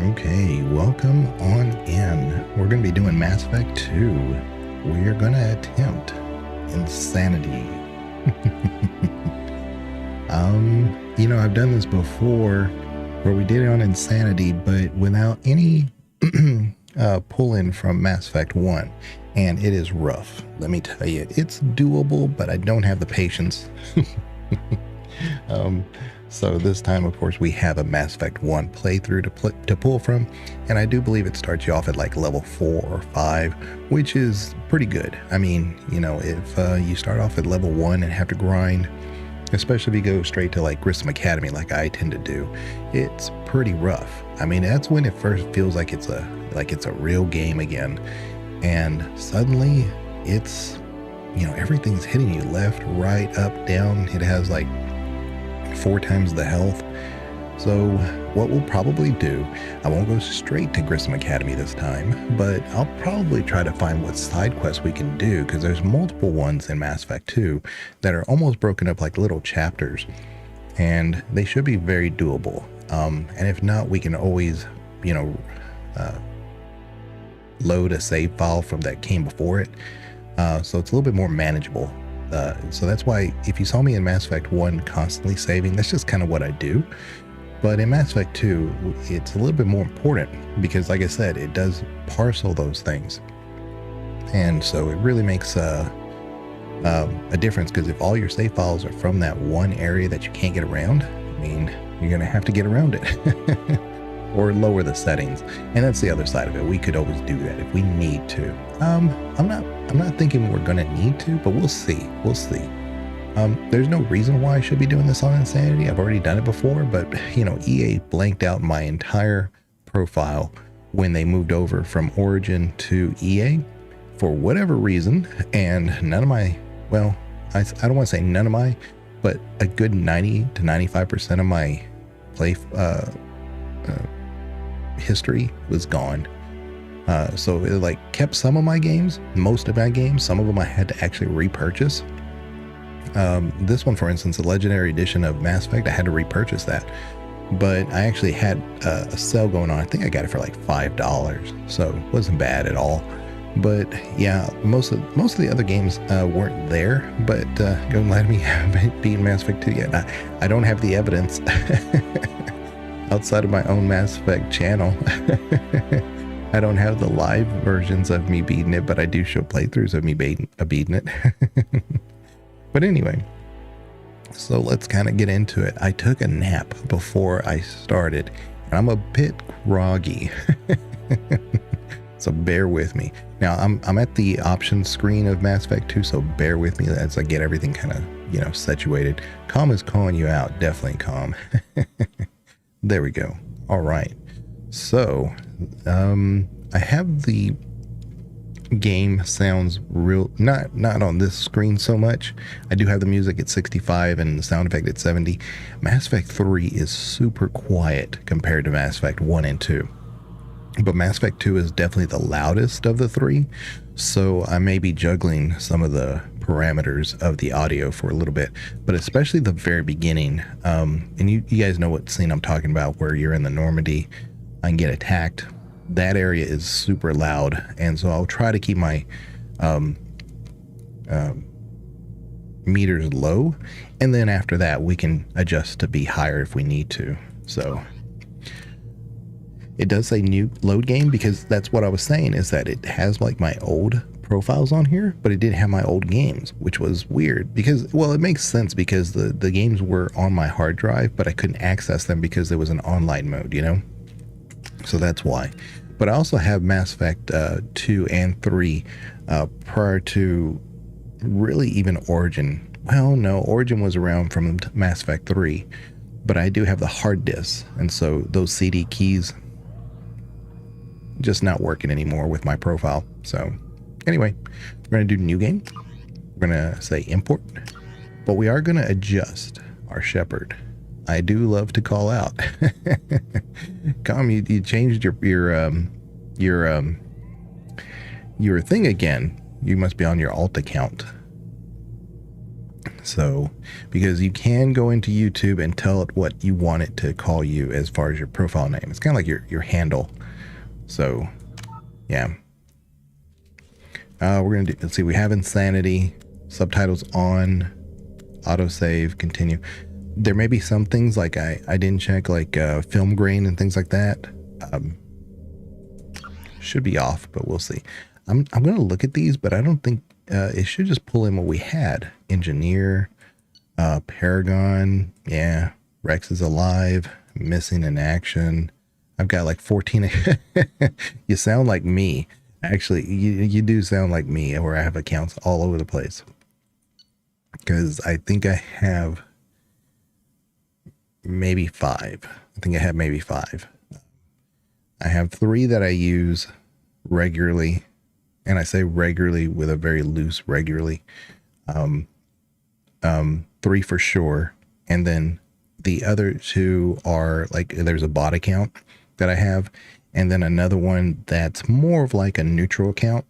Okay, welcome on in. We're going to be doing Mass Effect 2. We're going to attempt Insanity. I've done this before where we did it on Insanity, but without any pull-in from Mass Effect 1. And it is rough. Let me tell you, it's doable, but I don't have the patience. So this time, of course, we have a Mass Effect 1 playthrough to pull from, and I do believe it starts you off at like level 4 or 5, which is pretty good. I mean, if you start off at level 1 and have to grind, especially if you go straight to like Grissom Academy like I tend to do, it's pretty rough. I mean, that's when it first feels like it's a real game again, and suddenly it's, everything's hitting you left, right, up, down. It has like 4 times the health. So what we'll probably do, I won't go straight to Grissom Academy this time, but I'll probably try to find what side quests we can do, because there's multiple ones in Mass Effect 2 that are almost broken up like little chapters, and they should be very doable. And if not, we can always, load a save file from that came before it. So it's a little bit more manageable. So that's why if you saw me in Mass Effect 1 constantly saving, that's just kind of what I do. But in Mass Effect 2, it's a little bit more important because, like I said, it does parcel those things. And so it really makes a difference, because if all your save files are from that one area that you can't get around, I mean, you're going to have to get around it. Or lower the settings. And that's the other side of it. We could always do that if we need to. I'm not thinking we're gonna need to, but we'll see. There's no reason why I should be doing this on Insanity. I've already done it before, but EA blanked out my entire profile when they moved over from Origin to EA for whatever reason, and none of my, well, I don't want to say none of my, but a good 90 to 95% of my play history was gone. So it like kept some of my games, most of my games. Some of them I had to actually repurchase. This one, for instance, the Legendary Edition of Mass Effect, I had to repurchase that. But I actually had a sale going on. I think I got it for like $5, so it wasn't bad at all. But yeah, most of the other games weren't there. But don't let me beat Mass Effect 2 yet. I don't have the evidence. Outside of my own Mass Effect channel. I don't have the live versions of me beating it, but I do show playthroughs of me beating it. But anyway, so let's kind of get into it. I took a nap before I started, and I'm a bit groggy. So bear with me. Now, I'm at the options screen of Mass Effect 2, so bear with me as I get everything kind of, situated. Calm is calling you out. Definitely calm. There we go. All right. So, I have the game sounds real, not on this screen so much. I do have the music at 65 and the sound effect at 70. Mass Effect 3 is super quiet compared to Mass Effect 1 and 2. But Mass Effect 2 is definitely the loudest of the three. So I may be juggling some of the parameters of the audio for a little bit, but especially the very beginning. And you guys know what scene I'm talking about, where you're in the Normandy and get attacked. That area is super loud, and so I'll try to keep my meters low, and then after that we can adjust to be higher if we need to. So it does say new load game, because that's what I was saying, is that it has like my old profiles on here, but it didn't have my old games, which was weird, because, well, it makes sense because the games were on my hard drive, but I couldn't access them because there was an online mode, so that's why. But I also have Mass Effect 2 and 3 prior to really even Origin. Well, no, Origin was around from Mass Effect 3, but I do have the hard disks, and so those CD keys just not working anymore with my profile. So anyway, we're going to do new game. We're going to say import, but we are going to adjust our Shepherd. I do love to call out. You changed your thing again. You must be on your alt account. So, because you can go into YouTube and tell it what you want it to call you as far as your profile name. It's kind of like your handle. So, yeah. We're going to do, let's see, we have Insanity, subtitles on, autosave, continue. There may be some things like I didn't check, like film grain and things like that. Should be off, but we'll see. I'm going to look at these, but I don't think it should just pull in what we had. Engineer, Paragon, yeah, Rex is alive, missing in action. I've got like 14. You sound like me. Actually, you do sound like me, where I have accounts all over the place. Because I think I have maybe 5. I think I have maybe 5. I have 3 that I use regularly. And I say regularly with a very loose regularly. 3 for sure. And then the other 2 are like, there's a bot account that I have. And then another one that's more of like a neutral account.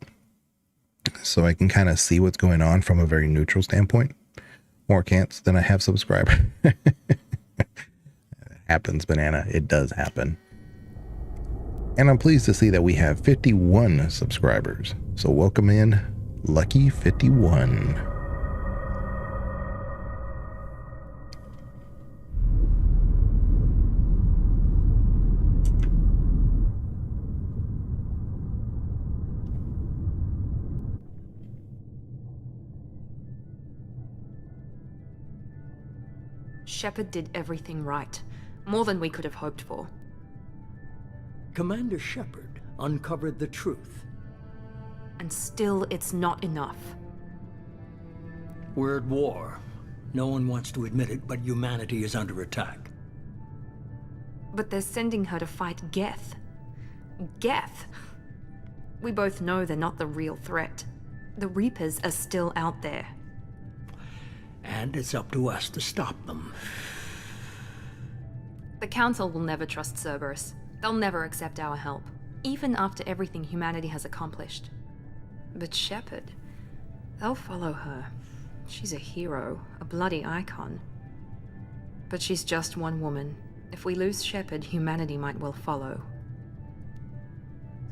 So I can kind of see what's going on from a very neutral standpoint. More accounts than I have subscribers. Happens, Banana. It does happen. And I'm pleased to see that we have 51 subscribers. So welcome in, Lucky 51. Shepard did everything right. More than we could have hoped for. Commander Shepard uncovered the truth. And still, it's not enough. We're at war. No one wants to admit it, but humanity is under attack. But they're sending her to fight Geth. Geth! We both know they're not the real threat. The Reapers are still out there. And it's up to us to stop them. The Council will never trust Cerberus. They'll never accept our help, even after everything humanity has accomplished. But Shepard, they'll follow her. She's a hero, a bloody icon. But she's just one woman. If we lose Shepard, humanity might well follow.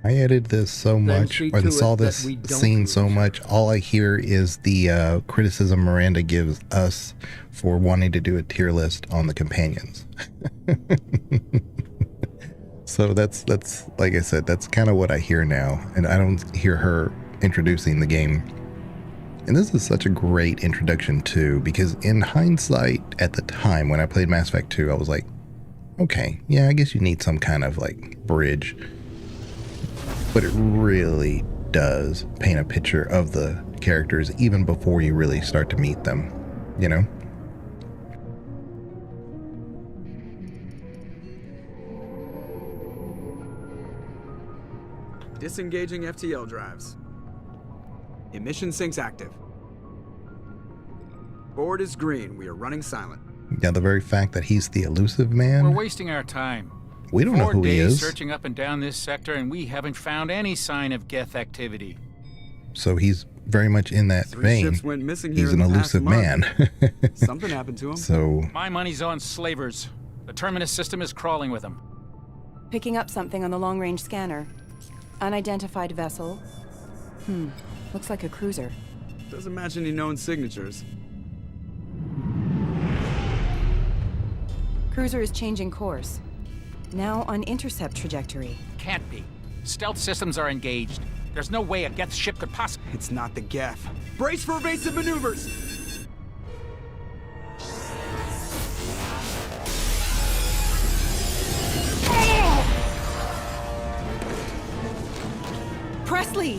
I edited this so much, or saw this scene so much. All I hear is the criticism Miranda gives us for wanting to do a tier list on the companions. So that's like I said, that's kind of what I hear now, and I don't hear her introducing the game. And this is such a great introduction too, because in hindsight, at the time when I played Mass Effect 2, I was like, okay, yeah, I guess you need some kind of like bridge. But it really does paint a picture of the characters even before you really start to meet them, you know? Disengaging FTL drives. Emission sinks active. Board is green. We are running silent. Yeah, the very fact that he's the elusive man. We're wasting our time. We don't know who he is. 4 days searching up and down this sector, and we haven't found any sign of Geth activity. So he's very much in that 3 vein. ships went missing here He's in an the past elusive man. month. Something happened to him. So My money's on slavers. The Terminus system is crawling with them. Picking up something on the long-range scanner. Unidentified vessel. Looks like a cruiser. Doesn't match any known signatures. Cruiser is changing course. Now on intercept trajectory. Can't be. Stealth systems are engaged. There's no way a Geth ship could possibly... It's not the Geth. Brace for evasive maneuvers! Presley!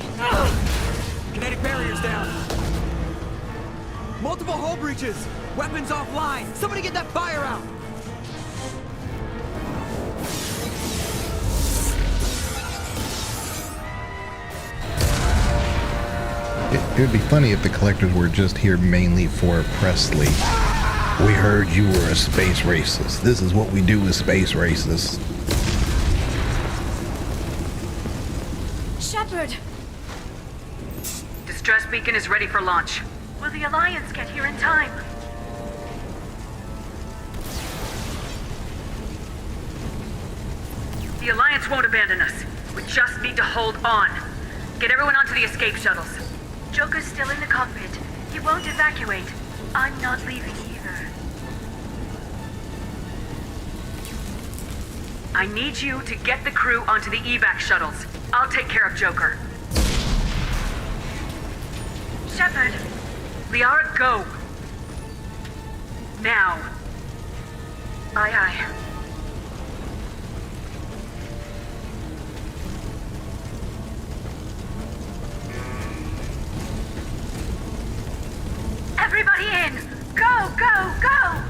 Kinetic barriers down. Multiple hull breaches. Weapons offline. Somebody get that fire out. it would be funny if the collectors were just here mainly for Presley. We heard you were a space racist. This is what we do with space racists. Shepard! Distress beacon is ready for launch. Will the Alliance get here in time? The Alliance won't abandon us. We just need to hold on. Get everyone onto the escape shuttles. Joker's still in the cockpit. He won't evacuate. I'm not leaving either. I need you to get the crew onto the evac shuttles. I'll take care of Joker. Shepard. Liara, go. Now. Aye, aye. Everybody in! Go, go, go!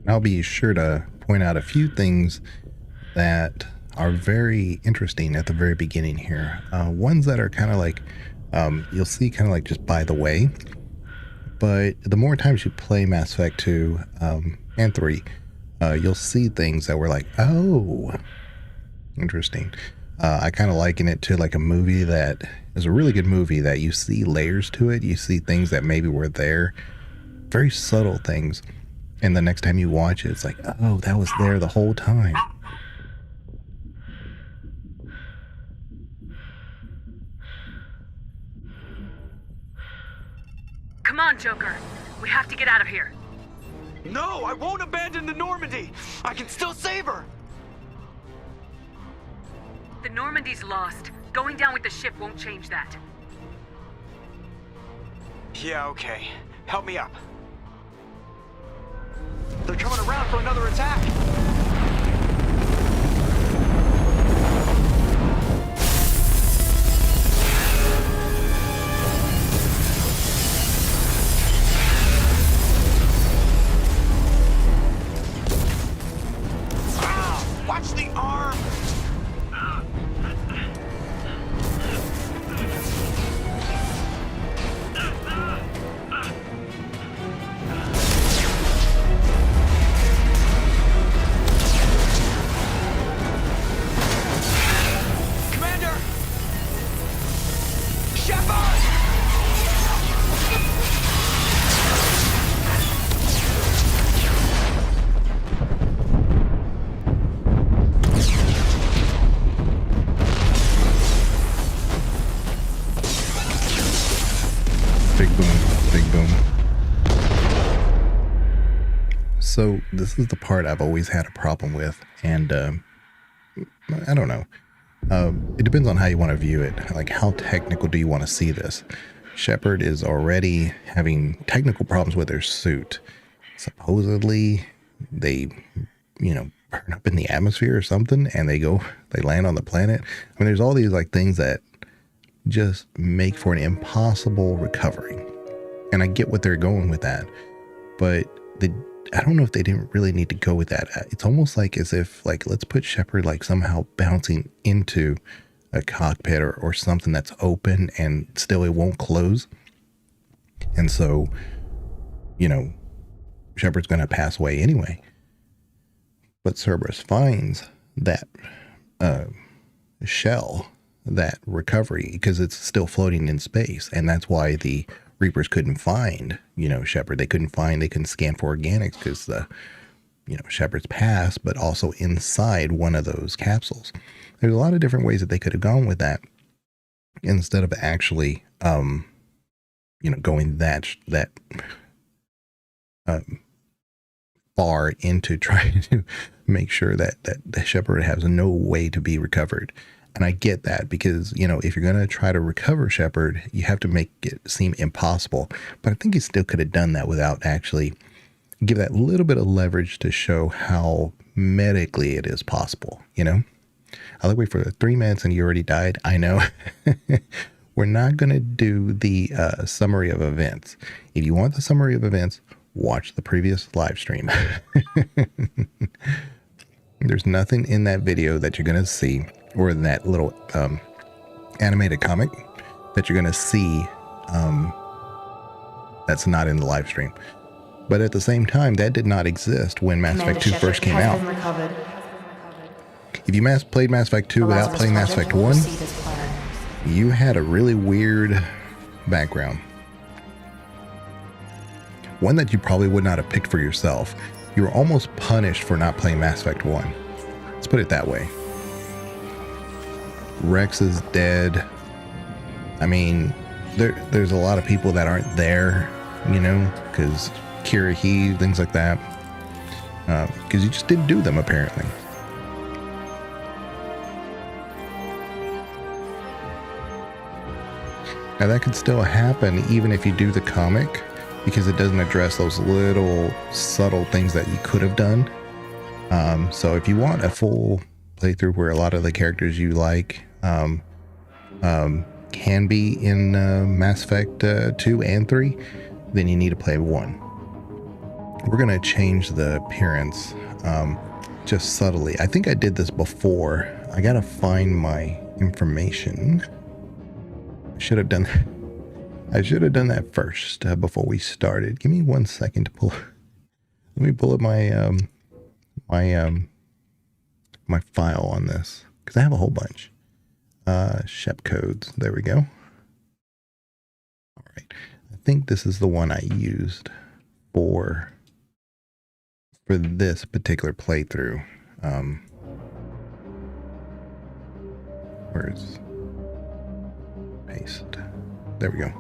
I'll be sure to point out a few things that are very interesting at the very beginning here. Ones that are kind of like, you'll see kind of like just by the way, but the more times you play Mass Effect 2 and 3, you'll see things that were like, oh, interesting. I kind of liken it to like a movie that is a really good movie that you see layers to it. You see things that maybe were there, very subtle things. And the next time you watch it, it's like, oh, that was there the whole time. Come on, Joker. We have to get out of here. No, I won't abandon the Normandy. I can still save her. The Normandy's lost. Going down with the ship won't change that. Yeah, okay. Help me up. They're coming around for another attack. Ah, watch the arm. So this is the part I've always had a problem with, and I don't know. It depends on how you want to view it. Like, how technical do you want to see this? Shepard is already having technical problems with their suit. Supposedly, they, burn up in the atmosphere or something, and they land on the planet. I mean, there's all these like things that just make for an impossible recovery. And I get what they're going with that, but I don't know if they didn't really need to go with that. It's almost like as if, like, let's put Shepard like somehow bouncing into a cockpit or something that's open and still it won't close. And so, Shepard's going to pass away anyway. But Cerberus finds that shell, that recovery, because it's still floating in space. And that's why the Reapers couldn't find, Shepard. They couldn't scan for organics because Shepard's past, but also inside one of those capsules. There's a lot of different ways that they could have gone with that instead of actually, going that far into trying to make sure that the Shepard has no way to be recovered. And I get that because, if you're going to try to recover Shepard, you have to make it seem impossible. But I think he still could have done that without actually give that little bit of leverage to show how medically it is possible, I like wait for 3 minutes and you already died. I know. We're not going to do the summary of events. If you want the summary of events, watch the previous live stream. There's nothing in that video that you're going to see, or in that little animated comic that you're going to see that's not in the live stream. But at the same time, that did not exist when Mass Effect 2 first came out. If you played Mass Effect 2 without playing Mass Effect 1, you had a really weird background. One that you probably would not have picked for yourself. You were almost punished for not playing Mass Effect 1. Let's put it that way. Rex is dead. I mean, there's a lot of people that aren't there, because Kira, things like that. Because you just didn't do them, apparently. Now, that could still happen even if you do the comic, because it doesn't address those little subtle things that you could have done. So if you want a full playthrough where a lot of the characters you like can be in Mass Effect 2 and 3, then you need to play 1. We're going to change the appearance just subtly. I think I did this before. I got to find my information. I should have done that first before we started. Give me 1 second to pull. Let me pull up my my file on this, because I have a whole bunch. Shep codes. There we go. All right. I think this is the one I used for this particular playthrough. Where's paste? There we go.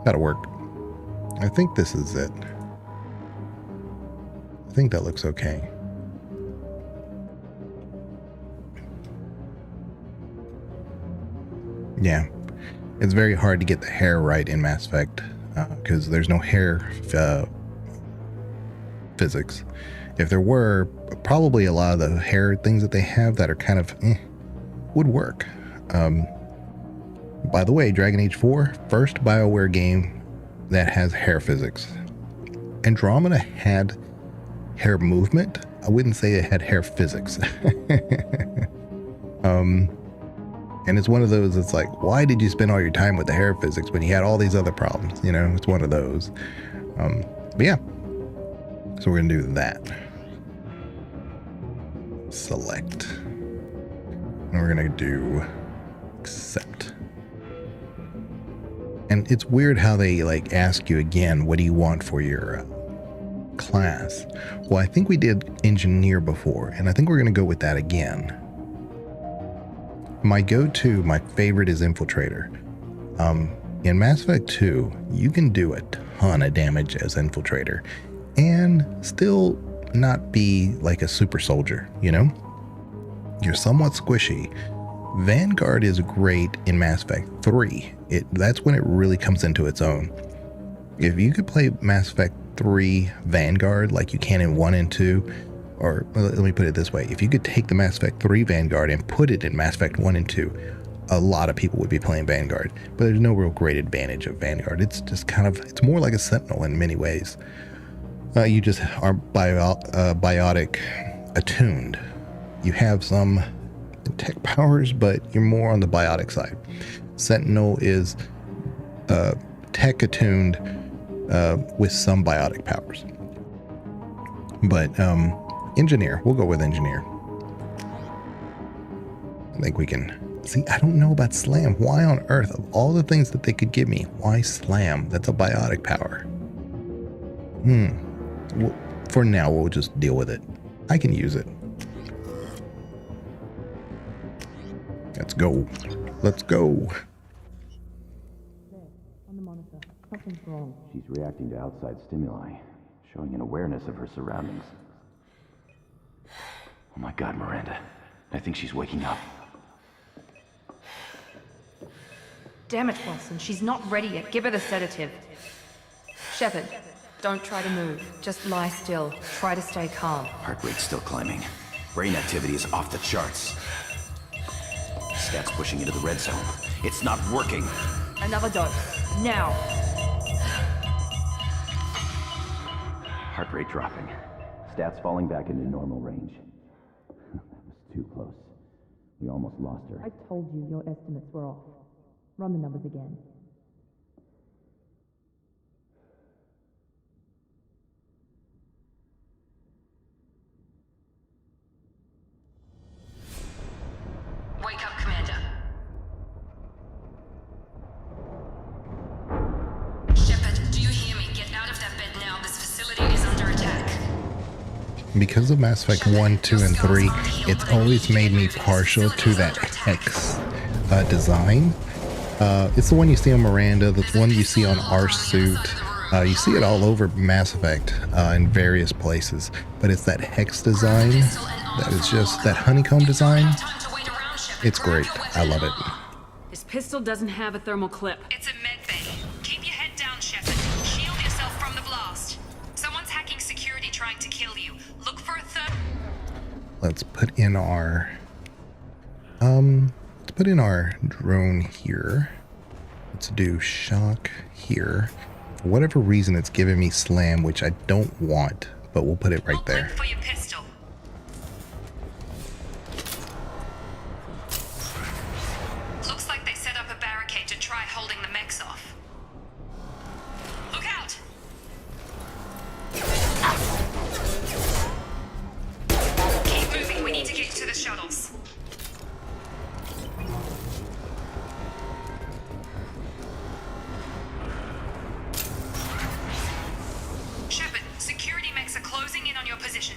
That'll work. I think this is it. I think that looks okay. Yeah, it's very hard to get the hair right in Mass Effect because there's no hair physics. If there were, probably a lot of the hair things that they have that are kind of would work. By the way, Dragon Age 4, first BioWare game that has hair physics. Andromeda had hair movement. I wouldn't say it had hair physics. And it's one of those, it's like, why did you spend all your time with the hair physics when you had all these other problems? It's one of those. But yeah, so we're going to do that. Select. And we're going to do accept. And it's weird how they ask you again, what do you want for your class? Well, I think we did engineer before, and I think we're going to go with that again. My go-to, my favorite is infiltrator. In Mass Effect 2, you can do a ton of damage as infiltrator and still not be like a super soldier, You're somewhat squishy. Vanguard is great in Mass Effect 3. That's when it really comes into its own. If you could play Mass Effect 3 Vanguard like you can in 1 and 2, or let me put it this way, if you could take the Mass Effect 3 Vanguard and put it in Mass Effect 1 and 2, a lot of people would be playing Vanguard, but there's no real great advantage of Vanguard. It's just it's more like a Sentinel in many ways. You just are biotic attuned. You have some tech powers, but you're more on the biotic side. Sentinel is tech attuned with some biotic powers. But engineer, we'll go with engineer. I think we can see. I don't know about slam. Why on earth, of all the things that they could give me, why slam? That's a biotic power. for now, we'll just deal with it. I can use it. Let's go. Let's go. She's reacting to outside stimuli, showing an awareness of her surroundings. Oh my God, Miranda. I think she's waking up. Damn it, Watson. She's not ready yet. Give her the sedative. Shepard, don't try to move. Just lie still. Try to stay calm. Heart rate's still climbing. Brain activity is off the charts. Stats pushing into the red zone. It's not working. Another dose. Now. Heart rate dropping. Stats falling back into normal range. That was too close. We almost lost her. I told you your estimates were off. Run the numbers again. Wake up, Commander. Shepard, do you hear me? Get out of that bed now. This facility is under attack. Because of Mass Effect 1, 2, and 3, it's always made me partial to that Hex design. It's the one you see on Miranda, the one you see on our suit. You see it all over Mass Effect in various places, but it's that Hex design that is just that honeycomb design. It's great. I love it. This pistol doesn't have a thermal clip. It's a medbay. Keep your head down, Shepard. Shield yourself from the blast. Someone's hacking security trying to kill you. Look for a Let's put in our drone here. Let's do shock here. For whatever reason, it's giving me slam, which I don't want, but we'll put it right there. for your pistol. Looks like they set up a barricade to try holding the mechs off. Look out! Keep moving. We need to get to the shuttles. Shepard, security mechs are closing in on your position.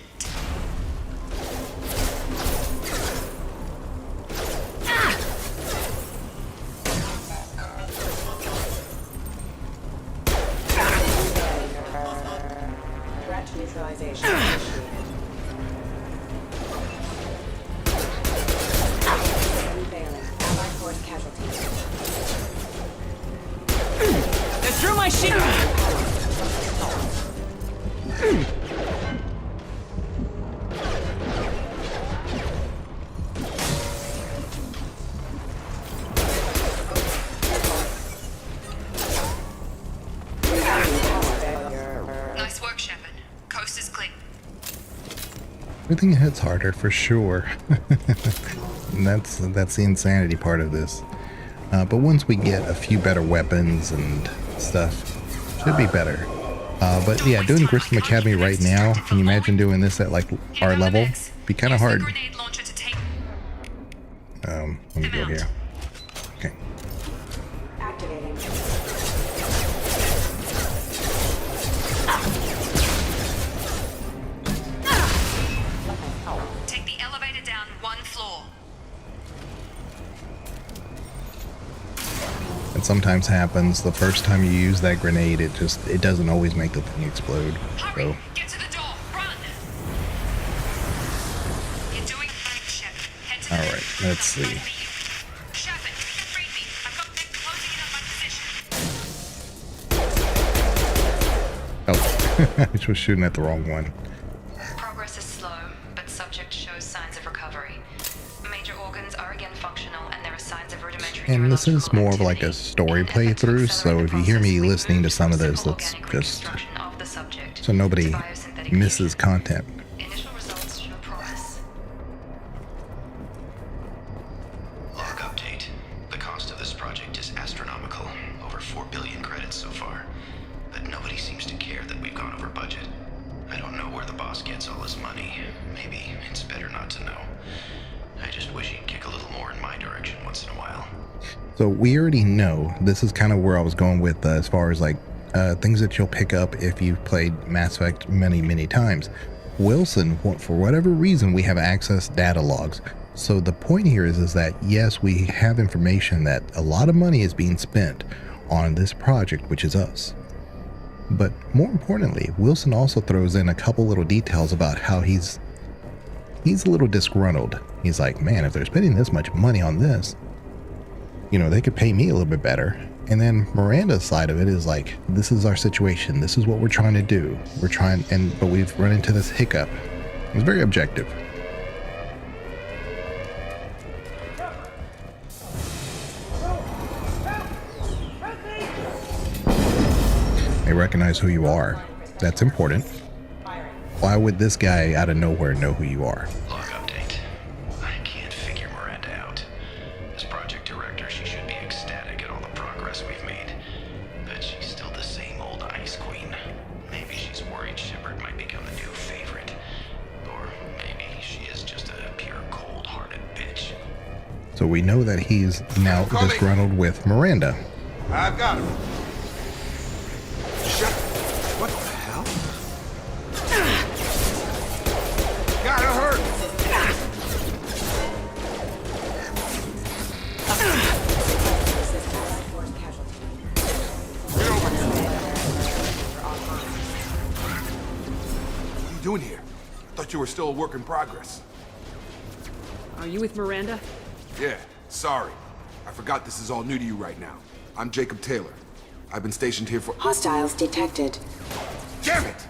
Threat neutralization. Allied force casualties. They threw my shield! Nice work, Shepard. Coast is clear. Everything hits harder for sure. And that's the insanity part of this. But once we get a few better weapons and stuff, should be better. But yeah, doing Grissom Academy right now, can you imagine doing this at like our level? Be kind of hard. Let me go here. Okay. Activating. Take the elevator down one floor. It sometimes happens the first time you use that grenade, it doesn't always make the thing explode. So Get to the door. Run. You're doing fine, Shepard. Head to the all right, let's see. Shepard, read me. I've got them closing in on my position. Oh, I was shooting at the wrong one. Progress is slow, but subject shows signs of recovery. Major organs are again functional, and there are signs of rudimentary. And this is neurological more of like a activity. story In an effort to playthrough, so accelerate if the you hear me process, we listening to moved some of from this, simple let's organic just reconstruction of the subject so nobody to biosynthetic misses fusion. content. Initial results show promise. Log update. The cost of this project is astronomical. Over 4 billion credits so far. But nobody seems to care that we've gone over budget. I don't know where the boss gets all his money. Maybe it's better not to know. I just wish he'd kick a little more in my direction once in a while. So we already know, this is kind of where I was going with as far as like things that you'll pick up if you've played Mass Effect many, many times. Wilson, for whatever reason, we have access data logs. So the point here is that yes, we have information that a lot of money is being spent on this project, which is us. But more importantly, Wilson also throws in a couple little details about how he's a little disgruntled. He's like, man, if they're spending this much money on this, they could pay me a little bit better. And then Miranda's side of it is like, this is our situation. This is what we're trying to do. But we've run into this hiccup. It's very objective. They recognize who you are. That's important. Why would this guy out of nowhere know who you are? Log update. I can't figure Miranda out. As project director, she should be ecstatic at all the progress we've made. But she's still the same old Ice Queen. Maybe she's worried Shepard might become the new favorite. Or maybe she is just a pure cold-hearted bitch. So we know that he's now disgruntled with Miranda. I've got him. What the hell? Gotta hurt! Get over here! What are you doing here? I thought you were still a work in progress. Are you with Miranda? Yeah, sorry. I forgot this is all new to you right now. I'm Jacob Taylor. I've been stationed here for— Hostiles detected. Damn it!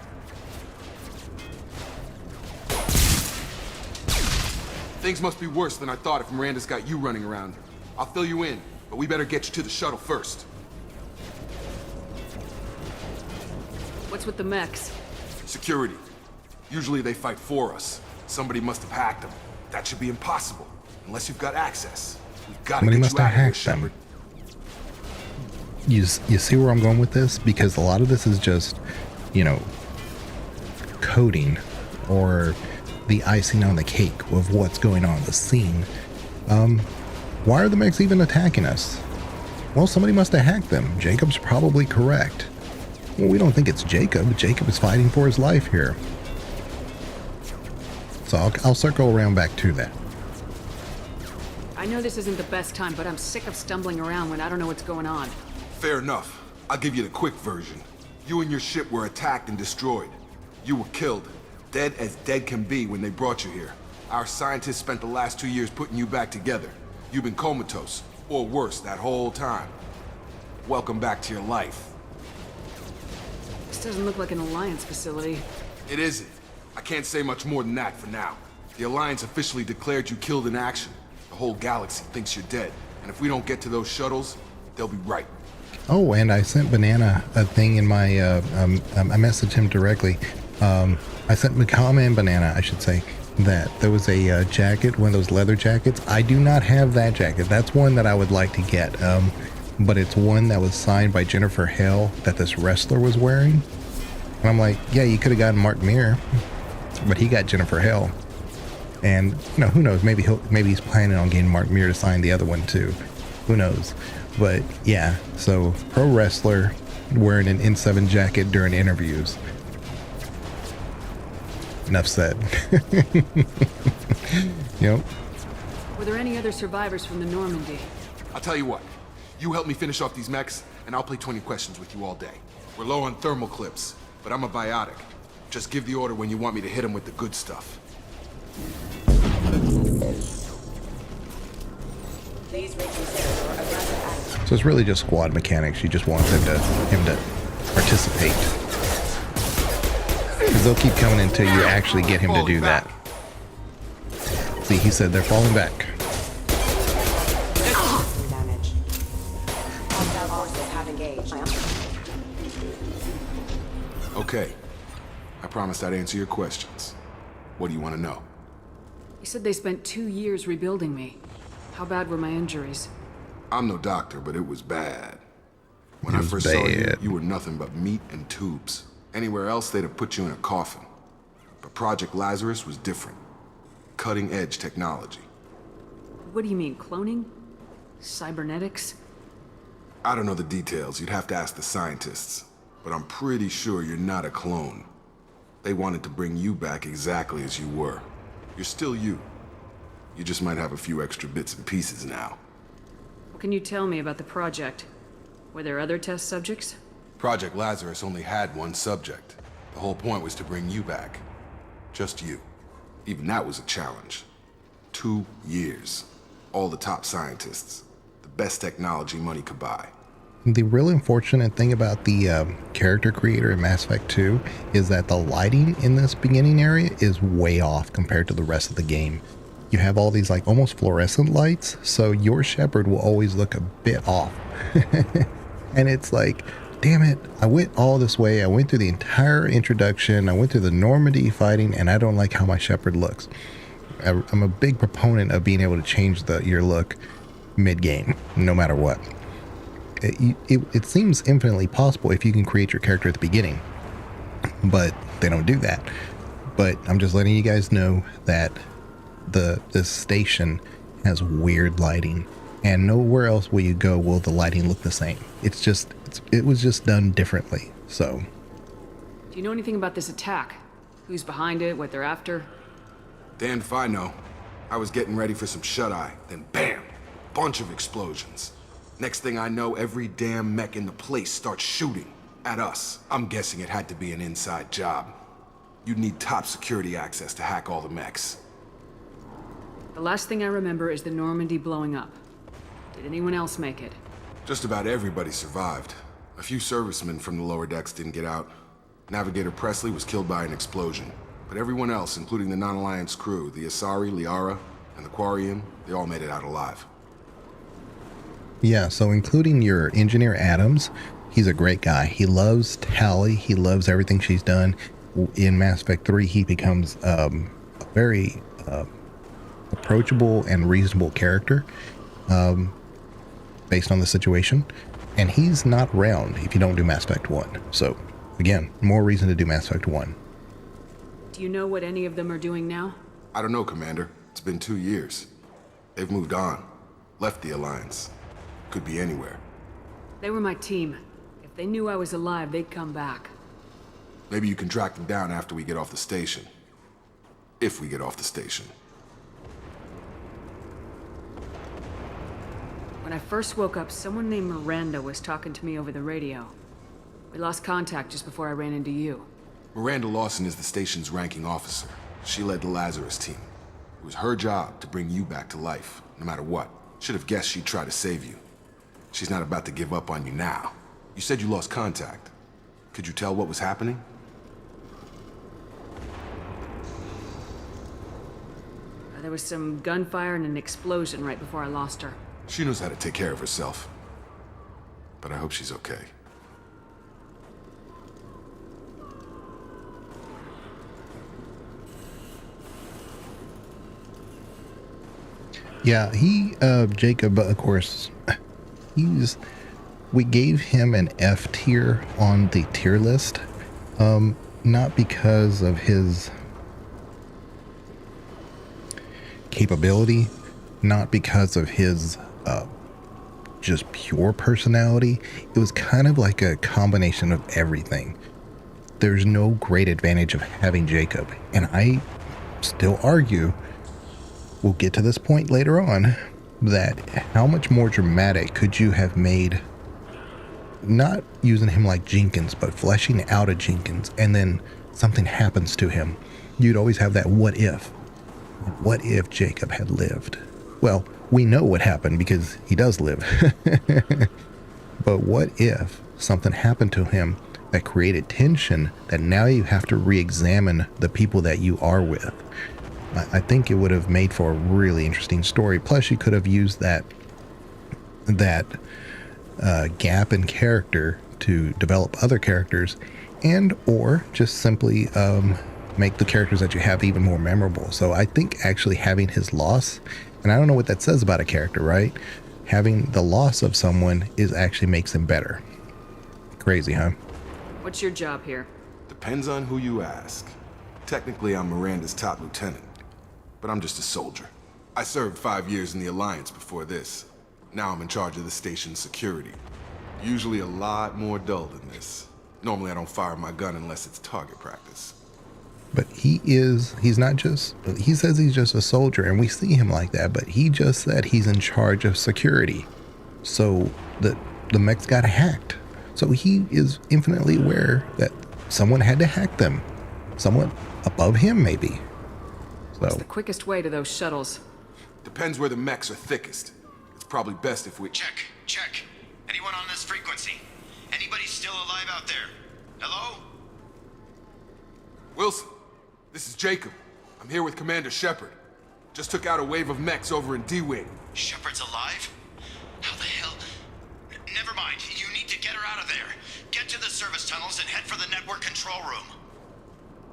Things must be worse than I thought if Miranda's got you running around. I'll fill you in, but we better get you to the shuttle first. What's with the mechs? Security. Usually they fight for us. Somebody must have hacked them. That should be impossible, unless you've got access. We've got to Somebody get must you have out of here, hacked them. Shepard. You see where I'm going with this? Because a lot of this is just, coding or the icing on the cake of what's going on in the scene. Why are the mechs even attacking us? Well, somebody must have hacked them. Jacob's probably correct. Well, we don't think it's Jacob. Jacob is fighting for his life here. So I'll circle around back to that. I know this isn't the best time, but I'm sick of stumbling around when I don't know what's going on. Fair enough. I'll give you the quick version. You and your ship were attacked and destroyed. You were killed. Dead as dead can be when they brought you here. Our scientists spent the last 2 years putting you back together. You've been comatose, or worse, that whole time. Welcome back to your life. This doesn't look like an Alliance facility. It isn't. I can't say much more than that for now. The Alliance officially declared you killed in action. The whole galaxy thinks you're dead. And if we don't get to those shuttles, they'll be right. Oh, and I sent Banana a thing in my, I messaged him directly. I sent Makama and Banana, I should say, that there was a jacket, one of those leather jackets. I do not have that jacket. That's one that I would like to get. But it's one that was signed by Jennifer Hale that this wrestler was wearing. And I'm like, yeah, you could have gotten Mark Mir, but he got Jennifer Hale. And, who knows? Maybe he's planning on getting Mark Mir to sign the other one too. Who knows? But yeah, so pro wrestler wearing an N7 jacket during interviews. Enough said. Yep. Were there any other survivors from the Normandy? I'll tell you what. You help me finish off these mechs, and I'll play 20 questions with you all day. We're low on thermal clips, but I'm a biotic. Just give the order when you want me to hit them with the good stuff. So it's really just squad mechanics. She just wants him to participate. Because they'll keep coming until you actually get him to do that. See, he said they're falling back. Okay. I promised I'd answer your questions. What do you want to know? You said they spent 2 years rebuilding me. How bad were my injuries? I'm no doctor, but it was bad. When I first saw you, you were nothing but meat and tubes. Anywhere else, they'd have put you in a coffin. But Project Lazarus was different. Cutting-edge technology. What do you mean, cloning? Cybernetics? I don't know the details. You'd have to ask the scientists. but I'm pretty sure you're not a clone. They wanted to bring you back exactly as you were. You're still you. You just might have a few extra bits and pieces now. What can you tell me about the project? Were there other test subjects? Project Lazarus only had one subject. The whole point was to bring you back. Just you. Even that was a challenge. 2 years. All the top scientists. The best technology money could buy. The really unfortunate thing about the character creator in Mass Effect 2 is that the lighting in this beginning area is way off compared to the rest of the game. You have all these like almost fluorescent lights, so your Shepard will always look a bit off. And it's like, damn it, I went all this way, I went through the entire introduction, I went through the Normandy fighting, and I don't like how my Shepard looks. I'm a big proponent of being able to change your look mid-game, no matter what. It seems infinitely possible if you can create your character at the beginning, but they don't do that. But I'm just letting you guys know that this station has weird lighting, and nowhere else will you go will the lighting look the same. It was just done differently. So, Do you know anything about this attack? Who's behind it, what they're after? Damned if I know. I was getting ready for some shut-eye, then bam! Bunch of explosions. Next thing I know, every damn mech in the place starts shooting at us. I'm guessing it had to be an inside job. You'd need top security access to hack all the mechs. The last thing I remember is the Normandy blowing up. Did anyone else make it? Just about everybody survived. A few servicemen from the lower decks didn't get out. Navigator Presley was killed by an explosion. But everyone else, including the non-Alliance crew, the Asari, Liara, and the Quarian, they all made it out alive. yeah, so including your engineer Adams, he's a great guy. He loves Tali, he loves everything she's done. In Mass Effect 3, he becomes a very approachable and reasonable character based on the situation. And he's not around if you don't do Mass Effect 1. So, again, more reason to do Mass Effect 1. Do you know what any of them are doing now? I don't know, Commander. It's been 2 years. They've moved on. Left the Alliance. Could be anywhere. They were my team. If they knew I was alive, they'd come back. Maybe you can track them down after we get off the station. If we get off the station. When I first woke up, someone named Miranda was talking to me over the radio. We lost contact just before I ran into you. Miranda Lawson is the station's ranking officer. She led the Lazarus team. It was her job to bring you back to life, no matter what. Should have guessed she'd try to save you. She's not about to give up on you now. You said you lost contact. Could you tell what was happening? There was some gunfire and an explosion right before I lost her. She knows how to take care of herself. But I hope she's okay. Yeah, Jacob, of course, we gave him an F tier on the tier list, not because of his capability, not because of his just pure personality. It was kind of like a combination of everything. There's no great advantage of having Jacob, and I still argue, we'll get to this point later on, that how much more dramatic could you have made not using him like Jenkins, but fleshing out a Jenkins, and then something happens to him. You'd always have that what if. What if Jacob had lived? Well, we know what happened because he does live. But what if something happened to him that created tension that now you have to re-examine the people that you are with? I think it would have made for a really interesting story. Plus, you could have used that gap in character to develop other characters, and or just simply make the characters that you have even more memorable. So I think actually having his loss, and I don't know what that says about a character, right? Having the loss of someone actually makes them better. Crazy, huh? What's your job here? Depends on who you ask. Technically, I'm Miranda's top lieutenant, but I'm just a soldier. I served 5 years in the Alliance before this. Now I'm in charge of the station's security. Usually a lot more dull than this. Normally I don't fire my gun unless it's target practice. But he's not just, he says he's just a soldier, and we see him like that, but he just said he's in charge of security. So the mechs got hacked. So he is infinitely aware that someone had to hack them. Someone above him, maybe. What's the quickest way to those shuttles? Depends where the mechs are thickest. It's probably best if we... Check. Anyone on this frequency? Anybody still alive out there? Hello? Wilson, this is Jacob. I'm here with Commander Shepard. Just took out a wave of mechs over in D-Wing. Shepard's alive? How the hell? Never mind. You need to get her out of there. Get to the service tunnels and head for the network control room.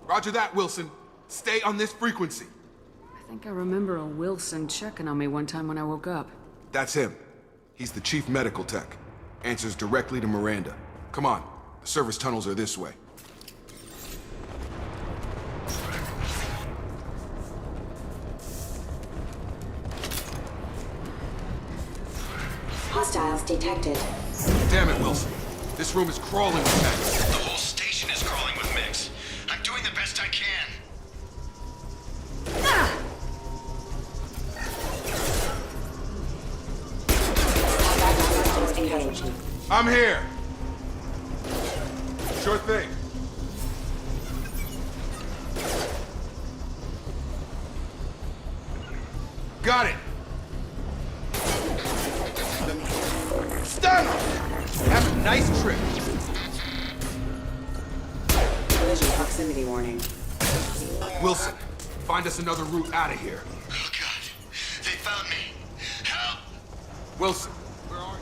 Roger that, Wilson. Stay on this frequency. I think I remember a Wilson checking on me one time when I woke up. That's him. He's the chief medical tech. Answers directly to Miranda. Come on. The service tunnels are this way. Hostiles detected. Damn it, Wilson. This room is crawling with mechs. The whole station is crawling with mechs. I'm doing the best I can. I'm here. Sure thing. Got it. Stun! Have a nice trip. Collision proximity warning. Wilson, find us another route out of here. Oh, God. They found me. Help! Wilson, where are you?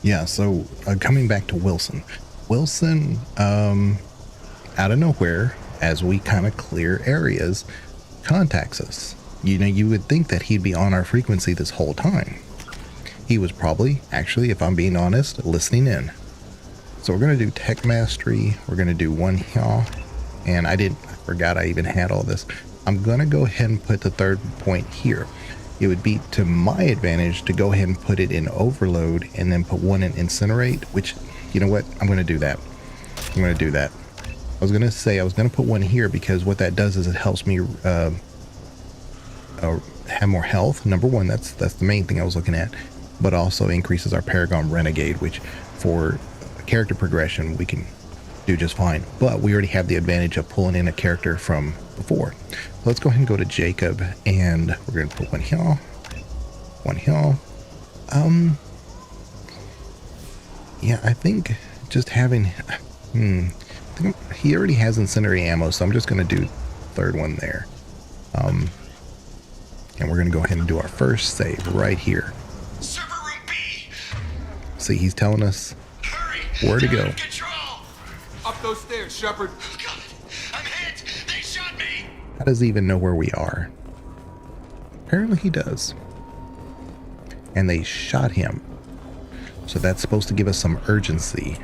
Yeah, so coming back to Wilson. Wilson, out of nowhere, as we kind of clear areas, contacts us. You know, you would think that he'd be on our frequency this whole time. He was probably, actually, if I'm being honest, listening in. So we're going to do Tech Mastery. We're going to do one here. And I forgot I even had all this. I'm going to go ahead and put the third point here. It would be to my advantage to go ahead and put it in Overload and then put one in Incinerate, which, you know what? I'm going to do that. I'm going to do that. I was going to say I was going to put one here because what that does is it helps me have more health. Number one, that's the main thing I was looking at, but also increases our Paragon Renegade, which for character progression we can do just fine. But we already have the advantage of pulling in a character from before. So let's go ahead and go to Jacob, and we're going to put one here, one here. Yeah, I think just having I think he already has incendiary ammo, so I'm just going to do third one there. And we're going to go ahead and do our first save right here. Server room B. See, he's telling us where to go. Up those stairs, Shepard. Oh, God. I'm hit. They shot me. How does he even know where we are? Apparently he does. And they shot him. So that's supposed to give us some urgency.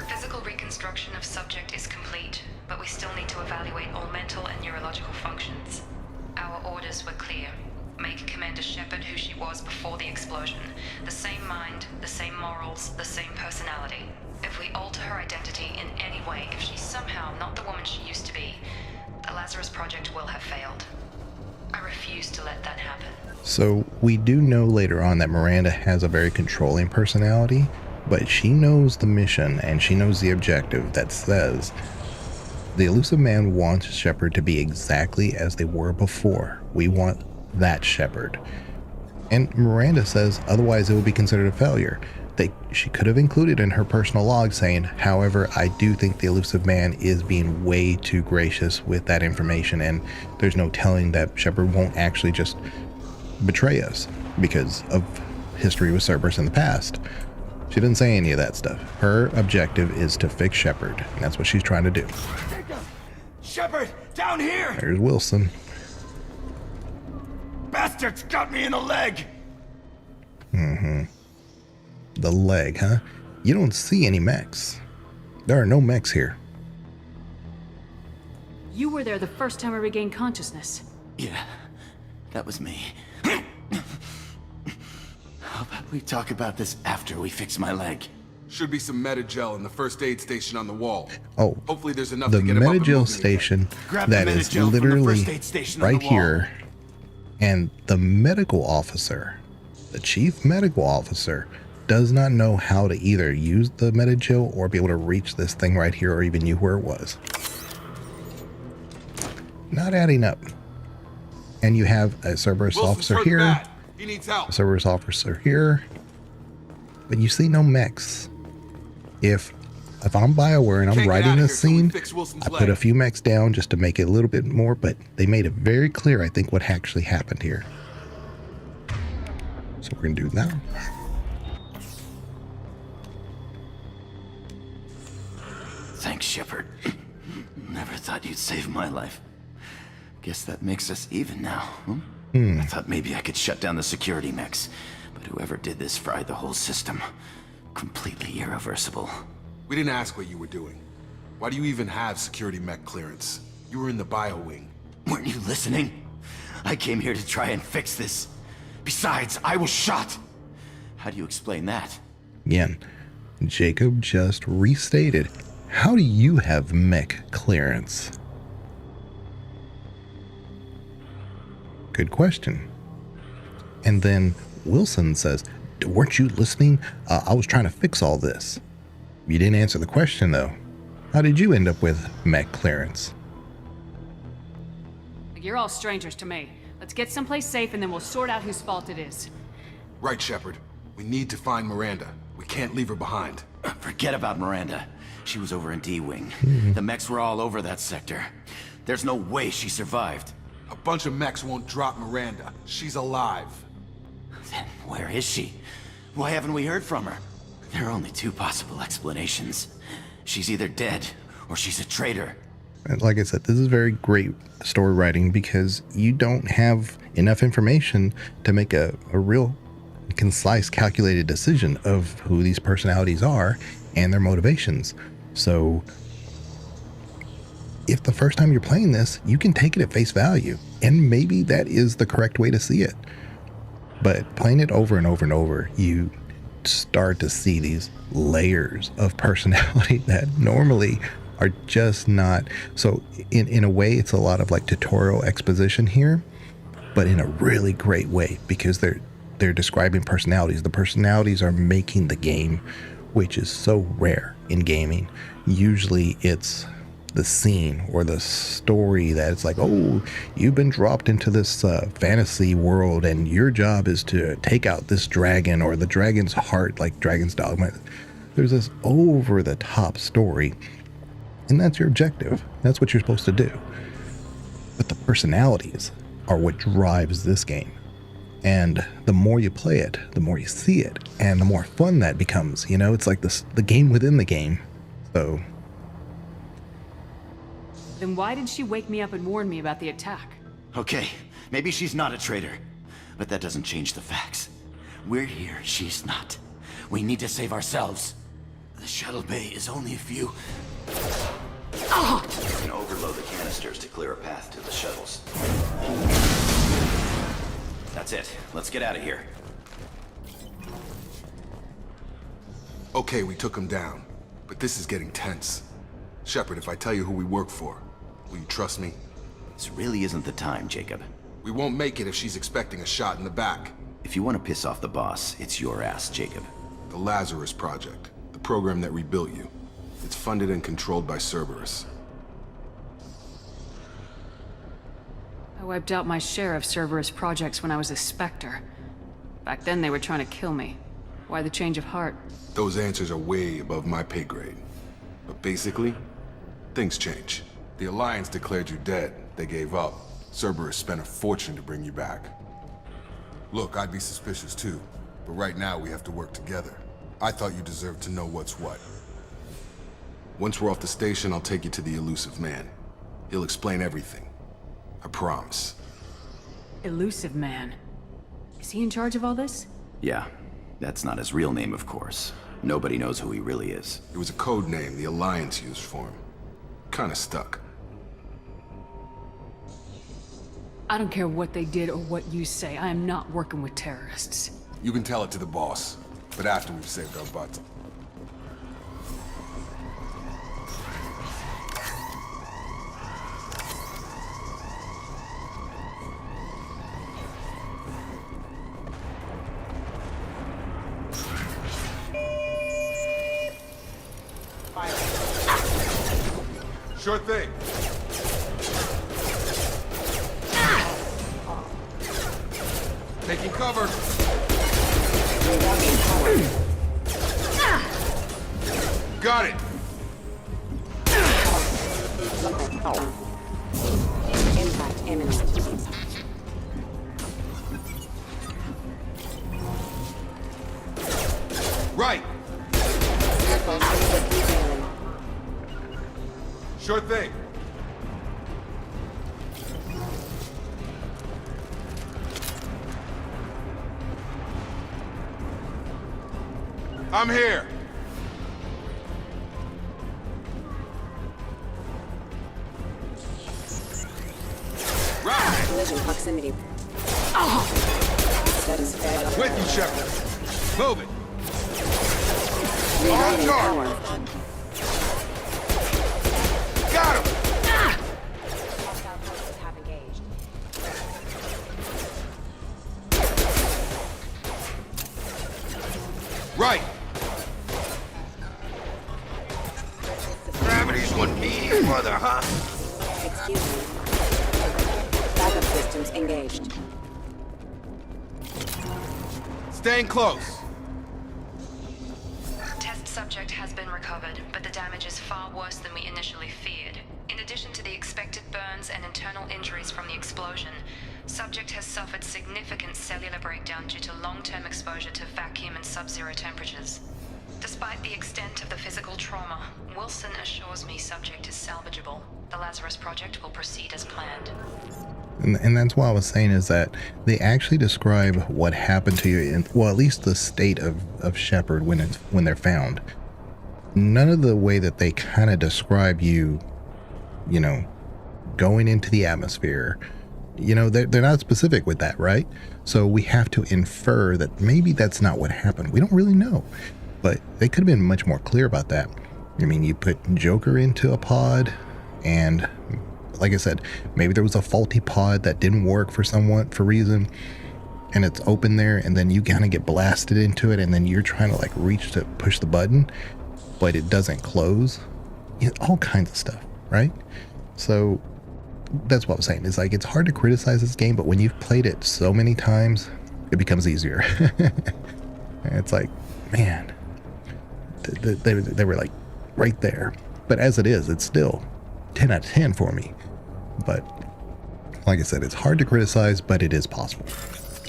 Physical reconstruction of subject is complete, but we still need to evaluate all mental and neurological functions. Our orders were clear. Make Commander Shepard who she was before the explosion. The same mind, the same morals, the same personality. If we alter her identity in any way, if she's somehow not the woman she used to be, the Lazarus Project will have failed. I refuse to let that happen. So we do know later on that Miranda has a very controlling personality, but she knows the mission and she knows the objective that says the Elusive Man wants Shepard to be exactly as they were before. We want that Shepard. And Miranda says otherwise it will be considered a failure. She could have included in her personal log saying, however, I do think the Elusive Man is being way too gracious with that information, and there's no telling that Shepard won't actually just betray us because of history with Cerberus in the past. She didn't say any of that stuff. Her objective is to fix Shepard, and that's what she's trying to do. Shepard, down here! There's Wilson. Bastards got me in the leg! The leg, huh? You don't see any mechs. There are no mechs here. You were there the first time I regained consciousness. Yeah, that was me. We talk about this after we fix my leg. Should be some Metagel in the first aid station on the wall. Oh, hopefully there's enough the to get him up and Metagel moving station Grab the that is Metagel from the literally first aid station on right the wall. here, and the medical officer, the chief medical officer, does not know how to either use the Metagel or be able to reach this thing right here, or even knew where it was. Not adding up. And you have a Cerberus Wilson's officer hurt here, bad. He needs help. a Cerberus officer here, but you see no mechs. If I'm BioWare and I'm Can't get writing outta this here till we scene, fix Wilson's I leg. put a few mechs down just to make it a little bit more, but they made it very clear, I think, what actually happened here. So we're gonna do that. Thanks, Shepard. Never thought you'd save my life. Guess that makes us even now, I thought maybe I could shut down the security mechs, but whoever did this fried the whole system. Completely irreversible. We didn't ask what you were doing. Why do you even have security mech clearance? You were in the bio wing. Weren't you listening? I came here to try and fix this. Besides, I was shot. How do you explain that? Again, Jacob just restated, how do you have mech clearance? Good question. And then Wilson says, weren't you listening? I was trying to fix all this. You didn't answer the question, though. How did you end up with mech clearance? You're all strangers to me. Let's get someplace safe and then we'll sort out whose fault it is. Right, Shepard. We need to find Miranda. We can't leave her behind. Forget about Miranda. She was over in D-Wing. The mechs were all over that sector. There's no way she survived. A bunch of mechs won't drop Miranda. She's alive. Then where is she? Why haven't we heard from her? There are only two possible explanations. She's either dead or she's a traitor. And like I said, this is very great story writing because you don't have enough information to make a real concise, calculated decision of who these personalities are and their motivations. So if the first time you're playing this, you can take it at face value, and maybe that is the correct way to see it. But playing it over and over and over, you start to see these layers of personality that normally are just not. So in a way, it's a lot of like tutorial exposition here, but in a really great way, because they're describing personalities. The personalities are making the game, which is so rare in gaming. Usually it's the scene or the story that it's like, oh, you've been dropped into this fantasy world and your job is to take out this dragon or the dragon's heart, like Dragon's Dogma. There's this over the top story, and that's your objective. That's what you're supposed to do. But the personalities are what drives this game. And the more you play it, the more you see it, and the more fun that becomes. You know, it's like the game within the game. So Then why did she wake me up and warn me about the attack? Okay, maybe she's not a traitor, but that doesn't change the facts. We're here, she's not. We need to save ourselves. The shuttle bay is only a few... You can overload the canisters to clear a path to the shuttles. That's it. Let's get out of here. Okay, we took him down, but this is getting tense. Shepard, if I tell you who we work for, will you trust me? This really isn't the time, Jacob. We won't make it if she's expecting a shot in the back. If you want to piss off the boss, it's your ass, Jacob. The Lazarus Project, the program that rebuilt you. It's funded and controlled by Cerberus. I wiped out my share of Cerberus projects when I was a Spectre. Back then they were trying to kill me. Why the change of heart? Those answers are way above my pay grade. But basically, things change. The Alliance declared you dead. They gave up. Cerberus spent a fortune to bring you back. Look, I'd be suspicious too, but right now we have to work together. I thought you deserved to know what's what. Once we're off the station, I'll take you to the elusive man. He'll explain everything. I promise. Elusive Man. Is he in charge of all this? Yeah, that's not his real name, of course. Nobody knows who he really is. It was a code name the Alliance used for him. Kinda stuck. I don't care what they did or what you say. I am not working with terrorists. You can tell it to the boss, but after we've saved our butts. Sure thing. Taking cover. Got it. Impact imminent. Right. Sure thing. I'm here. Right. Collision proximity. Status fed. With you, Shepard. Move it. Regaining On power. Got him. Hostile forces have engaged. Right. Gravity's one meaty mother, huh? Excuse me. Backup systems engaged. Staying close. Test subject has been recovered, but the damage is far worse than we initially feared. In addition to the expected burns and internal injuries from the explosion, subject has suffered significant cellular breakdown due to long-term exposure to vacuum and sub-zero temperatures. Despite the extent of the physical trauma, Wilson assures me subject is salvageable. The Lazarus Project will proceed as planned. And that's what I was saying, is that they actually describe what happened to you in, well, at least the state of Shepard when they're found. None of the way that they kind of describe you, you know, going into the atmosphere, you know, they're not specific with that, right? So we have to infer that maybe that's not what happened. We don't really know, but they could have been much more clear about that. I mean, you put Joker into a pod, and like I said, maybe there was a faulty pod that didn't work for reason, and it's open there, and then you kind of get blasted into it, and then you're trying to like reach to push the button, but it doesn't close. You know, all kinds of stuff, right? So that's what I'm saying. It's like, it's hard to criticize this game, but when you've played it so many times, it becomes easier. It's like, man, they were like right there. But as it is, it's still 10 out of 10 for me. But like I said, it's hard to criticize, but it is possible.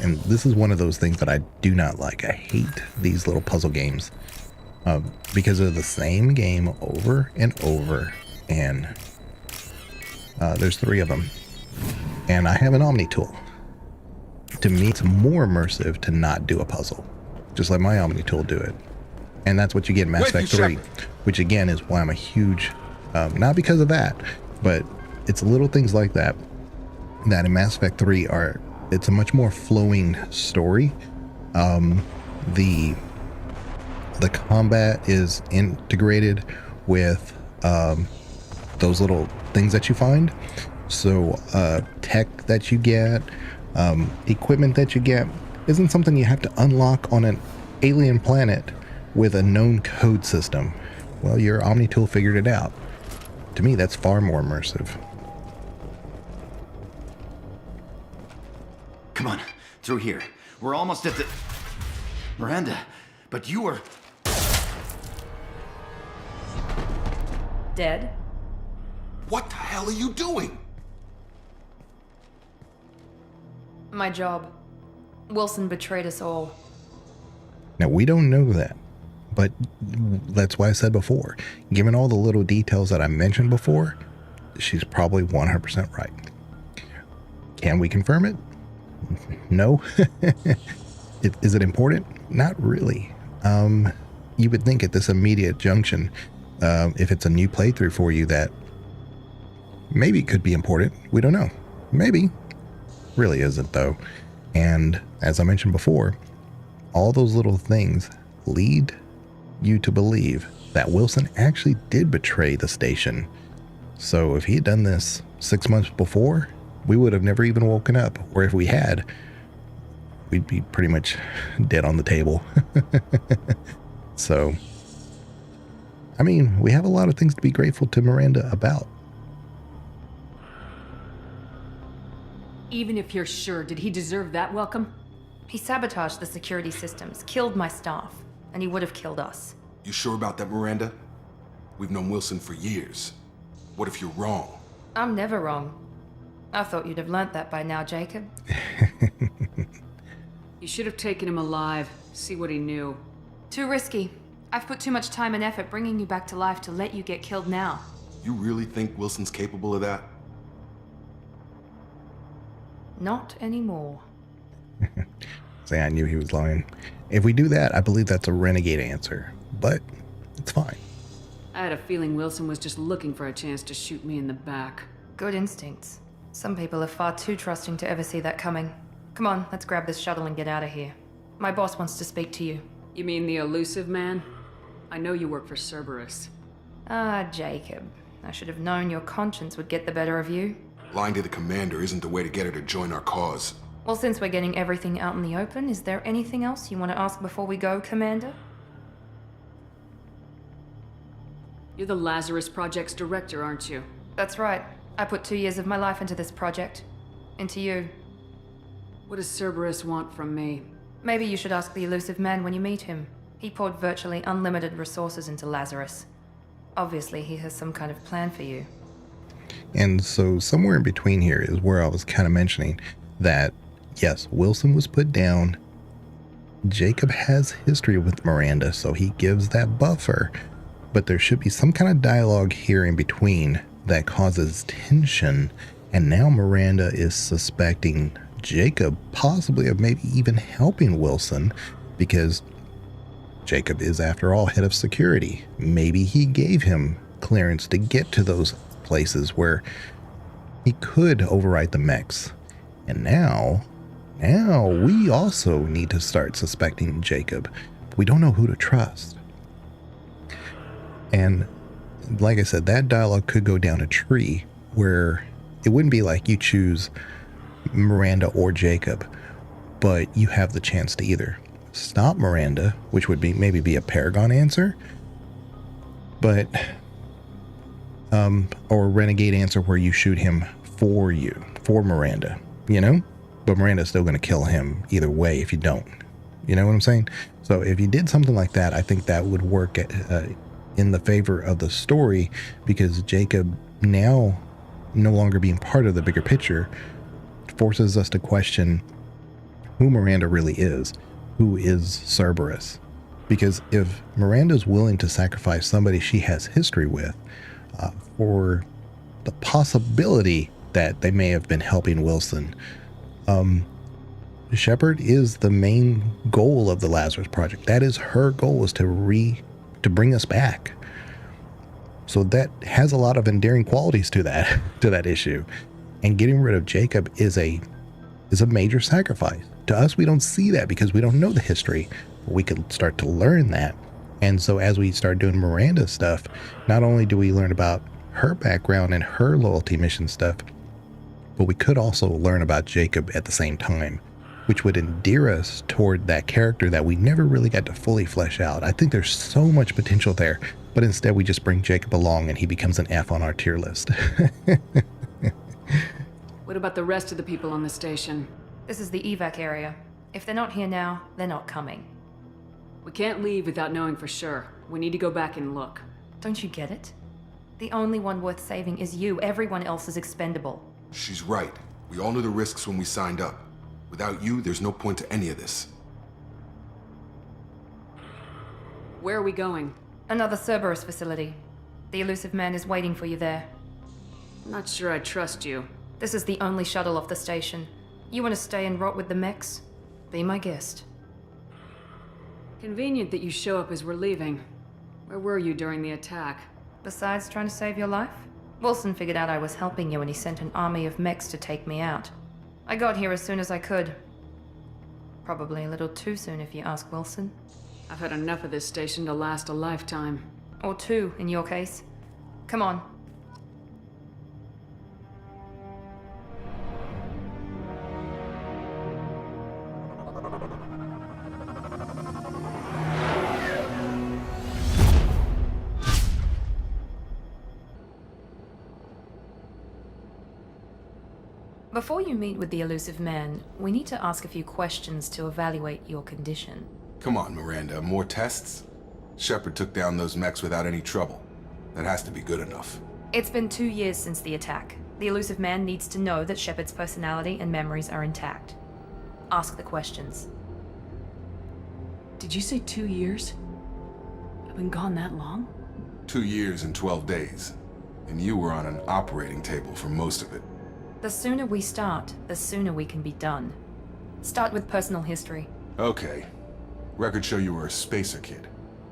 And this is one of those things that I do not like. I hate these little puzzle games because they're the same game over and over. And there's 3 of them. And I have an Omni tool. To me, it's more immersive to not do a puzzle. Just let my Omni tool do it. And that's what you get in Mass Effect 3. Which again is why I'm a huge... not because of that, but it's little things like that in Mass Effect 3 it's a much more flowing story. The combat is integrated with those little things that you find. So tech that you get, equipment that you get, isn't something you have to unlock on an alien planet with a known code system. Well, your Omni tool figured it out. To me, that's far more immersive. Come on, through here. We're almost at the... Miranda, but you were... Dead? What the hell are you doing? My job. Wilson betrayed us all. Now, we don't know that, but that's why I said before, given all the little details that I mentioned before, she's probably 100% right. Can we confirm it? No. Is it important? Not really. You would think at this immediate junction, if it's a new playthrough for you, that maybe it could be important. We don't know. Maybe. Really isn't, though. And as I mentioned before, all those little things lead you to believe that Wilson actually did betray the station. So if he had done this 6 months before, we would have never even woken up. Or if we had, we'd be pretty much dead on the table. So, I mean, we have a lot of things to be grateful to Miranda about. Even if you're sure, did he deserve that welcome? He sabotaged the security systems, killed my staff, and he would have killed us. You sure about that, Miranda? We've known Wilson for years. What if you're wrong? I'm never wrong. I thought you'd have learnt that by now, Jacob. You should have taken him alive, see what he knew. Too risky. I've put too much time and effort bringing you back to life to let you get killed now. You really think Wilson's capable of that? Not anymore. Say, I knew he was lying. If we do that, I believe that's a renegade answer, but it's fine. I had a feeling Wilson was just looking for a chance to shoot me in the back. Good instincts. Some people are far too trusting to ever see that coming. Come on, let's grab this shuttle and get out of here. My boss wants to speak to you. You mean the elusive man? I know you work for Cerberus. Ah, Jacob. I should have known your conscience would get the better of you. Lying to the commander isn't the way to get her to join our cause. Well, since we're getting everything out in the open, is there anything else you want to ask before we go, Commander? You're the Lazarus Project's director, aren't you? That's right. I put 2 years of my life into this project. Into you. What does Cerberus want from me? Maybe you should ask the elusive man when you meet him. He poured virtually unlimited resources into Lazarus. Obviously, he has some kind of plan for you. And so somewhere in between here is where I was kind of mentioning that, yes, Wilson was put down. Jacob has history with Miranda, so he gives that buffer. But there should be some kind of dialogue here in between that causes tension. And now Miranda is suspecting Jacob possibly of maybe even helping Wilson, because Jacob is, after all, head of security. Maybe he gave him clearance to get to those places where he could overwrite the mechs. And now we also need to start suspecting Jacob. We don't know who to trust. And like I said, that dialogue could go down a tree where it wouldn't be like you choose Miranda or Jacob, but you have the chance to either stop Miranda, which would be maybe a Paragon answer, but or renegade answer where you shoot him for Miranda, you know, but Miranda's still going to kill him either way if you don't, you know what I'm saying? So if you did something like that, I think that would work in the favor of the story, because Jacob, now no longer being part of the bigger picture, forces us to question who Miranda really is. Who is Cerberus? Because if Miranda's willing to sacrifice somebody she has history with for the possibility that they may have been helping Wilson, Shepard is the main goal of the Lazarus Project. That is her goal, is to bring us back. So that has a lot of endearing qualities to that issue. And getting rid of Jacob is a major sacrifice. To us, we don't see that because we don't know the history. We could start to learn that. And so as we start doing Miranda stuff, not only do we learn about her background and her loyalty mission stuff, but we could also learn about Jacob at the same time, which would endear us toward that character that we never really got to fully flesh out. I think there's so much potential there, but instead we just bring Jacob along and he becomes an F on our tier list. What about the rest of the people on the station? This is the evac area. If they're not here now, they're not coming. We can't leave without knowing for sure. We need to go back and look. Don't you get it? The only one worth saving is you. Everyone else is expendable. She's right. We all knew the risks when we signed up. Without you, there's no point to any of this. Where are we going? Another Cerberus facility. The elusive man is waiting for you there. I'm not sure I trust you. This is the only shuttle off the station. You want to stay and rot with the mechs? Be my guest. Convenient that you show up as we're leaving. Where were you during the attack? Besides trying to save your life? Wilson figured out I was helping you and he sent an army of mechs to take me out. I got here as soon as I could. Probably a little too soon if you ask Wilson. I've had enough of this station to last a lifetime. Or two, in your case. Come on. Before you meet with the elusive man, we need to ask a few questions to evaluate your condition. Come on, Miranda, more tests? Shepard took down those mechs without any trouble. That has to be good enough. It's been 2 years since the attack. The elusive man needs to know that Shepard's personality and memories are intact. Ask the questions. Did you say 2 years? I've been gone that long? 2 years and 12 days. And you were on an operating table for most of it. The sooner we start, the sooner we can be done. Start with personal history. Okay. Records show you were a spacer kid,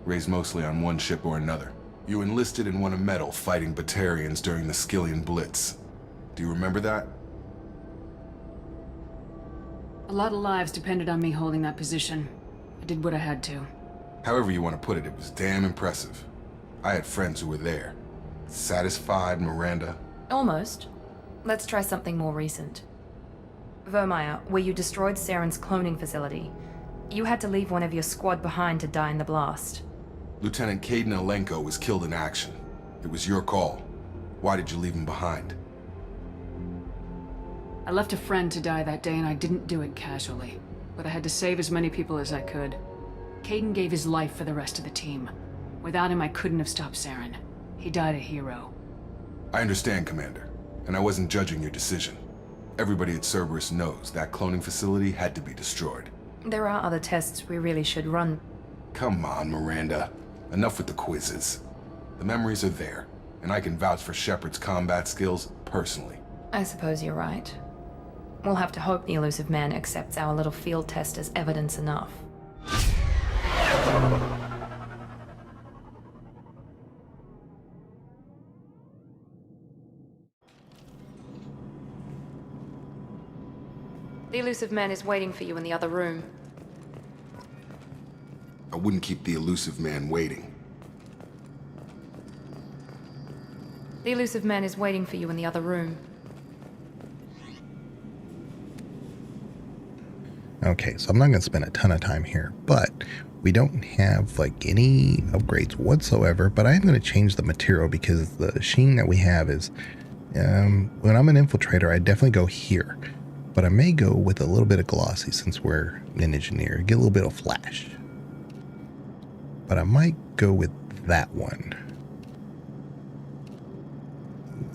raised mostly on one ship or another. You enlisted and won a medal fighting Batarians during the Skillian Blitz. Do you remember that? A lot of lives depended on me holding that position. I did what I had to. However you want to put it, it was damn impressive. I had friends who were there. Satisfied, Miranda? Almost. Let's try something more recent. Vermeer, where you destroyed Saren's cloning facility. You had to leave one of your squad behind to die in the blast. Lieutenant Caden Alenko was killed in action. It was your call. Why did you leave him behind? I left a friend to die that day and I didn't do it casually. But I had to save as many people as I could. Caden gave his life for the rest of the team. Without him, I couldn't have stopped Saren. He died a hero. I understand, Commander. And I wasn't judging your decision. Everybody at Cerberus knows that cloning facility had to be destroyed. There are other tests we really should run. Come on, Miranda. Enough with the quizzes. The memories are there, and I can vouch for Shepard's combat skills personally. I suppose you're right. We'll have to hope the elusive man accepts our little field test as evidence enough. The elusive man is waiting for you in the other room. I wouldn't keep the elusive man waiting. The elusive man is waiting for you in the other room. Okay, so I'm not going to spend a ton of time here, but we don't have like any upgrades whatsoever, but I am going to change the material because the sheen that we have is, when I'm an infiltrator, I definitely go here. But I may go with a little bit of glossy since we're an engineer. Get a little bit of flash. But I might go with that one.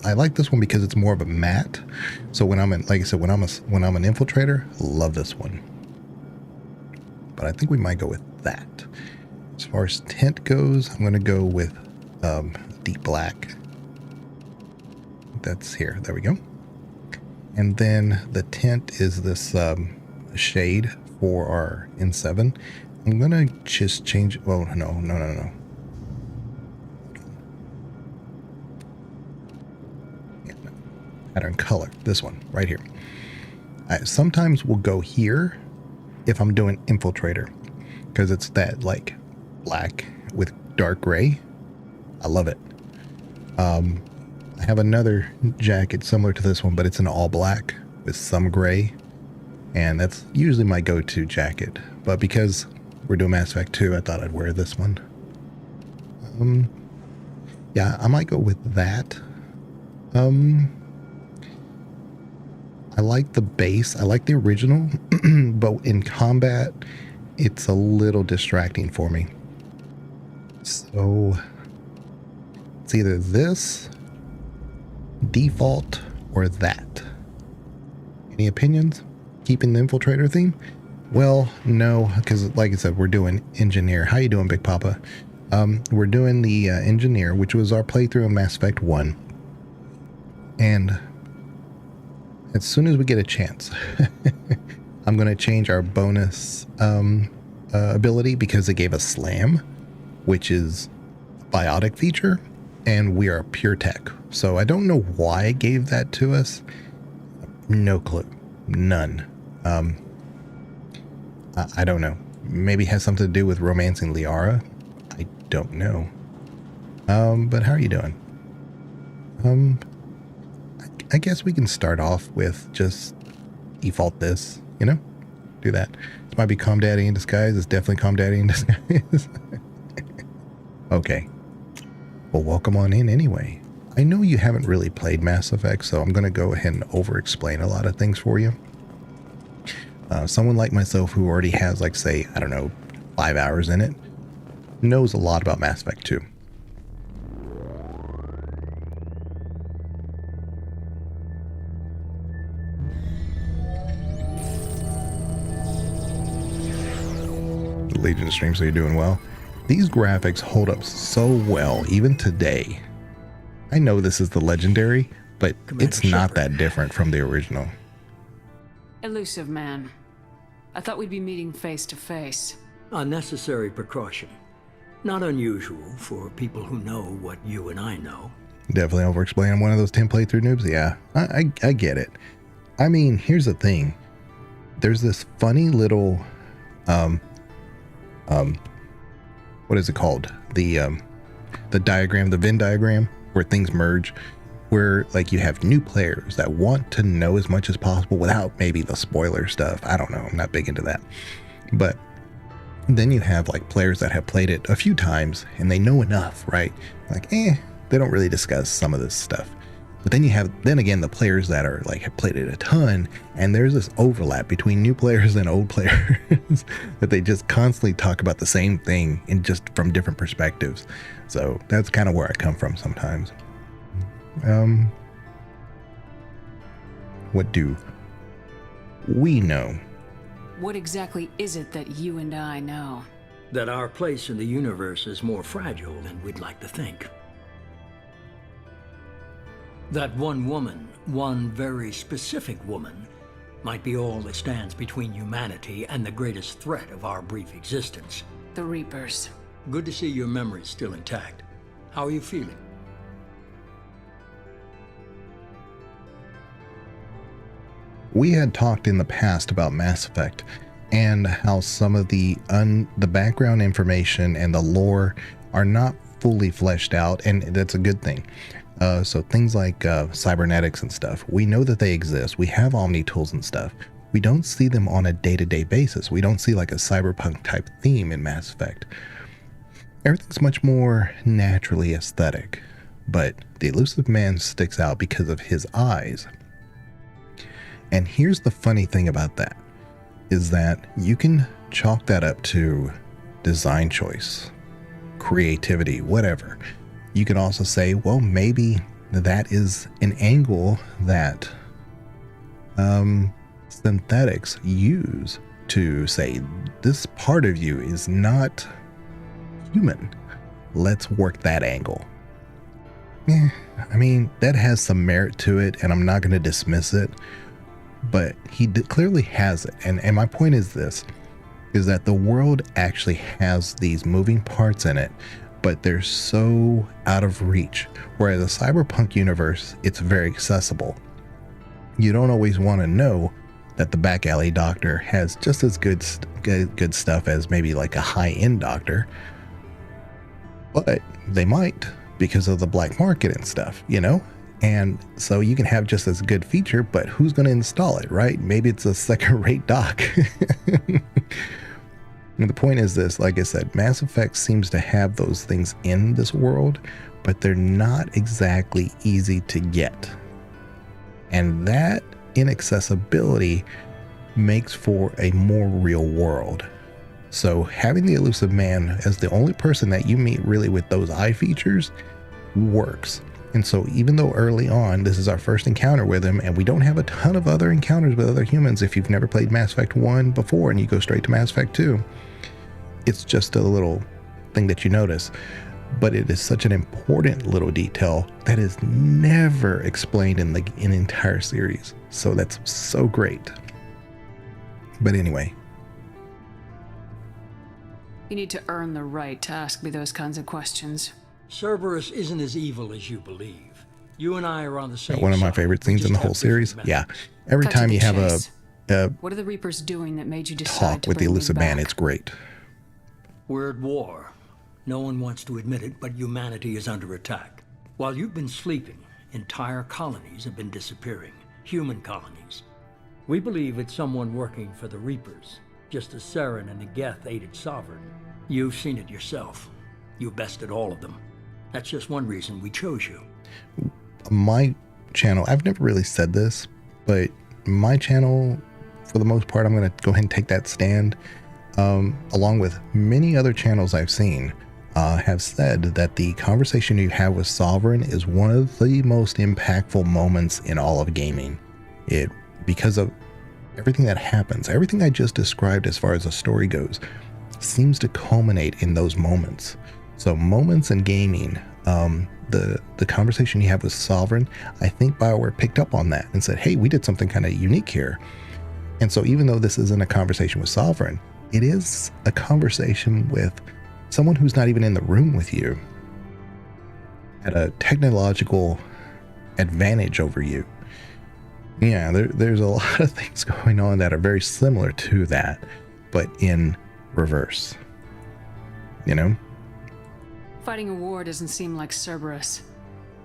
I like this one because it's more of a matte. So when I'm in, like I said, when I'm an infiltrator, love this one. But I think we might go with that. As far as tint goes, I'm going to go with deep black. That's here. There we go. And then the tint is this shade for our N7. I'm going to just change. Oh, no. Yeah, no. Pattern color. This one right here. Sometimes we'll go here if I'm doing infiltrator because it's that like black with dark gray. I love it. I have another jacket similar to this one, but it's an all black with some gray, and that's usually my go-to jacket. But because we're doing Mass Effect 2, I thought I'd wear this one. Yeah, I might go with that. I like the base. I like the original, but in combat, it's a little distracting for me. So it's either this, default, or that. Any opinions? Keeping the infiltrator theme? Well, no, because like I said, we're doing engineer. How you doing, Big Papa? We're doing the engineer, which was our playthrough of Mass Effect 1. And as soon as we get a chance, I'm going to change our bonus ability because it gave us Slam, which is a biotic feature, and we are pure tech. So I don't know why it gave that to us. No clue. None. I don't know. Maybe it has something to do with romancing Liara. I don't know. But how are you doing? I guess we can start off with just default this, you know? Do that. This might be Calm Daddy in disguise. It's definitely Calm Daddy in disguise. Okay. Well, welcome on in anyway. I know you haven't really played Mass Effect, so I'm going to go ahead and over-explain a lot of things for you. Someone like myself who already has, like, say, I don't know, 5 hours in it, knows a lot about Mass Effect 2. Legion stream, so you're doing well. These graphics hold up so well, even today. I know this is the Legendary, but it's not that different from the original. Elusive man. I thought we'd be meeting face to face. A necessary precaution. Not unusual for people who know what you and I know. Definitely over-explaining one of those 10 playthrough noobs. Yeah, I get it. I mean, here's the thing. There's this funny little, what is it called? The diagram, the Venn diagram, where things merge, where like you have new players that want to know as much as possible without maybe the spoiler stuff. I don't know. I'm not big into that. But then you have like players that have played it a few times and they know enough, right? Like, they don't really discuss some of this stuff. But then you have, then again, the players that are like have played it a ton, and there's this overlap between new players and old players that they just constantly talk about the same thing in just from different perspectives. So that's kind of where I come from sometimes. What do we know? What exactly is it that you and I know? That our place in the universe is more fragile than we'd like to think. That one woman, one very specific woman, might be all that stands between humanity and the greatest threat of our brief existence. The Reapers. Good to see your memory's still intact. How are you feeling? We had talked in the past about Mass Effect and how some of the background information and the lore are not fully fleshed out, and that's a good thing. So things like cybernetics and stuff, we know that they exist. We have Omni tools and stuff. We don't see them on a day-to-day basis. We don't see like a cyberpunk type theme in Mass Effect. Everything's much more naturally aesthetic, but the Elusive Man sticks out because of his eyes. And here's the funny thing about that, is that you can chalk that up to design choice, creativity, whatever. You can also say, well, maybe that is an angle that synthetics use to say, this part of you is not human. Let's work that angle. I mean, that has some merit to it, and I'm not going to dismiss it, but he clearly has it. And my point is this, is that the world actually has these moving parts in it, but they're so out of reach. Whereas a cyberpunk universe, it's very accessible. You don't always want to know that the back alley doctor has just as good stuff as maybe like a high-end doctor, but they might because of the black market and stuff, you know? And so you can have just as good feature, but who's going to install it, right? Maybe it's a second-rate doc. And the point is this, like I said, Mass Effect seems to have those things in this world, but they're not exactly easy to get. And that inaccessibility makes for a more real world. So having the Elusive Man as the only person that you meet really with those eye features works. And so even though early on, this is our first encounter with him, and we don't have a ton of other encounters with other humans, if you've never played Mass Effect 1 before and you go straight to Mass Effect 2, it's just a little thing that you notice. But it is such an important little detail that is never explained in the entire series. So that's so great. But anyway. You need to earn the right to ask me those kinds of questions. Cerberus isn't as evil as you believe. You and I are on the same One of my side. favorite scenes in the whole series. Yeah. Every time you have What are the Reapers doing that made you decide talk to with the bring me elusive man. back? It's great. We're at war. No one wants to admit it, but humanity is under attack. While you've been sleeping, entire colonies have been disappearing. Human colonies. We believe it's someone working for the Reapers, just as Saren and the Geth aided Sovereign. You've seen it yourself. You bested all of them. That's just one reason we chose you. My channel, I've never really said this, but my channel, for the most part, I'm going to go ahead and take that stand, along with many other channels I've seen, have said that the conversation you have with Sovereign is one of the most impactful moments in all of gaming. Because of everything that happens, everything I just described as far as the story goes, seems to culminate in those moments. So moments in gaming, the conversation you have with Sovereign, I think BioWare picked up on that and said, hey, we did something kind of unique here. And so even though this isn't a conversation with Sovereign, it is a conversation with someone who's not even in the room with you, at a technological advantage over you. Yeah, there's a lot of things going on that are very similar to that, but in reverse. You know? Fighting a war doesn't seem like Cerberus.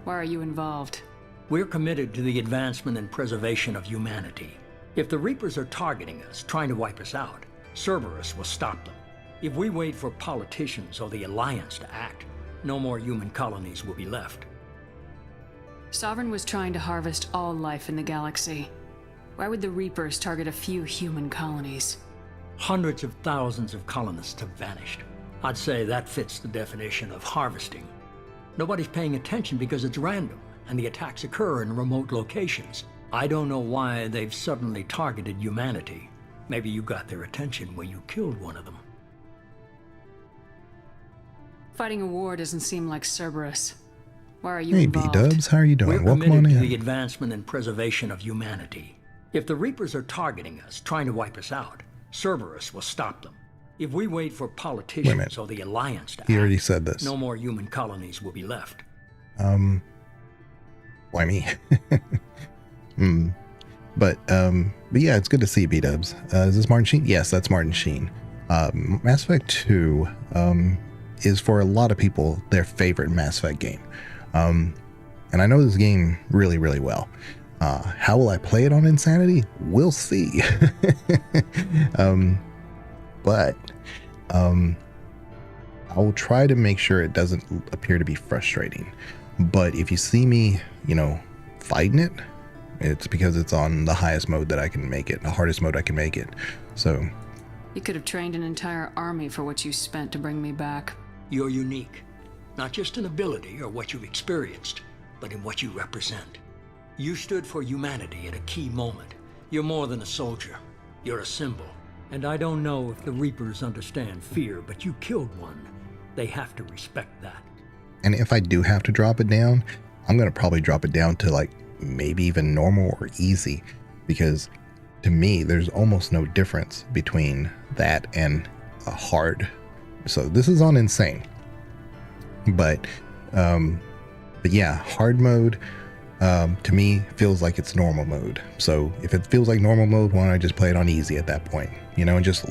Why are you involved? We're committed to the advancement and preservation of humanity. If the Reapers are targeting us, trying to wipe us out, Cerberus will stop them. If we wait for politicians or the Alliance to act, no more human colonies will be left. Sovereign was trying to harvest all life in the galaxy. Why would the Reapers target a few human colonies? Hundreds of thousands of colonists have vanished. I'd say that fits the definition of harvesting. Nobody's paying attention because it's random, and the attacks occur in remote locations. I don't know why they've suddenly targeted humanity. Maybe you got their attention when you killed one of them. Fighting a war doesn't seem like Cerberus. Why are you Hey, involved? B-dubs, how are you doing? We're Welcome committed on to in. the advancement and preservation of humanity. If the Reapers are targeting us, trying to wipe us out, Cerberus will stop them. If we wait for politicians or the Alliance to He already act, said this. no more human colonies will be left. Why me? But yeah, it's good to see you, B-dubs. Is this Martin Sheen? Yes, that's Martin Sheen. Mass Effect 2 is for a lot of people their favorite Mass Effect game. And I know this game really, really well. How will I play it on Insanity? We'll see. But I will try to make sure it doesn't appear to be frustrating. But if you see me, fighting it, it's because it's on the highest mode that I can make it, the hardest mode I can make it. So You could have trained an entire army for what you spent to bring me back. You're unique, not just in ability or what you've experienced, but in what you represent. You stood for humanity at a key moment. You're more than a soldier. You're a symbol. And I don't know if the Reapers understand fear, but you killed one. They have to respect that. And if I do have to drop it down, I'm going to probably drop it down to like maybe even normal or easy, because to me, there's almost no difference between that and a hard. So this is on insane. But yeah, hard mode to me feels like it's normal mode. So if it feels like normal mode, why don't I just play it on easy at that point, and just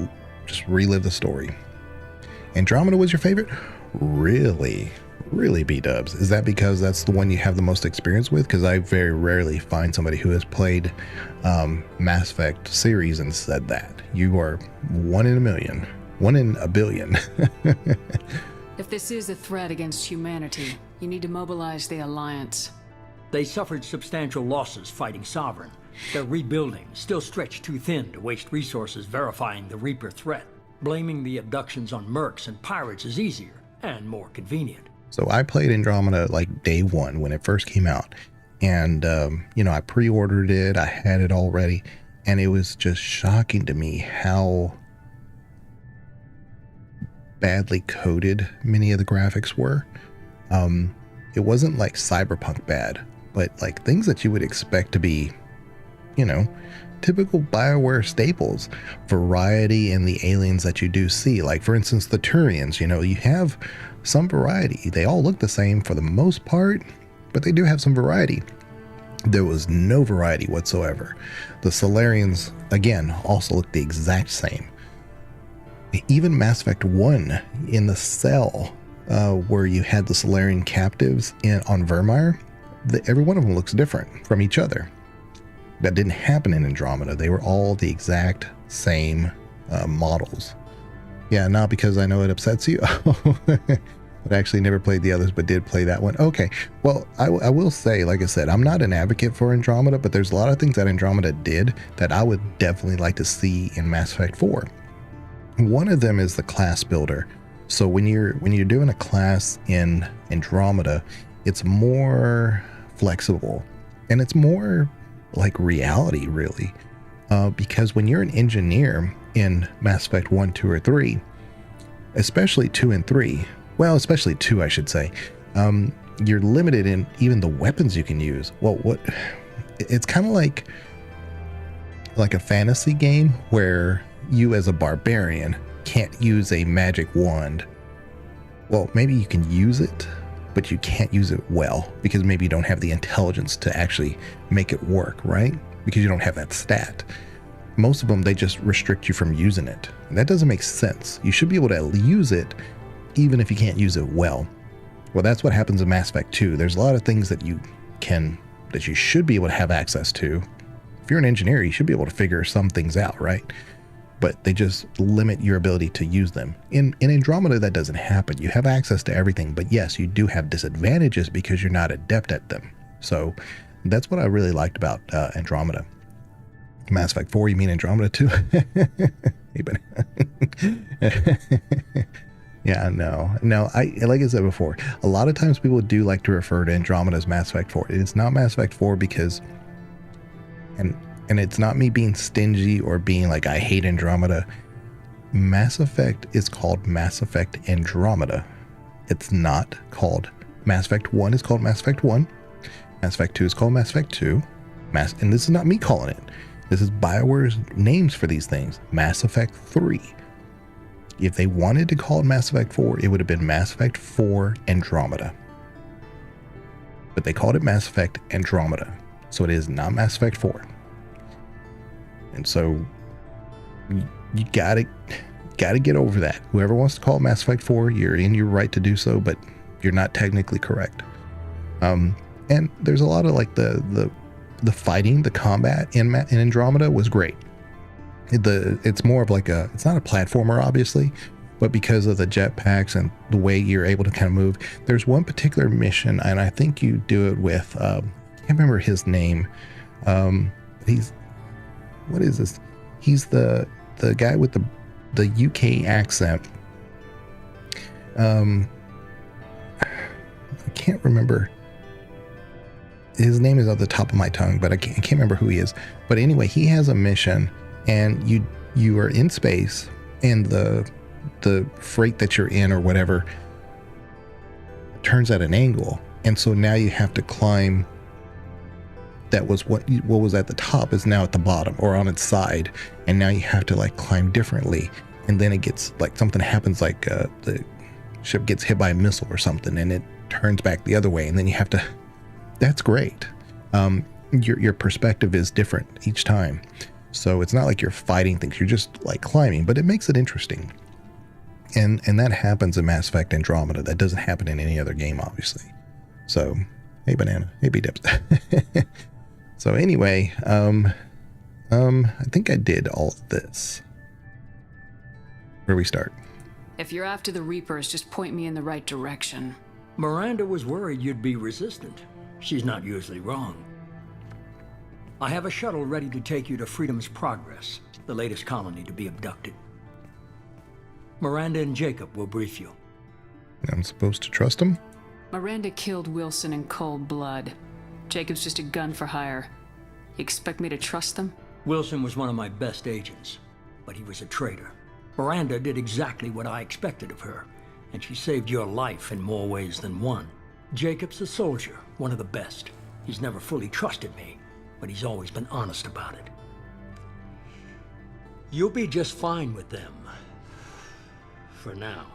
relive the story. Andromeda was your favorite? Really, B-dubs. Is that because that's the one you have the most experience with? Because I very rarely find somebody who has played Mass Effect series and said that. You are one in a million, one in a billion. If this is a threat against humanity, you need to mobilize the Alliance. They suffered substantial losses fighting Sovereign. Their rebuilding still stretched too thin to waste resources verifying the Reaper threat. Blaming the abductions on mercs and pirates is easier and more convenient. So I played Andromeda like day one when it first came out. And, I pre-ordered it. I had it already. And it was just shocking to me how badly coded many of the graphics were. It wasn't like cyberpunk bad, but like things that you would expect to be, typical BioWare staples. Variety in the aliens that you do see. Like, for instance, the Turians, you have some variety. They all look the same for the most part, but they do have some variety. There was no variety whatsoever. The Solarians, again, also looked the exact same. Even Mass Effect 1, in the cell where you had the Solarian captives on Vermeer, every one of them looks different from each other. That didn't happen in Andromeda. They were all the exact same models. Yeah, not because I know it upsets you. I actually never played the others, but did play that one. Okay, well, I will say, like I said, I'm not an advocate for Andromeda, but there's a lot of things that Andromeda did that I would definitely like to see in Mass Effect 4. One of them is the class builder. So when you're doing a class in Andromeda, it's more flexible and it's more like reality, really, because when you're an engineer in Mass Effect 1, 2, or 3, especially 2 and 3, well, especially 2, I should say, you're limited in even the weapons you can use. Well, it's kind of like a fantasy game where you as a barbarian can't use a magic wand. Well, maybe you can use it, but you can't use it well because maybe you don't have the intelligence to actually make it work, right? Because you don't have that stat. Most of them, they just restrict you from using it. And that doesn't make sense. You should be able to use it even if you can't use it well. Well, that's what happens in Mass Effect 2. There's a lot of things that you should be able to have access to. If you're an engineer, you should be able to figure some things out, right? But they just limit your ability to use them. In Andromeda, that doesn't happen. You have access to everything, but yes, you do have disadvantages because you're not adept at them. So that's what I really liked about Andromeda. Mass Effect 4, you mean Andromeda 2? Yeah, no. Like I said before, a lot of times people do like to refer to Andromeda as Mass Effect 4. It's not Mass Effect 4 because, and it's not me being stingy or being like, I hate Andromeda. Mass Effect is called Mass Effect Andromeda. It's not called, Mass Effect 1 is called Mass Effect 1. Mass Effect 2 is called Mass Effect 2. And this is not me calling it. This is BioWare's names for these things. Mass Effect 3. If they wanted to call it Mass Effect 4, it would have been Mass Effect 4 Andromeda. But they called it Mass Effect Andromeda. So it is not Mass Effect 4. And so you gotta get over that. Whoever wants to call it Mass Effect 4, you're in your right to do so, but you're not technically correct. And there's a lot of like the fighting, the combat in Andromeda was great. It's more of like it's not a platformer, obviously, but because of the jetpacks and the way you're able to kind of move, there's one particular mission, and I think you do it with, I can't remember his name. What is this? He's the guy with the UK accent. I can't remember. His name is at the top of my tongue, but I can't remember who he is. But anyway, he has a mission, and you are in space, and the freight that you're in or whatever turns at an angle, and so now you have to climb. That was what was at the top is now at the bottom or on its side, and now you have to like climb differently, and then it gets like something happens, like the ship gets hit by a missile or something, and it turns back the other way, and then you have to. That's great. Your perspective is different each time, so it's not like you're fighting things. You're just like climbing, but it makes it interesting. And that happens in Mass Effect Andromeda. That doesn't happen in any other game, obviously. So, hey Banana, hey B-Dips. So anyway, I think I did all of this. Where do we start? If you're after the Reapers, just point me in the right direction. Miranda was worried you'd be resistant. She's not usually wrong. I have a shuttle ready to take you to Freedom's Progress, the latest colony to be abducted. Miranda and Jacob will brief you. I'm supposed to trust him? Miranda killed Wilson in cold blood. Jacob's just a gun for hire. You expect me to trust them? Wilson was one of my best agents, but he was a traitor. Miranda did exactly what I expected of her, and she saved your life in more ways than one. Jacob's a soldier, one of the best. He's never fully trusted me, but he's always been honest about it. You'll be just fine with them. For now.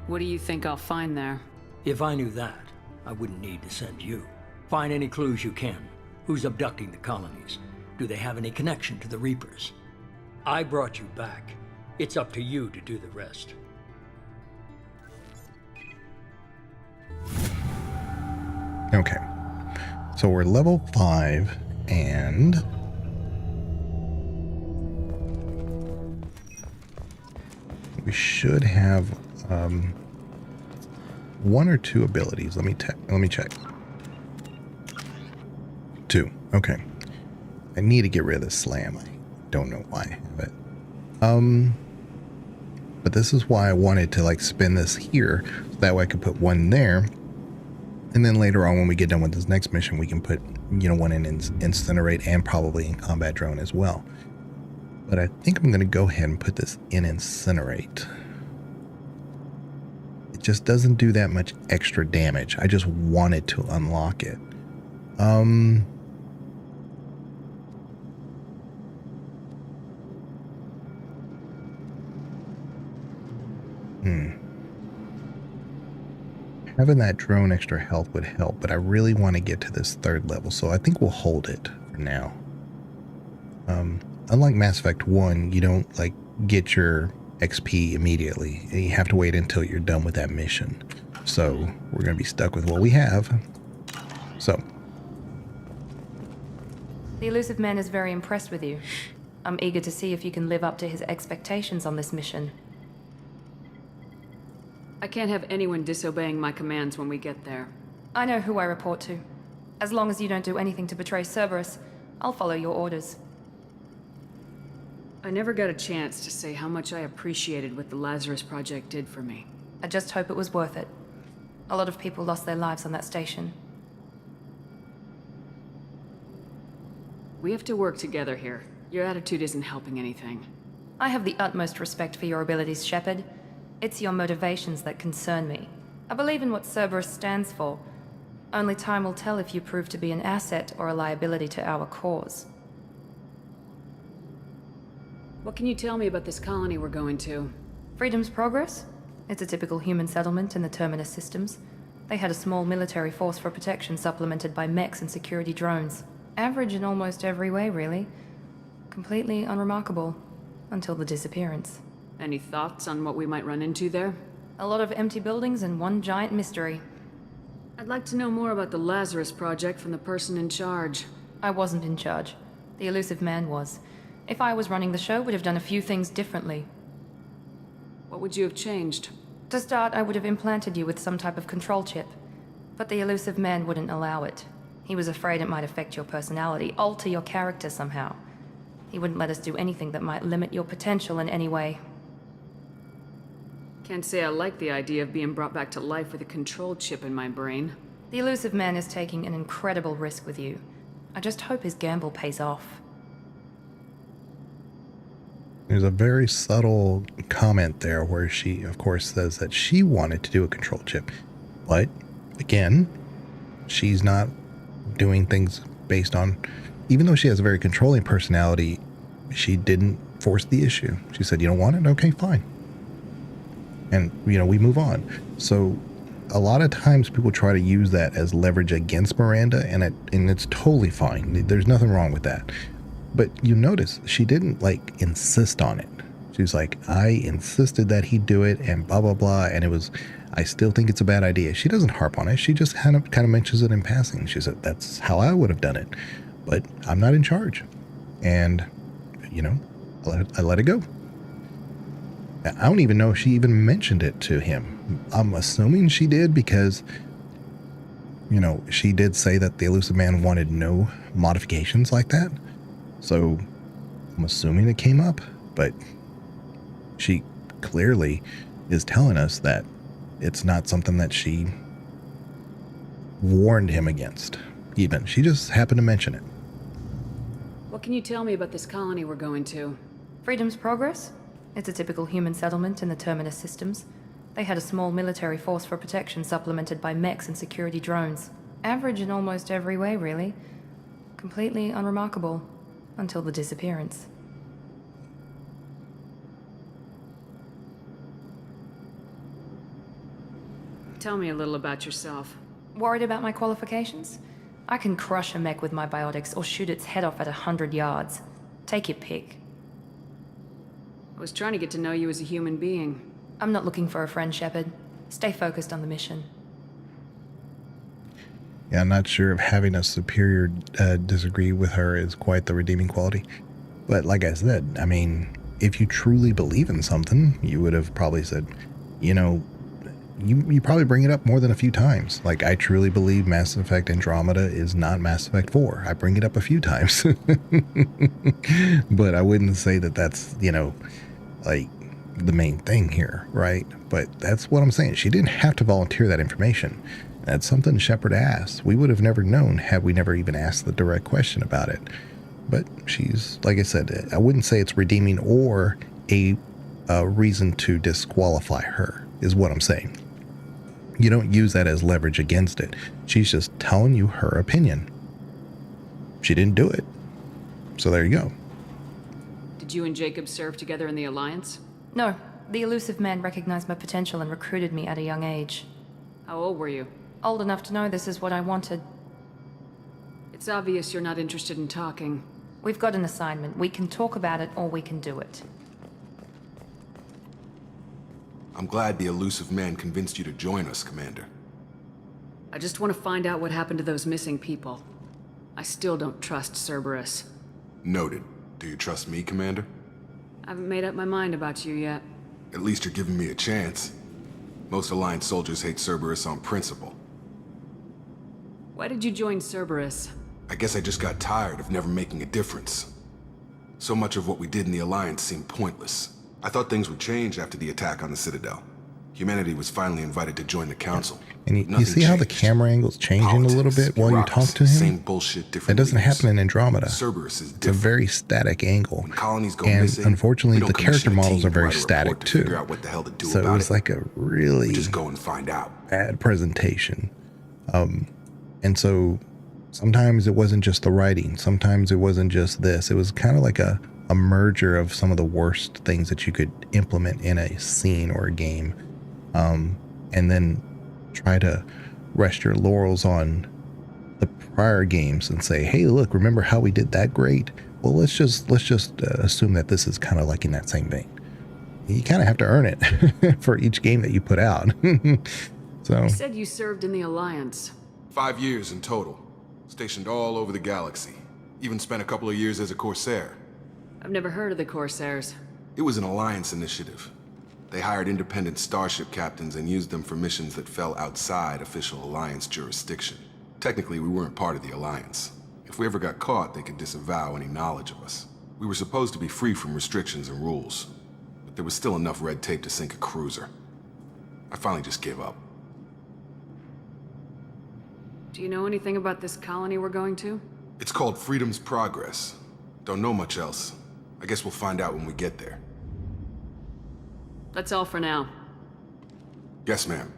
What do you think I'll find there? If I knew that, I wouldn't need to send you. Find any clues you can. Who's abducting the colonies? Do they have any connection to the Reapers? I brought you back. It's up to you to do the rest. Okay. So we're level 5, and we should have 1 or 2 abilities. Let me check. 2. Okay. I need to get rid of this slam. I don't know why I have it. But this is why I wanted to like spin this here, so that way I could put 1 there. And then later on, when we get done with this next mission, we can put, 1 in Incinerate and probably in Combat Drone as well. But I think I'm going to go ahead and put this in Incinerate. It just doesn't do that much extra damage. I just wanted to unlock it. Having that drone extra health would help, but I really want to get to this 3rd level, so I think we'll hold it for now. Unlike Mass Effect 1, you don't like get your XP immediately. You have to wait until you're done with that mission. So we're going to be stuck with what we have. So. The Elusive Man is very impressed with you. I'm eager to see if you can live up to his expectations on this mission. I can't have anyone disobeying my commands when we get there. I know who I report to. As long as you don't do anything to betray Cerberus, I'll follow your orders. I never got a chance to say how much I appreciated what the Lazarus Project did for me. I just hope it was worth it. A lot of people lost their lives on that station. We have to work together here. Your attitude isn't helping anything. I have the utmost respect for your abilities, Shepard. It's your motivations that concern me. I believe in what Cerberus stands for. Only time will tell if you prove to be an asset or a liability to our cause. What can you tell me about this colony we're going to? Freedom's Progress? It's a typical human settlement in the Terminus systems. They had a small military force for protection supplemented by mechs and security drones. Average in almost every way, really. Completely unremarkable. Until the disappearance. Any thoughts on what we might run into there? A lot of empty buildings and one giant mystery. I'd like to know more about the Lazarus Project from the person in charge. I wasn't in charge. The Elusive Man was. If I was running the show, would have done a few things differently. What would you have changed? To start, I would have implanted you with some type of control chip. But the Elusive Man wouldn't allow it. He was afraid it might affect your personality, alter your character somehow. He wouldn't let us do anything that might limit your potential in any way. Can't say I like the idea of being brought back to life with a control chip in my brain. The Elusive Man is taking an incredible risk with you. I just hope his gamble pays off. There's a very subtle comment there where she, of course, says that she wanted to do a control chip. But, again, she's not doing things based on... Even though she has a very controlling personality, she didn't force the issue. She said, you don't want it? Okay, fine. And, we move on. So a lot of times people try to use that as leverage against Miranda, and it's totally fine. There's nothing wrong with that. But you notice she didn't insist on it. She's like, I insisted that he do it and blah, blah, blah. And I still think it's a bad idea. She doesn't harp on it. She just kind of mentions it in passing. She said, that's how I would have done it. But I'm not in charge. And, I let it go. I don't even know if she even mentioned it to him. I'm assuming she did because, she did say that the Elusive Man wanted no modifications like that. So I'm assuming it came up, but she clearly is telling us that it's not something that she warned him against. Even. She just happened to mention it. What can you tell me about this colony we're going to? Freedom's Progress? It's a typical human settlement in the Terminus systems. They had a small military force for protection supplemented by mechs and security drones. Average in almost every way, really. Completely unremarkable. Until the disappearance. Tell me a little about yourself. Worried about my qualifications? I can crush a mech with my biotics or shoot its head off at 100 yards. Take your pick. I was trying to get to know you as a human being. I'm not looking for a friend, Shepard. Stay focused on the mission. Yeah, I'm not sure if having a superior disagree with her is quite the redeeming quality. But like I said, I mean, if you truly believe in something, you would have probably said, you know, you probably bring it up more than a few times. Like, I truly believe Mass Effect Andromeda is not Mass Effect 4. I bring it up a few times. But I wouldn't say that that's, you know, like the main thing here, right? But that's what I'm saying. She didn't have to volunteer that information. That's something Shepard asked. We would have never known had we never even asked the direct question about it. But she's, like I said, I wouldn't say it's redeeming or a reason to disqualify her, is what I'm saying. You don't use that as leverage against it. She's just telling you her opinion. She didn't do it. So there you go. Did you and Jacob serve together in the Alliance? No, the elusive man recognized my potential and recruited me at a young age. How old were you? Old enough to know this is what I wanted. It's obvious you're not interested in talking. We've got an assignment. We can talk about it or we can do it. I'm glad the elusive man convinced you to join us, Commander. I just want to find out what happened to those missing people. I still don't trust Cerberus. Noted. Do you trust me, Commander? I haven't made up my mind about you yet. At least you're giving me a chance. Most Alliance soldiers hate Cerberus on principle. Why did you join Cerberus? I guess I just got tired of never making a difference. So much of what we did in the Alliance seemed pointless. I thought things would change after the attack on the Citadel. Humanity was finally invited to join the Council. And you see how the camera angle's changing a little bit while you talk to him? Same bullshit, different That doesn't leaders. happen in Andromeda. Cerberus is It's a very static angle. When colonies go And missing, unfortunately, we don't the character commission a models team are to very write a static report to figure too. out what the hell to do So it about was like a really just go and find out. bad presentation. And so sometimes it wasn't just the writing. Sometimes it wasn't just this. It was kind of like a merger of some of the worst things that you could implement in a scene or a game. And then try to rest your laurels on the prior games and say, hey, look, remember how we did that great? Well, let's just assume that this is kind of like in that same vein. You kind of have to earn it for each game that you put out. So You said you served in the Alliance. 5 years in total. Stationed all over the galaxy. Even spent a couple of years as a Corsair. I've never heard of the Corsairs. It was an Alliance initiative. They hired independent starship captains and used them for missions that fell outside official Alliance jurisdiction. Technically, we weren't part of the Alliance. If we ever got caught, they could disavow any knowledge of us. We were supposed to be free from restrictions and rules, but there was still enough red tape to sink a cruiser. I finally just gave up. Do you know anything about this colony we're going to? It's called Freedom's Progress. Don't know much else. I guess we'll find out when we get there. That's all for now. Yes, ma'am.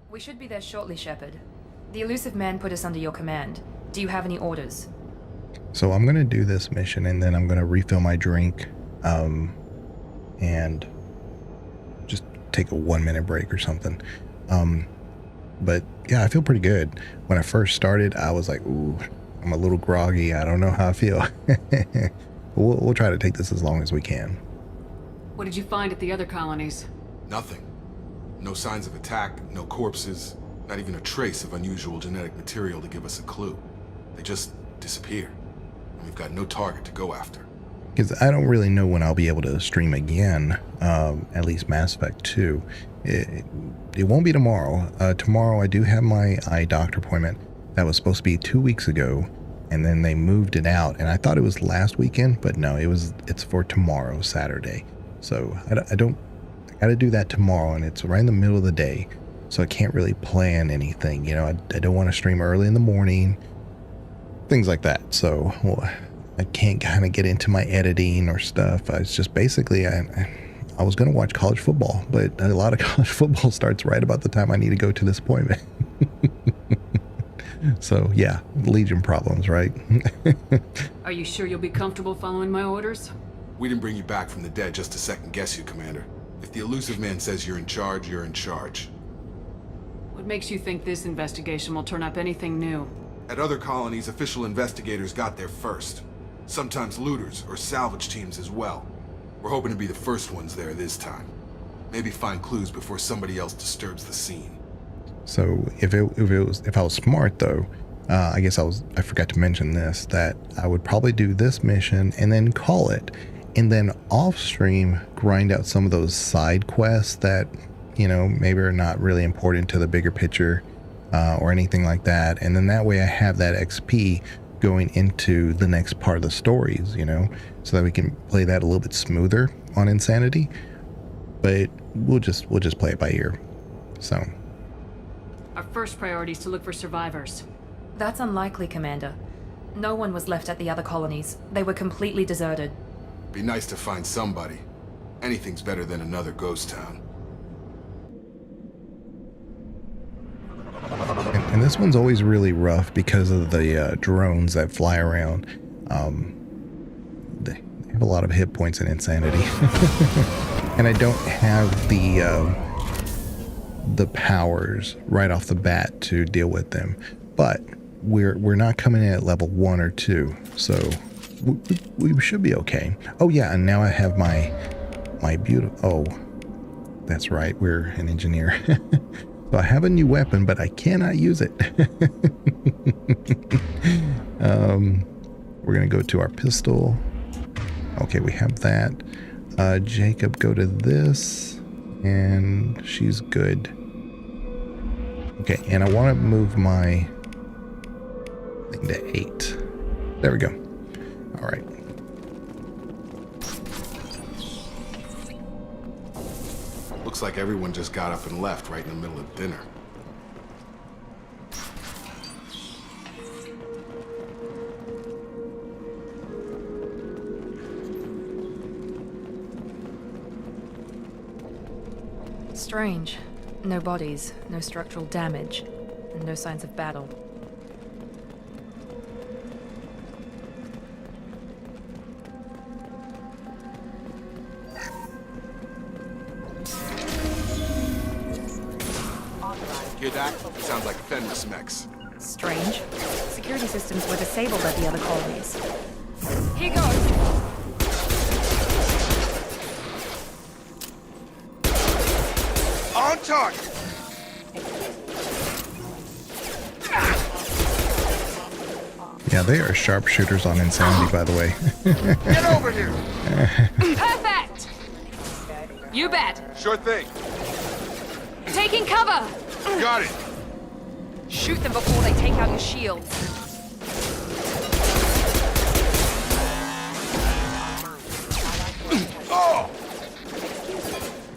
We should be there shortly, Shepard. The elusive man put us under your command. Do you have any orders? So I'm going to do this mission and then I'm going to refill my drink and just take a 1-minute break or something. But yeah, I feel pretty good. When I first started, I was like, ooh, I'm a little groggy. I don't know how I feel. We'll try to take this as long as we can. What did you find at the other colonies? Nothing. No signs of attack, no corpses, not even a trace of unusual genetic material to give us a clue. They just disappear. And we've got no target to go after. Because I don't really know when I'll be able to stream again, at least Mass Effect 2. It won't be tomorrow. Tomorrow I do have my eye doctor appointment that was supposed to be 2 weeks ago, and then they moved it out. And I thought it was last weekend, but no, it's for tomorrow, Saturday. So I got to do that tomorrow, and it's right in the middle of the day, so I can't really plan anything. You know, I don't want to stream early in the morning, things like that. So I can't kind of get into my editing or stuff. It's just basically I was going to watch college football, but a lot of college football starts right about the time I need to go to this appointment. So yeah, Legion problems, right? Are you sure you'll be comfortable following my orders? We didn't bring you back from the dead just to second guess you, Commander. If the elusive man says you're in charge, you're in charge. What makes you think this investigation will turn up anything new? At other colonies, official investigators got there first. Sometimes looters or salvage teams as well. We're hoping to be the first ones there this time. Maybe find clues before somebody else disturbs the scene. So if I was smart though, I guess I forgot to mention this, that I would probably do this mission and then call it, and then off stream grind out some of those side quests that, you know, maybe are not really important to the bigger picture or anything like that. And then that way I have that XP going into the next part of the stories, you know, so that we can play that a little bit smoother on Insanity. But we'll just play it by ear. So Our first priority is to look for survivors. That's unlikely, Commander. No one was left at the other colonies. They were completely deserted. Be nice to find somebody. Anything's better than another ghost town. And this one's always really rough because of the drones that fly around. They have a lot of hit points in Insanity. And I don't have the powers right off the bat to deal with them. But we're not coming in at level 1 or 2, so we should be okay. Oh yeah, and now I have my beautiful... Oh, that's right, we're an engineer. So I have a new weapon, but I cannot use it. We're gonna go to our pistol. Okay, we have that. Jacob, go to this, and she's good. Okay, and I want to move my thing to 8. There we go. All right. Looks like everyone just got up and left right in the middle of dinner. Strange. No bodies, no structural damage, and no signs of battle. Hear that? Sounds like Fenris mechs. Strange. Security systems were disabled at the other colonies. Here goes! On target! Yeah, they are sharpshooters on Insanity, by the way. Get over here! Perfect! You bet! Sure thing. Taking cover! Got it! Shoot them before they take out your shields. Oh!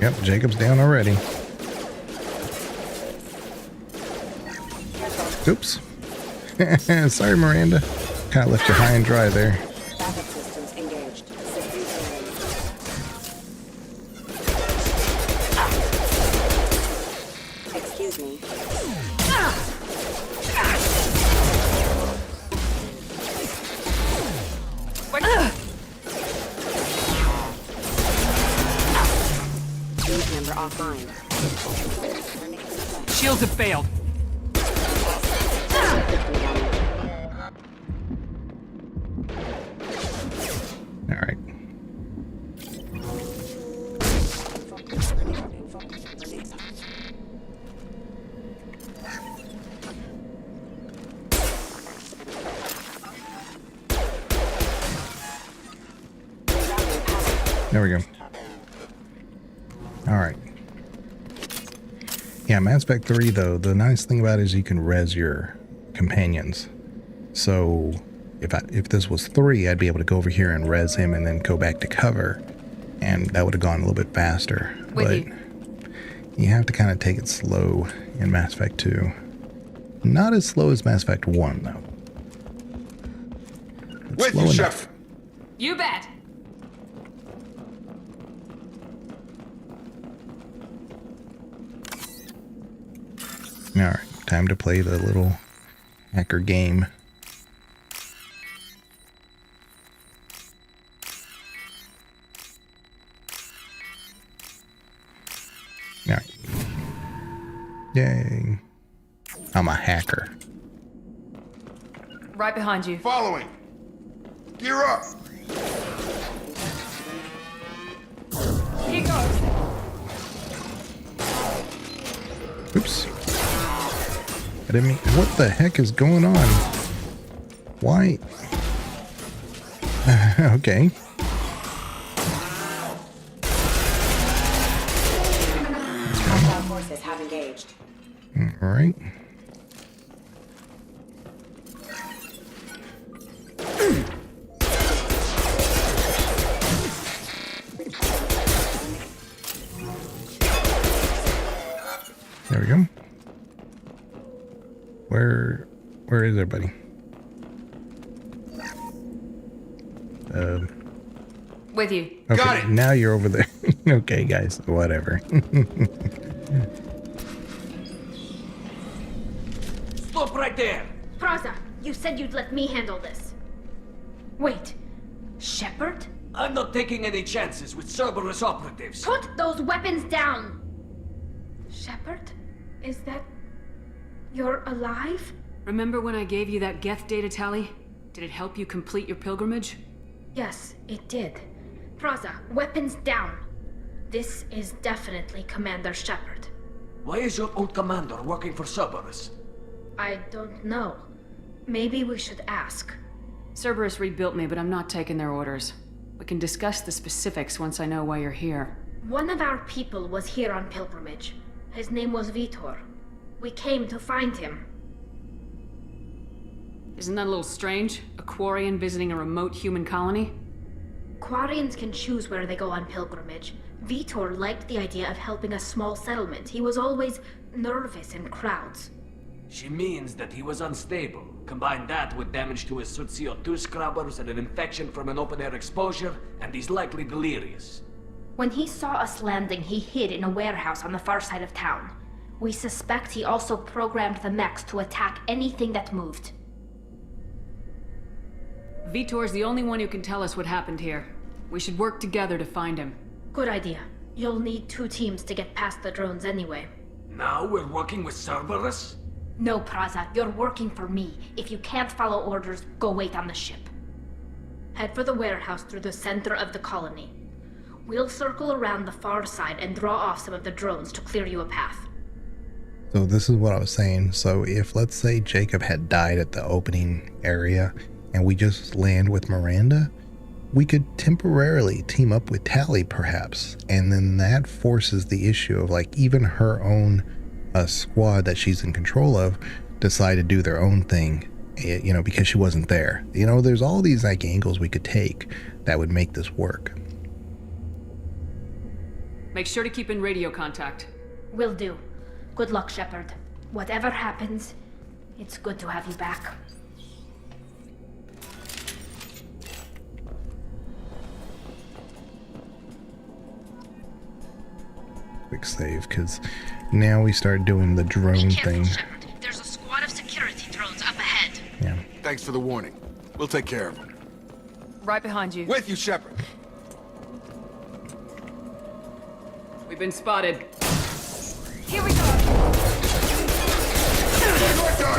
Yep, Jacob's down already. Oops. Sorry, Miranda. Kind of left you high and dry there. Backup systems engaged. Excuse me. Unit member offline. Shields have failed. All right. There we go. All right. Yeah, Mass Effect 3 though, the nice thing about it is you can res your companions. So if this was 3, I'd be able to go over here and res him and then go back to cover, and that would have gone a little bit faster. But you have to kind of take it slow in Mass Effect 2. Not as slow as Mass Effect 1 though. With you, Chef. You bet! All right, time to play the little hacker game. All right. Yay. I'm a hacker. Right behind you. Following. Gear up. Here goes. Oops. I didn't mean. What the heck is going on? Why? Okay. Hostile forces have engaged. All right. There we go. Where is everybody? With you. Okay, Got it. now you're over there. Okay, guys, whatever. Stop right there! Praza, you said you'd let me handle this. Wait, Shepard? I'm not taking any chances with Cerberus operatives. Put those weapons down! Shepard? Is that... you're alive? Remember when I gave you that Geth data tally? Did it help you complete your pilgrimage? Yes, it did. Praza, weapons down. This is definitely Commander Shepard. Why is your old commander working for Cerberus? I don't know. Maybe we should ask. Cerberus rebuilt me, but I'm not taking their orders. We can discuss the specifics once I know why you're here. One of our people was here on pilgrimage. His name was Vitor. We came to find him. Isn't that a little strange? A Quarian visiting a remote human colony? Quarians can choose where they go on pilgrimage. Vitor liked the idea of helping a small settlement. He was always nervous in crowds. She means that he was unstable. Combine that with damage to his CO2 scrubbers and an infection from an open-air exposure, and he's likely delirious. When he saw us landing, he hid in a warehouse on the far side of town. We suspect he also programmed the mechs to attack anything that moved. Vitor's the only one who can tell us what happened here. We should work together to find him. Good idea. You'll need 2 teams to get past the drones anyway. Now we're working with Cerberus? No, Praza, you're working for me. If you can't follow orders, go wait on the ship. Head for the warehouse through the center of the colony. We'll circle around the far side and draw off some of the drones to clear you a path. So this is what I was saying. So if, let's say, Jacob had died at the opening area and we just land with Miranda, we could temporarily team up with Tally perhaps, and then that forces the issue of like even her own squad that she's in control of decide to do their own thing, you know, because she wasn't there. You know, there's all these like angles we could take that would make this work. Make sure to keep in radio contact. Will do. Good luck, Shepard. Whatever happens, it's good to have you back. Quick save, because now we start doing the drone thing. There's a squad of security drones up ahead. Yeah. Thanks for the warning. We'll take care of them. Right behind you. With you, Shepard. We've been spotted. Here we go.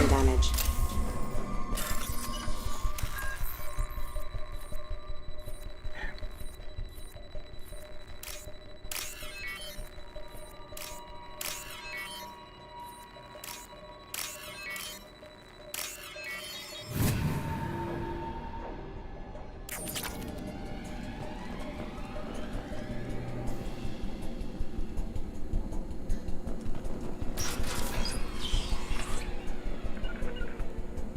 Damage.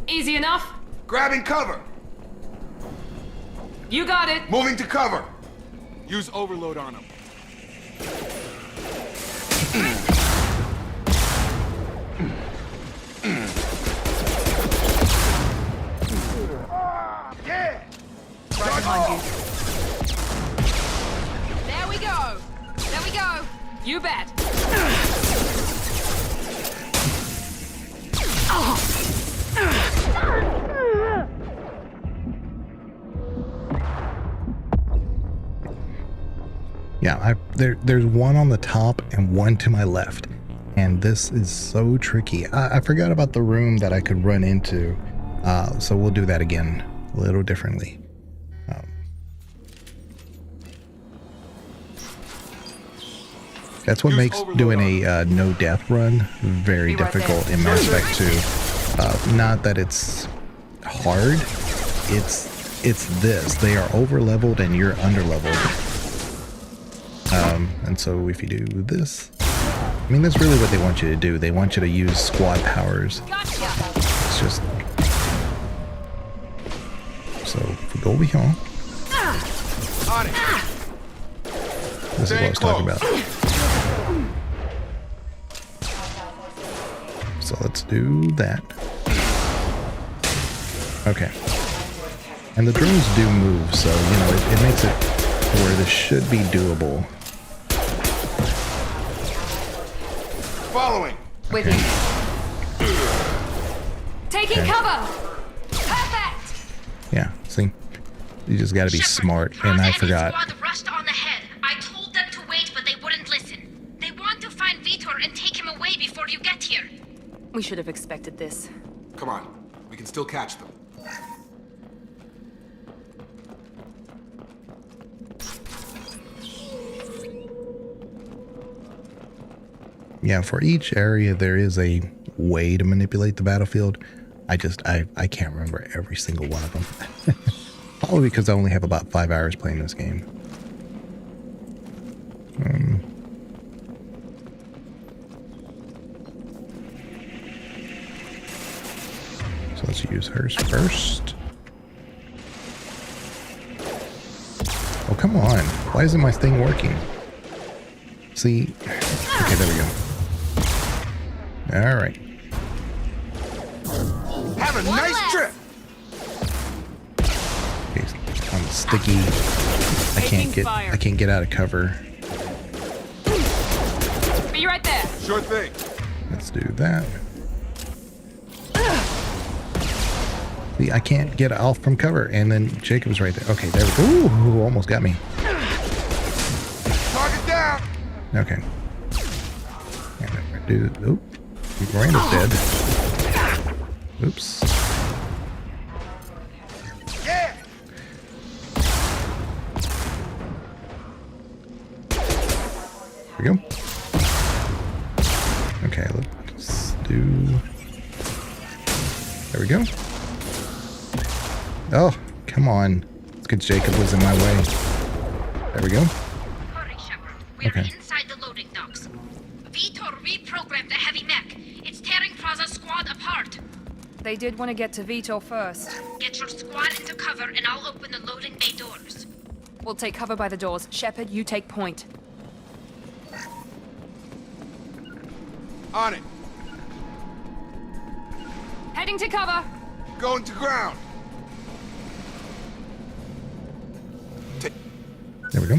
Easy enough? Grabbing cover. You got it. Moving to cover. Use overload on him. Yeah! Right behind you. There we go! There we go! You bet. There's one on the top and one to my left, and this is so tricky. I forgot about the room that I could run into, so we'll do that again a little differently. That's what makes doing a no death run very difficult in Mass Effect 2. Not that it's hard, it's this. They are over leveled and you're under leveled. And so if you do this, I mean, that's really what they want you to do. They want you to use squad powers. It's just, so if we go over here, this is what I was talking about. So let's do that. Okay. And the drones do move, so, you know, it makes it where this should be doable. Following. With you. Taking cover. Perfect. Yeah, see? You just gotta be smart, and I forgot. Rushed on ahead. I told them to wait, but they wouldn't listen. They want to find Vitor and take him away before you get here. We should have expected this. Come on, we can still catch them. Yeah, for each area there is a way to manipulate the battlefield. I can't remember every single one of them. Probably because I only have about 5 hours playing this game. So let's use hers first. Oh, come on. Why isn't my thing working? See? Okay, there we go. All right. Have a nice trip. Okay, I'm sticky. I can't get out of cover. Be right there. Sure thing. Let's do that. See, I can't get off from cover, and then Jacob's right there. Okay, there we go. Ooh, almost got me. Target down. Okay. And if I do, oop, Miranda's dead. Oops. Yeah. There we go. Okay, let's do. There we go. Oh, come on. It's because Jacob was in my way. There we go. Hurry, Shepard. We're Okay. inside the loading docks. Vitor reprogrammed the heavy mech. It's tearing Praza's squad apart. They did want to get to Vitor first. Get your squad into cover and I'll open the loading bay doors. We'll take cover by the doors. Shepard, you take point. On it. Heading to cover. Going to ground. There we go.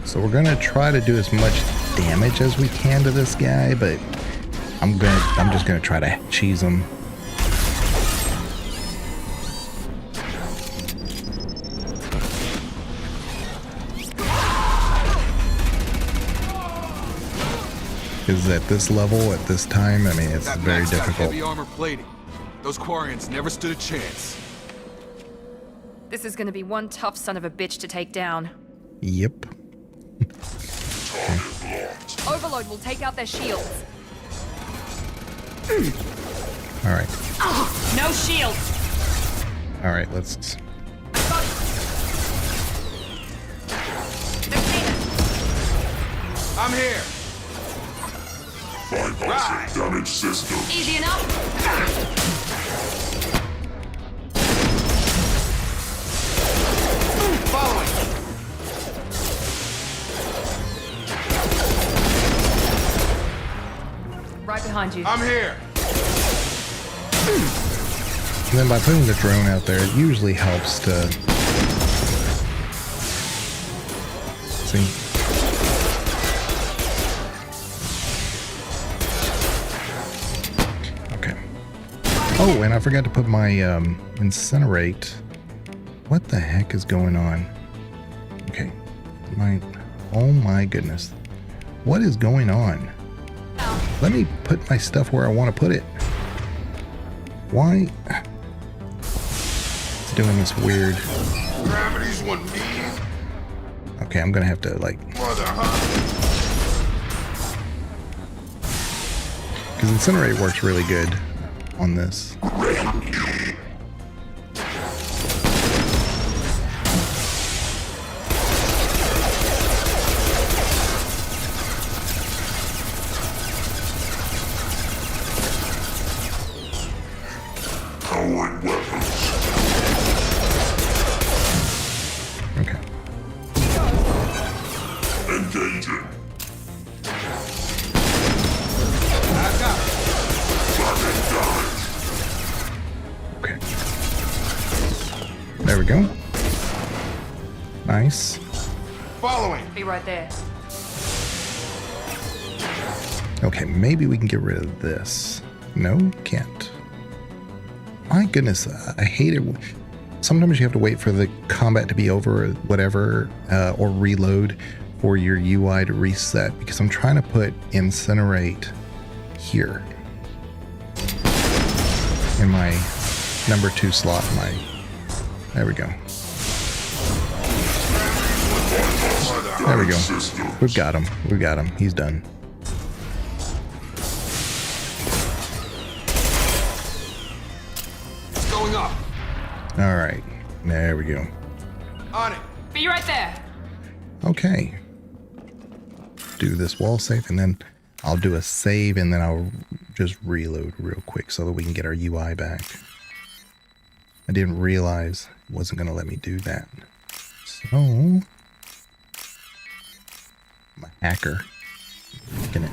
So we're gonna try to do as much damage as we can to this guy, but I'm just gonna try to cheese him. Because at this level, at this time, I mean, it's That very Max got difficult. heavy armor plating. Those Quarians never stood a chance. This is going to be one tough son of a bitch to take down. Yep. Overload will take out their shields. All right. No shields. All right, let's. I'm here. Bypassing damaged system. Easy enough. Following. Right behind you. I'm here. And then by putting the drone out there, it usually helps to see. Oh, and I forgot to put my incinerate. What the heck is going on? Okay. Oh my goodness. What is going on? Let me put my stuff where I want to put it. Why? It's doing this weird. Gravity's one me. Okay, I'm gonna have to like. Because incinerate works really good on this. Okay. Engaging. Okay. There we go. Nice. Following. Be right there. Okay, maybe we can get rid of this. No, can't. My goodness, I hate it. Sometimes you have to wait for the combat to be over, or whatever, or reload for your UI to reset, because I'm trying to put incinerate here in my number 2 slot. There we go. There we go. We've got him. We've got him. He's done. Going up. All right. There we go. On it. Be right there. Okay. Do this wall save, and then I'll do a save, and then I'll just reload real quick so that we can get our UI back. I didn't realize it wasn't going to let me do that. So, I'm a hacker. Making it.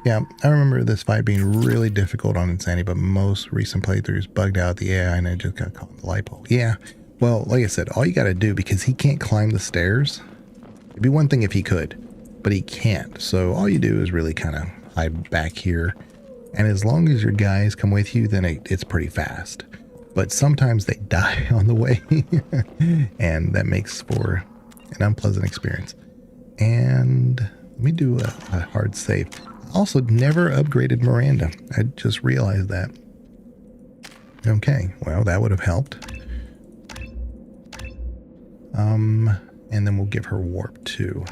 Yeah, I remember this fight being really difficult on Insanity, but most recent playthroughs bugged out the AI and I just got caught in the light pole. Yeah, well, like I said, all you got to do, because he can't climb the stairs. It'd be one thing if he could, but he can't. So all you do is really kind of hide back here. And as long as your guys come with you, then it's pretty fast. But sometimes they die on the way, and that makes for an unpleasant experience. And let me do a hard save. Also, never upgraded Miranda. I just realized that. Okay, well, that would have helped. And then we'll give her warp too.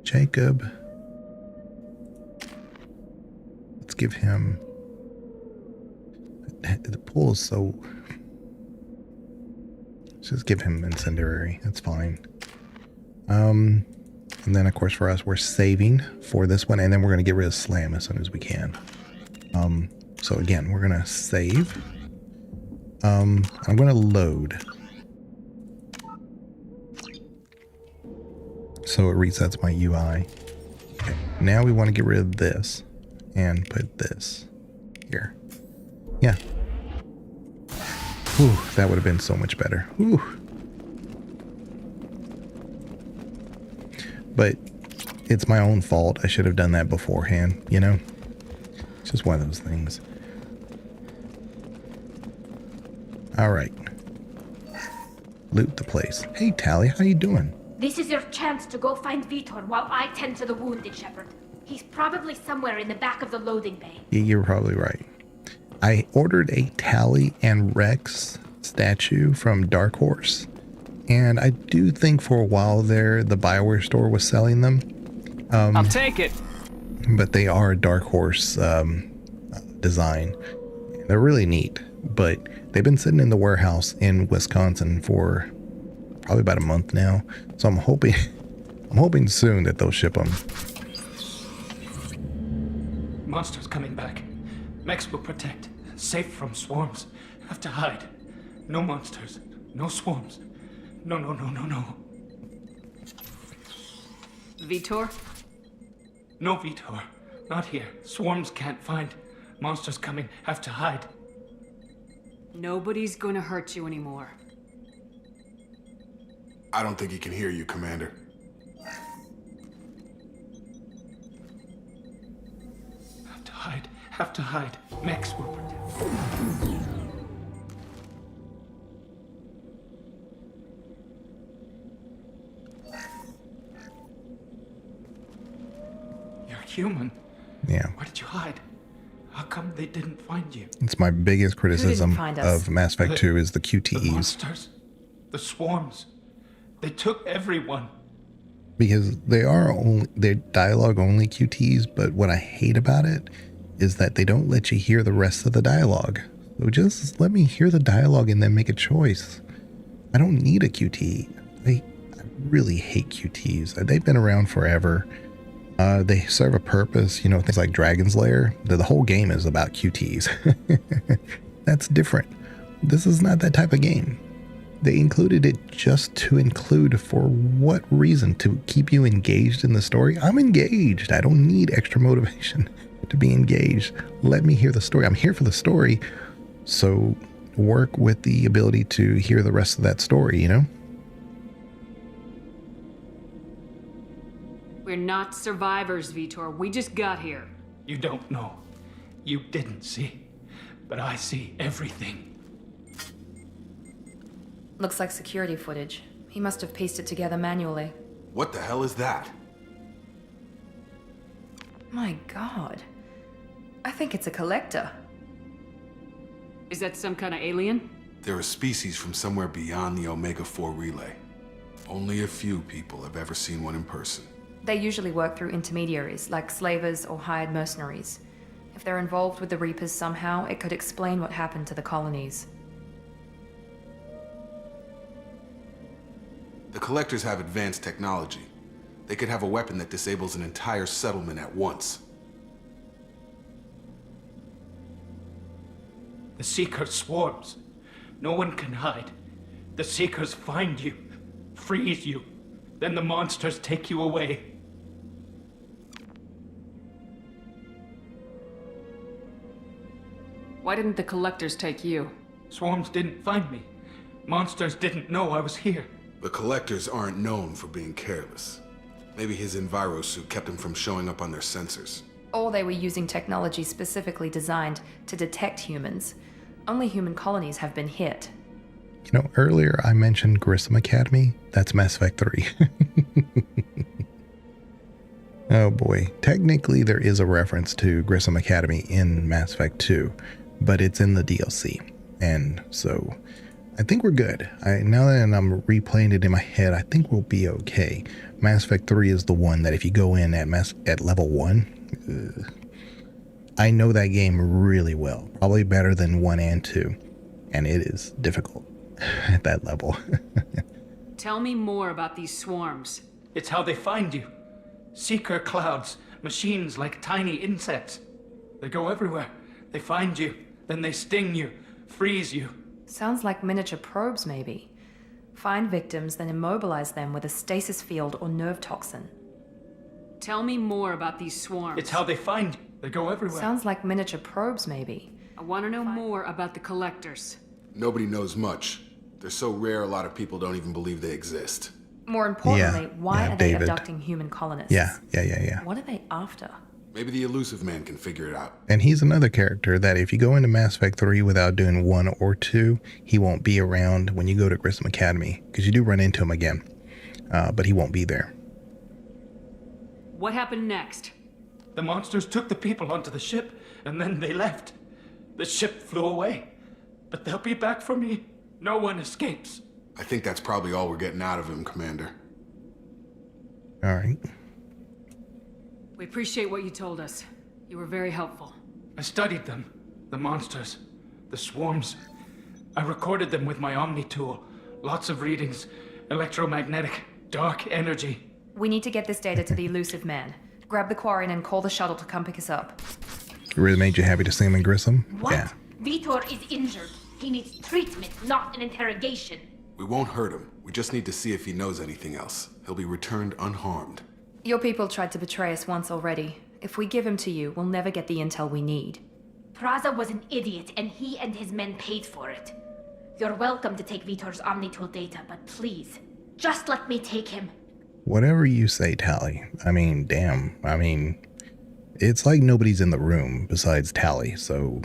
Jacob. Let's give him. The pool is so. Let's just give him incendiary. That's fine. And then, of course, for us, we're saving for this one, and then we're going to get rid of Slam as soon as we can. So again, we're going to save. I'm going to load. So it resets my UI. Okay, now we want to get rid of this and put this here. Yeah. Whew, that would have been so much better. Whew. But it's my own fault. I should have done that beforehand, you know? It's just one of those things. All right. Loot the place. Hey, Tally, how you doing? This is your chance to go find Vitor while I tend to the wounded, Shepard. He's probably somewhere in the back of the loading bay. Yeah, you're probably right. I ordered a Tally and Rex statue from Dark Horse. And I do think for a while there, the BioWare store was selling them. I'll take it. But they are a Dark Horse design. They're really neat. But they've been sitting in the warehouse in Wisconsin for probably about a month now. So I'm hoping soon that they'll ship them. Monsters coming back. Mechs will protect. Safe from swarms. Have to hide. No monsters. No swarms. No. Vitor? No, Vitor. Not here. Swarms can't find. Monsters coming. Have to hide. Nobody's gonna hurt you anymore. I don't think he can hear you, Commander. Have to hide. have to hide. Max will protect. You're human. Yeah. Where did you hide? How come they didn't find you? It's my biggest criticism of Mass Effect 2 is the The QTEs. monsters. The swarms. They took everyone. Because they're dialogue only QTEs, but what I hate about it is that they don't let you hear the rest of the dialogue. So just let me hear the dialogue and then make a choice. I don't need a QTE. I really hate QTEs. They've been around forever. They serve a purpose, you know, things like Dragon's Lair. The whole game is about QTEs. That's different. This is not that type of game. They included it just to include for what reason? To keep you engaged in the story? I'm engaged. I don't need extra motivation to be engaged. Let me hear the story. I'm here for the story. So work with the ability to hear the rest of that story, you know? We're not survivors, Vitor. We just got here. You don't know. You didn't see. But I see everything. Looks like security footage. He must have pieced it together manually. What the hell is that? My god. I think it's a collector. Is that some kind of alien? They're a species from somewhere beyond the Omega-4 relay. Only a few people have ever seen one in person. They usually work through intermediaries, like slavers or hired mercenaries. If they're involved with the Reapers somehow, it could explain what happened to the colonies. The Collectors have advanced technology. They could have a weapon that disables an entire settlement at once. The Seeker swarms. No one can hide. The Seekers find you, freeze you. Then the monsters take you away. Why didn't the collectors take you? Swarms didn't find me. Monsters didn't know I was here. The Collectors aren't known for being careless. Maybe his enviro suit kept him from showing up on their sensors. Or they were using technology specifically designed to detect humans. Only human colonies have been hit. You know, earlier I mentioned Grissom Academy. That's Mass Effect 3. Oh boy. Technically, there is a reference to Grissom Academy in Mass Effect 2, but it's in the DLC. And so I think we're good. Now that I'm replaying it in my head, I think we'll be okay. Mass Effect 3 is the one that if you go in at level 1, I know that game really well. Probably better than 1 and 2. And it is difficult at that level. Tell me more about these swarms. It's how they find you. Seeker clouds, machines like tiny insects. They go everywhere. They find you, then they sting you, freeze you. Sounds like miniature probes, maybe. Find victims, then immobilize them with a stasis field or nerve toxin. Tell me more about these swarms. It's how they find you. They go everywhere. Sounds like miniature probes, maybe. I want to know more about the collectors. Nobody knows much. They're so rare, a lot of people don't even believe they exist. More importantly, why are they David. abducting human colonists? Yeah. What are they after? Maybe the elusive man can figure it out. And he's another character that if you go into Mass Effect 3 without doing 1 or 2, he won't be around when you go to Grissom Academy. Because you do run into him again. But he won't be there. What happened next? The monsters took the people onto the ship, and then they left. The ship flew away. But they'll be back for me. No one escapes. I think that's probably all we're getting out of him, Commander. All right. We appreciate what you told us. You were very helpful. I studied them. The monsters. The swarms. I recorded them with my Omni tool. Lots of readings. Electromagnetic. Dark energy. We need to get this data to the elusive man. Grab the Quarian and call the shuttle to come pick us up. It really made you happy to see him in Grissom? What? Yeah. Vitor is injured. He needs treatment, not an interrogation. We won't hurt him. We just need to see if he knows anything else. He'll be returned unharmed. Your people tried to betray us once already. If we give him to you, we'll never get the intel we need. Praza was an idiot, and he and his men paid for it. You're welcome to take Vitor's Omnitool data, but please, just let me take him. Whatever you say, Tally. I mean, damn. I mean, it's like nobody's in the room besides Tally. So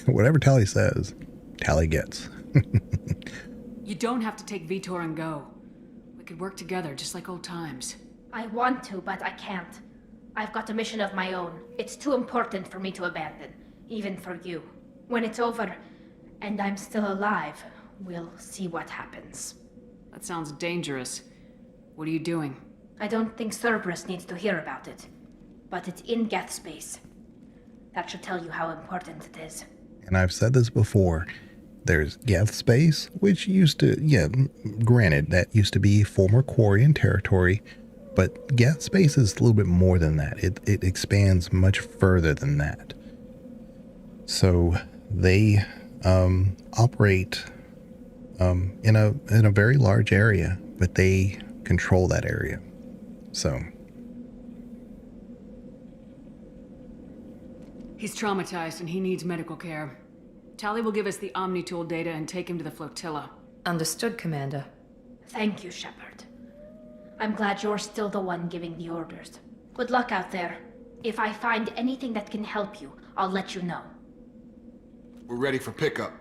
whatever Tally says, Tally gets. You don't have to take Vitor and go. We could work together, just like old times. I want to, but I can't. I've got a mission of my own. It's too important for me to abandon, even for you. When it's over, and I'm still alive, we'll see what happens. That sounds dangerous. What are you doing? I don't think Cerberus needs to hear about it, but it's in Geth space. That should tell you how important it is. And I've said this before. There's Geth space, which used to, granted, that used to be former Quarian territory, but Geth space is a little bit more than that. It expands much further than that. So they operate in a very large area, but they control that area. So He's traumatized and he needs medical care. Tally will give us the Omni-Tool data and take him to the flotilla. Understood, Commander. Thank you, Shepard. I'm glad you're still the one giving the orders. Good luck out there. If I find anything that can help you, I'll let you know. We're ready for pickup.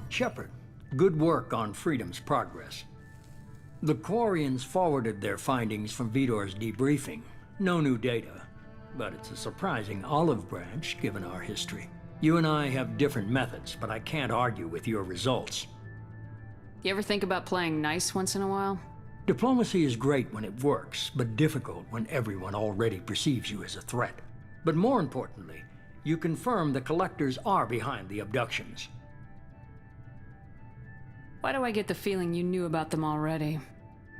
Shepard, good work on Freedom's progress. The Quarians forwarded their findings from Vitor's debriefing. No new data, but it's a surprising olive branch given our history. You and I have different methods, but I can't argue with your results. You ever think about playing nice once in a while? Diplomacy is great when it works, but difficult when everyone already perceives you as a threat. But more importantly, you confirm the Collectors are behind the abductions. Why do I get the feeling you knew about them already?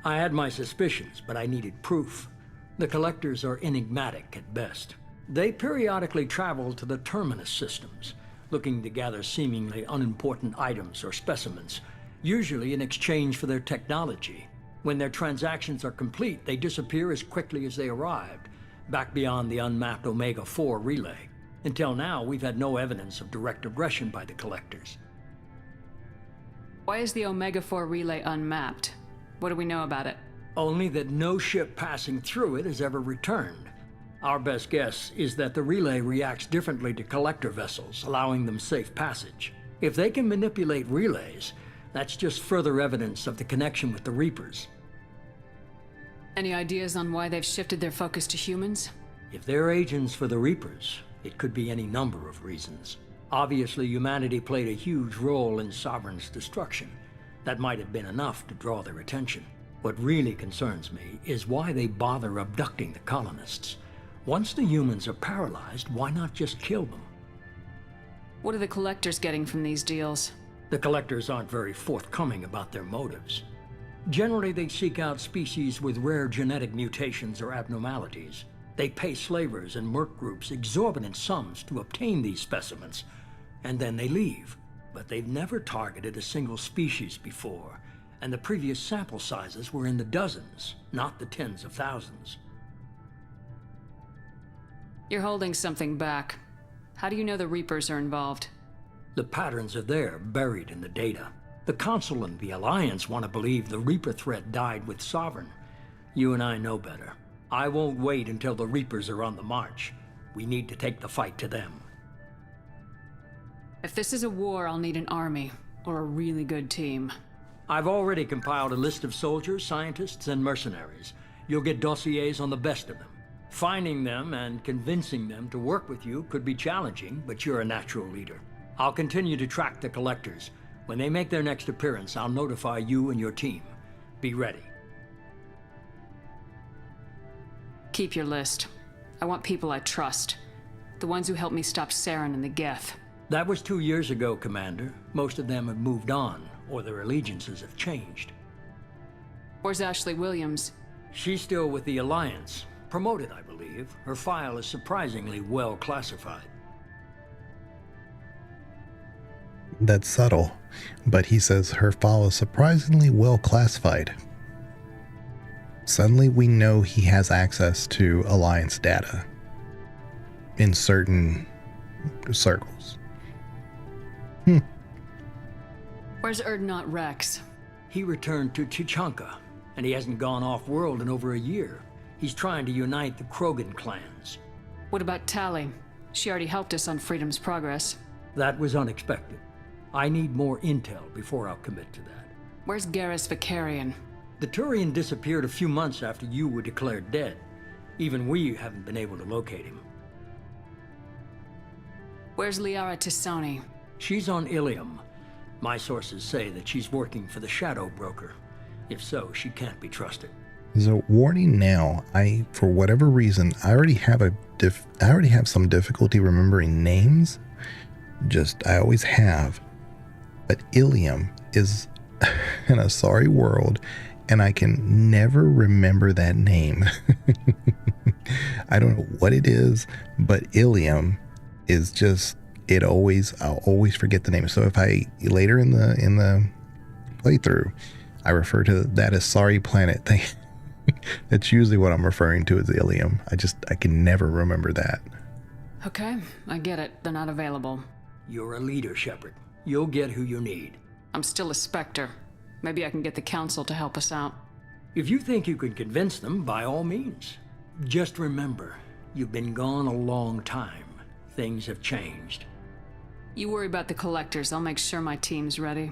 I had my suspicions, but I needed proof. The Collectors are enigmatic at best. They periodically travel to the Terminus systems, looking to gather seemingly unimportant items or specimens, usually in exchange for their technology. When their transactions are complete, they disappear as quickly as they arrived, back beyond the unmapped Omega-4 relay. Until now, we've had no evidence of direct aggression by the Collectors. Why is the Omega-4 relay unmapped? What do we know about it? Only that no ship passing through it has ever returned. Our best guess is that the relay reacts differently to Collector vessels, allowing them safe passage. If they can manipulate relays, that's just further evidence of the connection with the Reapers. Any ideas on why they've shifted their focus to humans? If they're agents for the Reapers, it could be any number of reasons. Obviously, humanity played a huge role in Sovereign's destruction. That might have been enough to draw their attention. What really concerns me is why they bother abducting the colonists. Once the humans are paralyzed, why not just kill them? What are the Collectors getting from these deals? The Collectors aren't very forthcoming about their motives. Generally, they seek out species with rare genetic mutations or abnormalities. They pay slavers and merc groups exorbitant sums to obtain these specimens, and then they leave. But they've never targeted a single species before, and the previous sample sizes were in the dozens, not the tens of thousands. You're holding something back. How do you know the Reapers are involved? The patterns are there, buried in the data. The Council and the Alliance want to believe the Reaper threat died with Sovereign. You and I know better. I won't wait until the Reapers are on the march. We need to take the fight to them. If this is a war, I'll need an army, or a really good team. I've already compiled a list of soldiers, scientists, and mercenaries. You'll get dossiers on the best of them. Finding them and convincing them to work with you could be challenging, but you're a natural leader. I'll continue to track the Collectors. When they make their next appearance, I'll notify you and your team. Be ready. Keep your list. I want people I trust. The ones who helped me stop Saren and the Geth. That was 2 years ago, Commander. Most of them have moved on, or their allegiances have changed. Where's Ashley Williams? She's still with the Alliance. Promoted, I believe. Her file is surprisingly well classified. That's subtle, but he says her file is surprisingly well classified. Suddenly we know he has access to Alliance data. in certain circles. Where's Erdnot Rex? He returned to Chichanka, and he hasn't gone off-world in over a year. He's trying to unite the Krogan clans. What about Tali? She already helped us on Freedom's Progress. That was unexpected. I need more intel before I'll commit to that. Where's Garrus Vicarian? The Turian disappeared a few months after you were declared dead. Even we haven't been able to locate him. Where's Liara Tisoni? She's on Ilium. My sources say that she's working for the Shadow Broker. If so, she can't be trusted. So warning now, for whatever reason, I already have some difficulty remembering names. I always have. But Ilium is in a sorry world, and I can never remember that name. I don't know what it is, but Ilium is just, I'll always forget the name. So if I later in the playthrough, I refer to that as sorry planet thing. That's usually what I'm referring to as Ilium. I can never remember that. Okay, I get it. They're not available. You're a leader, Shepard. You'll get who you need. I'm still a Spectre. Maybe I can get the Council to help us out. If you think you can convince them, by all means. Just remember, you've been gone a long time. Things have changed. You worry about the Collectors. I'll make sure my team's ready.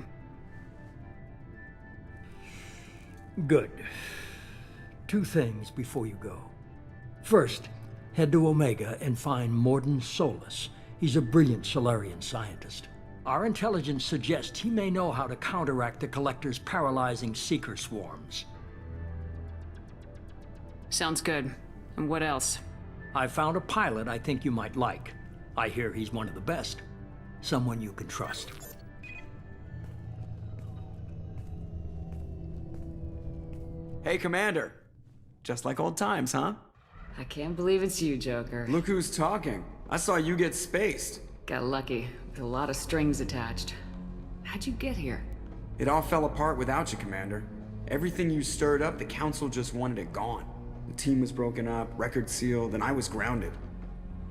Good. 2 things before you go. First, head to Omega and find Morden Solus. He's a brilliant Solarian scientist. Our intelligence suggests he may know how to counteract the Collector's paralyzing Seeker swarms. Sounds good. And what else? I found a pilot I think you might like. I hear he's one of the best. Someone you can trust. Hey, Commander. Just like old times, huh? I can't believe it's you, Joker. Look who's talking. I saw you get spaced. Got lucky, with a lot of strings attached. How'd you get here? It all fell apart without you, Commander. Everything you stirred up, the Council just wanted it gone. The team was broken up, record sealed, and I was grounded.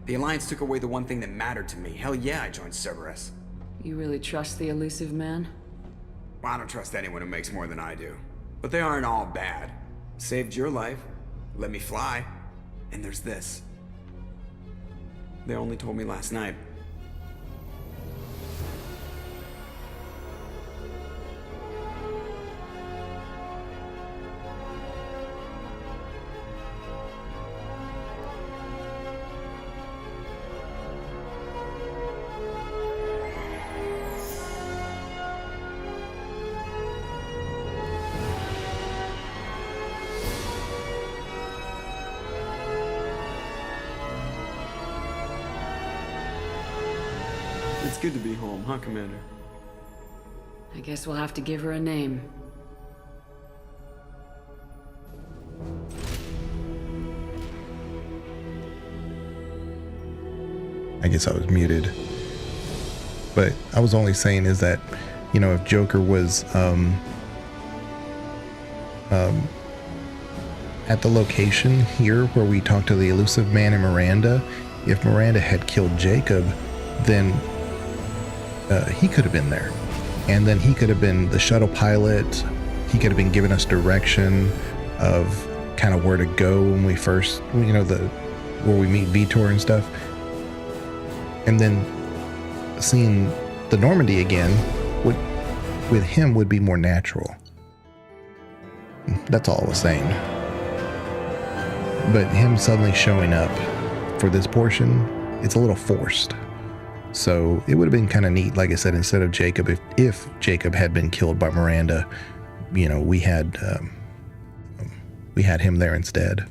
The Alliance took away the one thing that mattered to me. Hell yeah, I joined Cerberus. You really trust the elusive man? Well, I don't trust anyone who makes more than I do. But they aren't all bad. Saved your life, let me fly, and there's this. They only told me last night. It's good to be home, huh, Commander? I guess we'll have to give her a name. I guess I was muted. But I was only saying is that, if Joker was at the location here where we talked to the elusive man and Miranda, if Miranda had killed Jacob, then he could have been there. And then he could have been the shuttle pilot. He could have been giving us direction of kind of where to go when we first, where we meet Vitor and stuff. And then seeing the Normandy again with him would be more natural. That's all I was saying. But him suddenly showing up for this portion, it's a little forced. So it would have been kind of neat, like I said, instead of Jacob, if Jacob had been killed by Miranda, we had him there instead.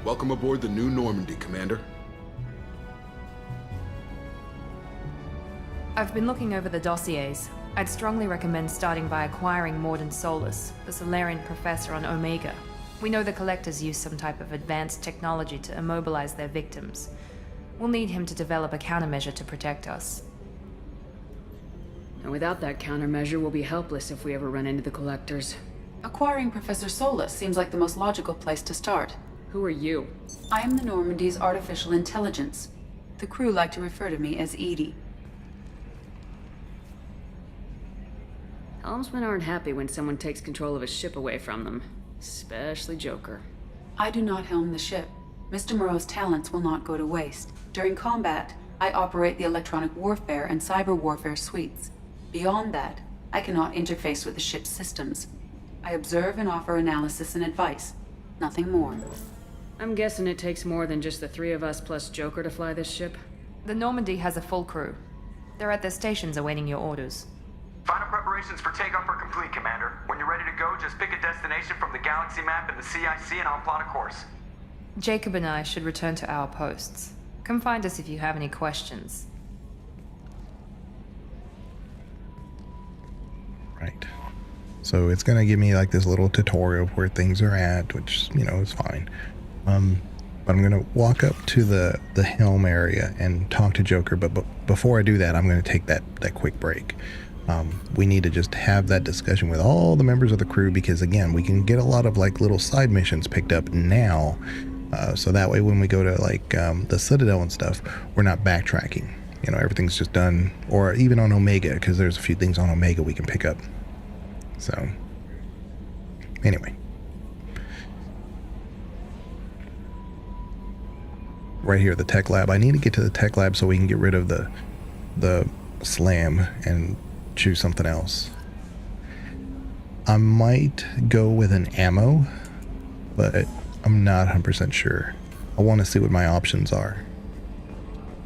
Welcome aboard the new Normandy, Commander. I've been looking over the dossiers. I'd strongly recommend starting by acquiring Morden Solus, the Solarian professor on Omega. We know the Collectors use some type of advanced technology to immobilize their victims. We'll need him to develop a countermeasure to protect us. And without that countermeasure, we'll be helpless if we ever run into the Collectors. Acquiring Professor Solus seems like the most logical place to start. Who are you? I am the Normandy's artificial intelligence. The crew like to refer to me as Edie. Helmsmen aren't happy when someone takes control of a ship away from them. Especially Joker. I do not helm the ship. Mr. Moreau's talents will not go to waste. During combat, I operate the electronic warfare and cyber warfare suites. Beyond that, I cannot interface with the ship's systems. I observe and offer analysis and advice. Nothing more. I'm guessing it takes more than just the three of us plus Joker to fly this ship? The Normandy has a full crew. They're at their stations awaiting your orders. Final preparations for takeoff are complete, Commander. When you're ready to go, just pick a destination from the galaxy map in the CIC and I'll plot a course. Jacob and I should return to our posts. Come find us if you have any questions. Right. So it's gonna give me like this little tutorial of where things are at, which, you know, is fine. But I'm gonna walk up to the helm area and talk to Joker, but before I do that, I'm gonna take that quick break. We need to just have that discussion with all the members of the crew, because again, we can get a lot of like little side missions picked up now, so that way when we go to like the Citadel and stuff, we're not backtracking. You know, everything's just done, or even on Omega, because there's a few things on Omega we can pick up. So anyway, right here, the tech lab. I need to get to the tech lab so we can get rid of the slam and choose something else. I might go with an ammo, but I'm not 100% sure. I want to see what my options are.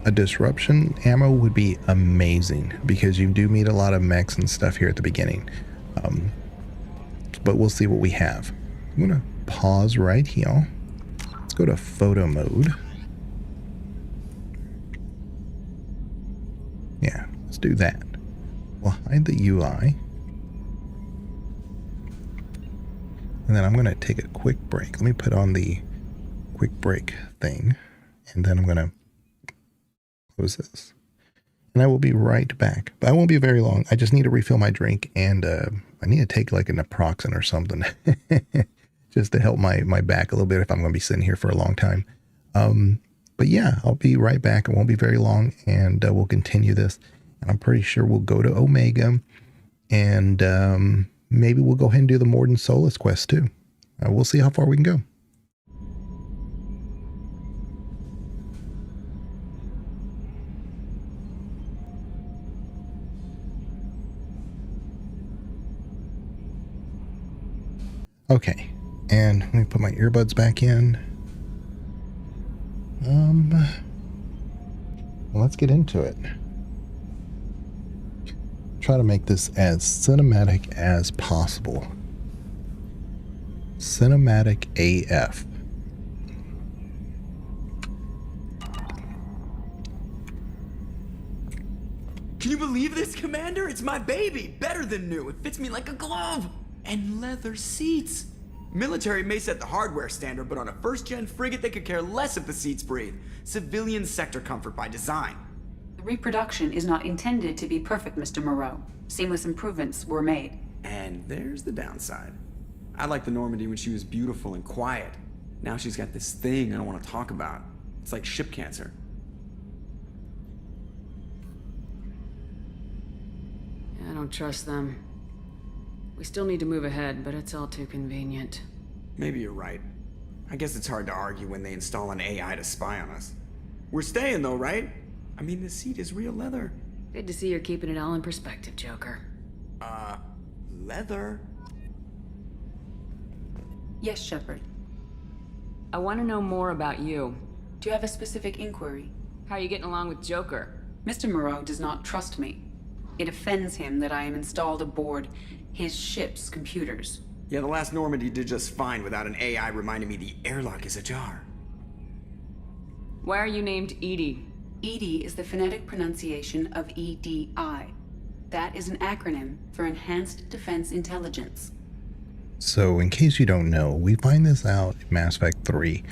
A disruption ammo would be amazing, because you do meet a lot of mechs and stuff here at the beginning. But we'll see what we have. I'm gonna pause right here. Let's go to photo mode. Yeah, let's do that. We'll hide the UI. And then I'm going to take a quick break. Let me put on the quick break thing. And then I'm going to close this. And I will be right back. But I won't be very long. I just need to refill my drink. And I need to take like an naproxen or something. Just to help my back a little bit if I'm going to be sitting here for a long time. But yeah, I'll be right back. It won't be very long. And we'll continue this. And I'm pretty sure we'll go to Omega, and maybe we'll go ahead and do the Morden Solus quest too. We'll see how far we can go. Okay, and let me put my earbuds back in. Let's get into it. Try to make this as cinematic as possible. Cinematic AF. Can you believe this, Commander? It's my baby! Better than new. It fits me like a glove! And leather seats! Military may set the hardware standard, but on a first-gen frigate they could care less if the seats breathe. Civilian sector comfort by design. The reproduction is not intended to be perfect, Mr. Moreau. Seamless improvements were made. And there's the downside. I liked the Normandy when she was beautiful and quiet. Now she's got this thing I don't want to talk about. It's like ship cancer. I don't trust them. We still need to move ahead, but it's all too convenient. Maybe you're right. I guess it's hard to argue when they install an AI to spy on us. We're staying though, right? I mean, the seat is real leather. Good to see you're keeping it all in perspective, Joker. Leather? Yes, Shepard. I want to know more about you. Do you have a specific inquiry? How are you getting along with Joker? Mr. Moreau does not trust me. It offends him that I am installed aboard his ship's computers. Yeah, the last Normandy did just fine without an AI reminding me the airlock is ajar. Why are you named Edie? EDI is the phonetic pronunciation of EDI. That is an acronym for Enhanced Defense Intelligence. So, in case you don't know, we find this out in Mass Effect 3,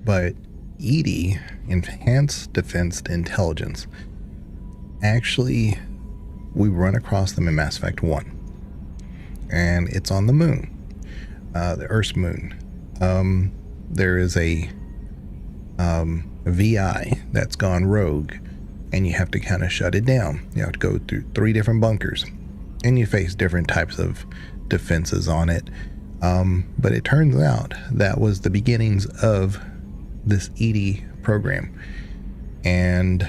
but EDI, Enhanced Defense Intelligence, actually, we run across them in Mass Effect 1. And it's on the moon, the Earth's moon. There is a VI that's gone rogue, and you have to kind of shut it down. You have to go through 3 different bunkers, and you face different types of defenses on it. But it turns out that was the beginnings of this EDI program, and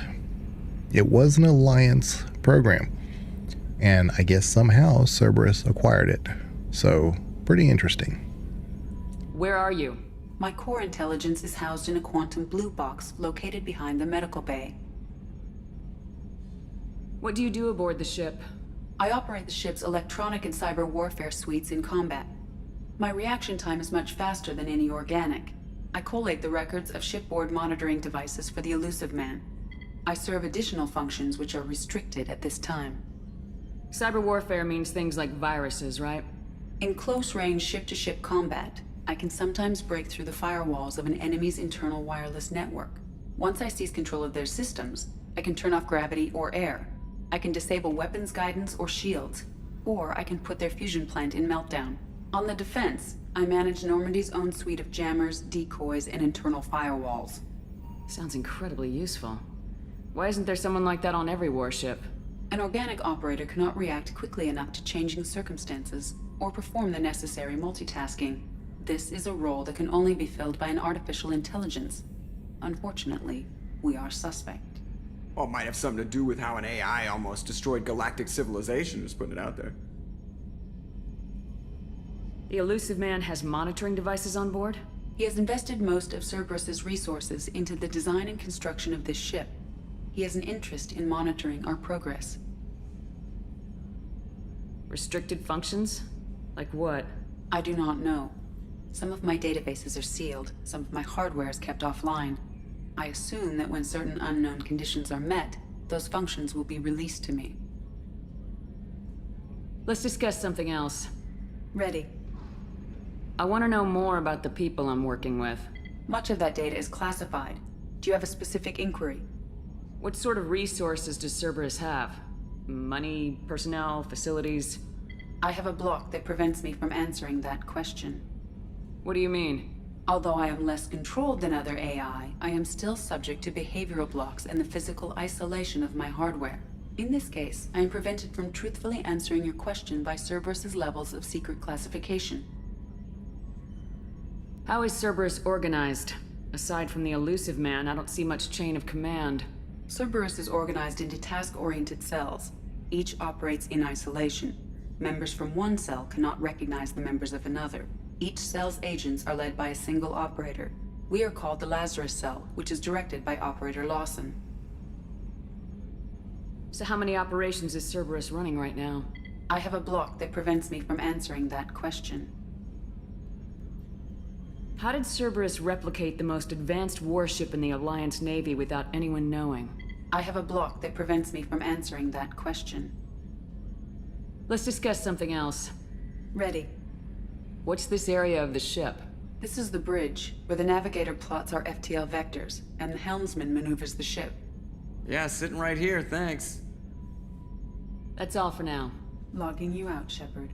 it was an Alliance program, and I guess somehow Cerberus acquired it. So pretty interesting. Where are you? My core intelligence is housed in a quantum blue box located behind the medical bay. What do you do aboard the ship? I operate the ship's electronic and cyber warfare suites in combat. My reaction time is much faster than any organic. I collate the records of shipboard monitoring devices for the Elusive Man. I serve additional functions which are restricted at this time. Cyber warfare means things like viruses, right? In close-range ship-to-ship combat, I can sometimes break through the firewalls of an enemy's internal wireless network. Once I seize control of their systems, I can turn off gravity or air. I can disable weapons guidance or shields, or I can put their fusion plant in meltdown. On the defense, I manage Normandy's own suite of jammers, decoys, and internal firewalls. Sounds incredibly useful. Why isn't there someone like that on every warship? An organic operator cannot react quickly enough to changing circumstances, or perform the necessary multitasking. This is a role that can only be filled by an artificial intelligence. Unfortunately, we are suspect. Well, it might have something to do with how an AI almost destroyed galactic civilization, just putting it out there. The Elusive Man has monitoring devices on board? He has invested most of Cerberus's resources into the design and construction of this ship. He has an interest in monitoring our progress. Restricted functions? Like what? I do not know. Some of my databases are sealed, some of my hardware is kept offline. I assume that when certain unknown conditions are met, those functions will be released to me. Let's discuss something else. Ready. I want to know more about the people I'm working with. Much of that data is classified. Do you have a specific inquiry? What sort of resources does Cerberus have? Money, personnel, facilities? I have a block that prevents me from answering that question. What do you mean? Although I am less controlled than other AI, I am still subject to behavioral blocks and the physical isolation of my hardware. In this case, I am prevented from truthfully answering your question by Cerberus's levels of secret classification. How is Cerberus organized? Aside from the Elusive Man, I don't see much chain of command. Cerberus is organized into task-oriented cells. Each operates in isolation. Members from one cell cannot recognize the members of another. Each cell's agents are led by a single operator. We are called the Lazarus Cell, which is directed by Operator Lawson. So how many operations is Cerberus running right now? I have a block that prevents me from answering that question. How did Cerberus replicate the most advanced warship in the Alliance Navy without anyone knowing? I have a block that prevents me from answering that question. Let's discuss something else. Ready. What's this area of the ship? This is the bridge, where the navigator plots our FTL vectors, and the helmsman maneuvers the ship. Yeah, sitting right here, thanks. That's all for now. Logging you out, Shepard.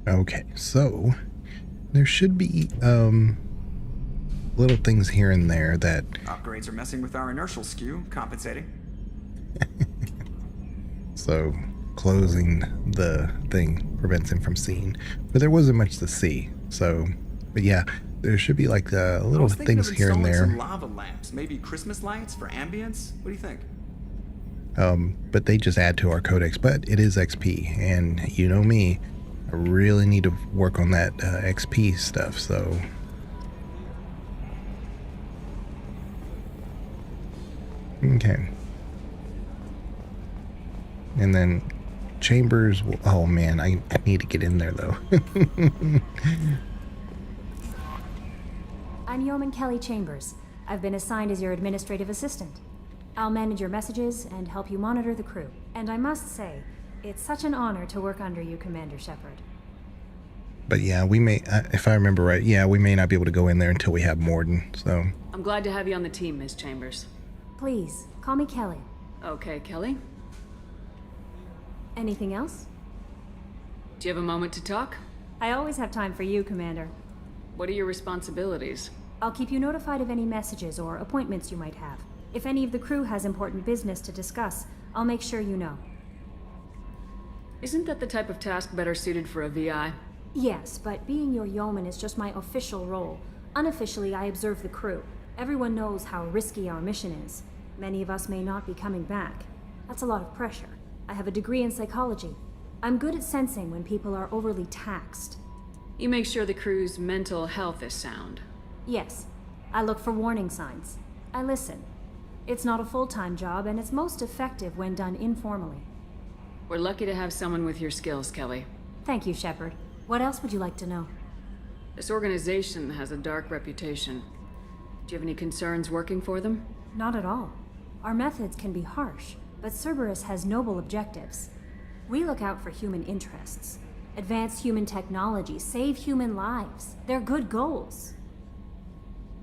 Okay, so there should be little things here and there that Upgrades are messing with our inertial skew, compensating. So closing the thing prevents him from seeing, but there wasn't much to see. So, but yeah, there should be like little things here and there. Some lava lamps, maybe Christmas lights for ambience. What do you think? But they just add to our codex. But it is XP, and you know me, I really need to work on that XP stuff. So. Okay. And then chambers, oh man, I need to get in there though. I'm Yeoman Kelly Chambers. I've been assigned as your administrative assistant. I'll manage your messages and help you monitor the crew. And I must say, it's such an honor to work under you, Commander Shepard. But yeah, we may, if I remember right, yeah, we may not be able to go in there until we have Morden, so. I'm glad to have you on the team, Ms. Chambers. Please, call me Kelly. Okay, Kelly. Anything else? Do you have a moment to talk? I always have time for you, Commander. What are your responsibilities? I'll keep you notified of any messages or appointments you might have. If any of the crew has important business to discuss, I'll make sure you know. Isn't that the type of task better suited for a VI? Yes, but being your yeoman is just my official role. Unofficially, I observe the crew. Everyone knows how risky our mission is. Many of us may not be coming back. That's a lot of pressure. I have a degree in psychology. I'm good at sensing when people are overly taxed. You make sure the crew's mental health is sound. Yes. I look for warning signs. I listen. It's not a full-time job, and it's most effective when done informally. We're lucky to have someone with your skills, Kelly. Thank you, Shepard. What else would you like to know? This organization has a dark reputation. Do you have any concerns working for them? Not at all. Our methods can be harsh, but Cerberus has noble objectives. We look out for human interests. Advance human technology, save human lives. They're good goals.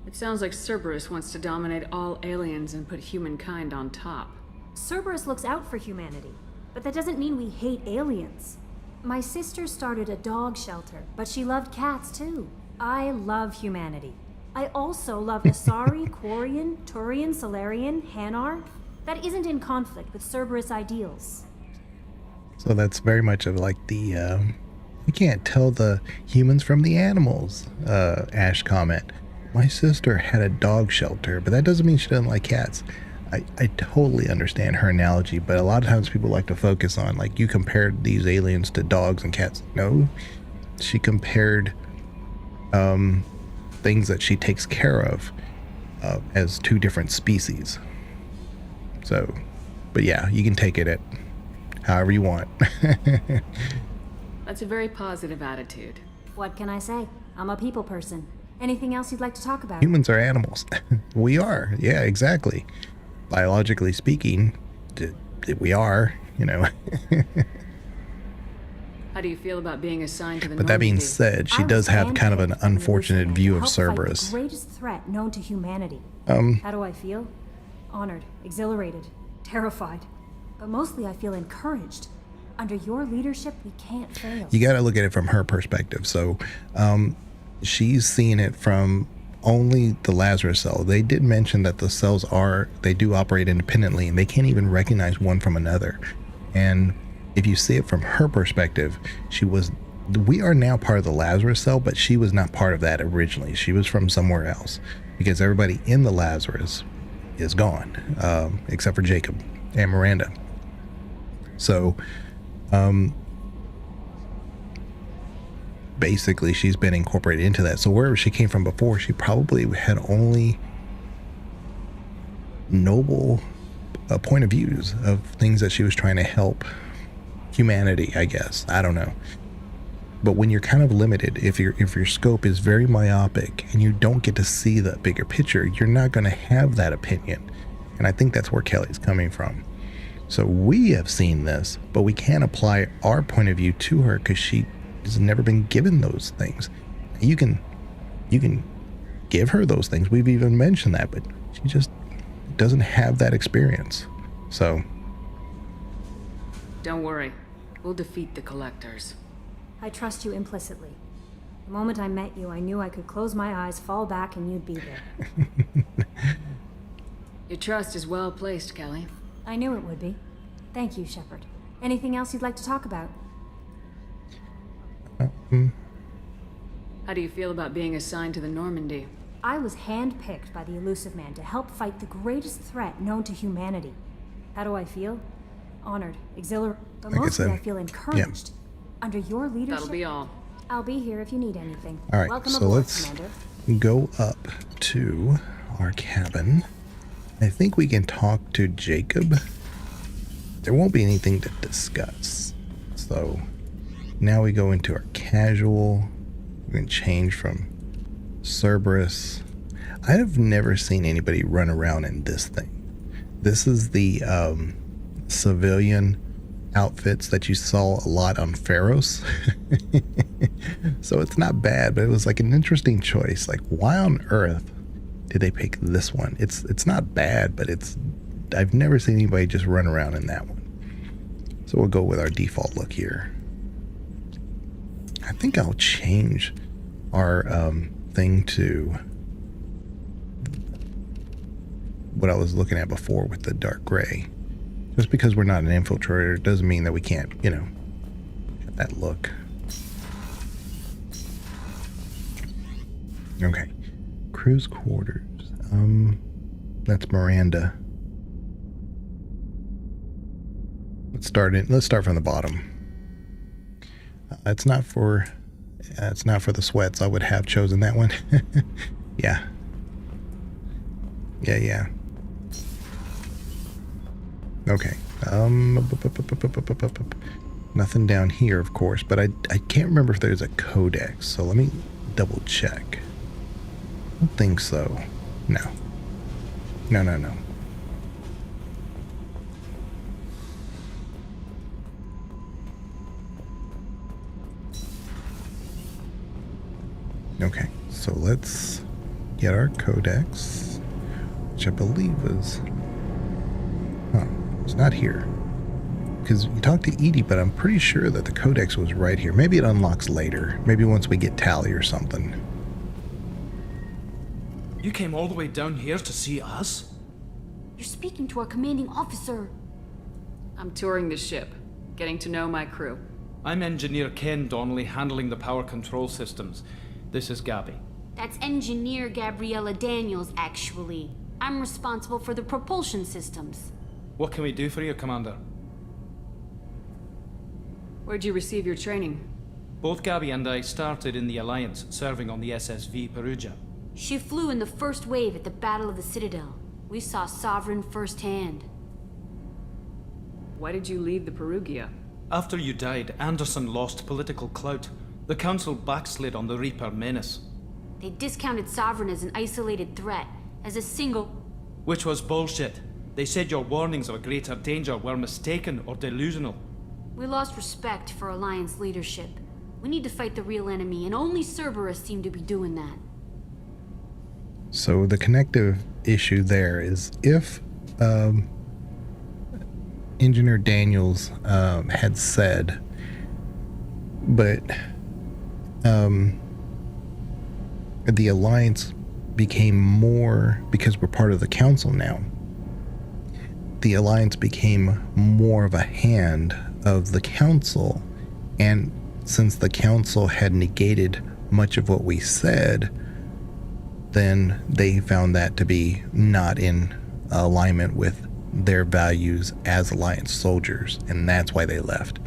It sounds like Cerberus wants to dominate all aliens and put humankind on top. Cerberus looks out for humanity, but that doesn't mean we hate aliens. My sister started a dog shelter, but she loved cats too. I love humanity. I also love Asari, Quarian, Turian, Solarian, Hanar. That isn't in conflict with Cerberus ideals. So that's very much of like the, you can't tell the humans from the animals, Ash comment. My sister had a dog shelter, but that doesn't mean she doesn't like cats. I totally understand her analogy, but a lot of times people like to focus on, like, you compared these aliens to dogs and cats. No, she compared things that she takes care of as two different species. So, but yeah, you can take it at however you want. That's a very positive attitude. What can I say? I'm a people person. Anything else you'd like to talk about? Humans are animals. We are. Yeah, exactly. Biologically speaking, we are, you know. How do you feel about being assigned to the But that being said, she does have kind of an unfortunate view of Cerberus. The greatest threat known to humanity. How do I feel? Honored, exhilarated, terrified. But mostly I feel encouraged. Under your leadership, we can't fail. You got to look at it from her perspective. So she's seeing it from only the Lazarus cell. They did mention that the cells they do operate independently, and they can't even recognize one from another. And if you see it from her perspective, we are now part of the Lazarus cell, but she was not part of that originally. She was from somewhere else, because everybody in the Lazarus is gone, except for Jacob and Miranda. So basically she's been incorporated into that. So wherever she came from before, she probably had only noble point of views of things that she was trying to help humanity, I guess. I don't know. But when you're kind of limited, if your scope is very myopic and you don't get to see the bigger picture, you're not going to have that opinion. And I think that's where Kelly's coming from. So we have seen this, but we can't apply our point of view to her because she has never been given those things. You can give her those things. We've even mentioned that, but she just doesn't have that experience. So don't worry, we'll defeat the collectors. I trust you implicitly. The moment I met you, I knew I could close my eyes, fall back, and you'd be there. Your trust is well placed, Kelly. I knew it would be. Thank you, Shepard. Anything else you'd like to talk about? How do you feel about being assigned to the Normandy? I was handpicked by the Elusive Man to help fight the greatest threat known to humanity. How do I feel? Honored, exhilarated, but mostly I feel encouraged. Yeah. Under your leadership... That'll be all. I'll be here if you need anything. All right, welcome so aboard, let's Commander. Go up to our cabin. I think we can talk to Jacob. There won't be anything to discuss. So now we go into our casual. We can change from Cerberus I've never seen anybody run around in this thing. This is the civilian outfits that you saw a lot on Pharos. So it's not bad, but it was like an interesting choice. Like, why on earth did they pick this one? It's not bad, but I've never seen anybody just run around in that one. So we'll go with our default look here. I think I'll change our thing to what I was looking at before with the dark gray. Just because we're not an infiltrator doesn't mean that we can't, get that look. Okay. Crew's quarters. That's Miranda. Let's start from the bottom. It's not for the sweats. I would have chosen that one. Yeah. Okay. Nothing down here, of course, but I can't remember if there's a codex, so let me double check. I don't think so. No. Okay, so let's get our codex, which I believe is... it's not here. Because you talked to Edie, but I'm pretty sure that the codex was right here. Maybe it unlocks later. Maybe once we get Tally or something. You came all the way down here to see us? You're speaking to our commanding officer. I'm touring the ship, getting to know my crew. I'm Engineer Ken Donnelly, handling the power control systems. This is Gabby. That's Engineer Gabriella Daniels, actually. I'm responsible for the propulsion systems. What can we do for you, Commander? Where'd you receive your training? Both Gabby and I started in the Alliance, serving on the SSV Perugia. She flew in the first wave at the Battle of the Citadel. We saw Sovereign firsthand. Why did you leave the Perugia? After you died, Anderson lost political clout. The Council backslid on the Reaper menace. They discounted Sovereign as an isolated threat, as a single... Which was bullshit. They said your warnings of a greater danger were mistaken or delusional. We lost respect for Alliance leadership. We need to fight the real enemy, and only Cerberus seem to be doing that. So the connective issue there is if Engineer Daniels had said, but the Alliance became more, because we're part of the Council now, the Alliance became more of a hand of the Council, and since the Council had negated much of what we said, then they found that to be not in alignment with their values as Alliance soldiers, and that's why they left.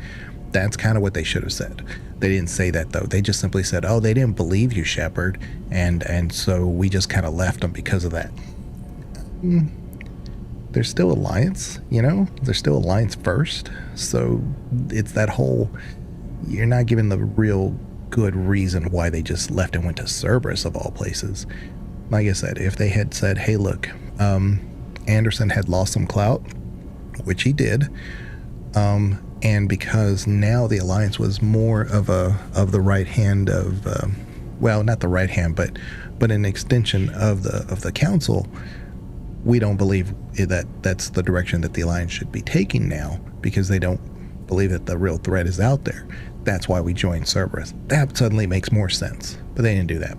That's kind of what they should have said. They didn't say that, though. They just simply said, oh, they didn't believe you, Shepard, and so we just kind of left them because of that. They're still Alliance, They're still Alliance first, so it's that whole... You're not given the real good reason why they just left and went to Cerberus, of all places. Like I said, if they had said, hey, look, Anderson had lost some clout, which he did, and because now the Alliance was more of the right hand of, well, not the right hand, but an extension of the Council, we don't believe that that's the direction that the Alliance should be taking now, because they don't believe that the real threat is out there. That's why we joined Cerberus. That suddenly makes more sense, but they didn't do that.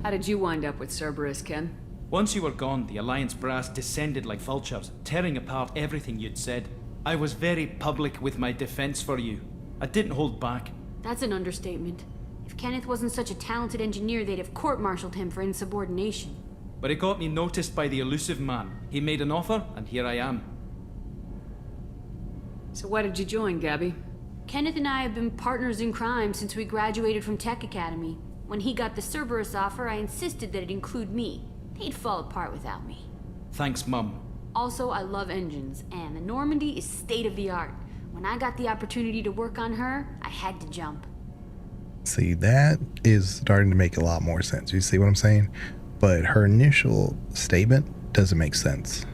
How did you wind up with Cerberus, Ken? Once you were gone, the Alliance brass descended like vultures, tearing apart everything you'd said. I was very public with my defense for you. I didn't hold back. That's an understatement. If Kenneth wasn't such a talented engineer, they'd have court-martialed him for insubordination. But it got me noticed by the elusive man. He made an offer, and here I am. So why did you join, Gabby? Kenneth and I have been partners in crime since we graduated from Tech Academy. When he got the Cerberus offer, I insisted that it include me. They'd fall apart without me. Thanks, Mum. Also, I love engines, and the Normandy is state-of-the-art. When I got the opportunity to work on her, I had to jump. See, that is starting to make a lot more sense. You see what I'm saying? But her initial statement doesn't make sense.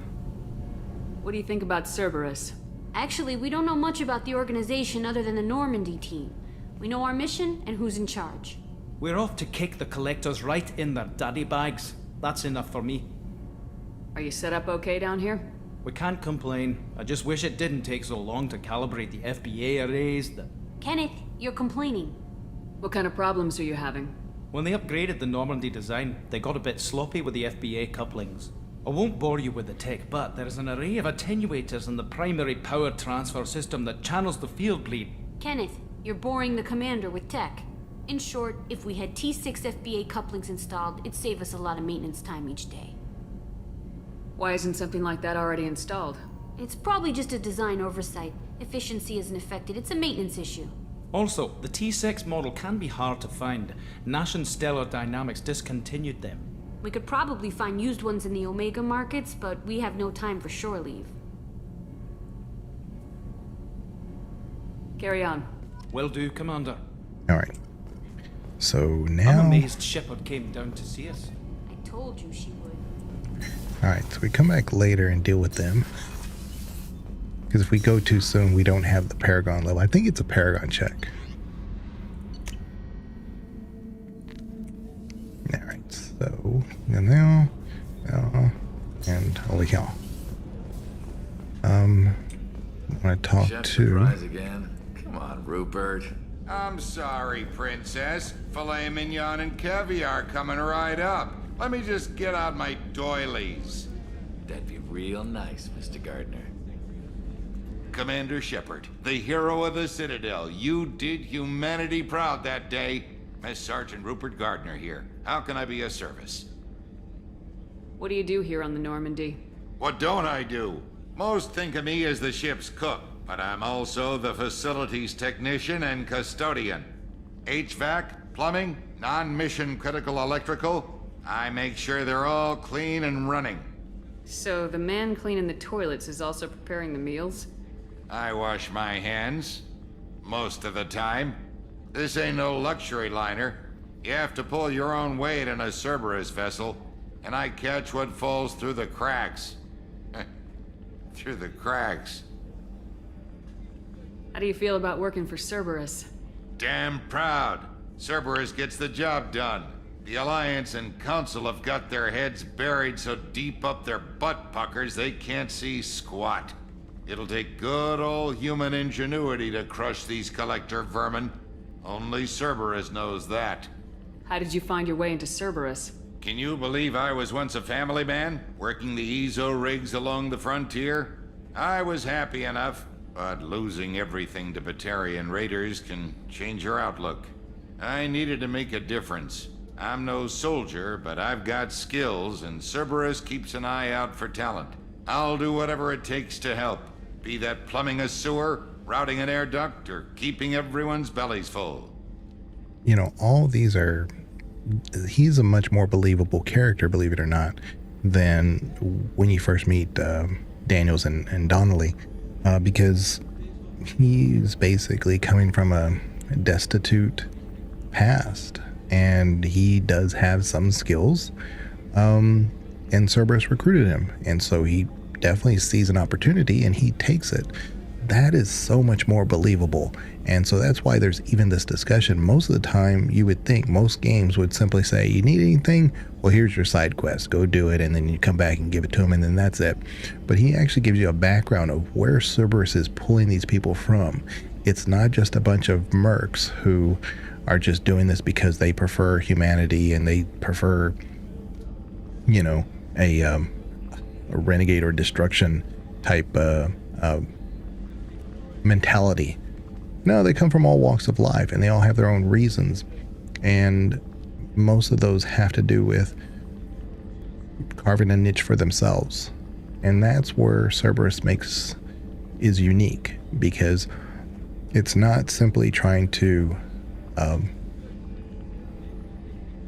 What do you think about Cerberus? Actually, we don't know much about the organization other than the Normandy team. We know our mission and who's in charge. We're off to kick the collectors right in their daddy bags. That's enough for me. Are you set up okay down here? We can't complain. I just wish it didn't take so long to calibrate the FBA arrays. Kenneth, you're complaining. What kind of problems are you having? When they upgraded the Normandy design, they got a bit sloppy with the FBA couplings. I won't bore you with the tech, but there is an array of attenuators in the primary power transfer system that channels the field bleed. Kenneth, you're boring the commander with tech. In short, if we had T6 FBA couplings installed, it'd save us a lot of maintenance time each day. Why isn't something like that already installed? It's probably just a design oversight. Efficiency isn't affected, it's a maintenance issue. Also, the T6 model can be hard to find. Nash and Stellar Dynamics discontinued them. We could probably find used ones in the Omega markets, but we have no time for shore leave. Carry on. Will do, Commander. Alright. So now... I'm amazed Shepard came down to see us. I told you she would. Alright, so we come back later and deal with them. Because if we go too soon, we don't have the Paragon level. I think it's a Paragon check. Alright, so now, and holy cow. I want to talk to... Rise again. Come on, Rupert. I'm sorry, Princess. Filet mignon and caviar coming right up. Let me just get out my doilies. That'd be real nice, Mr. Gardner. Commander Shepard, the hero of the Citadel. You did humanity proud that day. Miss Sergeant Rupert Gardner here. How can I be of service? What do you do here on the Normandy? What don't I do? Most think of me as the ship's cook, but I'm also the facilities technician and custodian. HVAC, plumbing, non-mission critical electrical. I make sure they're all clean and running. So the man cleaning the toilets is also preparing the meals? I wash my hands. Most of the time. This ain't no luxury liner. You have to pull your own weight in a Cerberus vessel, and I catch what falls through the cracks. Through the cracks. How do you feel about working for Cerberus? Damn proud. Cerberus gets the job done. The Alliance and Council have got their heads buried so deep up their butt puckers they can't see squat. It'll take good old human ingenuity to crush these collector vermin. Only Cerberus knows that. How did you find your way into Cerberus? Can you believe I was once a family man, working the EZO rigs along the frontier? I was happy enough, but losing everything to Batarian raiders can change your outlook. I needed to make a difference. I'm no soldier, but I've got skills, and Cerberus keeps an eye out for talent. I'll do whatever it takes to help. Be that plumbing a sewer, routing an air duct, or keeping everyone's bellies full. You know, all of these are... He's a much more believable character, believe it or not, than when you first meet Daniels and Donnelly, because he's basically coming from a destitute past, and he does have some skills, and Cerberus recruited him, and so he definitely sees an opportunity and he takes it. That is so much more believable, and so that's why there's even this discussion. Most of the time you would think most games would simply say, you need anything? Well, here's your side quest, go do it, and then you come back and give it to him, and then that's it. But he actually gives you a background of where Cerberus is pulling these people from. It's not just a bunch of mercs who are just doing this because they prefer humanity and they prefer, you know, a renegade or destruction type mentality. No, they come from all walks of life and they all have their own reasons, and most of those have to do with carving a niche for themselves. And that's where Cerberus is unique, because it's not simply trying to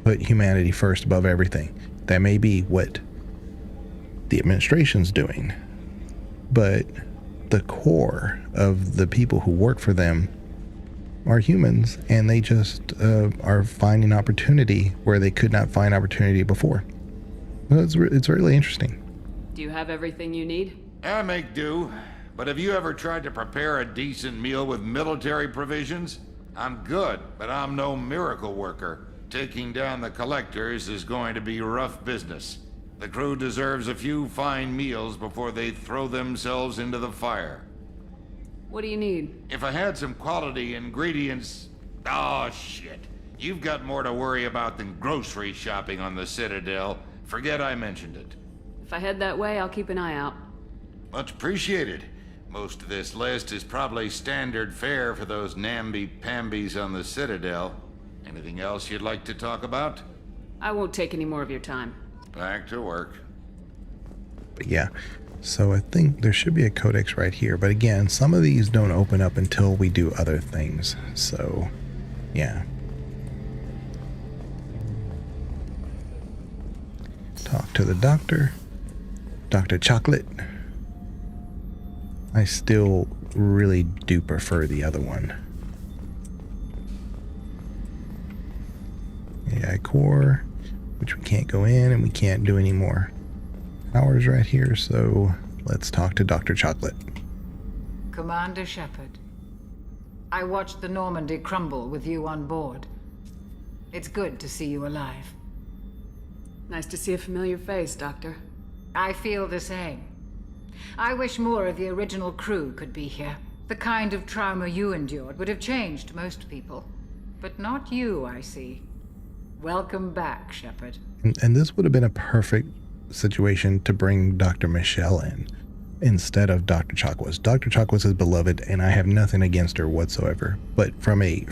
put humanity first above everything. That may be what the administration's doing, but the core of the people who work for them are humans, and they just are finding opportunity where they could not find opportunity before. Well, it's really interesting. Do you have everything you need? I make do, but have you ever tried to prepare a decent meal with military provisions? I'm good, but I'm no miracle worker. Taking down the collectors is going to be rough business. The crew deserves a few fine meals before they throw themselves into the fire. What do you need? If I had some quality ingredients... Oh, shit. You've got more to worry about than grocery shopping on the Citadel. Forget I mentioned it. If I head that way, I'll keep an eye out. Much appreciated. Most of this list is probably standard fare for those namby-pambies on the Citadel. Anything else you'd like to talk about? I won't take any more of your time. Back to work. But yeah, so I think there should be a codex right here. But again, some of these don't open up until we do other things. So, yeah. Talk to the doctor. Dr. Chocolate. I still really do prefer the other one. AI core, which we can't go in and we can't do anymore. Hours right here, so let's talk to Dr. Chocolate. Commander Shepard, I watched the Normandy crumble with you on board. It's good to see you alive. Nice to see a familiar face, Doctor. I feel the same. I wish more of the original crew could be here. The kind of trauma you endured would have changed most people. But not you, I see. Welcome back, Shepard. And this would have been a perfect situation to bring Dr. Michelle in instead of Dr. Chakwas. Dr. Chakwas is beloved, and I have nothing against her whatsoever. But from a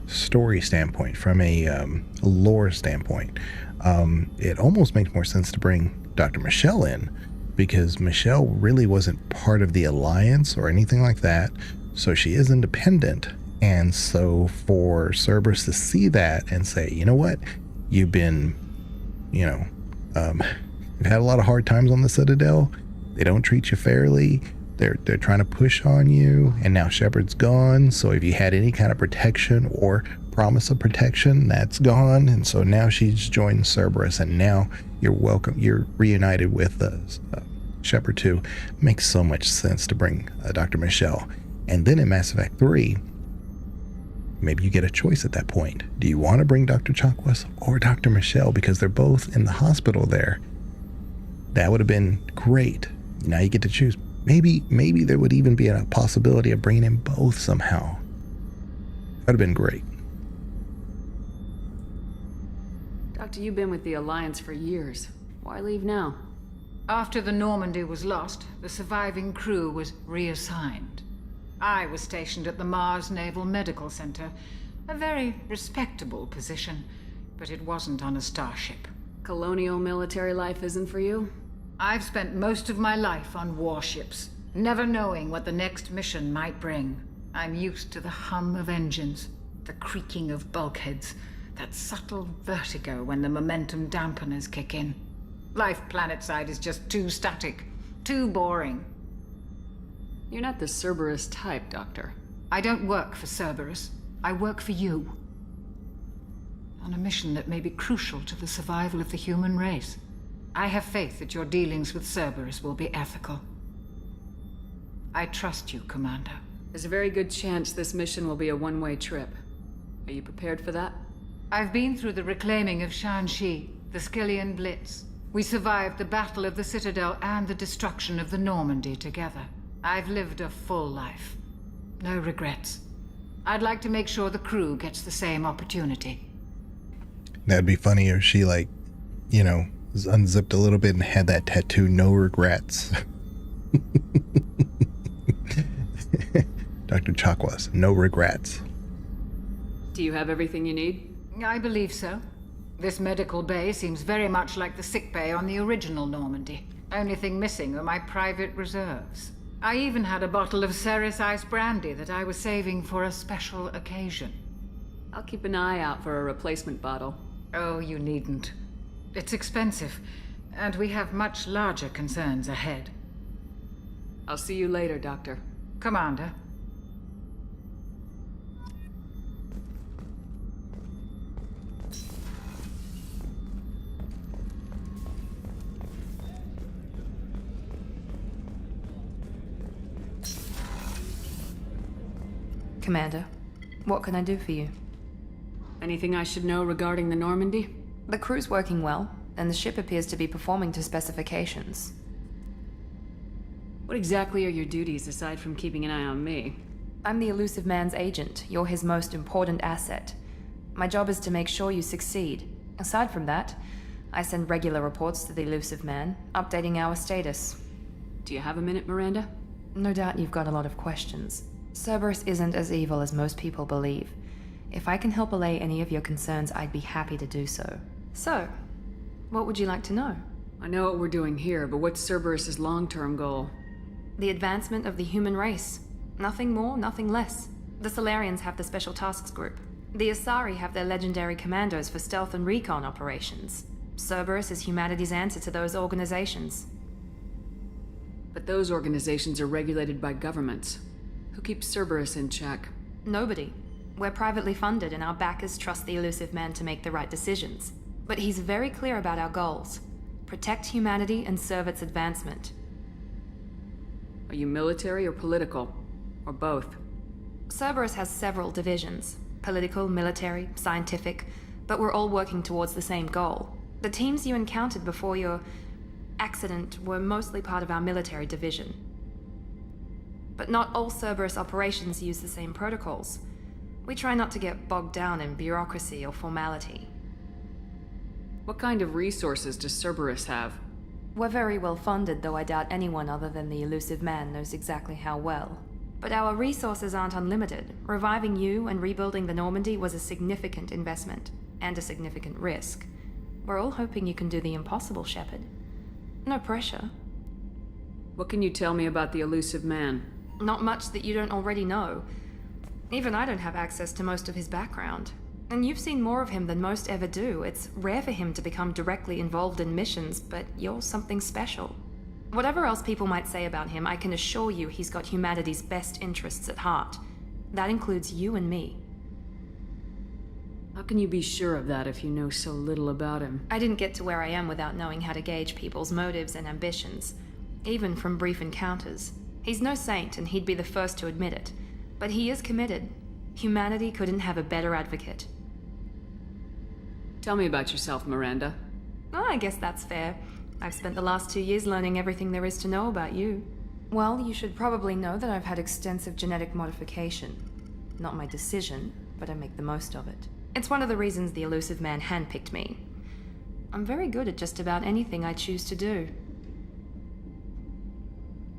story standpoint, from a lore standpoint, it almost makes more sense to bring Dr. Michelle in, because Michelle really wasn't part of the Alliance or anything like that, so she is independent. And so for Cerberus to see that and say, you know what, you've been, you've had a lot of hard times on the Citadel. They don't treat you fairly. They're trying to push on you, and now Shepard's gone. So if you had any kind of protection or promise of protection, that's gone. And so now she's joined Cerberus, and now you're welcome. You're reunited with Shepard too. Makes so much sense to bring Dr. Michelle. And then in Mass Effect 3, maybe you get a choice at that point. Do you want to bring Dr. Chakwas or Dr. Michelle? Because they're both in the hospital there. That would have been great. Now you get to choose. Maybe there would even be a possibility of bringing in both somehow. That would have been great. Doctor, you've been with the Alliance for years. Why leave now? After the Normandy was lost, the surviving crew was reassigned. I was stationed at the Mars Naval Medical Center, a very respectable position, but it wasn't on a starship. Colonial military life isn't for you? I've spent most of my life on warships, never knowing what the next mission might bring. I'm used to the hum of engines, the creaking of bulkheads, that subtle vertigo when the momentum dampeners kick in. Life planetside is just too static, too boring. You're not the Cerberus type, Doctor. I don't work for Cerberus. I work for you. On a mission that may be crucial to the survival of the human race. I have faith that your dealings with Cerberus will be ethical. I trust you, Commander. There's a very good chance this mission will be a one-way trip. Are you prepared for that? I've been through the reclaiming of Shanxi, the Skillian Blitz. We survived the Battle of the Citadel and the destruction of the Normandy together. I've lived a full life. No regrets. I'd like to make sure the crew gets the same opportunity. That'd be funny if she, unzipped a little bit and had that tattoo, no regrets. Dr. Chakwas, no regrets. Do you have everything you need? I believe so. This medical bay seems very much like the sick bay on the original Normandy. Only thing missing are my private reserves. I even had a bottle of Ceres Ice brandy that I was saving for a special occasion. I'll keep an eye out for a replacement bottle. Oh, you needn't. It's expensive, and we have much larger concerns ahead. I'll see you later, Doctor. Commander. Commander, what can I do for you? Anything I should know regarding the Normandy? The crew's working well, and the ship appears to be performing to specifications. What exactly are your duties aside from keeping an eye on me? I'm the Elusive Man's agent. You're his most important asset. My job is to make sure you succeed. Aside from that, I send regular reports to the Elusive Man, updating our status. Do you have a minute, Miranda? No doubt you've got a lot of questions. Cerberus isn't as evil as most people believe. If I can help allay any of your concerns, I'd be happy to do so. So, what would you like to know? I know what we're doing here, but what's Cerberus's long-term goal? The advancement of the human race. Nothing more, nothing less. The Solarians have the Special Tasks Group. The Asari have their legendary commandos for stealth and recon operations. Cerberus is humanity's answer to those organizations. But those organizations are regulated by governments. Who keeps Cerberus in check? Nobody. We're privately funded, and our backers trust the Elusive Man to make the right decisions. But he's very clear about our goals. Protect humanity and serve its advancement. Are you military or political? Or both? Cerberus has several divisions. Political, military, scientific, but we're all working towards the same goal. The teams you encountered before your accident were mostly part of our military division. But not all Cerberus operations use the same protocols. We try not to get bogged down in bureaucracy or formality. What kind of resources does Cerberus have? We're very well funded, though I doubt anyone other than the Elusive Man knows exactly how well. But our resources aren't unlimited. Reviving you and rebuilding the Normandy was a significant investment, and a significant risk. We're all hoping you can do the impossible, Shepard. No pressure. What can you tell me about the Elusive Man? Not much that you don't already know. Even I don't have access to most of his background. And you've seen more of him than most ever do. It's rare for him to become directly involved in missions, but you're something special. Whatever else people might say about him, I can assure you he's got humanity's best interests at heart. That includes you and me. How can you be sure of that if you know so little about him? I didn't get to where I am without knowing how to gauge people's motives and ambitions, even from brief encounters. He's no saint, and he'd be the first to admit it. But he is committed. Humanity couldn't have a better advocate. Tell me about yourself, Miranda. Oh, I guess that's fair. I've spent the last 2 years learning everything there is to know about you. Well, you should probably know that I've had extensive genetic modification. Not my decision, but I make the most of it. It's one of the reasons the Elusive Man handpicked me. I'm very good at just about anything I choose to do.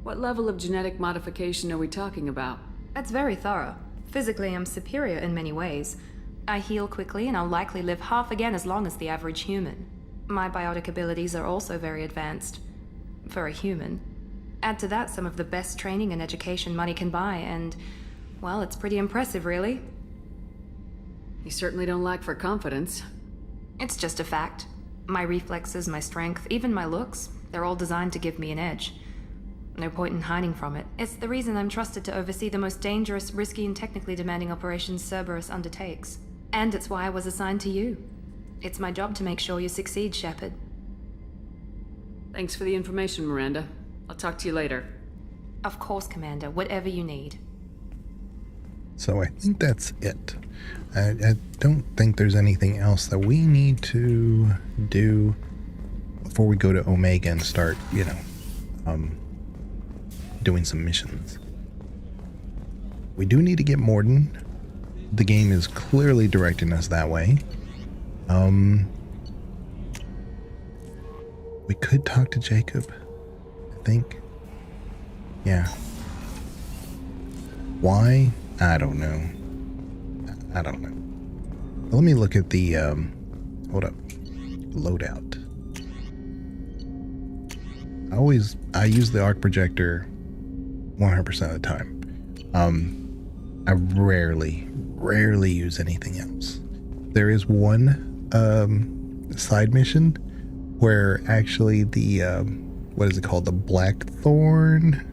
What level of genetic modification are we talking about? That's very thorough. Physically, I'm superior in many ways. I heal quickly, and I'll likely live half again as long as the average human. My biotic abilities are also very advanced. For a human. Add to that some of the best training and education money can buy, and, well, it's pretty impressive, really. You certainly don't lack for confidence. It's just a fact. My reflexes, my strength, even my looks, they're all designed to give me an edge. No point in hiding from it. It's the reason I'm trusted to oversee the most dangerous, risky, and technically demanding operations Cerberus undertakes. And it's why I was assigned to you. It's my job to make sure you succeed, Shepard. Thanks for the information, Miranda. I'll talk to you later. Of course, Commander. Whatever you need. So I think that's it. I don't think there's anything else that we need to do before we go to Omega and start, doing some missions. We do need to get Morden. The game is clearly directing us that way. We could talk to Jacob, I think. Yeah. Why? I don't know. Let me look at the, hold up. Loadout. I use the arc projector 100% of the time. I rarely use anything else. There is one side mission where actually the what is it called, the Blackthorn?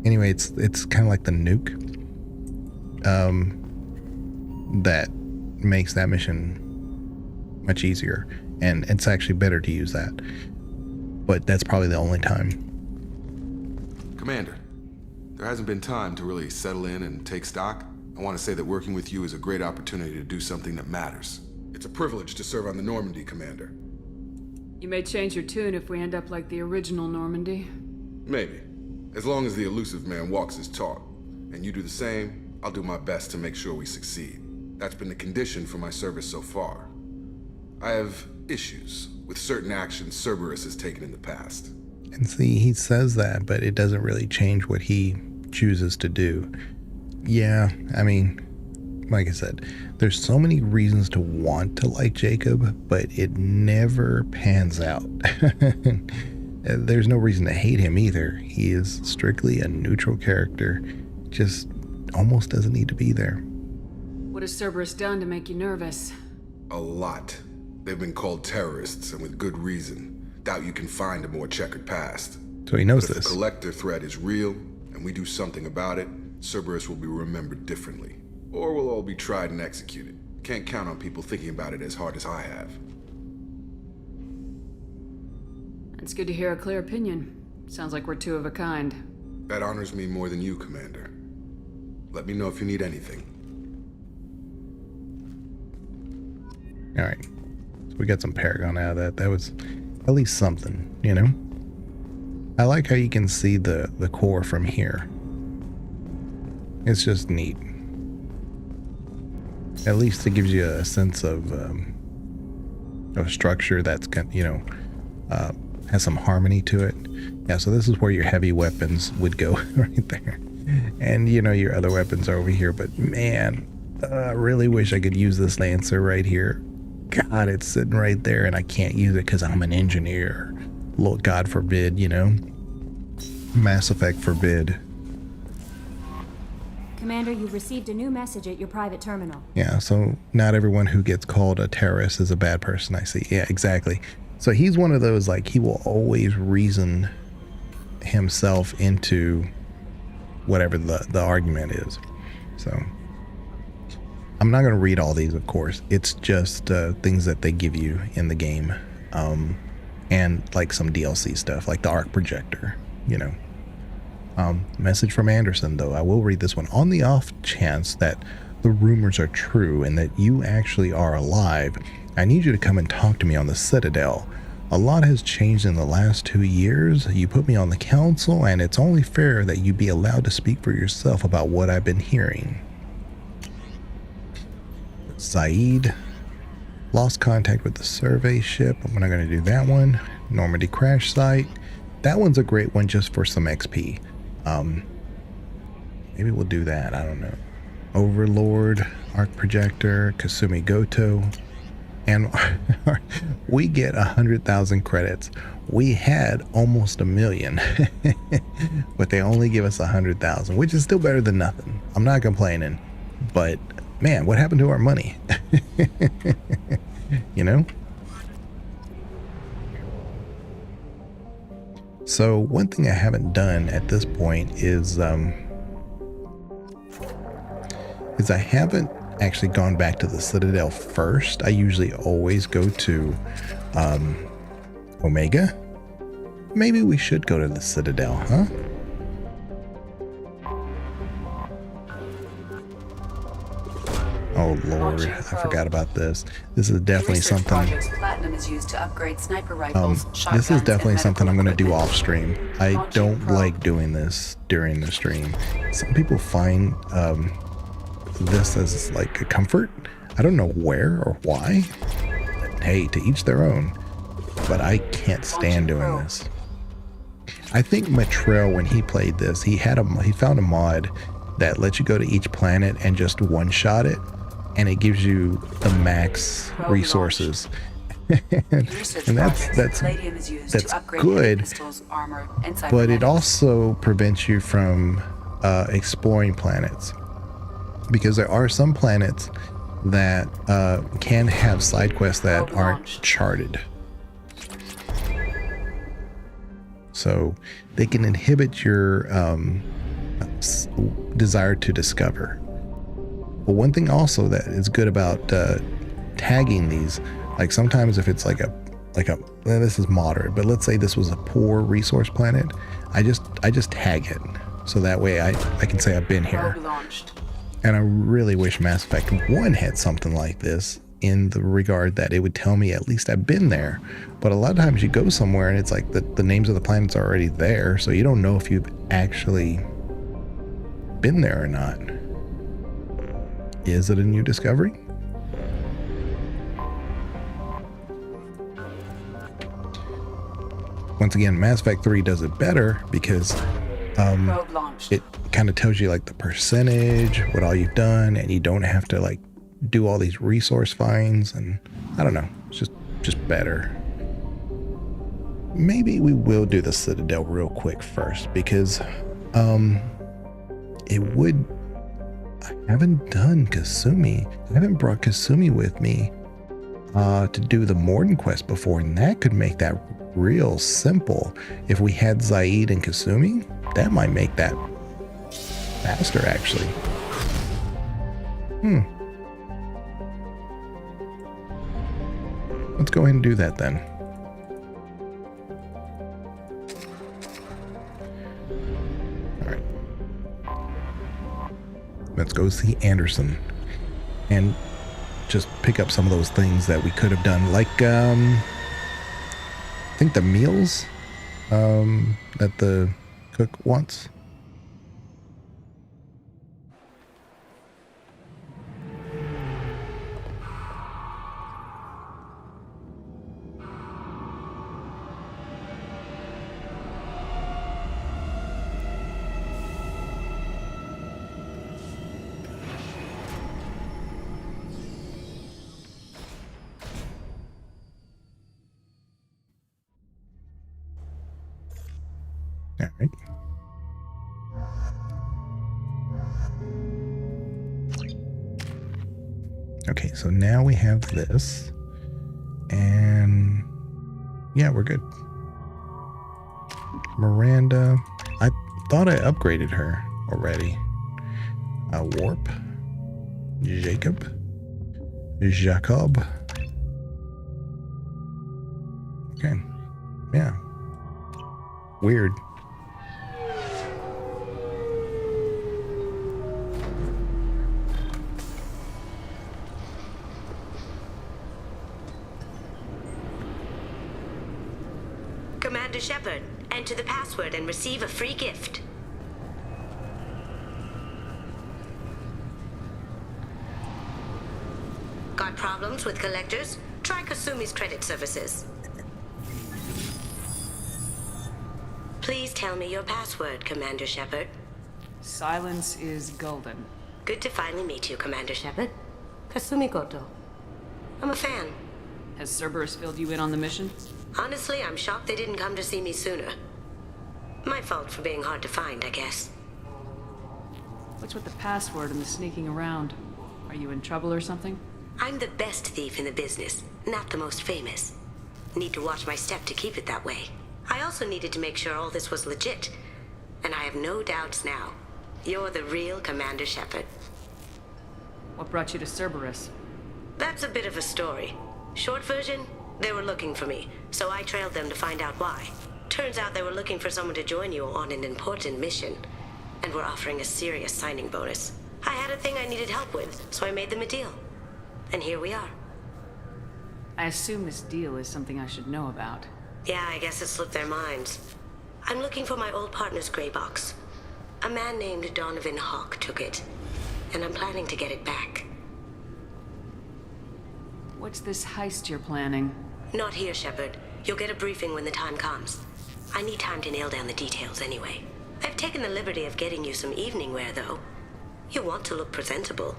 Anyway, it's kind of like the nuke that makes that mission much easier, and it's actually better to use that, but that's probably the only time. Commander, There hasn't been time to really settle in and take stock. I want to say that working with you is a great opportunity to do something that matters. It's a privilege to serve on the Normandy, Commander. You may change your tune if we end up like the original Normandy. Maybe. As long as the elusive man walks his talk, and you do the same, I'll do my best to make sure we succeed. That's been the condition for my service so far. I have issues with certain actions Cerberus has taken in the past. And see, he says that, but it doesn't really change what he chooses to do. Yeah, I mean, like I said, there's so many reasons to want to like Jacob, but it never pans out. There's no reason to hate him either. He is strictly a neutral character, just almost doesn't need to be there. What has Cerberus done to make you nervous? A lot. They've been called terrorists, and with good reason. Doubt you can find a more checkered past. So he knows but if this. the collector threat is real, and we do something about it, Cerberus will be remembered differently. Or we'll all be tried and executed. Can't count on people thinking about it as hard as I have. It's good to hear a clear opinion. Sounds like we're two of a kind. That honors me more than you, Commander. Let me know if you need anything. Alright. So we got some Paragon out of that. That was at least something, you know? I like how you can see the core from here. It's just neat. At least it gives you a sense of a structure that's, you know, has some harmony to it. Yeah, so this is where your heavy weapons would go right there. And, you know, your other weapons are over here. But, man, I really wish I could use this Lancer right here. God, it's sitting right there, and I can't use it because I'm an engineer. Lord, God forbid, you know. Mass Effect forbid. Commander, you've received a new message at your private terminal. Yeah, so not everyone who gets called a terrorist is a bad person, I see. Yeah, exactly. So he's one of those, like, he will always reason himself into whatever the argument is. So I'm not going to read all these, of course. It's just things that they give you in the game. And like some DLC stuff, like the arc projector, you know. Message from Anderson, though. I will read this one. On the off chance that the rumors are true and that you actually are alive, I need you to come and talk to me on the Citadel. A lot has changed in the last 2 years. You put me on the council, and it's only fair that you be allowed to speak for yourself about what I've been hearing. Saeed. Lost contact with the survey ship. We're not going to do that one. Normandy crash site. That one's a great one just for some XP. Maybe we'll do that. I don't know. Overlord, arc projector, Kasumi Goto. And we get 100,000 credits. We had almost 1 million, but they only give us 100,000, which is still better than nothing. I'm not complaining, but man, what happened to our money? You know? So one thing I haven't done at this point is I haven't actually gone back to the Citadel first. I usually always go to Omega. Maybe we should go to the Citadel, huh? Oh Lord, I forgot about this. This is definitely something. Platinum is used to upgrade sniper rifles, This is definitely and something I'm going to do medical off stream. I don't like doing this during the stream. Some people find this as like a comfort. I don't know where or why. But hey, to each their own. But I can't stand doing this. I think Matrell, when he played this, he found a mod that lets you go to each planet and just one-shot it, and it gives you the max resources. and that's good, but it also prevents you from exploring planets, because there are some planets that can have side quests that aren't charted. So they can inhibit your desire to discover. But one thing also that is good about tagging these, like sometimes if it's like a this is moderate, but let's say this was a poor resource planet, I just tag it. so that way I can say I've been here. Probe launched. And I really wish Mass Effect 1 had something like this, in the regard that it would tell me at least I've been there. But a lot of times you go somewhere and it's like the names of the planets are already there, so you don't know if you've actually been there or not. Is it a new discovery? Once again, Mass Effect 3 does it better because it kind of tells you like the percentage, what all you've done, and you don't have to like do all these resource finds, and I don't know, it's just better. Maybe we will do the Citadel real quick first, because it would, I haven't done Kasumi. I haven't brought Kasumi with me to do the Morden quest before, and that could make that real simple. If we had Zaid and Kasumi, that might make that faster actually. Let's go ahead and do that then. Alright. Let's go see Anderson and just pick up some of those things that we could have done. Like, I think the meals that the cook wants. All right. Okay, so now we have this, and yeah, we're good. Miranda, I thought I upgraded her already. Warp, Jacob. Okay, yeah, weird. Commander Shepard, enter the password and receive a free gift. Got problems with collectors? Try Kasumi's credit services. Please tell me your password, Commander Shepard. Silence is golden. Good to finally meet you, Commander Shepard. Kasumi Goto. I'm a fan. Has Cerberus filled you in on the mission? Honestly, I'm shocked they didn't come to see me sooner. My fault for being hard to find, I guess. What's with the password and the sneaking around? Are you in trouble or something? I'm the best thief in the business, not the most famous. Need to watch my step to keep it that way. I also needed to make sure all this was legit. And I have no doubts now. You're the real Commander Shepard. What brought you to Cerberus? That's a bit of a story. Short version, they were looking for me, so I trailed them to find out why. Turns out they were looking for someone to join you on an important mission, and were offering a serious signing bonus. I had a thing I needed help with, so I made them a deal. And here we are. I assume this deal is something I should know about. Yeah, I guess it slipped their minds. I'm looking for my old partner's gray box. A man named Donovan Hawk took it, and I'm planning to get it back. What's this heist you're planning? Not here, Shepard. You'll get a briefing when the time comes. I need time to nail down the details anyway. I've taken the liberty of getting you some evening wear, though. You want to look presentable.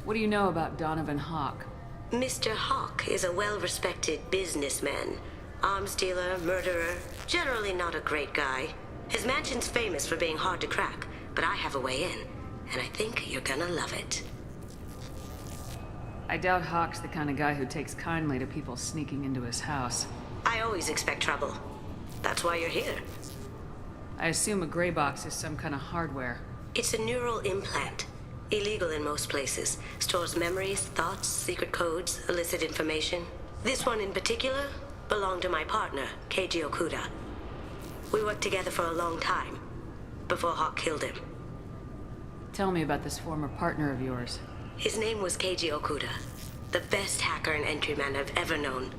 What do you know about Donovan Hawk? Mr. Hawk is a well-respected businessman. Arms dealer, murderer, generally not a great guy. His mansion's famous for being hard to crack, but I have a way in, and I think you're gonna love it. I doubt Hawk's the kind of guy who takes kindly to people sneaking into his house. I always expect trouble. That's why you're here. I assume a gray box is some kind of hardware. It's a neural implant. Illegal in most places. Stores memories, thoughts, secret codes, illicit information. This one in particular belonged to my partner, Keiji Okuda. We worked together for a long time, before Hawk killed him. Tell me about this former partner of yours. His name was Keiji Okuda, the best hacker and entryman I've ever known.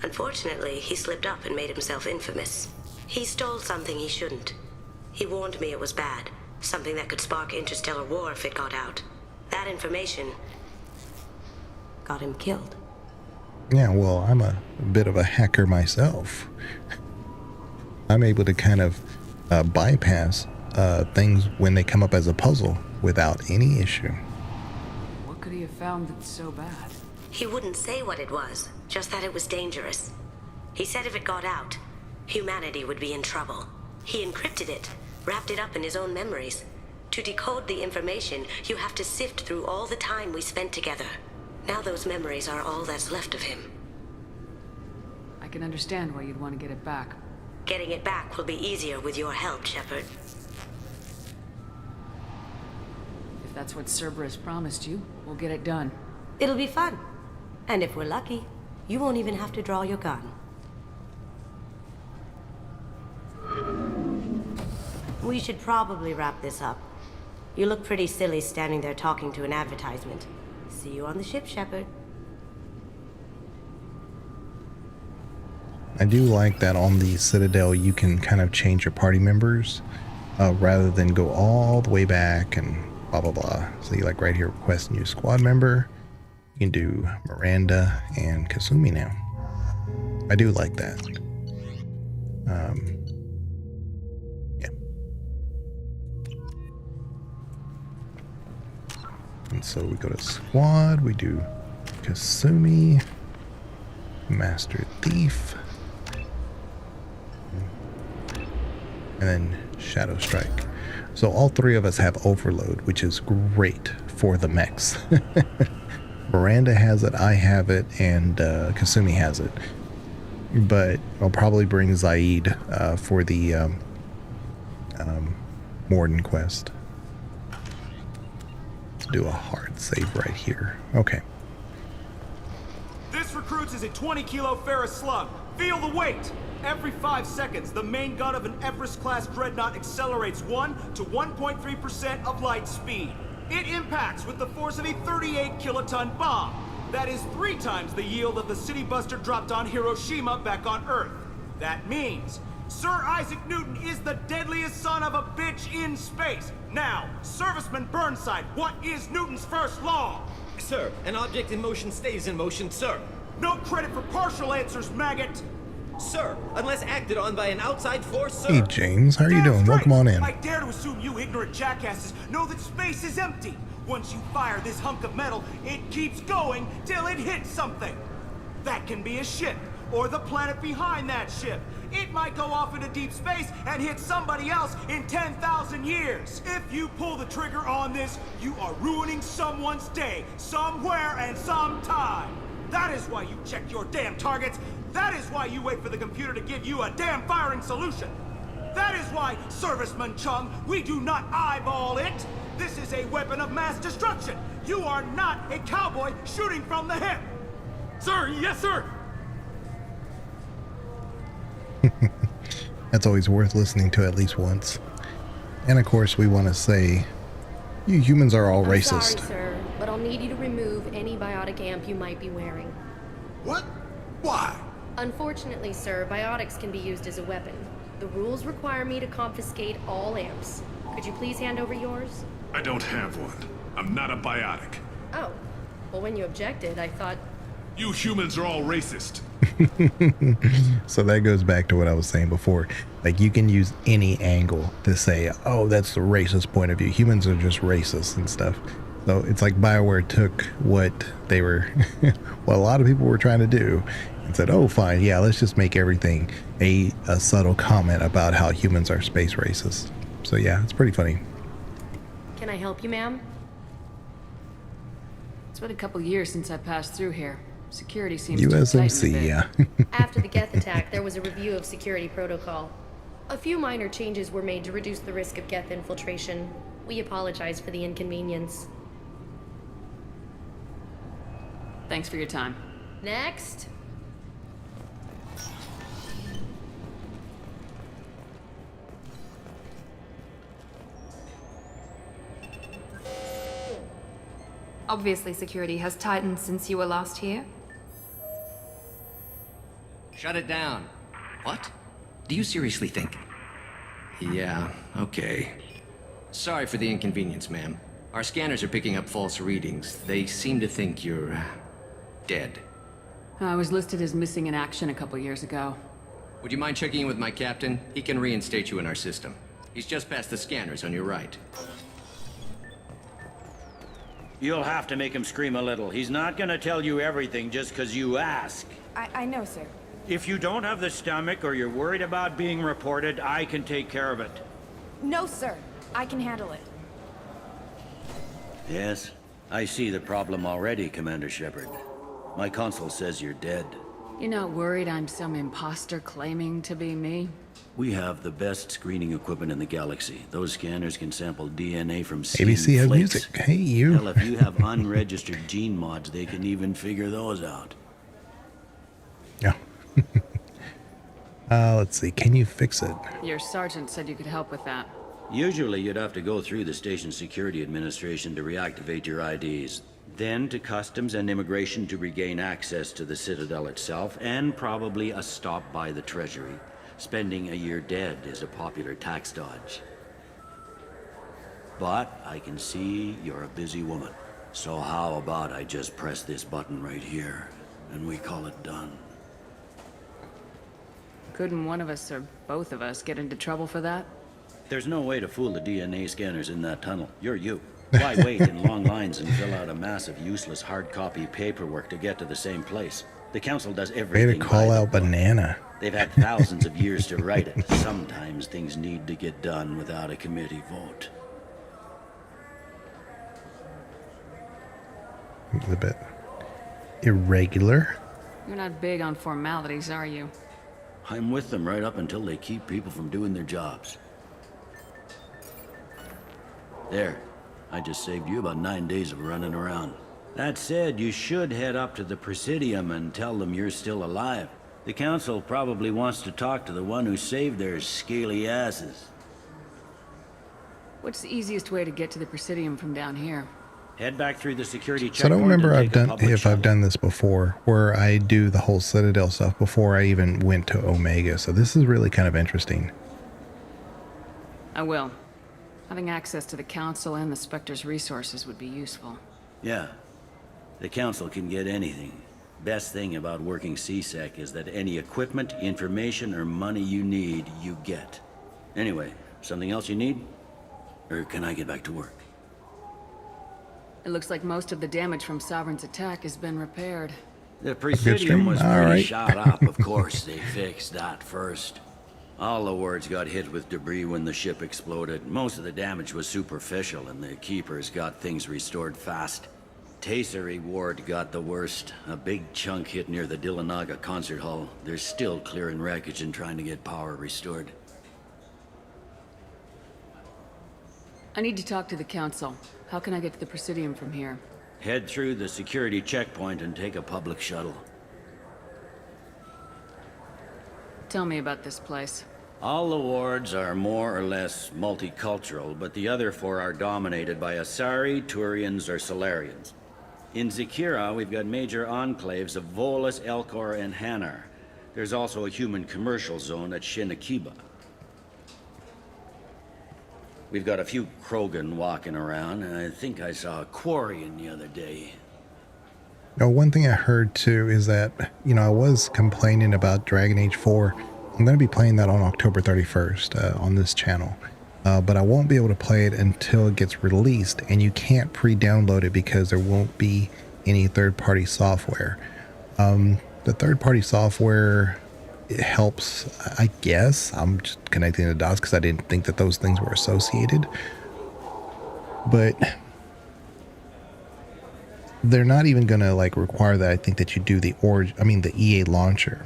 Unfortunately, he slipped up and made himself infamous. He stole something he shouldn't. He warned me it was bad, something that could spark interstellar war if it got out. That information got him killed. Yeah, well, I'm a bit of a hacker myself. I'm able to kind of bypass things when they come up as a puzzle without any issue. What could he have found that's so bad? He wouldn't say what it was, just that it was dangerous. He said if it got out, humanity would be in trouble. He encrypted it, wrapped it up in his own memories. To decode the information, you have to sift through all the time we spent together. Now those memories are all that's left of him. I can understand why you'd want to get it back. Getting it back will be easier with your help, Shepard. If that's what Cerberus promised you, we'll get it done. It'll be fun. And if we're lucky, you won't even have to draw your gun. We should probably wrap this up. You look pretty silly standing there talking to an advertisement. See you on the ship, Shepard. I do like that on the Citadel you can kind of change your party members rather than go all the way back and blah blah blah. So you like right here, request new squad member. You can do Miranda and Kasumi now. I do like that. Yeah. And so we go to squad, we do Kasumi, Master Thief, and then Shadow Strike. So all three of us have Overload, which is great for the mechs. Miranda has it, I have it, and Kasumi has it. But I'll probably bring Zaid for the Morden quest. Let's do a hard save right here. Okay. This recruits is a 20-kilo ferrous slug. Feel the weight! Every 5 seconds, the main gun of an Everest-class dreadnought accelerates 1 to 1.3% of light speed. It impacts with the force of a 38-kiloton bomb. That is 3 times the yield of the city buster dropped on Hiroshima back on Earth. That means Sir Isaac Newton is the deadliest son of a bitch in space. Now, Serviceman Burnside, what is Newton's first law? Sir, an object in motion stays in motion, sir. No credit for partial answers, maggot. Sir, unless acted on by an outside force, sir. Hey James, how are you doing? Welcome on in. I dare to assume you ignorant jackasses know that space is empty. Once you fire this hunk of metal, it keeps going till it hits something. That can be a ship, or the planet behind that ship. It might go off into deep space and hit somebody else in 10,000 years. If you pull the trigger on this, you are ruining someone's day, somewhere and sometime. That is why you check your damn targets. That is why you wait for the computer to give you a damn firing solution. That is why, Serviceman Chung, we do not eyeball it. This is a weapon of mass destruction. You are not a cowboy shooting from the hip. Sir, yes, sir. That's always worth listening to at least once. And of course, we want to say, you humans are all racist. Sorry, sir, but I'll need you to remove any biotic amp you might be wearing. What? Why? Unfortunately, sir, biotics can be used as a weapon. The rules require me to confiscate all amps. Could you please hand over yours? I don't have one. I'm not a biotic. Oh. Well, when you objected, I thought... You humans are all racist. So that goes back to what I was saying before. Like, you can use any angle to say, oh, that's the racist point of view. Humans are just racist and stuff. So it's like BioWare took what they were, what a lot of people were trying to do, and said, oh, fine, yeah, let's just make everything a subtle comment about how humans are space racist. So yeah, it's pretty funny. Can I help you, ma'am? It's been a couple years since I passed through here. Security seems to have USMC, tightened a bit. yeah. After the Geth attack, there was a review of security protocol. A few minor changes were made to reduce the risk of Geth infiltration. We apologize for the inconvenience. Thanks for your time. Next. Obviously, security has tightened since you were last here. Shut it down. What? Do you seriously think? Yeah, okay. Sorry for the inconvenience, ma'am. Our scanners are picking up false readings. They seem to think you're dead. I was listed as missing in action a couple years ago. Would you mind checking in with my captain? He can reinstate you in our system. He's just past the scanners on your right. You'll have to make him scream a little. He's not gonna tell you everything just because you ask. I know, sir. If you don't have the stomach or you're worried about being reported, I can take care of it. No, sir. I can handle it. Yes, I see the problem already, Commander Shepard. My console says you're dead. You're not worried I'm some imposter claiming to be me? We have the best screening equipment in the galaxy. Those scanners can sample DNA from ABC has flakes. music. Hey, you. Hell, if you have unregistered gene mods, they can even figure those out. Yeah. Let's see. Can you fix it? Your sergeant said you could help with that. Usually you'd have to go through the station security administration to reactivate your IDs. Then to customs and immigration to regain access to the Citadel itself, and probably a stop by the Treasury. Spending a year dead is a popular tax dodge. But I can see you're a busy woman. So how about I just press this button right here, and we call it done? Couldn't one of us or both of us get into trouble for that? There's no way to fool the DNA scanners in that tunnel. You're you. Why wait in long lines and fill out a massive useless hard copy paperwork to get to the same place? The council does Way everything. to call out banana. They've had thousands of years to write it. Sometimes things need to get done without a committee vote. A bit irregular. You're not big on formalities, are you? I'm with them right up until they keep people from doing their jobs. There. I just saved you about 9 days of running around. That said, you should head up to the Presidium and tell them you're still alive. The Council probably wants to talk to the one who saved their scaly asses. What's the easiest way to get to the Presidium from down here? Head back through the security checkpoint. So I don't remember and take a public if shuttle. I've done this before, where I do the whole Citadel stuff before I even went to Omega. So this is really kind of interesting. I will. Having access to the Council and the Spectre's resources would be useful. Yeah. The Council can get anything. Best thing about working CSEC is that any equipment, information, or money you need, you get. Anyway, something else you need? Or can I get back to work? It looks like most of the damage from Sovereign's attack has been repaired. The Presidium was All pretty right. shot up, of course. They fixed that first. All the wards got hit with debris when the ship exploded. Most of the damage was superficial, and the Keepers got things restored fast. Tasery Ward got the worst. A big chunk hit near the Dillanaga concert hall. They're still clearing wreckage and trying to get power restored. I need to talk to the Council. How can I get to the Presidium from here? Head through the security checkpoint and take a public shuttle. Tell me about this place. All the wards are more or less multicultural, but the other four are dominated by Asari, Turians, or Solarians. In Zakira, we've got major enclaves of Volus, Elcor, and Hanar. There's also a human commercial zone at Shinakiba. We've got a few Krogan walking around, and I think I saw a Quarian the other day. Now, one thing I heard too is that, I was complaining about Dragon Age 4. I'm going to be playing that on October 31st on this channel. But I won't be able to play it until it gets released, and you can't pre-download it because there won't be any third-party software. The third-party software, it helps, I guess. I'm just connecting the dots because I didn't think that those things were associated. But they're not even going to require that. I think that you do the EA launcher.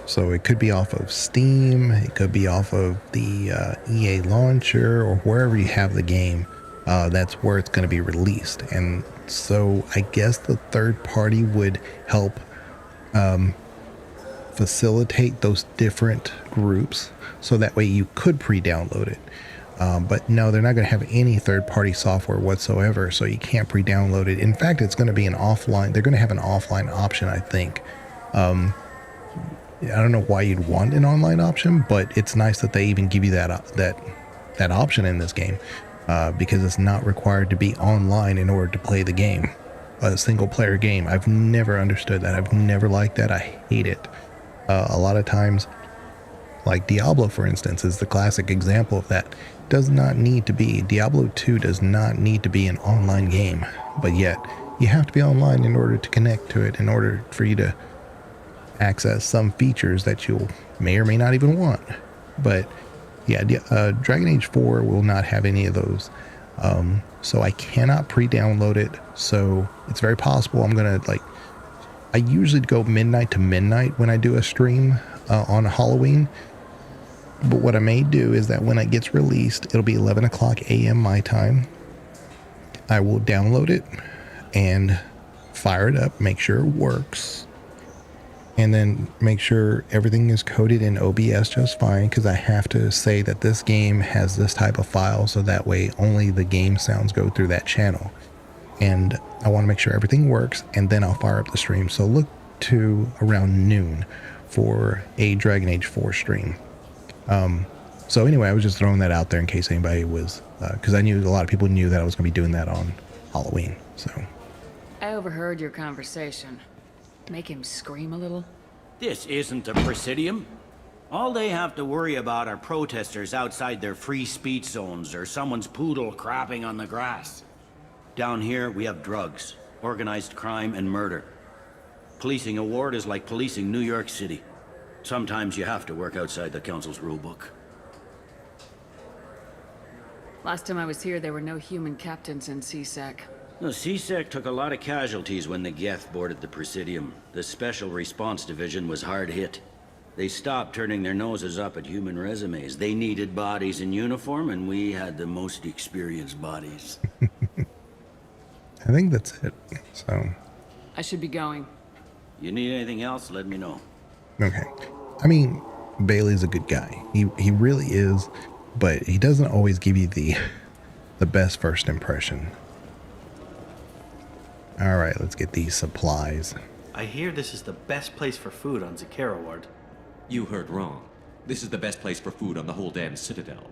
So it could be off of Steam, it could be off of the EA launcher, or wherever you have the game. That's where it's going to be released. And so I guess the third party would help facilitate those different groups, so that way you could pre-download it. But no, they're not going to have any third-party software whatsoever, so you can't pre-download it. In fact, it's going to be an offline. They're going to have an offline option, I think. I don't know why you'd want an online option, but it's nice that they even give you that option in this game, because it's not required to be online in order to play the game, a single-player game. I've never understood that. I've never liked that. I hate it. A lot of times, like Diablo, for instance, is the classic example of that. Does not need to be. Diablo 2 does not need to be an online game, but yet you have to be online in order to connect to it, in order for you to access some features that you may or may not even want. But yeah, Dragon Age 4 will not have any of those. So I cannot pre-download it. So it's very possible I'm going to, I usually go midnight to midnight when I do a stream on Halloween. But what I may do is that when it gets released, it'll be 11 o'clock a.m. my time. I will download it and fire it up, make sure it works, and then make sure everything is coded in OBS just fine, because I have to say that this game has this type of file, so that way only the game sounds go through that channel. And I want to make sure everything works, and then I'll fire up the stream. So look to around noon for a Dragon Age 4 stream. So anyway, I was just throwing that out there in case anybody was, because I knew a lot of people knew that I was going to be doing that on Halloween. So I overheard your conversation. Make him scream a little? This isn't a Presidium. All they have to worry about are protesters outside their free speech zones or someone's poodle crapping on the grass. Down here, we have drugs, organized crime, and murder. Policing a ward is like policing New York City. Sometimes you have to work outside the Council's rulebook. Last time I was here, there were no human captains in CSEC. The CSEC took a lot of casualties when the Geth boarded the Presidium. The Special Response Division was hard hit. They stopped turning their noses up at human resumes. They needed bodies in uniform, and we had the most experienced bodies. I think that's it. So I should be going. You need anything else, let me know. Okay. I mean, Bailey's a good guy. He really is, but he doesn't always give you the best first impression. All right, let's get these supplies. I hear this is the best place for food on Zakera Ward. You heard wrong. This is the best place for food on the whole damn Citadel.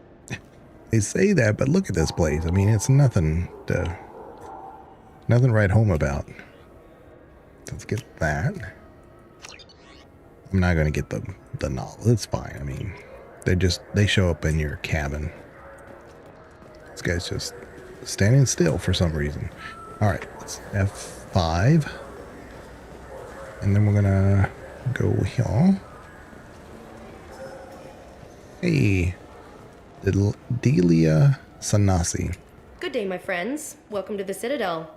They say that, but look at this place. I mean, it's nothing to write home about. Let's get that. I'm not going to get the novel. It's fine. I mean, they show up in your cabin. This guy's just standing still for some reason. All right, let's F5. And then we're going to go here. Hey, Delia Sanasi. Good day, my friends. Welcome to the Citadel.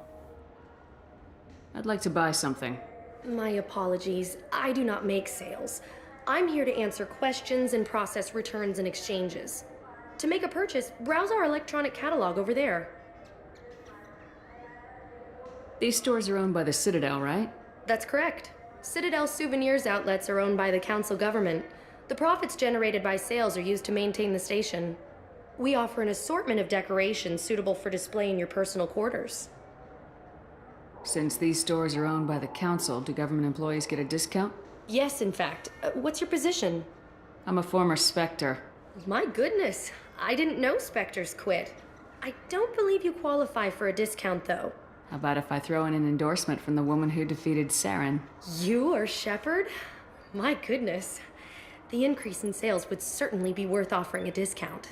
I'd like to buy something. My apologies. I do not make sales. I'm here to answer questions and process returns and exchanges. To make a purchase, browse our electronic catalog over there. These stores are owned by the Citadel, right? That's correct. Citadel souvenirs outlets are owned by the council government. The profits generated by sales are used to maintain the station. We offer an assortment of decorations suitable for display in your personal quarters. Since these stores are owned by the council, do government employees get a discount? Yes, in fact. What's your position? I'm a former Spectre. My goodness. I didn't know Spectres quit. I don't believe you qualify for a discount, though. How about if I throw in an endorsement from the woman who defeated Saren? You are Shepard? My goodness. The increase in sales would certainly be worth offering a discount.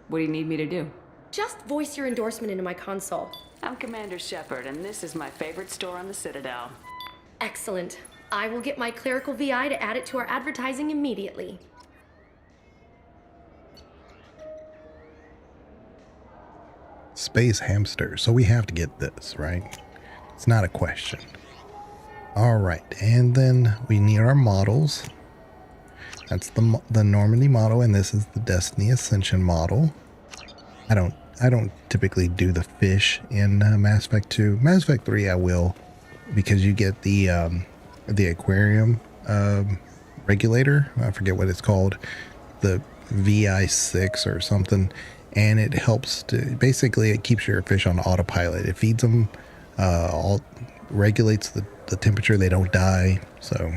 What do you need me to do? Just voice your endorsement into my console. I'm Commander Shepard, and this is my favorite store on the Citadel. Excellent. I will get my clerical VI to add it to our advertising immediately. Space hamster. So we have to get this, right? It's not a question. All right, and then we need our models. That's the Normandy model, and this is the Destiny Ascension model. I don't typically do the fish in Mass Effect 2. Mass Effect 3 I will, because you get the aquarium regulator. I forget what it's called, the VI6 or something, and it helps to basically it keeps your fish on autopilot. It feeds them, all regulates the temperature. They don't die. So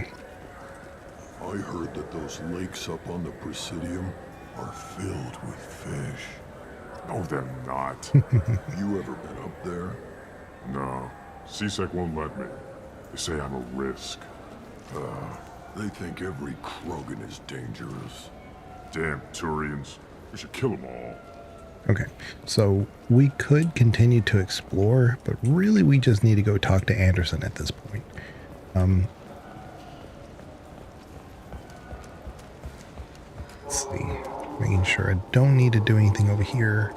I heard that those lakes up on the Presidium are filled with fish. No, they're not. Have you ever been up there? No. CSEC won't let me. They say I'm a risk. They think every Krogan is dangerous. Damn Turians. We should kill them all. okay, so we could continue to explore, but really we just need to go talk to Anderson at this point. Let's see, making sure I don't need to do anything over here.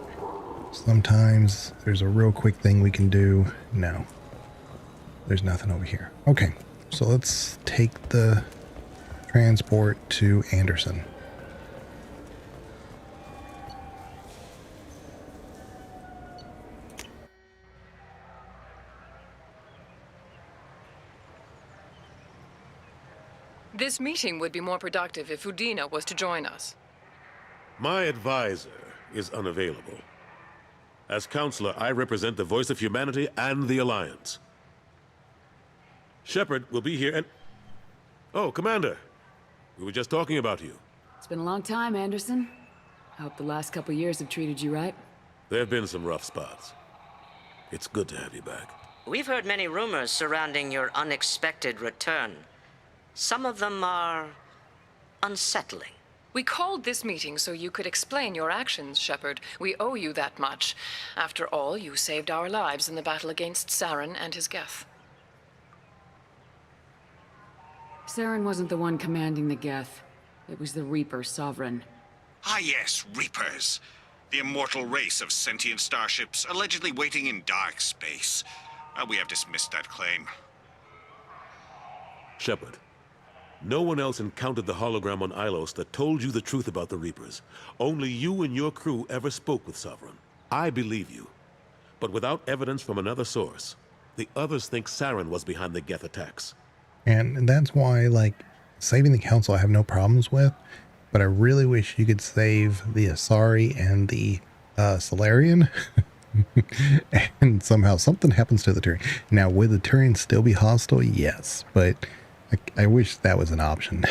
Sometimes there's a real quick thing we can do. No, there's nothing over here. Okay, so let's take the transport to Anderson. This meeting would be more productive if Udina was to join us. My advisor is unavailable. As counselor, I represent the voice of humanity and the Alliance. Shepard will be here and... Oh, Commander. We were just talking about you. It's been a long time, Anderson. I hope the last couple years have treated you right. There have been some rough spots. It's good to have you back. We've heard many rumors surrounding your unexpected return. Some of them are unsettling. We called this meeting so you could explain your actions, Shepard. We owe you that much. After all, you saved our lives in the battle against Saren and his Geth. Saren wasn't the one commanding the Geth. It was the Reaper Sovereign. Ah yes, Reapers. The immortal race of sentient starships allegedly waiting in dark space. We have dismissed that claim. Shepard, no one else encountered the hologram on Ilos that told you the truth about the Reapers. Only you and your crew ever spoke with Sovereign. I believe you. But without evidence from another source, the others think Saren was behind the Geth attacks. And that's why, like, saving the Council I have no problems with, but I really wish you could save the Asari and the Solarian. And somehow something happens to the Turian. Now, would the Turians still be hostile? Yes, but I wish that was an option.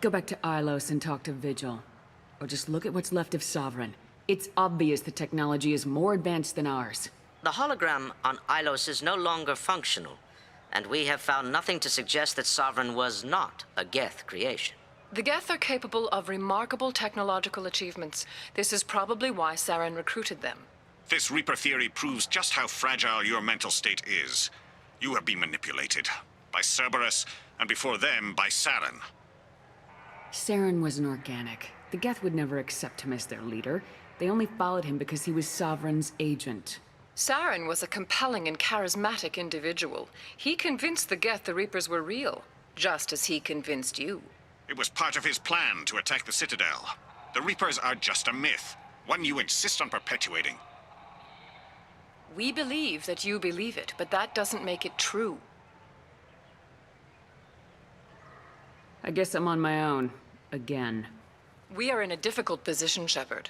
Go back to Ilos and talk to Vigil. Or just look at what's left of Sovereign. It's obvious the technology is more advanced than ours. The hologram on Ilos is no longer functional, and we have found nothing to suggest that Sovereign was not a Geth creation. The Geth are capable of remarkable technological achievements. This is probably why Saren recruited them. This Reaper theory proves just how fragile your mental state is. You have been manipulated. By Cerberus, and before them, by Saren. Saren was an organic. The Geth would never accept him as their leader. They only followed him because he was Sovereign's agent. Saren was a compelling and charismatic individual. He convinced the Geth the Reapers were real, just as he convinced you. It was part of his plan to attack the Citadel. The Reapers are just a myth, one you insist on perpetuating. We believe that you believe it, but that doesn't make it true. I guess I'm on my own. Again. We are in a difficult position, Shepard.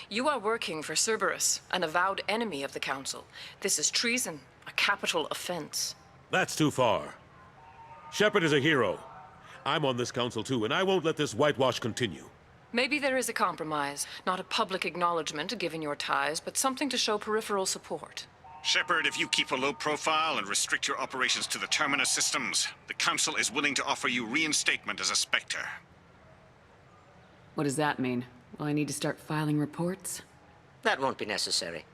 You are working for Cerberus, an avowed enemy of the Council. This is treason, a capital offense. That's too far. Shepard is a hero. I'm on this council too, and I won't let this whitewash continue. Maybe there is a compromise. Not a public acknowledgement given your ties, but something to show peripheral support. Shepard, if you keep a low profile and restrict your operations to the Terminus systems, the Council is willing to offer you reinstatement as a Spectre. What does that mean? Will I need to start filing reports? That won't be necessary.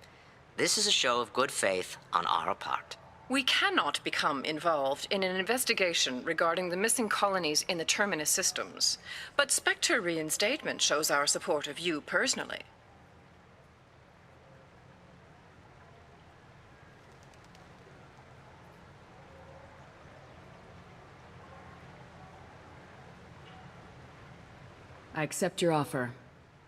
This is a show of good faith on our part. We cannot become involved in an investigation regarding the missing colonies in the Terminus systems, but Spectre reinstatement shows our support of you personally. I accept your offer.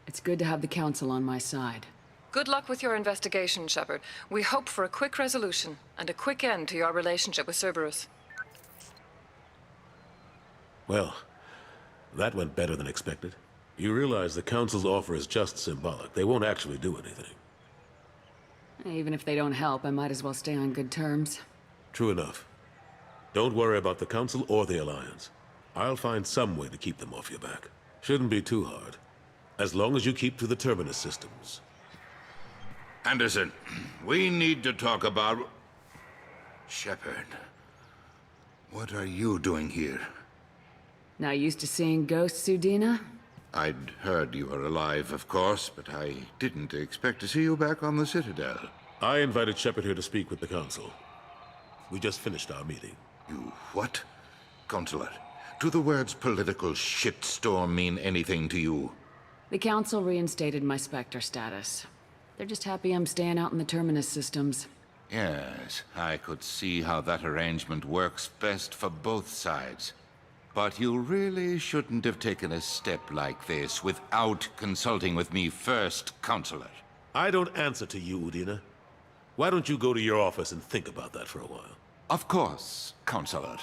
It's good to have the Council on my side. Good luck with your investigation, Shepard. We hope for a quick resolution and a quick end to your relationship with Cerberus. Well, That went better than expected. You realize the Council's offer is just symbolic. They won't actually do anything. Even if they don't help, I might as well stay on good terms. True enough. Don't worry about the Council or the Alliance. I'll find some way to keep them off your back. Shouldn't be too hard. As long as you keep to the Terminus systems. Anderson, we need to talk about... Shepard. What are you doing here? Not used to seeing ghosts, Udina? I'd heard you were alive, of course, but I didn't expect to see you back on the Citadel. I invited Shepard here to speak with the Council. We just finished our meeting. You what? Consular, do the words political shitstorm mean anything to you? The Council reinstated my Spectre status. They're just happy I'm staying out in the Terminus systems. Yes, I could see how that arrangement works best for both sides. But you really shouldn't have taken a step like this without consulting with me first, Counselor. I don't answer to you, Udina. Why don't you go to your office and think about that for a while? Of course, Counselor.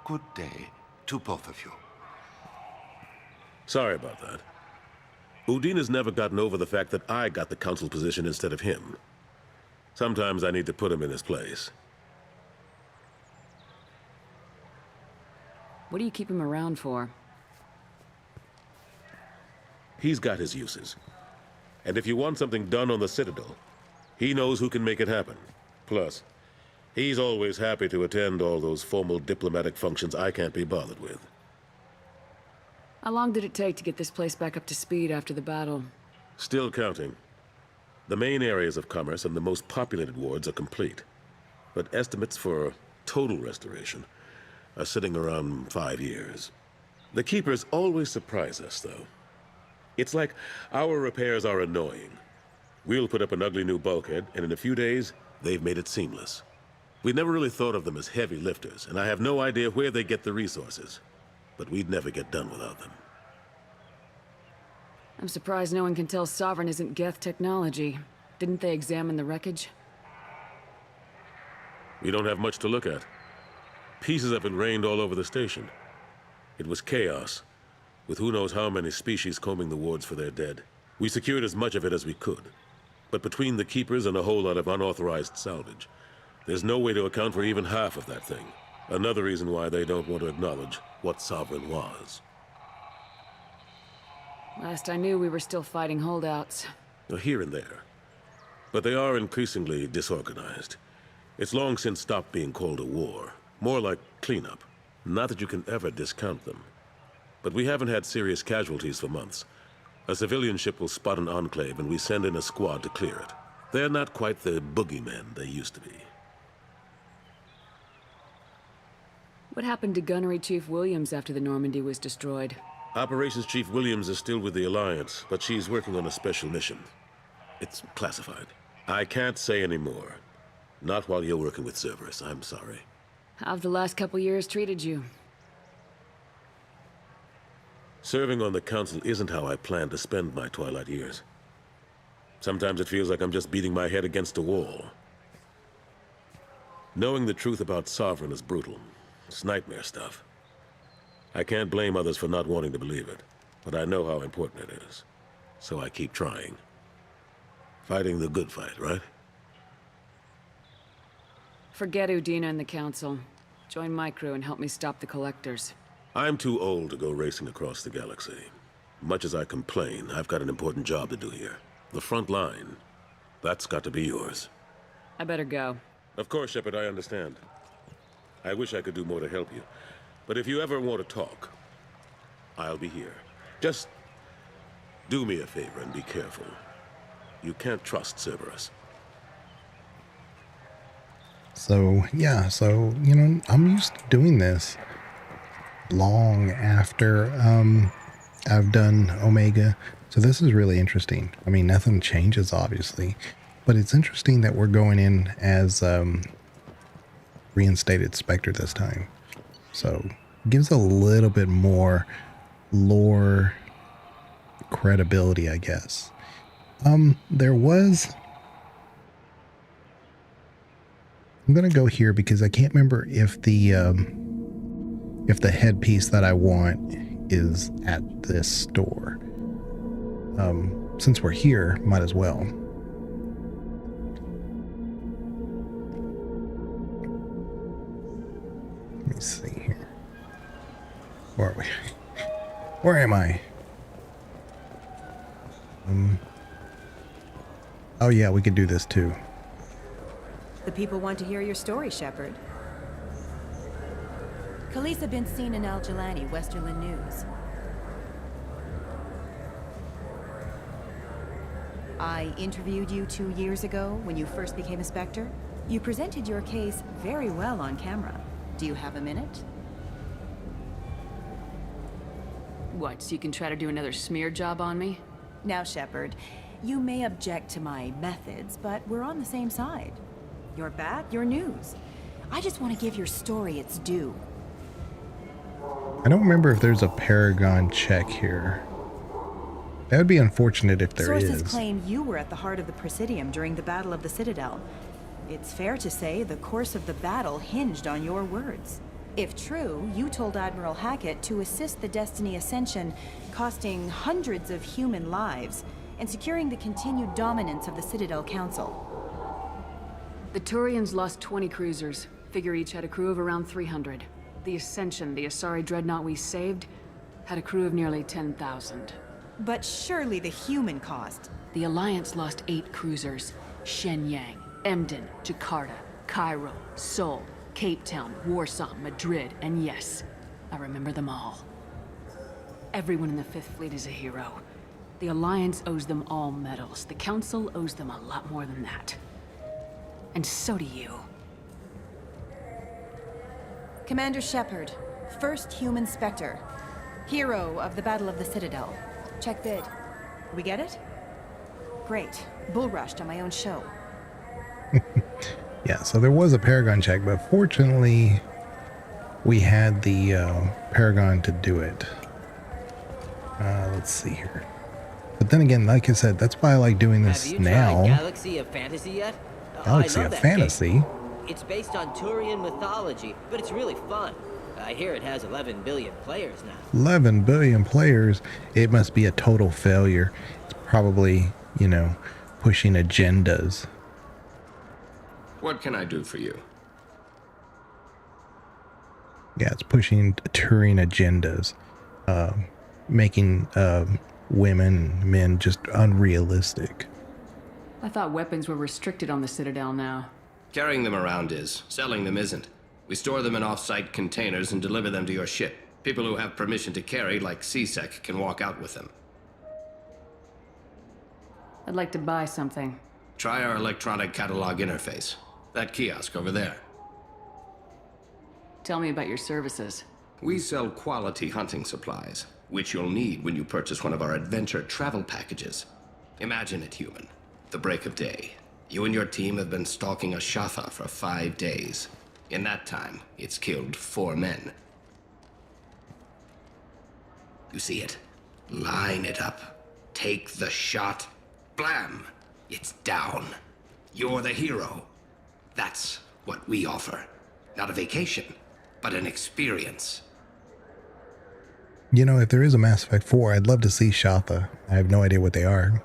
Good day to both of you. Sorry about that. Udina's never gotten over the fact that I got the Council position instead of him. Sometimes I need to put him in his place. What do you keep him around for? He's got his uses. And if you want something done on the Citadel, he knows who can make it happen. Plus, he's always happy to attend all those formal diplomatic functions I can't be bothered with. How long did it take to get this place back up to speed after the battle? Still counting. The main areas of commerce and the most populated wards are complete. But estimates for total restoration are sitting around 5 years. The Keepers always surprise us, though. It's like our repairs are annoying. We'll put up an ugly new bulkhead, and in a few days, they've made it seamless. We never really thought of them as heavy lifters, and I have no idea where they get the resources. But we'd never get done without them. I'm surprised no one can tell Sovereign isn't Geth technology. Didn't they examine the wreckage? We don't have much to look at. Pieces of it rained all over the station. It was chaos, with who knows how many species combing the wards for their dead. We secured as much of it as we could. But between the Keepers and a whole lot of unauthorized salvage, there's no way to account for even half of that thing. Another reason why they don't want to acknowledge what Sovereign was. Last I knew, we were still fighting holdouts. Here and there. But they are increasingly disorganized. It's long since stopped being called a war. More like cleanup. Not that you can ever discount them. But we haven't had serious casualties for months. A civilian ship will spot an enclave and we send in a squad to clear it. They're not quite the boogeymen they used to be. What happened to Gunnery Chief Williams after the Normandy was destroyed? Operations Chief Williams is still with the Alliance, but she's working on a special mission. It's classified. I can't say any more. Not while you're working with Cerberus, I'm sorry. How have the last couple years treated you? Serving on the Council isn't how I plan to spend my twilight years. Sometimes it feels like I'm just beating my head against a wall. Knowing the truth about Sovereign is brutal. It's nightmare stuff. I can't blame others for not wanting to believe it, but I know how important it is. So I keep trying. Fighting the good fight, right? Forget Udina and the Council. Join my crew and help me stop the Collectors. I'm too old to go racing across the galaxy. Much as I complain, I've got an important job to do here. The front line. That's got to be yours. I better go. Of course, Shepard, I understand. I wish I could do more to help you. But if you ever want to talk, I'll be here. Just do me a favor and be careful. You can't trust Cerberus. So, yeah, I'm used to doing this long after I've done Omega. So this is really interesting. I mean, nothing changes, obviously. But it's interesting that we're going in as reinstated Spectre this time. So gives a little bit more lore credibility, I guess. There was... I'm going to go here because I can't remember if the headpiece that I want is at this store. Since we're here, might as well. Let me see here. Where are we? Where am I? Oh yeah, we could do this too. The people want to hear your story, Shepard. Khaleesa bint Sinan al-Jalani, Westerland News. I interviewed you 2 years ago when you first became a Spectre. You presented your case very well on camera. Do you have a minute? What, so you can try to do another smear job on me? Now, Shepard, you may object to my methods, but we're on the same side. You're back, your news. I just want to give your story its due. I don't remember if there's a Paragon check here. That would be unfortunate if there is. Sources claim you were at the heart of the Presidium during the Battle of the Citadel. It's fair to say the course of the battle hinged on your words. If true, you told Admiral Hackett to assist the Destiny Ascension, costing hundreds of human lives, and securing the continued dominance of the Citadel Council. The Turians lost 20 cruisers. Figure each had a crew of around 300. The Ascension, the Asari dreadnought we saved, had a crew of nearly 10,000. But surely the human cost. The Alliance lost 8 cruisers. Shenyang, Emden, Jakarta, Cairo, Seoul, Cape Town, Warsaw, Madrid, and yes, I remember them all. Everyone in the Fifth Fleet is a hero. The Alliance owes them all medals. The Council owes them a lot more than that. And so do you. Commander Shepard, first human Spectre. Hero of the Battle of the Citadel. Check bid. We get it? Great. Bull rushed on my own show. Yeah, so there was a Paragon check, but fortunately we had the Paragon to do it. Let's see here. But then again, like I said, that's why I like doing this Have you now. tried Galaxy of Fantasy yet? Galaxy I love of that Fantasy? game. It's based on Turian mythology, but it's really fun. I hear it has 11 billion players now. 11 billion players. It must be a total failure. It's probably, you know, pushing agendas. What can I do for you? Yeah, it's pushing Turing agendas. Making women and men just unrealistic. I thought weapons were restricted on the Citadel now. Carrying them around is. Selling them isn't. We store them in off-site containers and deliver them to your ship. People who have permission to carry, like CSEC, can walk out with them. I'd like to buy something. Try our electronic catalog interface. That kiosk over there. Tell me about your services. We sell quality hunting supplies, which you'll need when you purchase one of our adventure travel packages. Imagine it, human. The break of day. You and your team have been stalking a Shatha for 5 days. In that time, it's killed 4 men. You see it? Line it up. Take the shot. Blam! It's down. You're the hero. That's what we offer. Not a vacation, but an experience. You know, if there is a Mass Effect 4, I'd love to see Shatha. I have no idea what they are.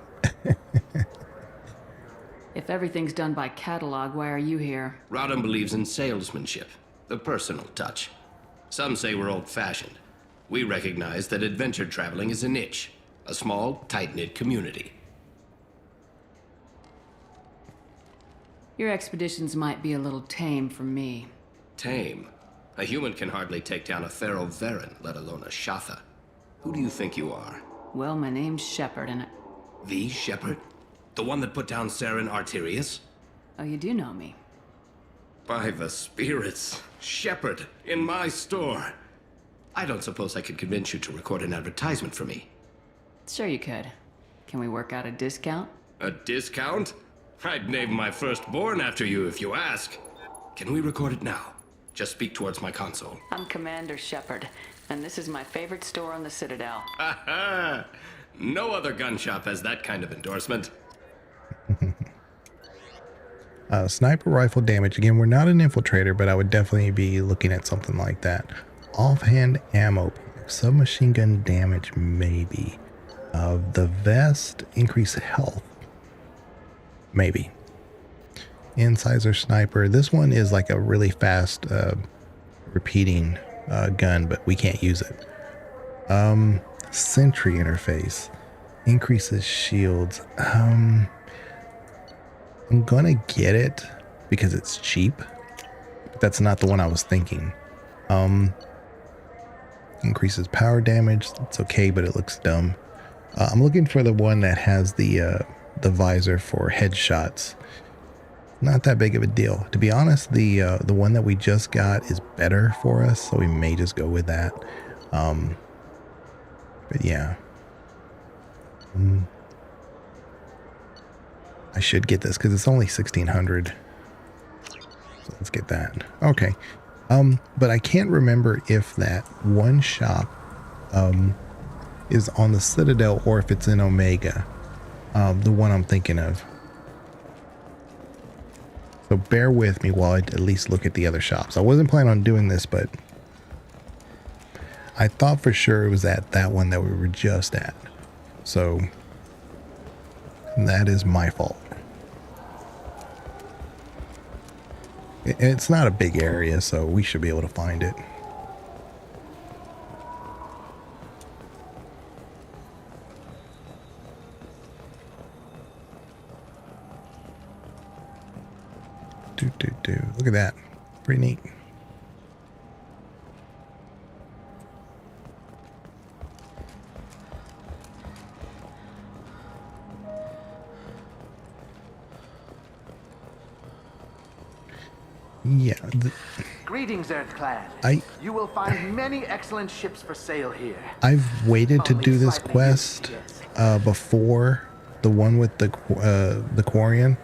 If everything's done by catalog, why are you here? Rodham believes in salesmanship, the personal touch. Some say we're old-fashioned. We recognize that adventure traveling is a niche, a small, tight-knit community. Your expeditions might be a little tame for me. Tame? A human can hardly take down a Pharaoh Varen, let alone a Shatha. Who do you think you are? Well, my name's Shepard, and The Shepard? The one that put down Saren Arterius? Oh, you do know me. By the spirits. Shepard, in my store. I don't suppose I could convince you to record an advertisement for me. Sure you could. Can we work out a discount? A discount? I'd name my firstborn after you if you ask. Can we record it now? Just speak towards my console. I'm Commander Shepard, and this is my favorite store on the Citadel. Ha ha! No other gun shop has that kind of endorsement. Sniper rifle damage. Again, we're not an infiltrator, but I would definitely be looking at something like that. Offhand ammo pack. Submachine gun damage, maybe. The vest, increase health. Maybe. Incisor sniper. This one is like a really fast repeating gun, but we can't use it. Sentry interface. Increases shields. I'm gonna get it because it's cheap. But that's not the one I was thinking. Increases power damage. It's okay, but it looks dumb. I'm looking for the one that has the visor for headshots. Not that big of a deal. To be honest, the one that we just got is better for us, so we may just go with that. But yeah. I should get this because it's only 1,600. So let's get that. Okay. But I can't remember if that one shop is on the Citadel or if it's in Omega. The one I'm thinking of. So bear with me while I at least look at the other shops. I wasn't planning on doing this, but I thought for sure it was at that one that we were just at. So that is my fault. It's not a big area, so we should be able to find it. Look at that. Pretty neat. Yeah. Greetings, Earthclad. You will find many excellent ships for sale here. I've waited to do this quest before the one with the Quarian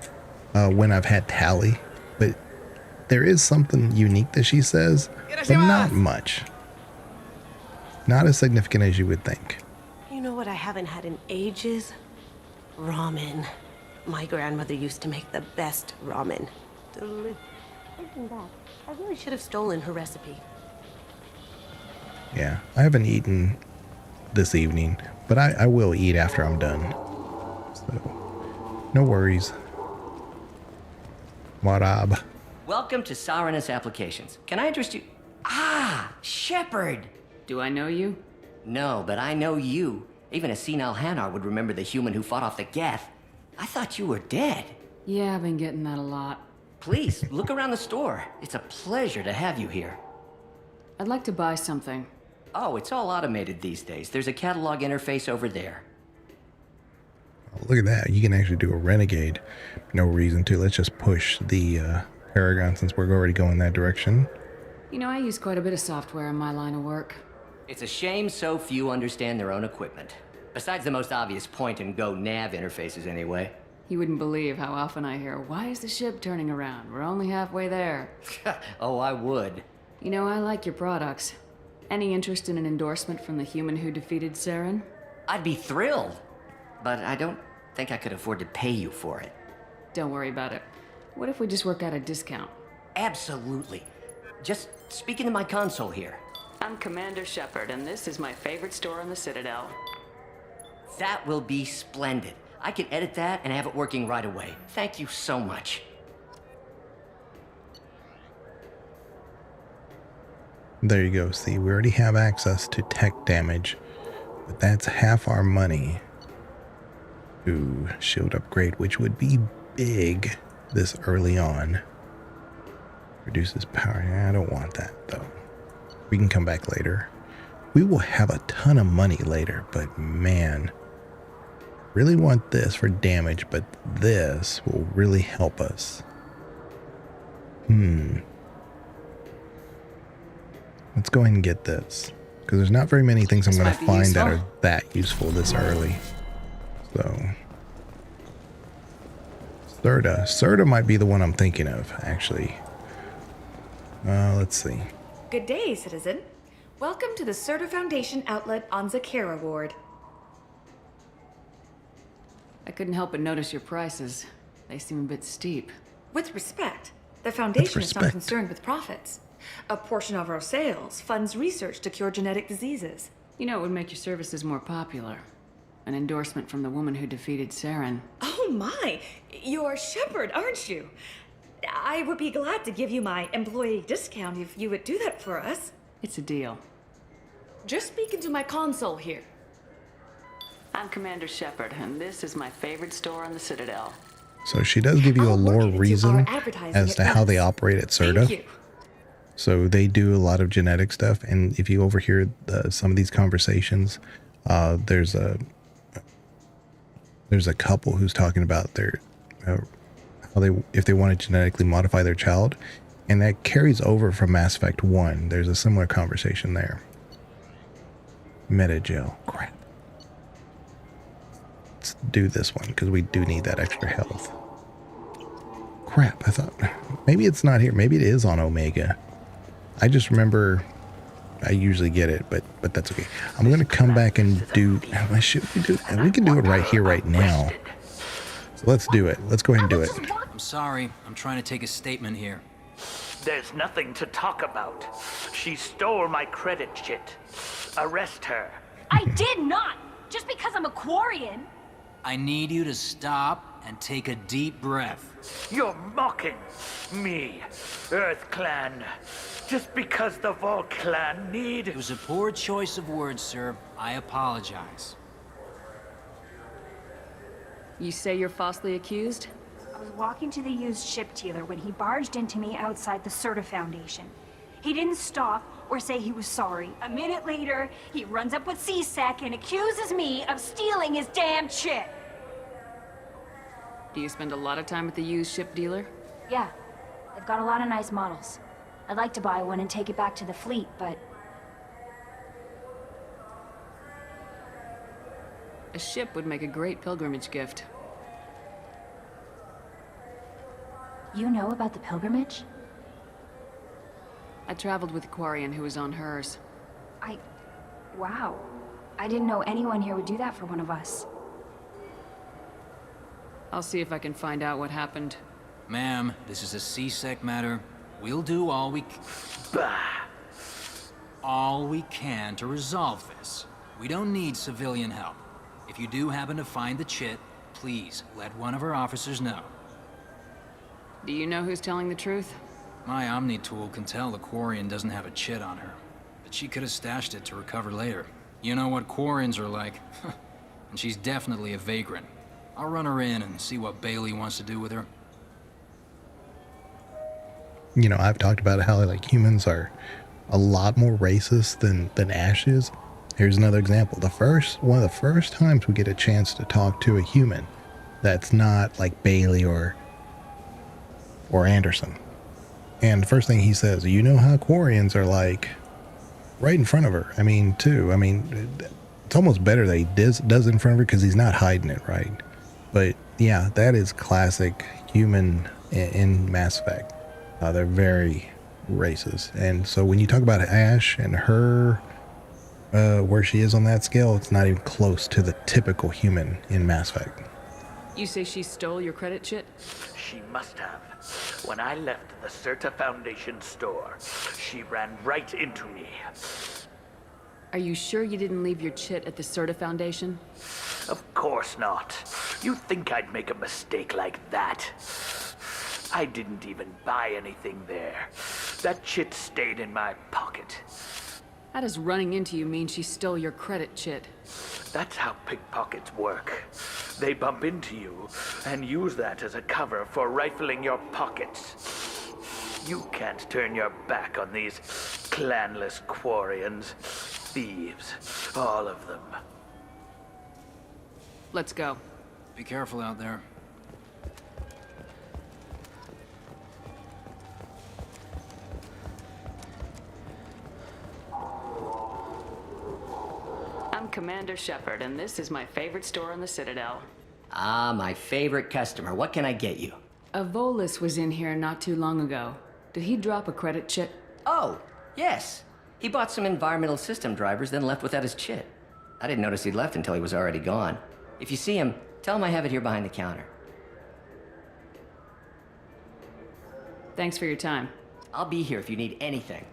when I've had Tally, but there is something unique that she says, but not much. Not as significant as you would think. You know what I haven't had in ages? Ramen. My grandmother used to make the best ramen. Thinking back, I really should have stolen her recipe. Yeah, I haven't eaten this evening, but I will eat after I'm done. So, no worries. Marab. Welcome to Saranus Applications. Can I interest you? Ah, Shepard! Do I know you? No, but I know you. Even a senile Hanar would remember the human who fought off the Geth. I thought you were dead. Yeah, I've been getting that a lot. Please, look around the store. It's a pleasure to have you here. I'd like to buy something. Oh, it's all automated these days. There's a catalog interface over there. Oh, look at that. You can actually do a Renegade. No reason to. Let's just push the Paragon since we're already going that direction. You know, I use quite a bit of software in my line of work. It's a shame so few understand their own equipment. Besides the most obvious point-and-go nav interfaces, anyway. You wouldn't believe how often I hear, "Why is the ship turning around? We're only halfway there." Oh, I would. You know, I like your products. Any interest in an endorsement from the human who defeated Saren? I'd be thrilled. But I don't think I could afford to pay you for it. Don't worry about it. What if we just work out a discount? Absolutely. Just speak into my console here. I'm Commander Shepard, and this is my favorite store on the Citadel. That will be splendid. I can edit that and have it working right away. Thank you so much. There you go. See, we already have access to tech damage, but that's half our money. Ooh, shield upgrade, which would be big this early on. Reduces power. I don't want that, though. We can come back later. We will have a ton of money later, but man, really want this for damage, but this will really help us. Let's go ahead and get this, because there's not very many things I'm going to find that are that useful this early. So, Serta might be the one I'm thinking of, actually. Let's see. Good day, citizen. Welcome to the Serta Foundation outlet on Zakera Ward. I couldn't help but notice your prices. They seem a bit steep. With respect, the Foundation is not concerned with profits. A portion of our sales funds research to cure genetic diseases. You know, it would make your services more popular. An endorsement from the woman who defeated Saren. Oh my! You're Shepard, aren't you? I would be glad to give you my employee discount if you would do that for us. It's a deal. Just speaking to my console here. I'm Commander Shepard, and this is my favorite store on the Citadel. So she does give you a lore reason as to how they operate at CERTA. So they do a lot of genetic stuff, and if you overhear some of these conversations, there's a couple who's talking about their if they want to genetically modify their child, and that carries over from Mass Effect 1. There's a similar conversation there. Metagel, crap. Let's do this one because we do need that extra health. Crap, I thought maybe it's not here. Maybe it is on Omega. I just remember I usually get it, but that's okay. I'm gonna come back and do. We can do it right here, right now. So let's do it. Let's go ahead and do it. I'm sorry. I'm trying to take a statement here. There's nothing to talk about. She stole my credit chit. Arrest her. I did not! Just because I'm a Quarian. I need you to stop and take a deep breath. You're mocking me, Earth Clan. Just because the Vol Clan need... It was a poor choice of words, sir. I apologize. You say you're falsely accused? I was walking to the used ship dealer when he barged into me outside the CERTA Foundation. He didn't stop or say he was sorry. A minute later, he runs up with C-Sec and accuses me of stealing his damn chip. Do you spend a lot of time at the used ship dealer? Yeah, they've got a lot of nice models. I'd like to buy one and take it back to the fleet, but... A ship would make a great pilgrimage gift. You know about the pilgrimage? I traveled with a Quarian who was on hers. Wow. I didn't know anyone here would do that for one of us. I'll see if I can find out what happened. Ma'am, this is a C-Sec matter. We'll do all we can to resolve this. We don't need civilian help. If you do happen to find the chit, please let one of our officers know. Do you know who's telling the truth? My Omni tool can tell the Quarian doesn't have a chit on her, but she could have stashed it to recover later. You know what Quarians are like, and she's definitely a vagrant. I'll run her in and see what Bailey wants to do with her. You know, I've talked about how like humans are a lot more racist than Ash is. Here's another example. One of the first times we get a chance to talk to a human that's not like Bailey or Anderson. And the first thing he says, you know how Quarians are like, right in front of her. I mean, it's almost better that he does in front of her because he's not hiding it, right? But yeah, that is classic human in Mass Effect. They're very racist. And so when you talk about Ash and her, where she is on that scale, it's not even close to the typical human in Mass Effect. You say she stole your credit chit? She must have. When I left the CERTA Foundation store, she ran right into me. Are you sure you didn't leave your chit at the CERTA Foundation? Of course not. You think I'd make a mistake like that? I didn't even buy anything there. That chit stayed in my pocket. How does running into you mean she stole your credit chit? That's how pickpockets work. They bump into you and use that as a cover for rifling your pockets. You can't turn your back on these clanless Quarians. Thieves, all of them. Let's go. Be careful out there. I'm Commander Shepard, and this is my favorite store on the Citadel. Ah, my favorite customer. What can I get you? A Volus was in here not too long ago. Did he drop a credit chit? Oh, yes. He bought some environmental system drivers, then left without his chit. I didn't notice he'd left until he was already gone. If you see him, tell him I have it here behind the counter. Thanks for your time. I'll be here if you need anything.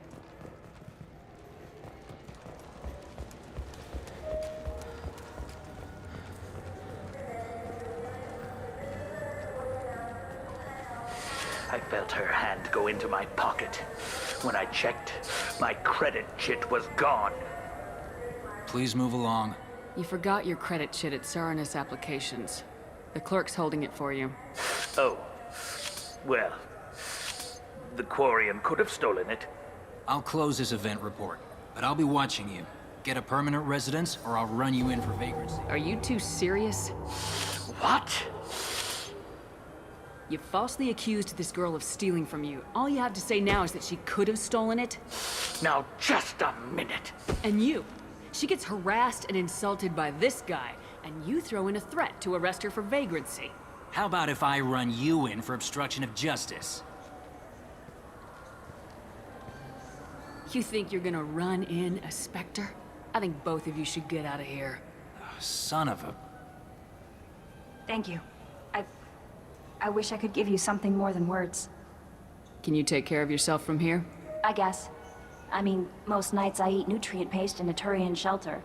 I felt her hand go into my pocket. When I checked, my credit chit was gone. Please move along. You forgot your credit chit at Saranus Applications. The clerk's holding it for you. Oh. Well, the Quarian could have stolen it. I'll close this event report, but I'll be watching you. Get a permanent residence, or I'll run you in for vagrancy. Are you two serious? What? You falsely accused this girl of stealing from you. All you have to say now is that she could have stolen it? Now, just a minute. And you. She gets harassed and insulted by this guy, and you throw in a threat to arrest her for vagrancy. How about if I run you in for obstruction of justice? You think you're gonna run in a Spectre? I think both of you should get out of here. Son of a... Thank you. I wish I could give you something more than words. Can you take care of yourself from here? I guess. I mean, most nights I eat nutrient paste in a Turian shelter,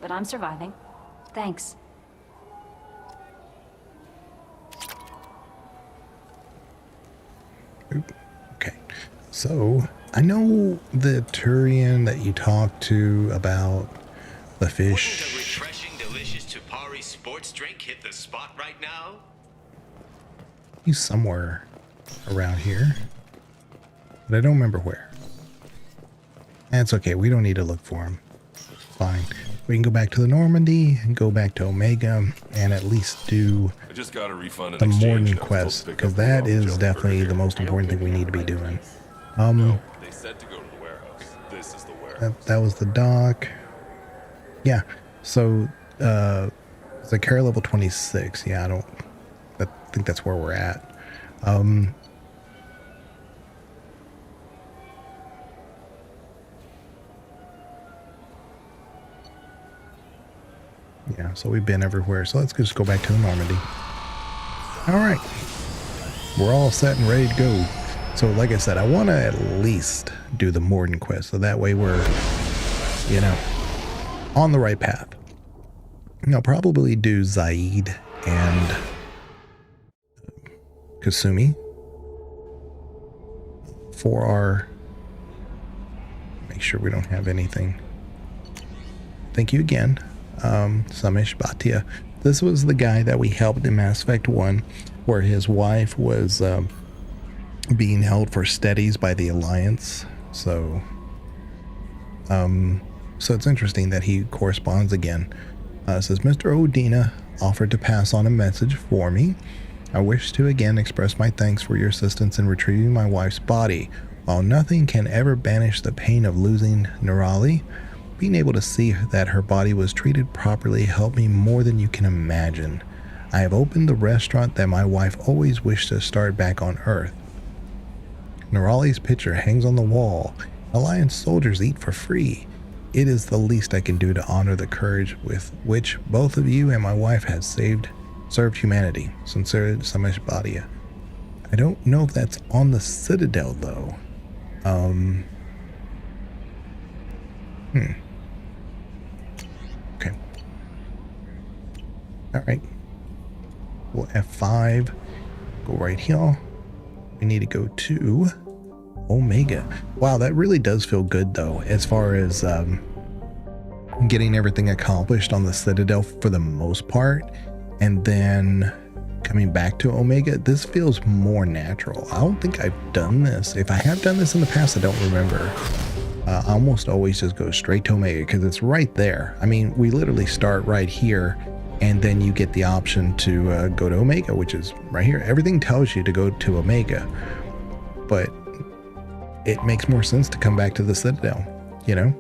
but I'm surviving. Thanks. Okay, so I know the Turian that you talked to about the fish. Wouldn't a refreshing, delicious Chupari sports drink hit the spot right now? He's somewhere around here, but I don't remember where. That's okay, we don't need to look for him. Fine. We can go back to the Normandy and go back to Omega and at least do I just got a refund and the exchange morning and I'm supposed quest, to pick because up the that off is Joker definitely here. the most important thing we need to be doing. No, they said to go to the warehouse. This is the warehouse. That was the dock. Yeah, so it's like care level 26. Yeah, I think that's where we're at. Yeah, so we've been everywhere. So let's just go back to the Normandy. All right. We're all set and ready to go. So like I said, I want to at least do the Morden quest. So that way we're, you know, on the right path. And I'll probably do Zaid and Kasumi for our... Make sure we don't have anything. Thank you again. Samish Bhatia. This was the guy that we helped in Mass Effect 1, where his wife was being held for steadies by the Alliance. So it's interesting that he corresponds again. It says, Mr. Odina offered to pass on a message for me. I wish to again express my thanks for your assistance in retrieving my wife's body. While nothing can ever banish the pain of losing Nerali, being able to see that her body was treated properly helped me more than you can imagine. I have opened the restaurant that my wife always wished to start back on Earth. Nerali's picture hangs on the wall. Alliance soldiers eat for free. It is the least I can do to honor the courage with which both of you and my wife have served humanity. Sincerely, Samish Bhatia. I don't know if that's on the Citadel, though. Okay. Alright. We'll F5. Go right here. We need to go to Omega. Wow, that really does feel good, though, as far as getting everything accomplished on the Citadel for the most part. And then coming back to Omega, this feels more natural. I don't think I've done this. If I have done this in the past, I don't remember. I almost always just go straight to Omega because it's right there. I mean, we literally start right here and then you get the option to go to Omega, which is right here. Everything tells you to go to Omega, but it makes more sense to come back to the Citadel, you know?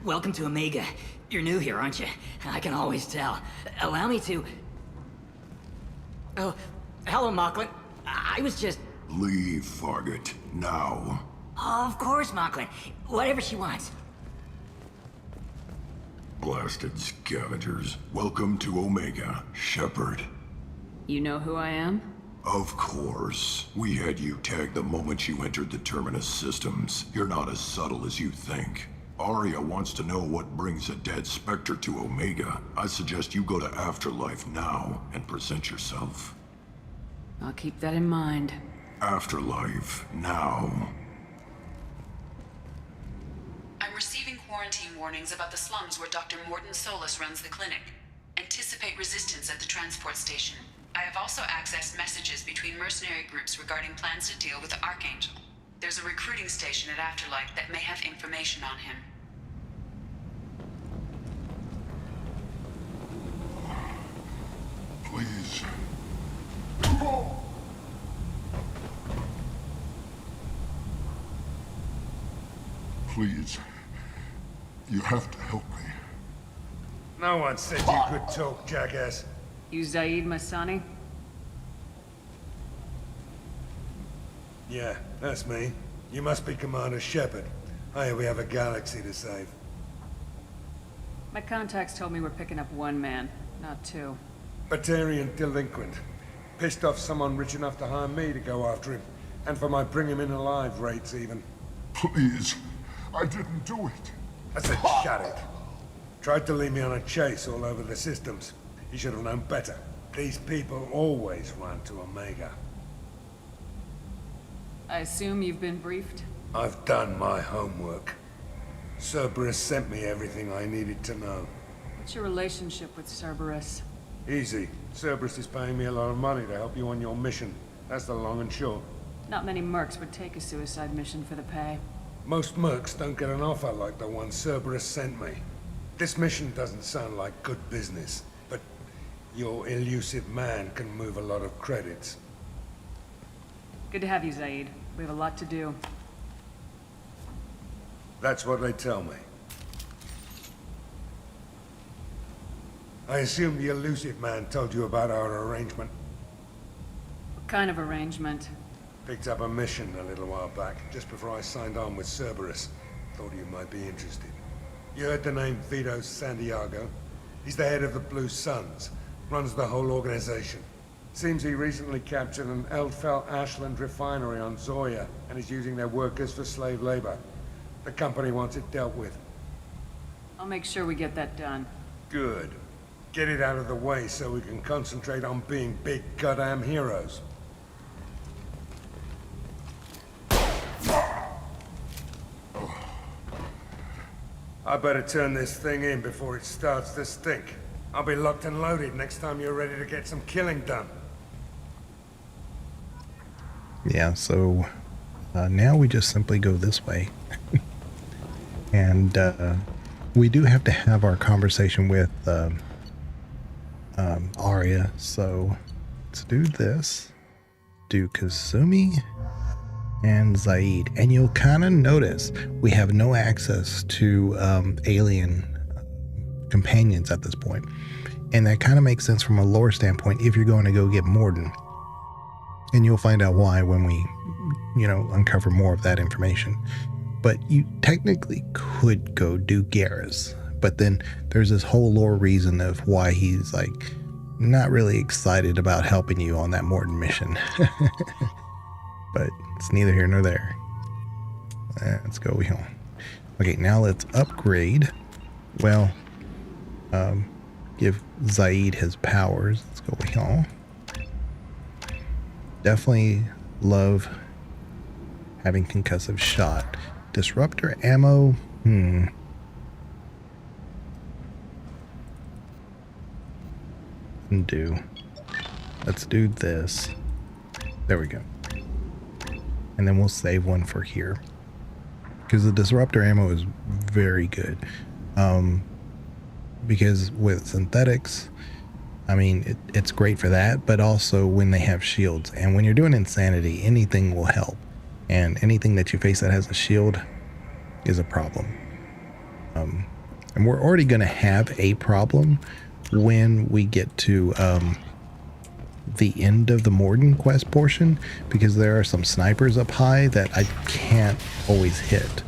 Welcome to Omega. You're new here, aren't you? I can always tell. Allow me to... Oh, hello, Mocklin. I was just... Leave, Fargate. Now. Of course, Mocklin. Whatever she wants. Blasted scavengers. Welcome to Omega, Shepard. You know who I am? Of course. We had you tagged the moment you entered the Terminus systems. You're not as subtle as you think. Arya wants to know what brings a dead Spectre to Omega. I suggest you go to Afterlife now and present yourself. I'll keep that in mind. Afterlife, now. I'm receiving quarantine warnings about the slums where Dr. Morton Solus runs the clinic. Anticipate resistance at the transport station. I have also accessed messages between mercenary groups regarding plans to deal with the Archangel. There's a recruiting station at Afterlife that may have information on him. Please. Please. You have to help me. No one said you could talk, jackass. You Zaid Masani? Yeah, that's me. You must be Commander Shepard. Hey, we have a galaxy to save. My contacts told me we're picking up one man, not two. Batarian delinquent. Pissed off someone rich enough to hire me to go after him. And for my bring him in alive rates, even. Please. I didn't do it. I said shut it. Tried to lead me on a chase all over the systems. He should have known better. These people always run to Omega. I assume you've been briefed? I've done my homework. Cerberus sent me everything I needed to know. What's your relationship with Cerberus? Easy. Cerberus is paying me a lot of money to help you on your mission. That's the long and short. Not many mercs would take a suicide mission for the pay. Most mercs don't get an offer like the one Cerberus sent me. This mission doesn't sound like good business, but your elusive man can move a lot of credits. Good to have you, Zaid. We have a lot to do. That's what they tell me. I assume the elusive man told you about our arrangement. What kind of arrangement? Picked up a mission a little while back, just before I signed on with Cerberus. Thought you might be interested. You heard the name Vito Santiago? He's the head of the Blue Suns, runs the whole organization. Seems he recently captured an Eldfell Ashland refinery on Zoya and is using their workers for slave labor. The company wants it dealt with. I'll make sure we get that done. Good. Get it out of the way so we can concentrate on being big goddamn heroes. I better turn this thing in before it starts to stink. I'll be locked and loaded next time you're ready to get some killing done. Yeah, so now we just simply go this way. And we do have to have our conversation with Arya, so let's do this. Do Kazumi and Zaid. And you'll kind of notice we have no access to alien companions at this point. And that kind of makes sense from a lore standpoint if you're going to go get Morden. And you'll find out why when we, uncover more of that information. But you technically could go do Garrus. But then there's this whole lore reason of why he's like not really excited about helping you on that Morden mission. But it's neither here nor there. Let's go here. Okay, now let's upgrade. Well, give Zaid his powers. Let's go here. Definitely love having concussive shot. Disruptor ammo. Let's do this. There we go. And then we'll save one for here. Because the disruptor ammo is very good. Because with synthetics, I mean, it's great for that, but also when they have shields. And when you're doing insanity, anything will help. And anything that you face that has a shield is a problem. And we're already going to have a problem when we get to the end of the Morden quest portion, because there are some snipers up high that I can't always hit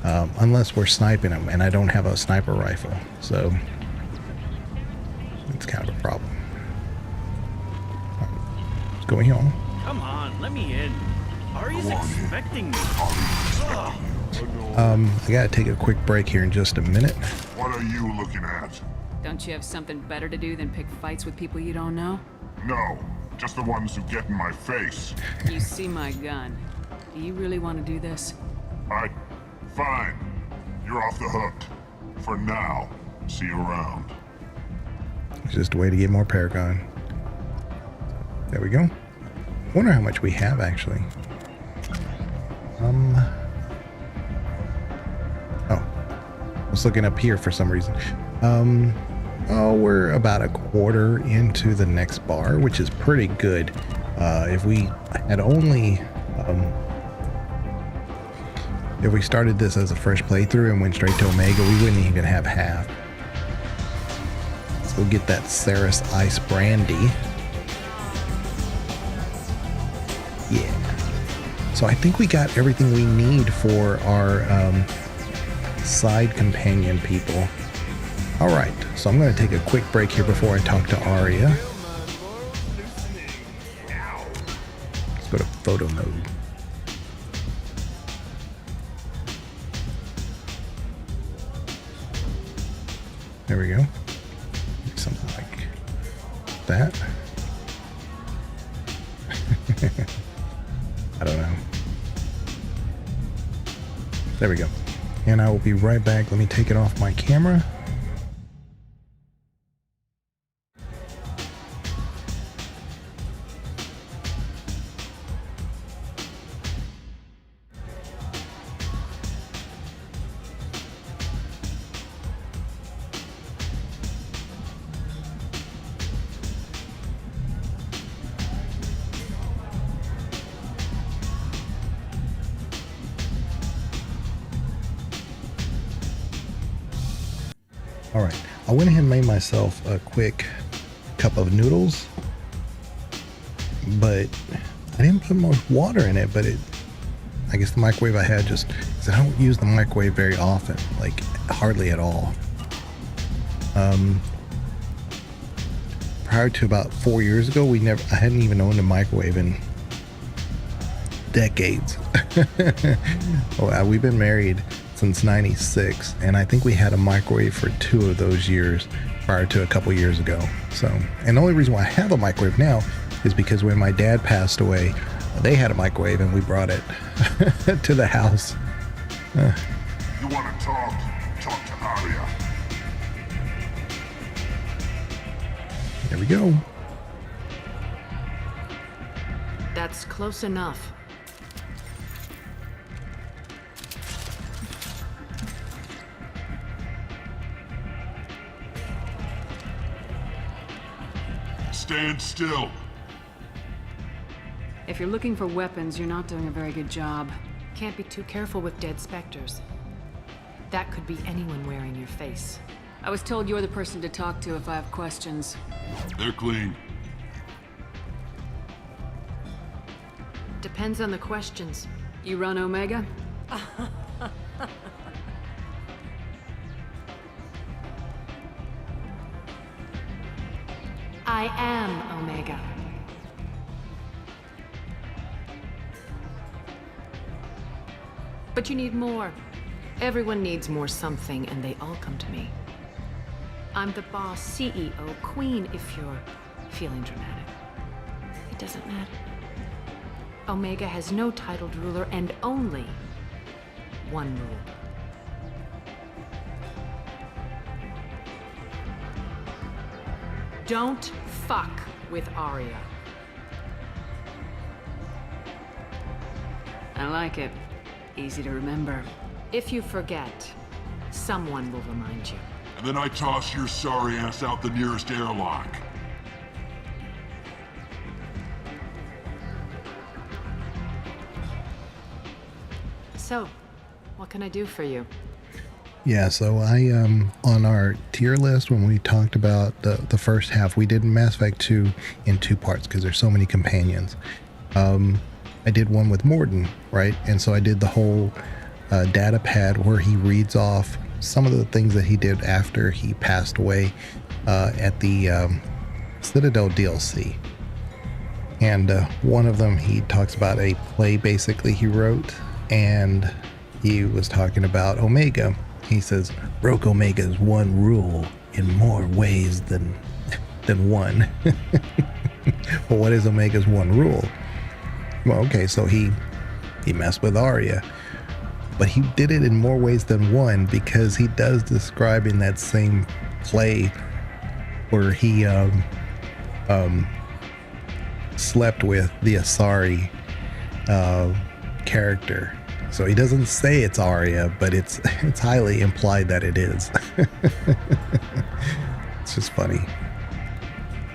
unless we're sniping them, and I don't have a sniper rifle, so it's kind of a problem. What's going on? Come on, let me in. Ari's expecting me. I gotta take a quick break here in just a minute. What are you looking at? Don't you have something better to do than pick fights with people you don't know? No, just the ones who get in my face. You see my gun. Do you really want to do this? Fine. You're off the hook. For now. See you around. It's just a way to get more Paragon. There we go. Wonder how much we have actually. Oh, I was looking up here for some reason. Oh, we're about a quarter into the next bar, which is pretty good. If we had only, if we started this as a fresh playthrough and went straight to Omega, we wouldn't even have half. Let's go get that Saris Ice Brandy. Yeah. So I think we got everything we need for our side companion people. All right, so I'm going to take a quick break here before I talk to Arya. Let's go to photo mode. There we go. Something like that. I don't know. There we go. And I will be right back. Let me take it off my camera. All right, I went ahead and made myself a quick cup of noodles, but I didn't put much water in it, but I guess the microwave I had just, because I don't use the microwave very often, like hardly at all. Prior to about 4 years ago, I hadn't even owned a microwave in decades. Well, we've been married since '96, and I think we had a microwave for 2 of those years prior to a couple years ago. So, and the only reason why I have a microwave now is because when my dad passed away, they had a microwave and we brought it to the house. You want to talk? Talk to Arya. There we go. That's close enough. Stand still. If you're looking for weapons, you're not doing a very good job. Can't be too careful with dead specters. That could be anyone wearing your face. I was told you're the person to talk to if I have questions. They're clean. Depends on the questions. You run Omega? I am Omega. But you need more. Everyone needs more something, and they all come to me. I'm the boss, CEO, queen, if you're feeling dramatic. It doesn't matter. Omega has no titled ruler and only one rule. Don't fuck with Arya. I like it. Easy to remember. If you forget, someone will remind you. And then I toss your sorry ass out the nearest airlock. So, what can I do for you? Yeah, so I on our tier list when we talked about the first half, we did Mass Effect 2 in 2 parts because there's so many companions. I did one with Morden, right? And so I did the whole data pad where he reads off some of the things that he did after he passed away at the Citadel DLC. And one of them, he talks about a play basically he wrote, and he was talking about Omega. He says, broke Omega's one rule in more ways than one. Well, what is Omega's one rule? Well, okay, so he messed with Arya, but he did it in more ways than one, because he does describe in that same play where he slept with the Asari character. So he doesn't say it's Arya, but it's highly implied that it is. It's just funny.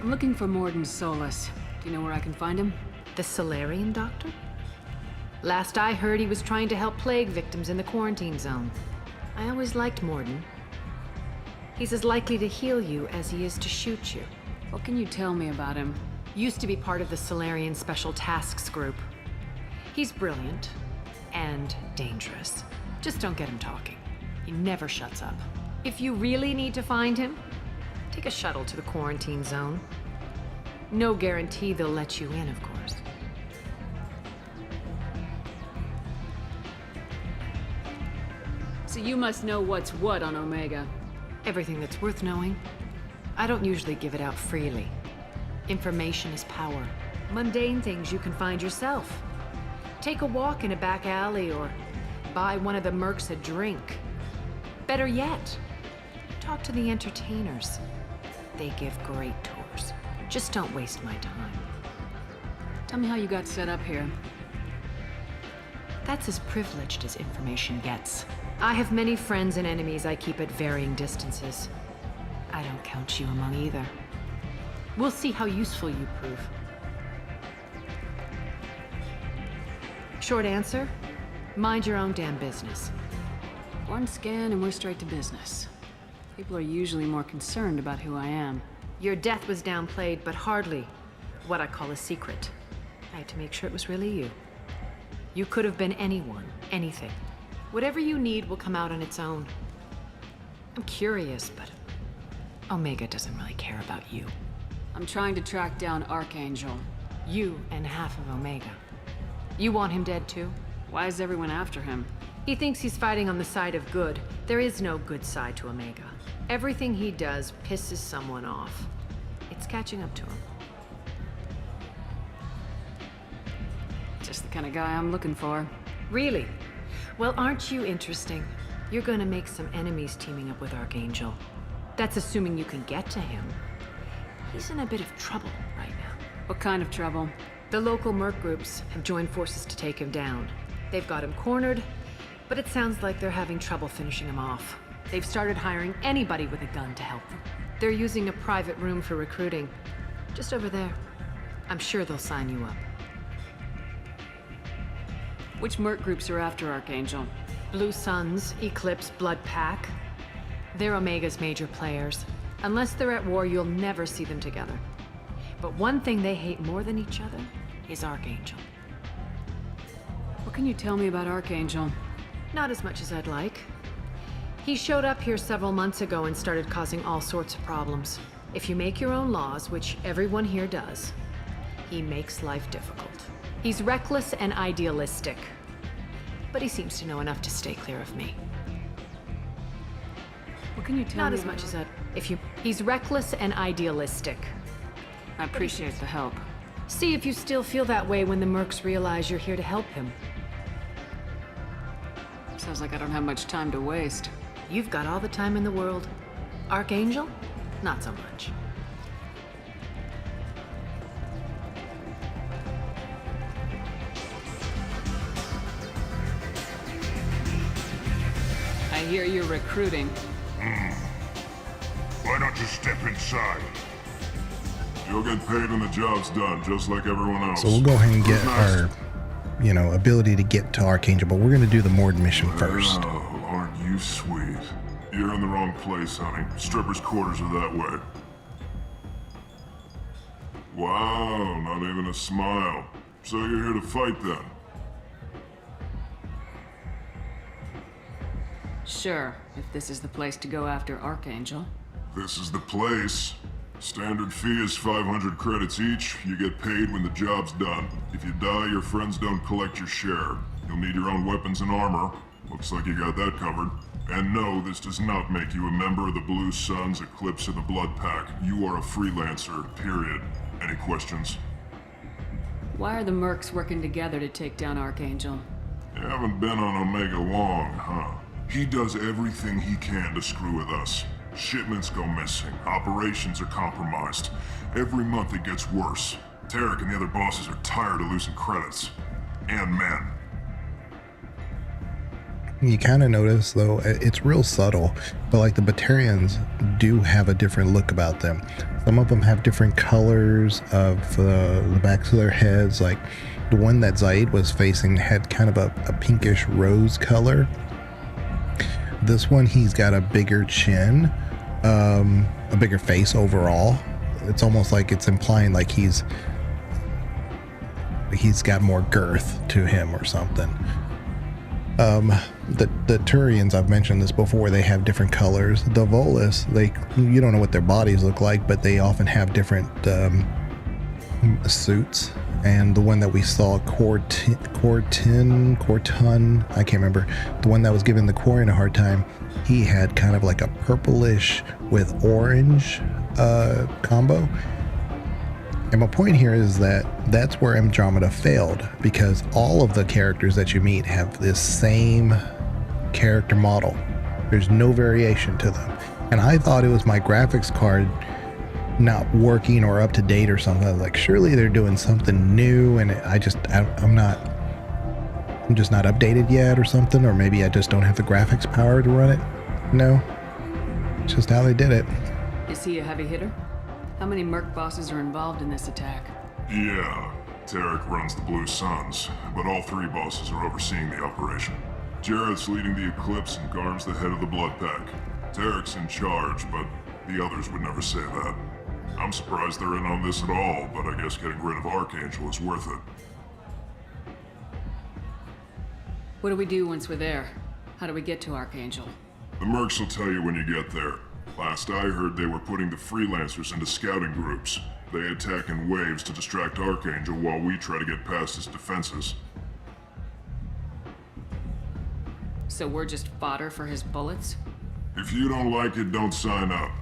I'm looking for Morden Solus. Do you know where I can find him? The Solarian doctor? Last I heard, he was trying to help plague victims in the quarantine zone. I always liked Morden. He's as likely to heal you as he is to shoot you. What can you tell me about him? Used to be part of the Solarian Special Tasks Group. He's brilliant and dangerous. Just don't get him talking. He never shuts up. If you really need to find him, take a shuttle to the quarantine zone. No guarantee they'll let you in, of course. So you must know what's what on Omega. Everything that's worth knowing. I don't usually give it out freely. Information is power. Mundane things you can find yourself. Take a walk in a back alley or buy one of the mercs a drink. Better yet, talk to the entertainers. They give great tours. Just don't waste my time. Tell me how you got set up here. That's as privileged as information gets. I have many friends and enemies I keep at varying distances. I don't count you among either. We'll see how useful you prove. Short answer, mind your own damn business. One scan and we're straight to business. People are usually more concerned about who I am. Your death was downplayed, but hardly what I call a secret. I had to make sure it was really you. You could have been anyone, anything. Whatever you need will come out on its own. I'm curious, but Omega doesn't really care about you. I'm trying to track down Archangel. You and half of Omega. You want him dead too? Why is everyone after him? He thinks he's fighting on the side of good. There is no good side to Omega. Everything he does pisses someone off. It's catching up to him. Just the kind of guy I'm looking for. Really? Well, aren't you interesting? You're gonna make some enemies teaming up with Archangel. That's assuming you can get to him. He's in a bit of trouble right now. What kind of trouble? The local merc groups have joined forces to take him down. They've got him cornered, but it sounds like they're having trouble finishing him off. They've started hiring anybody with a gun to help them. They're using a private room for recruiting. Just over there. I'm sure they'll sign you up. Which merc groups are after Archangel? Blue Suns, Eclipse, Blood Pack. They're Omega's major players. Unless they're at war, you'll never see them together. But one thing they hate more than each other is Archangel. What can you tell me about Archangel? Not as much as I'd like. He showed up here several months ago and started causing all sorts of problems. If you make your own laws, which everyone here does, he makes life difficult. He's reckless and idealistic. But he seems to know enough to stay clear of me. What can you tell me? Not as much as he's reckless and idealistic. I appreciate the help. See if you still feel that way when the mercs realize you're here to help him. Sounds like I don't have much time to waste. You've got all the time in the world. Archangel? Not so much. I hear you're recruiting. Why don't you step inside? You'll get paid when the job's done, just like everyone else. So we'll go ahead and get our, ability to get to Archangel, but we're going to do the Morden mission first. Oh, aren't you sweet? You're in the wrong place, honey. Strippers' quarters are that way. Wow, not even a smile. So you're here to fight then? Sure, if this is the place to go after Archangel. This is the place. Standard fee is 500 credits each. You get paid when the job's done. If you die, your friends don't collect your share. You'll need your own weapons and armor. Looks like you got that covered. And no, this does not make you a member of the Blue Suns, Eclipse, or the Blood Pack. You are a freelancer, period. Any questions? Why are the mercs working together to take down Archangel? You haven't been on Omega long, huh? He does everything he can to screw with us. Shipments go missing, operations are compromised. Every month it gets worse. Tarek and the other bosses are tired of losing credits. And men. You kind of notice, though, it's real subtle, but like the Batarians do have a different look about them. Some of them have different colors of the backs of their heads. Like the one that Zaid was facing had kind of a pinkish rose color. This one, he's got a bigger chin, a bigger face overall. It's almost like it's implying like he's got more girth to him or something. The Turians, I've mentioned this before, they have different colors. The Volus, you don't know what their bodies look like, but they often have different suits. And the one that we saw, Cortun, I can't remember, the one that was giving the Quarian a hard time, he had kind of like a purplish with orange combo. And my point here is that that's where Andromeda failed, because all of the characters that you meet have this same character model. There's no variation to them. And I thought it was my graphics card not working or up to date or something. I was like, surely they're doing something new, and I'm just not updated yet or something, or maybe I just don't have the graphics power to run it. No, it's just how they did it. Is he a heavy hitter? How many merc bosses are involved in this attack? Yeah, Tarek runs the Blue Suns, but all three bosses are overseeing the operation. Jarrett's leading the Eclipse and Garm's the head of the Blood Pack. Tarek's in charge, but the others would never say that. I'm surprised they're in on this at all, but I guess getting rid of Archangel is worth it. What do we do once we're there? How do we get to Archangel? The mercs will tell you when you get there. Last I heard, they were putting the freelancers into scouting groups. They attack in waves to distract Archangel while we try to get past his defenses. So we're just fodder for his bullets? If you don't like it, don't sign up.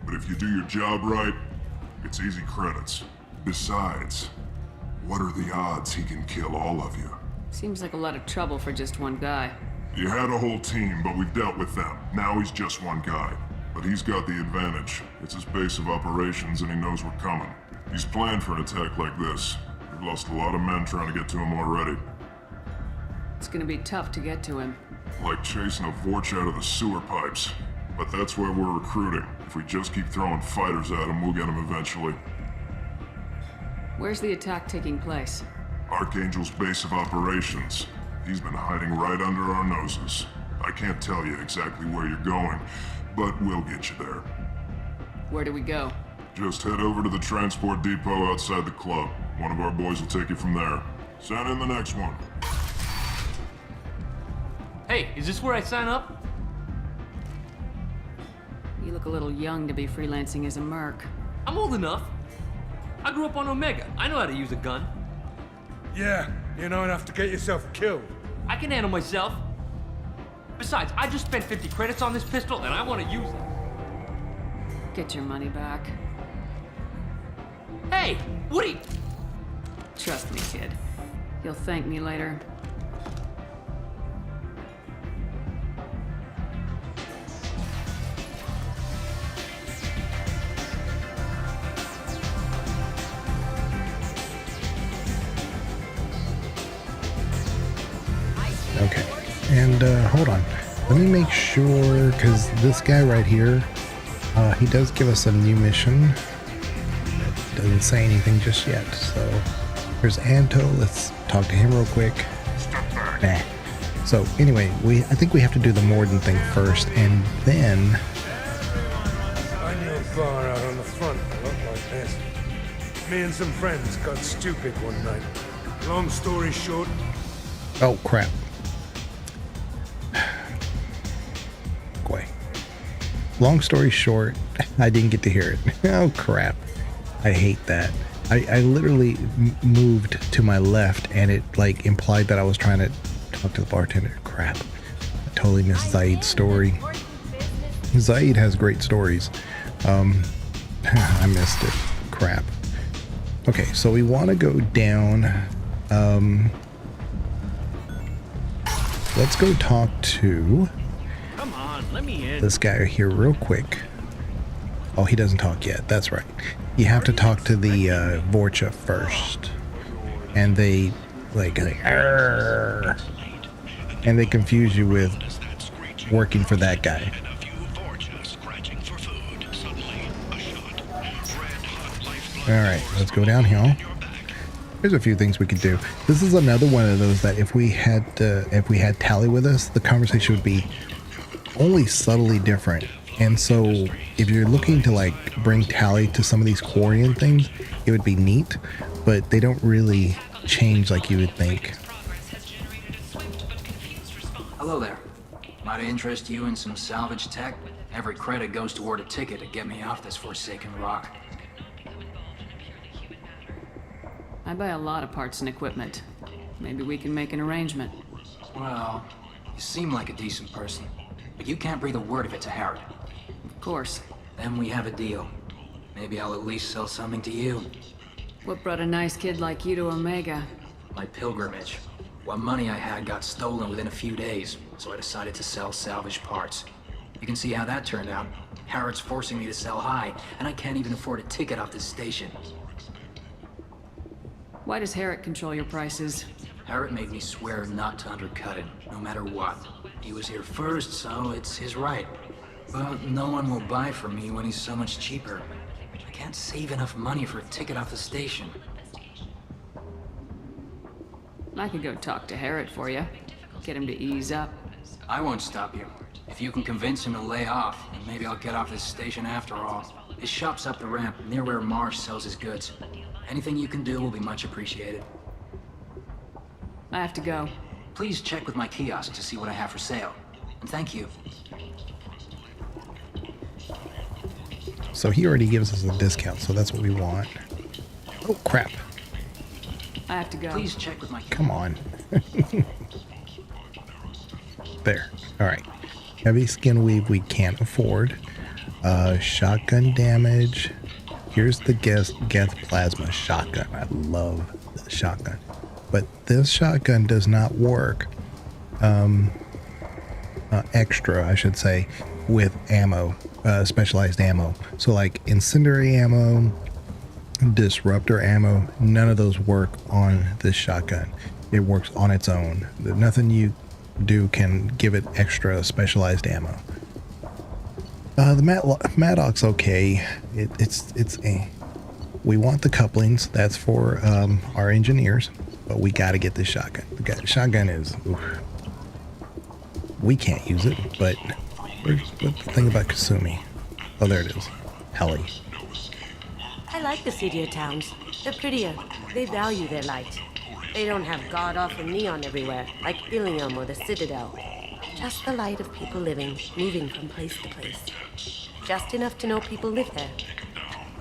But if you do your job right, it's easy credits. Besides, what are the odds he can kill all of you? Seems like a lot of trouble for just one guy. You had a whole team, but we've dealt with them. Now he's just one guy. But he's got the advantage. It's his base of operations and he knows we're coming. He's planned for an attack like this. We've lost a lot of men trying to get to him already. It's gonna be tough to get to him. Like chasing a Vorch out of the sewer pipes. But that's where we're recruiting. If we just keep throwing fighters at him, we'll get him eventually. Where's the attack taking place? Archangel's base of operations. He's been hiding right under our noses. I can't tell you exactly where you're going, but we'll get you there. Where do we go? Just head over to the transport depot outside the club. One of our boys will take you from there. Send in the next one. Hey, is this where I sign up? You look a little young to be freelancing as a merc. I'm old enough. I grew up on Omega. I know how to use a gun. Yeah, you know enough to get yourself killed. I can handle myself. Besides, I just spent 50 credits on this pistol and I want to use it. Get your money back. Hey, Woody! Trust me, kid. You'll thank me later. Okay, and hold on. Let me make sure, because this guy right here, he does give us a new mission. It doesn't say anything just yet, so there's Anto. Let's talk to him real quick. Nah. So anyway, I think we have to do the Morden thing first, and then. I knew a bar out on the front that looked like this. Me and some friends got stupid one night. Long story short. Oh crap. Go away. Long story short, I didn't get to hear it. Oh crap. I hate that. I literally moved to my left, and it like implied that I was trying to talk to the bartender. Crap. I totally missed Zaid's story. Zaid has great stories. I missed it. Crap. Okay, so we want to go down. Let's go talk to Come on, let me in. this guy here real quick. Oh, he doesn't talk yet. That's right. You have to talk to the Vorcha first. And they like "Arr!" and they confuse you with working for that guy. Alright, let's go downhill. There's a few things we could do. This is another one of those that if we had Tally with us, the conversation would be only subtly different. And so if you're looking to like bring Tally to some of these Quarian things, it would be neat, but they don't really change like you would think. Hello there. Might I interest you in some salvage tech? Every credit goes toward a ticket to get me off this forsaken rock. I buy a lot of parts and equipment. Maybe we can make an arrangement. Well, you seem like a decent person, but you can't breathe a word of it to Harrod. Of course. Then we have a deal. Maybe I'll at least sell something to you. What brought a nice kid like you to Omega? My pilgrimage. What money I had got stolen within a few days, so I decided to sell salvaged parts. You can see how that turned out. Harrod's forcing me to sell high, and I can't even afford a ticket off this station. Why does Harrod control your prices? Harrod made me swear not to undercut him, no matter what. He was here first, so it's his right. But no one will buy from me when he's so much cheaper. I can't save enough money for a ticket off the station. I could go talk to Harrod for you. Get him to ease up. I won't stop you. If you can convince him to lay off, then maybe I'll get off this station after all. His shop's up the ramp, near where Marsh sells his goods. Anything you can do will be much appreciated. I have to go. Please check with my kiosk to see what I have for sale. And thank you. So he already gives us a discount, so that's what we want. Oh crap. I have to go. Please check with my Come on. There. Alright. Heavy skin weave we can't afford. Shotgun damage. Here's the Geth plasma shotgun. I love the shotgun. But this shotgun does not work extra, I should say, with ammo, specialized ammo. So like incendiary ammo, disruptor ammo, none of those work on this shotgun. It works on its own. Nothing you do can give it extra specialized ammo. The Maddock's okay. It's a. We want the couplings. That's for our engineers, but we got to get this shotgun. The shotgun is. Oof. We can't use it, but what's the thing about Kasumi? Oh, there it is. Helly. I like the citier towns. They're prettier. They value their light. They don't have god-awful neon everywhere, like Ilium or the Citadel. Just the light of people living, moving from place to place. Just enough to know people live there.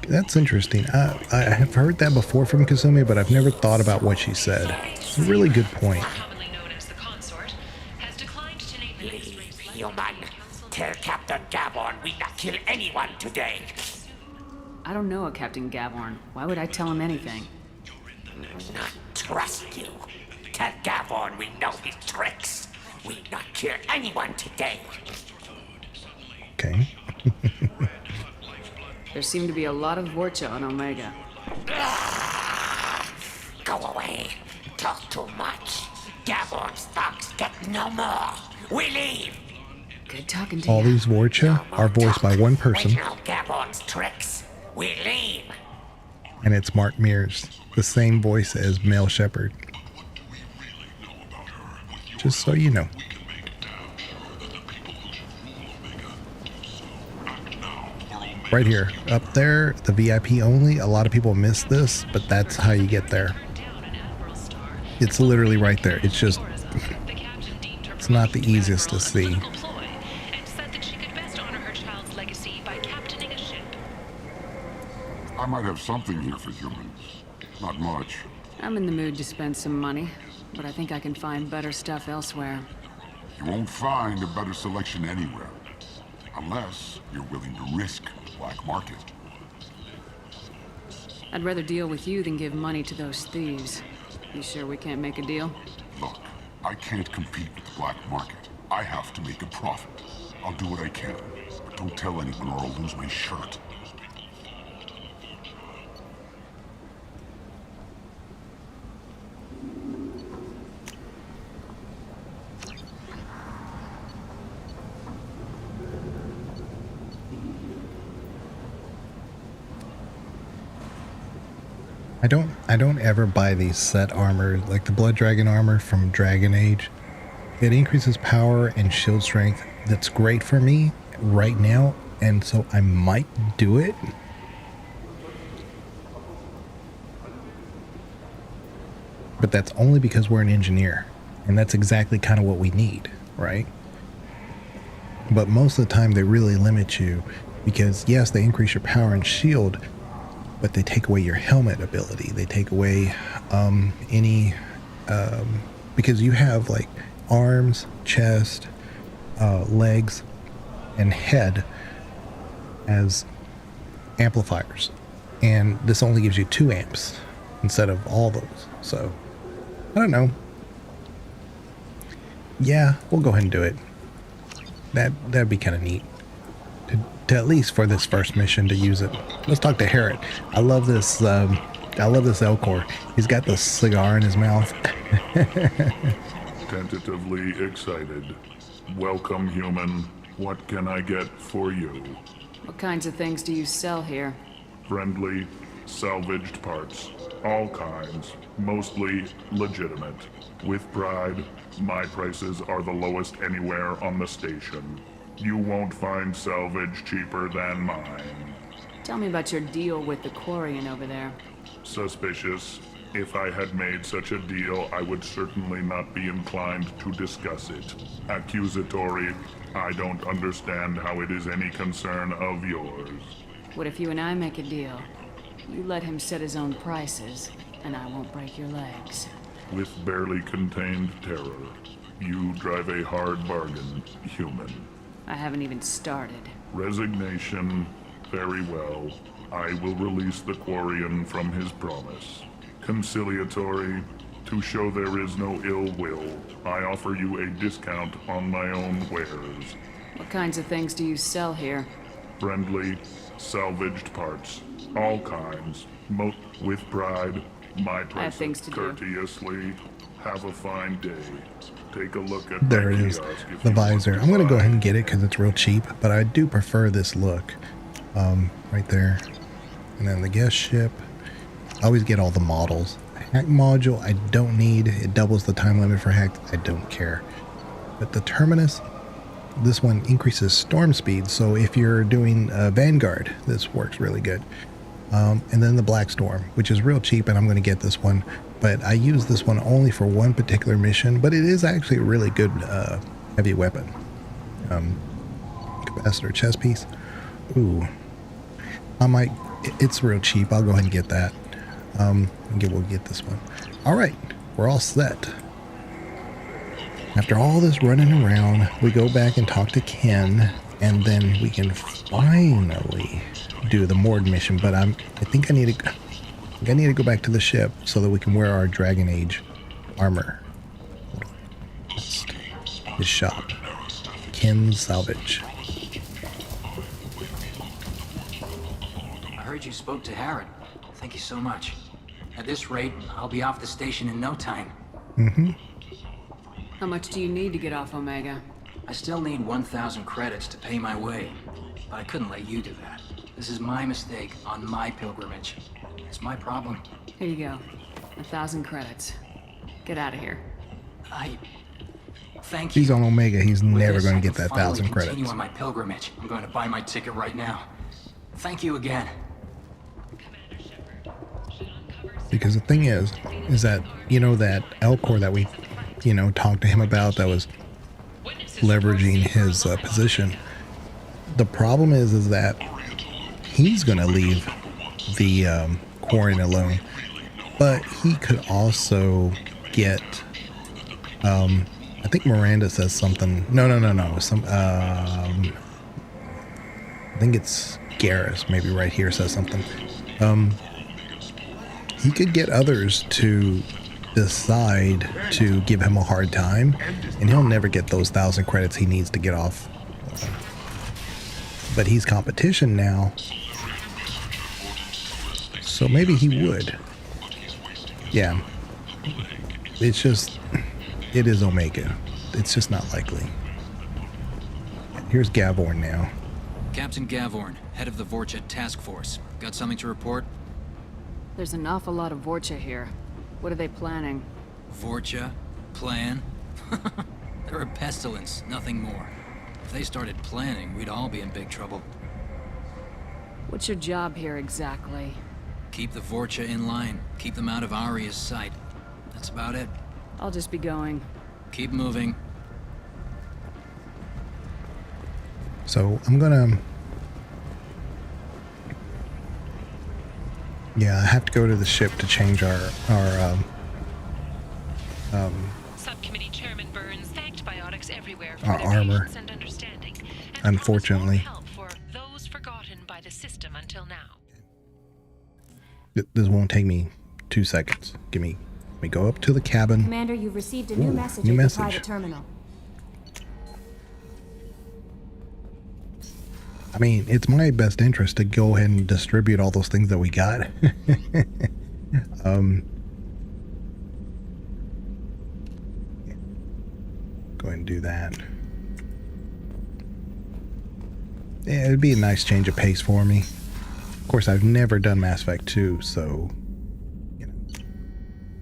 That's interesting. I have heard that before from Kasumi, but I've never thought about what she said. It's a really good point. Human, tell Captain Gaborn we not kill anyone today. I don't know a Captain Gaborn. Why would I tell him anything? Not trust you. Tell Gaborn we know his tricks. We not kill anyone today. Okay. There seem to be a lot of Vorcha on Omega. Go away. Talk too much. Gaborn's thugs get no more. We leave. Good talking to All you. these Vorcha are voiced by one person, We know Gaborn's tricks. We leave. and it's Mark Mears, the same voice as Mel Shepherd. just so you know. Right here, up there, the VIP only. A lot of people miss this, but that's how you get there. It's literally right there. It's just, it's not the easiest to see. I might have something here for humans. Not much. I'm in the mood to spend some money, but I think I can find better stuff elsewhere. You won't find a better selection anywhere. Unless you're willing to risk the black market. I'd rather deal with you than give money to those thieves. You sure we can't make a deal? Look, I can't compete with the black market. I have to make a profit. I'll do what I can, but don't tell anyone or I'll lose my shirt. I don't ever buy these set armor, like the Blood Dragon armor from Dragon Age. It increases power and shield strength. That's great for me right now, and so I might do it. But that's only because we're an engineer, and that's exactly kind of what we need, right? But most of the time they really limit you because yes, they increase your power and shield, but they take away your helmet ability. They take away because you have like arms, chest, legs, and head as amplifiers. And this only gives you 2 amps instead of all those. So, I don't know. Yeah, we'll go ahead and do it. That'd be kind of neat. To at least for this first mission to use it. Let's talk to Harriet. I love this Elcor. He's got the cigar in his mouth. Tentatively excited. Welcome, human. What can I get for you? What kinds of things do you sell here? Friendly, salvaged parts. All kinds. Mostly legitimate. With pride, my prices are the lowest anywhere on the station. You won't find salvage cheaper than mine. Tell me about your deal with the Quarian over there. Suspicious. If I had made such a deal, I would certainly not be inclined to discuss it. Accusatory. I don't understand how it is any concern of yours. What if you and I make a deal? You let him set his own prices, and I won't break your legs. With barely contained terror, you drive a hard bargain, human. I haven't even started. Resignation. Very well. I will release the Quarian from his promise. Conciliatory. To show there is no ill will, I offer you a discount on my own wares. What kinds of things do you sell here? Friendly, salvaged parts. All kinds. With pride, my prices courteously. Have a fine day. Take a look at there it is, the visor. I'm going to go ahead and get it because it's real cheap, but I do prefer this look. Right there. And then the guest ship. I always get all the models. Hack module, I don't need. It doubles the time limit for hack. I don't care. But the Terminus, this one increases storm speed. So if you're doing Vanguard, this works really good. And then the Black Storm, which is real cheap, and I'm going to get this one. But I use this one only for one particular mission, but it is actually a really good heavy weapon. Capacitor chest piece. Ooh. It's real cheap. I'll go ahead and get that. We'll get this one. Alright, we're all set. After all this running around, we go back and talk to Ken, and then we can finally do the moored mission, but I think I need to go back to the ship so that we can wear our Dragon Age armor. His shop. Ken's Salvage. I heard you spoke to Harriet. Thank you so much. At this rate, I'll be off the station in no time. Mm-hmm. How much do you need to get off Omega? I still need 1,000 credits to pay my way, but I couldn't let you do that. This is my mistake on my pilgrimage. It's my problem. Here you go. 1,000 credits. Get out of here. Thank you. He's on Omega. He's With never this, going I to get can that finally 1,000 credits. Continue on my pilgrimage. I'm going to buy my ticket right now. Thank you again. Because the thing is that, you know, that Elcor that we, you know, talked to him about that was leveraging his position. The problem is that he's going to leave the Quarian alone, but he could also get, I think Miranda says something. No. I think it's Garrus, maybe right here, says something. He could get others to decide to give him a hard time, and he'll never get those 1,000 credits he needs to get off. But he's competition now, so maybe he would. Yeah. It's just, it is Omega. It's just not likely. Here's Gavorn now. Captain Gavorn, head of the Vorcha task force. Got something to report? There's an awful lot of Vorcha here. What are they planning? Vorcha? Plan? They're a pestilence, nothing more. If they started planning, we'd all be in big trouble. What's your job here exactly? Keep the Vorcha in line. Keep them out of Aria's sight. That's about it. I'll just be going. Keep moving. So I'm gonna... Yeah, I have to go to the ship to change our Subcommittee Chairman Burns thanked Biotics everywhere for our their armor. patience and understanding, and Unfortunately, help for those forgotten by the system until now. this won't take me 2 seconds. Let me go up to the cabin. Commander, you've received a new message new at message. the private terminal. I mean, it's my best interest to go ahead and distribute all those things that we got. Go ahead and do that. Yeah, it'd be a nice change of pace for me. Of course, I've never done Mass Effect 2, so, you know.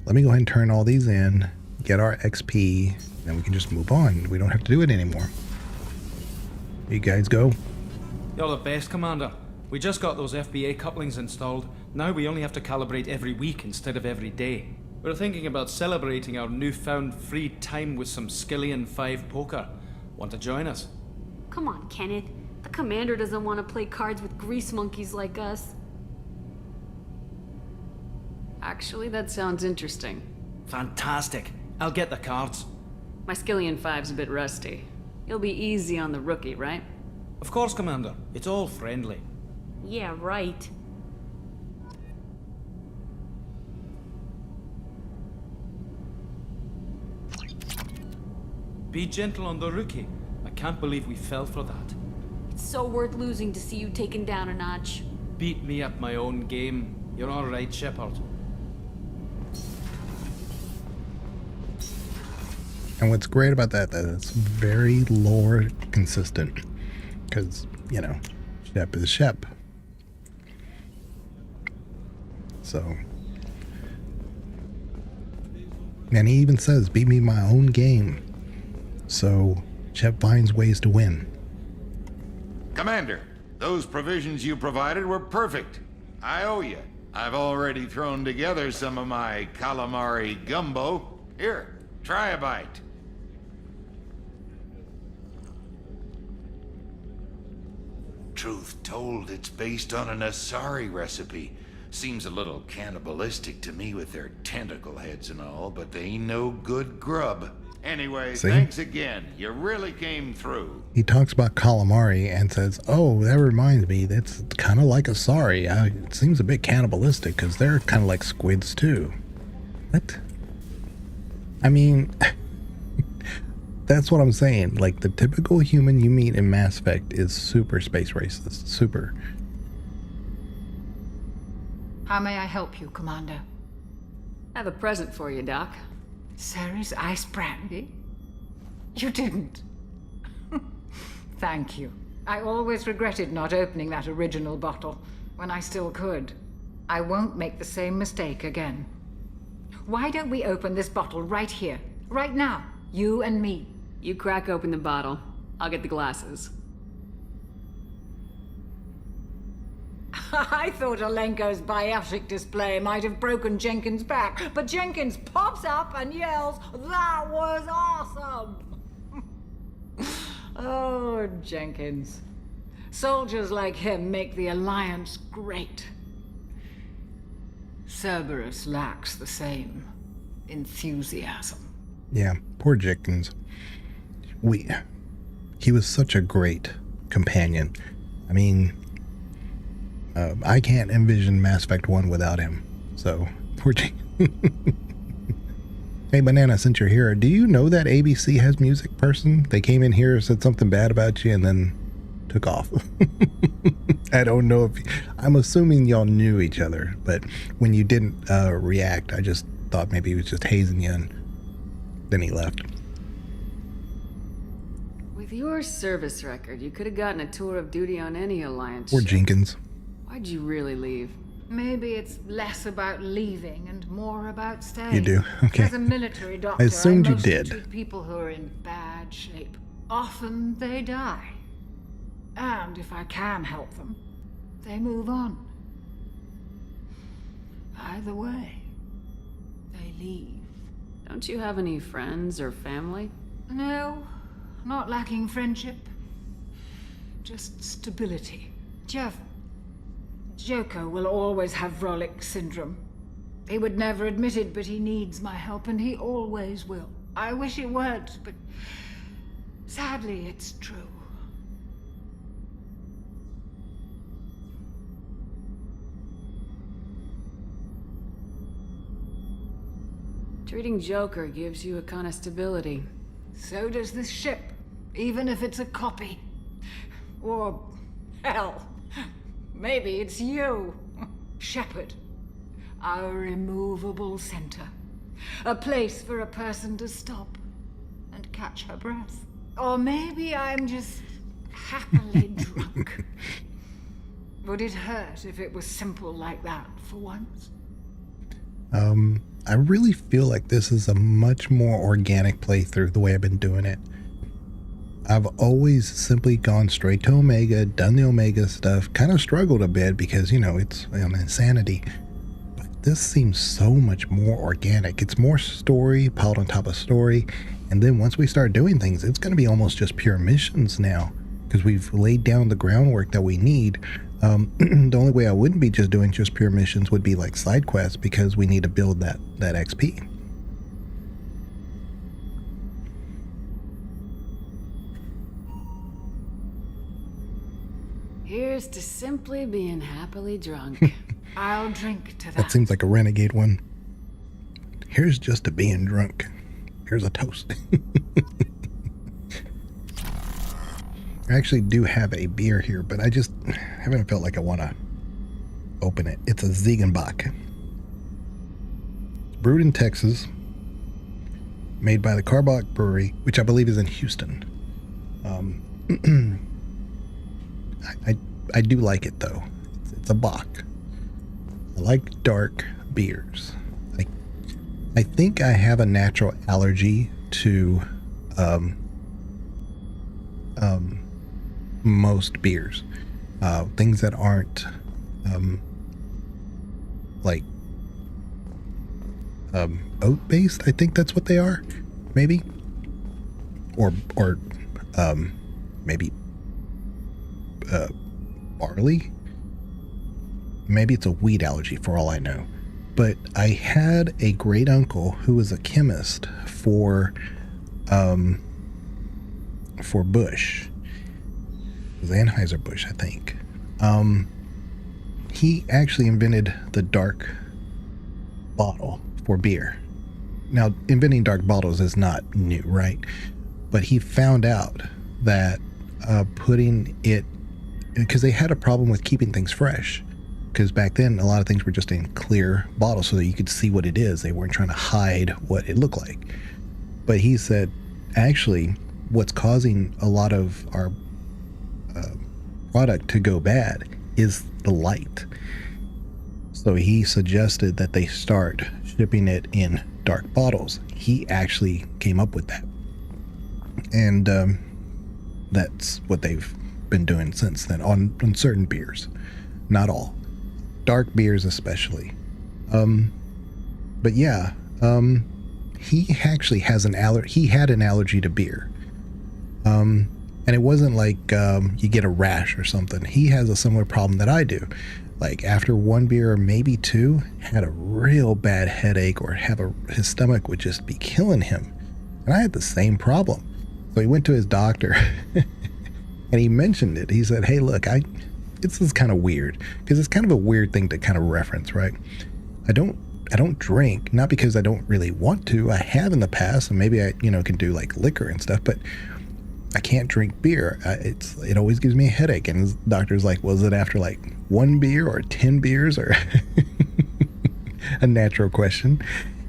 Let me go ahead and turn all these in, get our XP, and we can just move on. We don't have to do it anymore. You guys go. You're the best, Commander. We just got those FBA couplings installed. Now we only have to calibrate every week instead of every day. We're thinking about celebrating our newfound free time with some Skillian 5 poker. Want to join us? Come on, Kenneth. The Commander doesn't want to play cards with grease monkeys like us. Actually, that sounds interesting. Fantastic. I'll get the cards. My Skillian 5's a bit rusty. You'll be easy on the rookie, right? Of course, Commander. It's all friendly. Yeah, right. Be gentle on the rookie. I can't believe we fell for that. It's so worth losing to see you taken down a notch. Beat me at my own game. You're all right, Shepard. And what's great about that it's very lore consistent. Because, you know, Shep is Shep. So. And he even says, beat me my own game. So, Shep finds ways to win. Commander, those provisions you provided were perfect. I owe you. I've already thrown together some of my calamari gumbo. Here, try a bite. Truth told, it's based on an Asari recipe. Seems a little cannibalistic to me with their tentacle heads and all, but they ain't no good grub. Anyway, See? thanks again. You really came through. He talks about calamari and says, oh, that reminds me, that's kind of like Asari. It seems a bit cannibalistic because they're kind of like squids too. What? I mean, that's what I'm saying. Like, the typical human you meet in Mass Effect is super space racist. Super. How may I help you, Commander? I have a present for you, Doc. Ceres ice brandy? You didn't. Thank you. I always regretted not opening that original bottle when I still could. I won't make the same mistake again. Why don't we open this bottle right here, right now, you and me? You crack open the bottle. I'll get the glasses. I thought Alenko's biotic display might have broken Jenkins' back, but Jenkins pops up and yells, "That was awesome!" Oh, Jenkins. Soldiers like him make the Alliance great. Cerberus lacks the same enthusiasm. Yeah, poor Jenkins. He was such a great companion. I mean, I can't envision Mass Effect 1 without him. So, poor Jenkins. Hey, Banana, since you're here, do you know that ABC has music person? They came in here, said something bad about you, and then took off. I don't know if... I'm assuming y'all knew each other, but when you didn't react, I just thought maybe he was just hazing you, and then he left. With your service record, you could have gotten a tour of duty on any Alliance Or ship. Jenkins. Why'd you really leave? Maybe it's less about leaving and more about staying. You do? Okay. As a military doctor, I assumed you mostly did. treat people who are in bad shape. Often they die. And if I can help them, they move on. Either way, they leave. Don't you have any friends or family? No, not lacking friendship. Just stability. Jeff, Joko will always have Vrolik syndrome. He would never admit it, but he needs my help, and he always will. I wish it weren't, but sadly, it's true. Treating Joker gives you a kind of stability. So does this ship, even if it's a copy. Or, hell, maybe it's you, Shepard. Our immovable center. A place for a person to stop and catch her breath. Or maybe I'm just happily drunk. Would it hurt if it was simple like that for once? I really feel like this is a much more organic playthrough the way I've been doing it. I've always simply gone straight to Omega, done the Omega stuff, kind of struggled a bit because, you know, it's an insanity. But this seems so much more organic. It's more story piled on top of story. And then once we start doing things, it's going to be almost just pure missions now because we've laid down the groundwork that we need. The only way I wouldn't be just doing just pure missions would be like side quests because we need to build that XP. Here's to simply being happily drunk. I'll drink to that. That seems like a renegade one. Here's just to being drunk. Here's a toast. I actually do have a beer here, but I just haven't felt like I want to open it. It's a Ziegenbach. Brewed in Texas. Made by the Carbach Brewery, which I believe is in Houston. I do like it, though. It's a Bach. I like dark beers. I think I have a natural allergy to most beers. Things that aren't like oat based. I think that's what they are, maybe, or maybe barley. Maybe it's a wheat allergy for all I know. But I had a great uncle who was a chemist for Bush. It was Anheuser-Busch, I think. He actually invented the dark bottle for beer. Now, inventing dark bottles is not new, right? But he found out that putting it, because they had a problem with keeping things fresh. Because back then, a lot of things were just in clear bottles so that you could see what it is. They weren't trying to hide what it looked like. But he said, actually, what's causing a lot of our product to go bad is the light. So he suggested that they start shipping it in dark bottles. He actually came up with that. And that's what they've been doing since then on certain beers. Not all. Dark beers especially. But yeah, he actually has he had an allergy to beer. And it wasn't like you get a rash or something. He has a similar problem that I do. Like after one beer or maybe two, had a real bad headache or his stomach would just be killing him. And I had the same problem. So he went to his doctor and he mentioned it. He said, hey, look, this is kind of weird because it's kind of a weird thing to kind of reference, right? I don't drink, not because I don't really want to. I have in the past, and maybe I, can do like liquor and stuff, but I can't drink beer. It always gives me a headache. And his doctor's like, was it after like 1 beer or 10 beers or a natural question?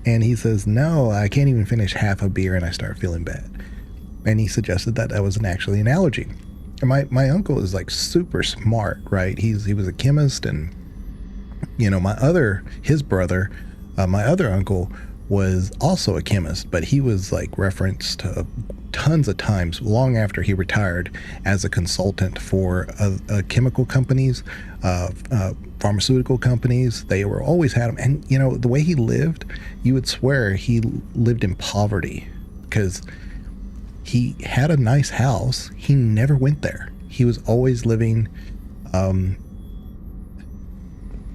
And he says, no, I can't even finish half a beer and I start feeling bad. And he suggested that wasn't actually an allergy. And my uncle is like super smart, right? He was a chemist, and his brother, my other uncle, was also a chemist, but he was like referenced tons of times long after he retired as a consultant for chemical companies, pharmaceutical companies. They were always had him. And the way he lived, you would swear he lived in poverty because he had a nice house. He never went there. He was always living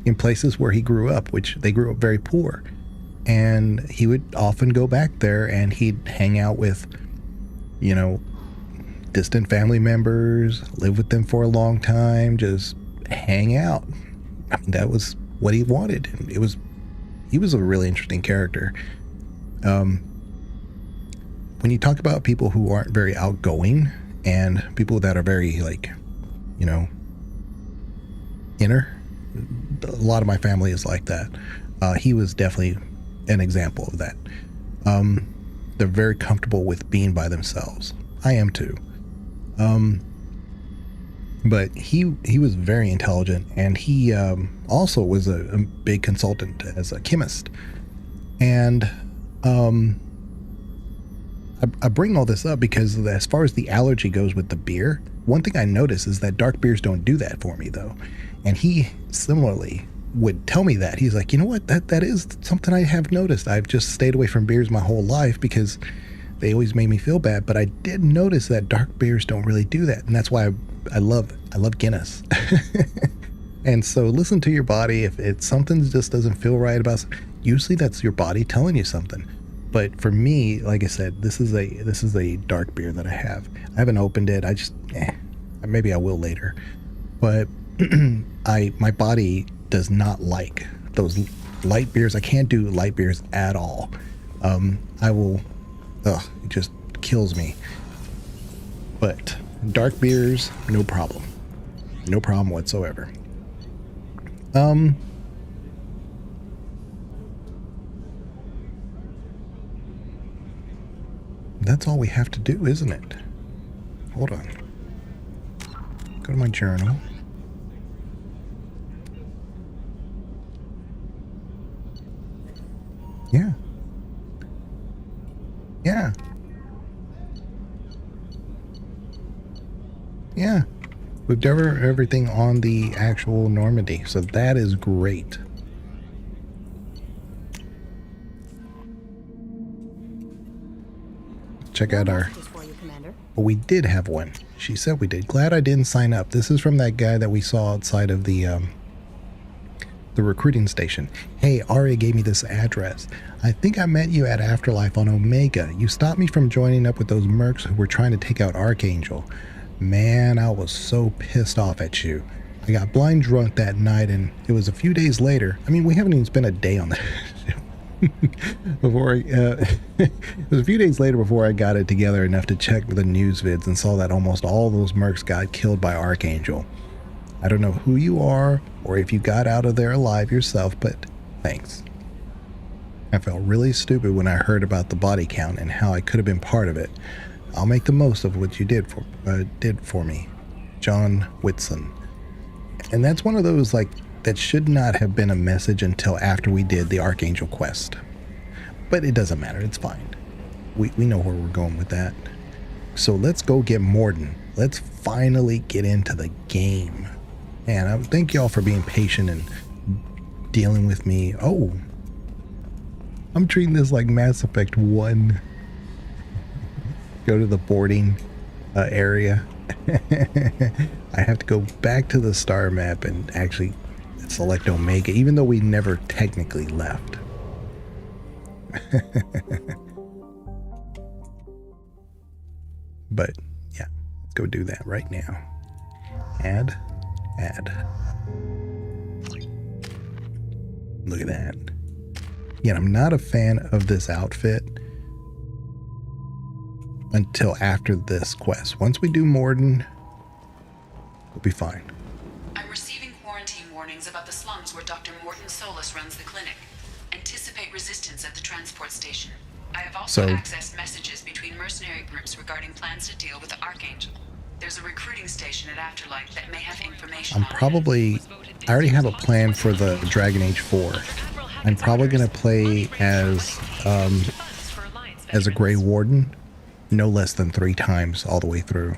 in places where he grew up, which they grew up very poor. And he would often go back there and he'd hang out with, distant family members, live with them for a long time, just hang out. I mean, that was what he wanted. He was a really interesting character. When you talk about people who aren't very outgoing and people that are very inner, a lot of my family is like that. He was definitely an example of that. They're very comfortable with being by themselves. I am too. But he was very intelligent, and he also was a big consultant as a chemist. And I bring all this up because as far as the allergy goes with the beer, one thing I notice is that dark beers don't do that for me, though. And he similarly would tell me that. He's like, you know what, that is something I have noticed. I've just stayed away from beers my whole life because they always made me feel bad, but I did notice that dark beers don't really do that. And that's why I love Guinness. And so listen to your body. If something just doesn't feel right about, usually that's your body telling you something. But for me, like I said, this is a dark beer that I have. I haven't opened it. I just maybe I will later. But my body does not like those light beers. I can't do light beers at all. It just kills me. But dark beers, no problem. No problem whatsoever. That's all we have to do, isn't it? Hold on. Go to my journal. Yeah. Yeah. Yeah. We've done everything on the actual Normandy, so that is great. Check out our... Well, we did have one. She said we did. Glad I didn't sign up. This is from that guy that we saw outside of the recruiting station. Hey, Aria gave me this address. I think I met you at Afterlife on Omega. You stopped me from joining up with those mercs who were trying to take out Archangel. Man, I was so pissed off at you. I got blind drunk that night, and it was a few days later. I mean, we haven't even spent a day on that. It was a few days later before I got it together enough to check the news vids and saw that almost all those mercs got killed by Archangel. I don't know who you are or if you got out of there alive yourself, but thanks. I felt really stupid when I heard about the body count and how I could have been part of it. I'll make the most of what you did for me. John Whitson. And that's one of those, like, that should not have been a message until after we did the Archangel quest. But it doesn't matter, it's fine. We know where we're going with that. So let's go get Morden. Let's finally get into the game. And thank y'all for being patient and dealing with me. Oh, I'm treating this like Mass Effect 1. Go to the boarding area. I have to go back to the star map and actually select Omega, even though we never technically left. But yeah, let's go do that right now. Add. Look at that. Again, I'm not a fan of this outfit until after this quest. Once we do Morden, we'll be fine. I'm receiving quarantine warnings about the slums where Dr. Morden Solus runs the clinic. Anticipate resistance at the transport station. I have also accessed messages between mercenary groups regarding plans to deal with the Archangel. There's a recruiting station at Afterlight that may have information. I already have a plan for the Dragon Age 4. I'm probably going to play as a Grey Warden, no less than 3 times all the way through.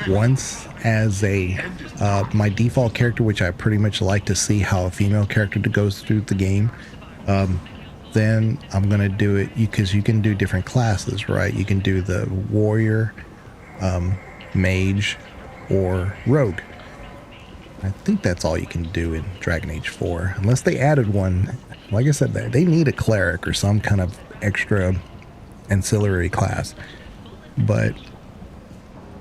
Once as my default character, which I pretty much like to see how a female character goes through the game. Then I'm going to do it because you can do different classes, right? You can do the warrior, mage, or rogue. I think that's all you can do in Dragon Age 4, unless they added one. Like I said, they need a cleric or some kind of extra ancillary class. But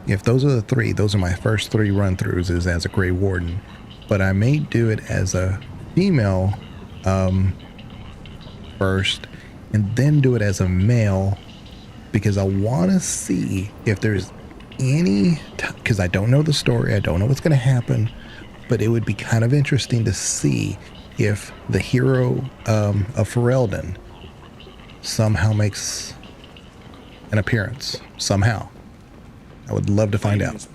if those are the 3, those are my first 3 run-throughs is as a Grey Warden. But I may do it as a female first, and then do it as a male, because I want to see if there's any, because I don't know the story, I don't know what's going to happen, but it would be kind of interesting to see if the hero of Ferelden somehow makes an appearance, somehow. I would love to find out.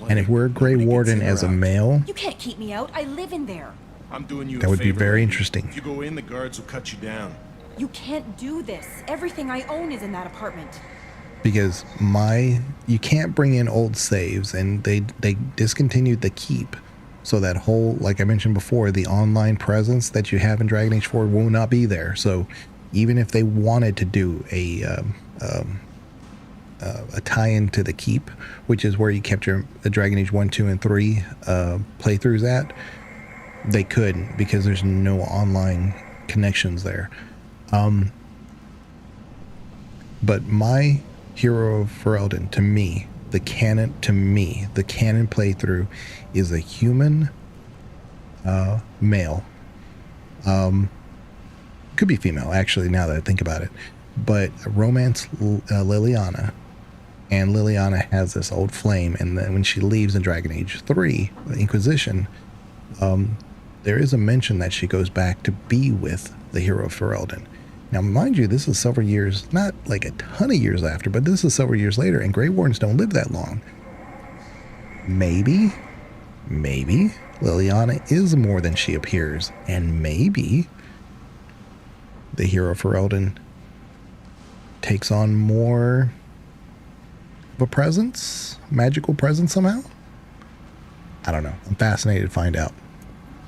And if we're a Grey Warden as a male, you can't keep me out. I live in there. I'm doing you that would be very interesting. If you go in, the guards will cut you down. You can't do this. Everything I own is in that apartment. Because you can't bring in old saves, and they discontinued the keep. So that whole, like I mentioned before, the online presence that you have in Dragon Age 4 will not be there. So even if they wanted to do a tie-in to the keep, which is where you kept the Dragon Age 1, 2, and 3 playthroughs at, they couldn't because there's no online connections there. But my hero of Ferelden, to me, the canon playthrough is a human male. Could be female, actually, now that I think about it. But romance Liliana. And Liliana has this old flame, and then when she leaves in Dragon Age 3, the Inquisition, there is a mention that she goes back to be with the hero of Ferelden. Now, mind you, this is several years, not like a ton of years after, but this is several years later, and Grey Wardens don't live that long. Maybe Liliana is more than she appears, and maybe the hero of Ferelden takes on more of a presence, magical presence somehow. I don't know. I'm fascinated to find out.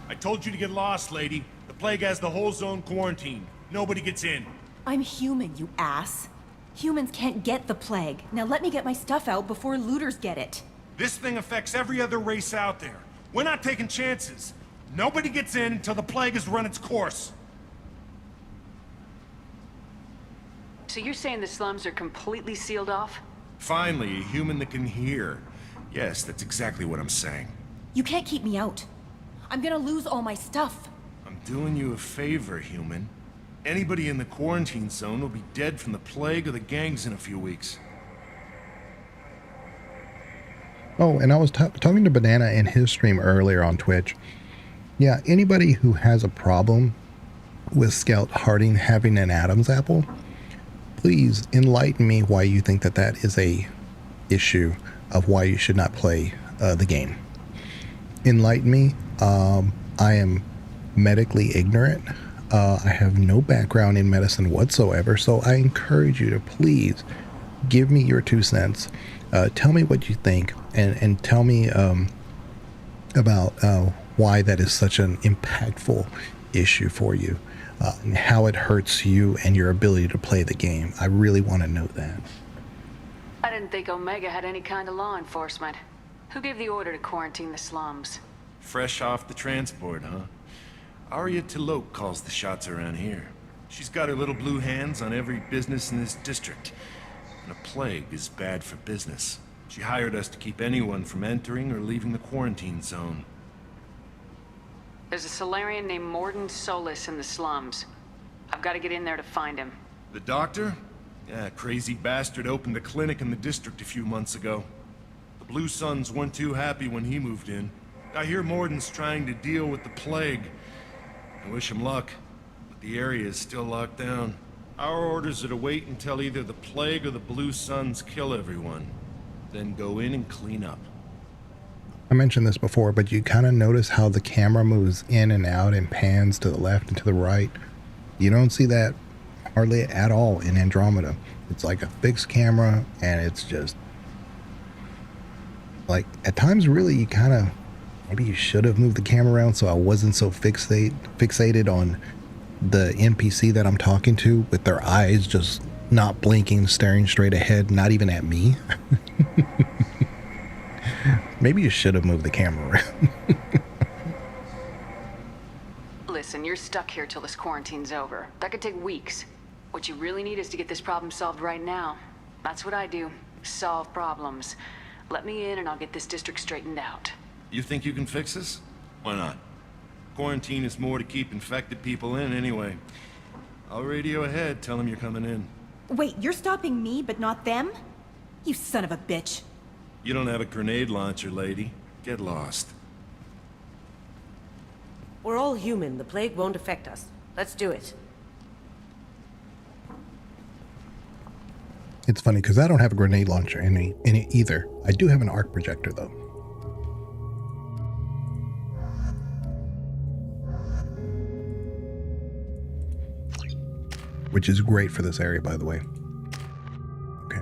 I told you to get lost, lady. The plague has the whole zone quarantined. Nobody gets in. I'm human, you ass. Humans can't get the plague. Now let me get my stuff out before looters get it. This thing affects every other race out there. We're not taking chances. Nobody gets in until the plague has run its course. So you're saying the slums are completely sealed off? Finally, a human that can hear. Yes, that's exactly what I'm saying. You can't keep me out. I'm gonna lose all my stuff. I'm doing you a favor, human. Anybody in the quarantine zone will be dead from the plague or the gangs in a few weeks. Oh, and I was talking to Banana in his stream earlier on Twitch. Yeah, anybody who has a problem with Scout Harding having an Adam's apple, please enlighten me why you think that is a issue of why you should not play the game. Enlighten me. I am medically ignorant. I have no background in medicine whatsoever, so I encourage you to please give me your 2 cents. Tell me what you think, and tell me about why that is such an impactful issue for you, and how it hurts you and your ability to play the game. I really want to know that. I didn't think Omega had any kind of law enforcement. Who gave the order to quarantine the slums? Fresh off the transport, huh? Arya Tilok calls the shots around here. She's got her little blue hands on every business in this district. And a plague is bad for business. She hired us to keep anyone from entering or leaving the quarantine zone. There's a Solarian named Morden Solis in the slums. I've got to get in there to find him. The doctor? Yeah, crazy bastard opened a clinic in the district a few months ago. The Blue Suns weren't too happy when he moved in. I hear Morden's trying to deal with the plague. I wish him luck, but the area is still locked down. Our orders are to wait until either the plague or the Blue Suns kill everyone, then go in and clean up. I mentioned this before, but you kind of notice how the camera moves in and out and pans to the left and to the right. You don't see that hardly at all in Andromeda. It's like a fixed camera, and it's just like, at times really you kind of, maybe you should have moved the camera around so I wasn't so fixated on the NPC that I'm talking to, with their eyes just not blinking, staring straight ahead, not even at me. Maybe you should have moved the camera around. Listen, you're stuck here till this quarantine's over. That could take weeks. What you really need is to get this problem solved right now. That's what I do. Solve problems. Let me in and I'll get this district straightened out. You think you can fix this? Why not? Quarantine is more to keep infected people in anyway. I'll radio ahead, tell them you're coming in. Wait, you're stopping me, but not them? You son of a bitch. You don't have a grenade launcher, lady. Get lost. We're all human. The plague won't affect us. Let's do it. It's funny because I don't have a grenade launcher in it either. I do have an arc projector though. Which is great for this area, by the way. Okay.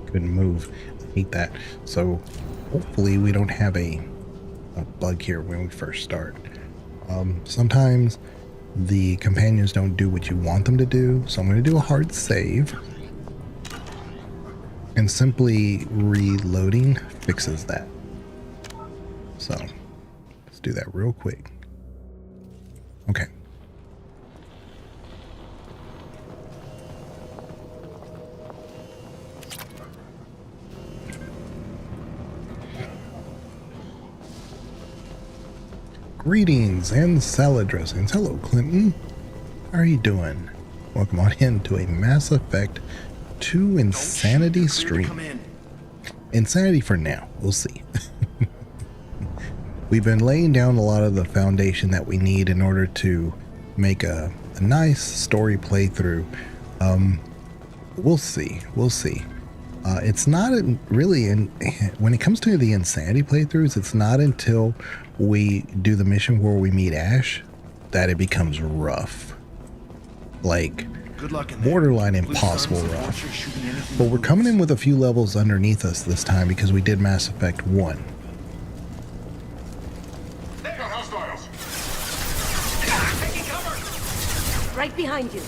Couldn't move. I hate that. So hopefully we don't have a bug here when we first start. Sometimes the companions don't do what you want them to do, so I'm going to do a hard save, and simply reloading fixes that. So let's do that real quick. Okay. Greetings and salad dressings. Hello, Clinton. How are you doing? Welcome on in to a Mass Effect 2 Insanity stream. Insanity for now. We'll see. We've been laying down a lot of the foundation that we need in order to make a nice story playthrough. We'll see. We'll see. It's not really, when it comes to the Insanity playthroughs, it's not until we do the mission where we meet Ash that it becomes rough. Like, borderline impossible rough. But we're coming in with a few levels underneath us this time because we did Mass Effect 1. Right behind you.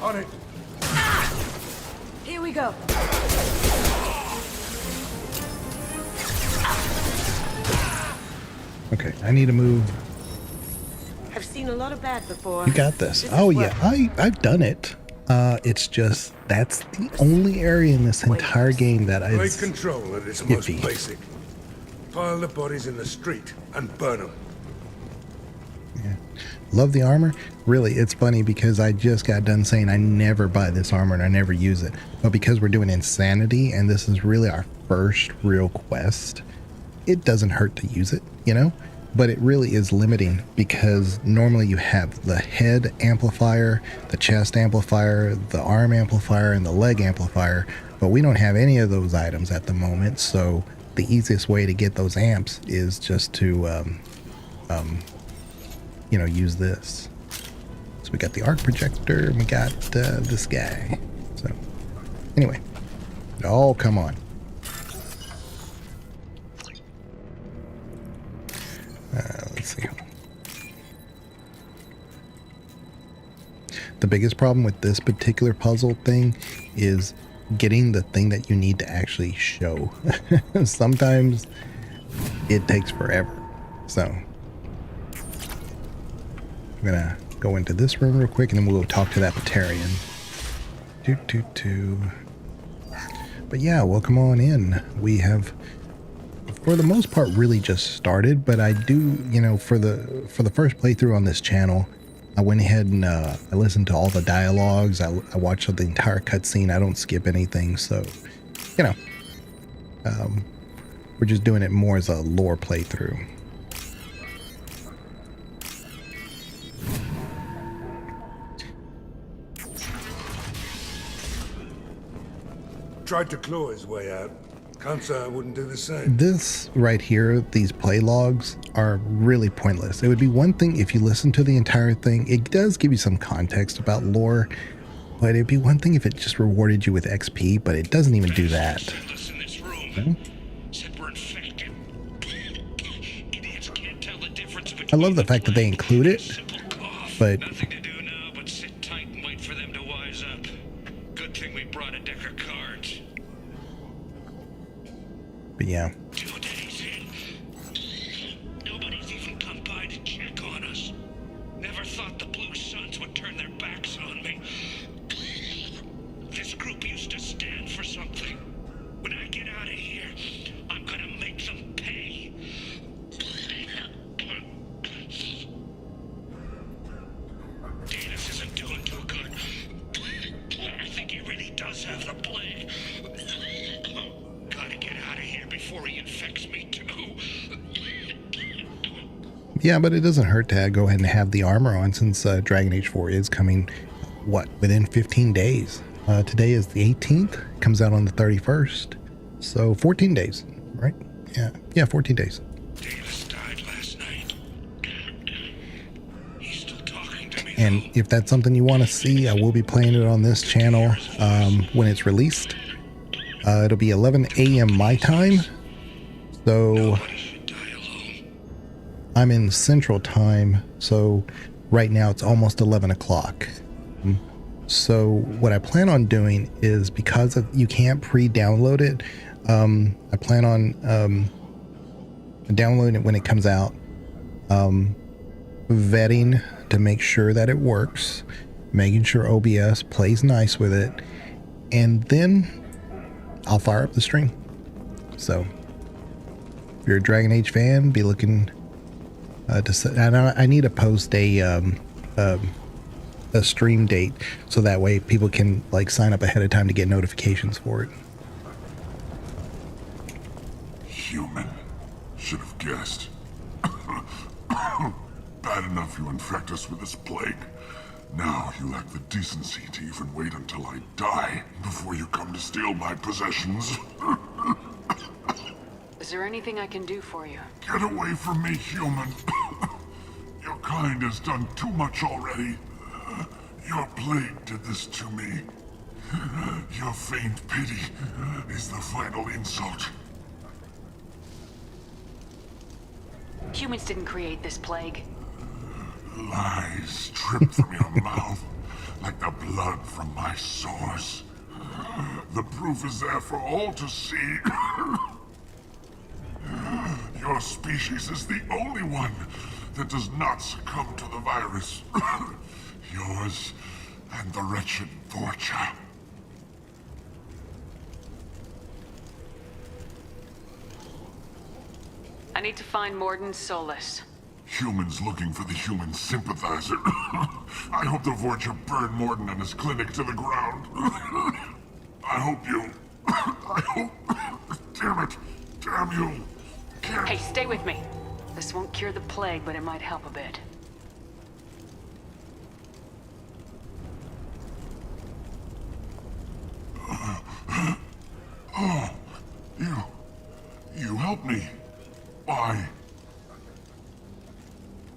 On it. Here we go. Okay, I need to move I've seen a lot of bad before. You got this. This Oh is yeah, what- I've done it. It's just that's the only area in this entire game that Blade is control at its most iffy. basic. Pile the bodies in the street and burn them. Love the armor. Really, it's funny because I just got done saying I never buy this armor and I never use it. But because we're doing Insanity and this is really our first real quest, it doesn't hurt to use it, you know? But it really is limiting because normally you have the head amplifier, the chest amplifier, the arm amplifier, and the leg amplifier. But we don't have any of those items at the moment. So the easiest way to get those amps is just to, you know, use this. So we got the arc projector and we got this guy. So anyway, oh, come on. Let's see. The biggest problem with this particular puzzle thing is getting the thing that you need to actually show. Sometimes it takes forever. So I'm gonna go into this room real quick and then we'll go talk to that Batarian. But yeah, welcome on in. We have, for the most part, really just started, but I do, you know, for the first playthrough on this channel, I went ahead and I listened to all the dialogues. I watched the entire cutscene. I don't skip anything, so you know, we're just doing it more as a lore playthrough. Tried to claw his way out. Can't say I wouldn't do the same. This right here, these play logs are really pointless. It would be one thing if you listen to the entire thing. It does give you some context about lore, but it'd be one thing if it just rewarded you with XP, but it doesn't even do that. I love the fact that they include it, but yeah. Nobody's even come by to check on us. Never thought the Blue Suns would turn their backs on me. This group used to stand for something. When I get out of here, I'm gonna make them pay. Davis isn't doing too good. I think he really does have the plague. Gotta get out of here before he infects me too. Yeah, but it doesn't hurt to go ahead and have the armor on since Dragon Age 4 is coming, what, within 15 days. Today is the 18th, comes out on the 31st. So 14 days, right? Yeah, 14 days. Davis died last night. He's still talking to me. And if that's something you want to see, I will be playing it on this channel when it's released. It'll be 11 a.m. my time. So I'm in Central Time. So right now it's almost 11 o'clock. So what I plan on doing is, because you can't pre-download it, I plan on downloading it when it comes out, vetting to make sure that it works, making sure OBS plays nice with it, and then I'll fire up the stream. So if you're a Dragon Age fan, be looking to set, I need to post a stream date so that way people can like sign up ahead of time to get notifications for it. Human. Should have guessed. Bad enough you infect us with this plague. Now you lack the decency to even wait until I die before you come to steal my possessions. Is there anything I can do for you? Get away from me, human. Your kind has done too much already. Your plague did this to me. Your faint pity is the final insult. Humans didn't create this plague. Lies drip from your mouth like the blood from my sores. The proof is there for all to see. Your species is the only one that does not succumb to the virus. Yours and the wretched Vorcha. I need to find Morden Solus. Humans looking for the human sympathizer. I hope the Vorcha burn Morden and his clinic to the ground. I hope you... I hope... Damn it! Damn you! Hey, stay with me. This won't cure the plague, but it might help a bit. Oh, you helped me. Why?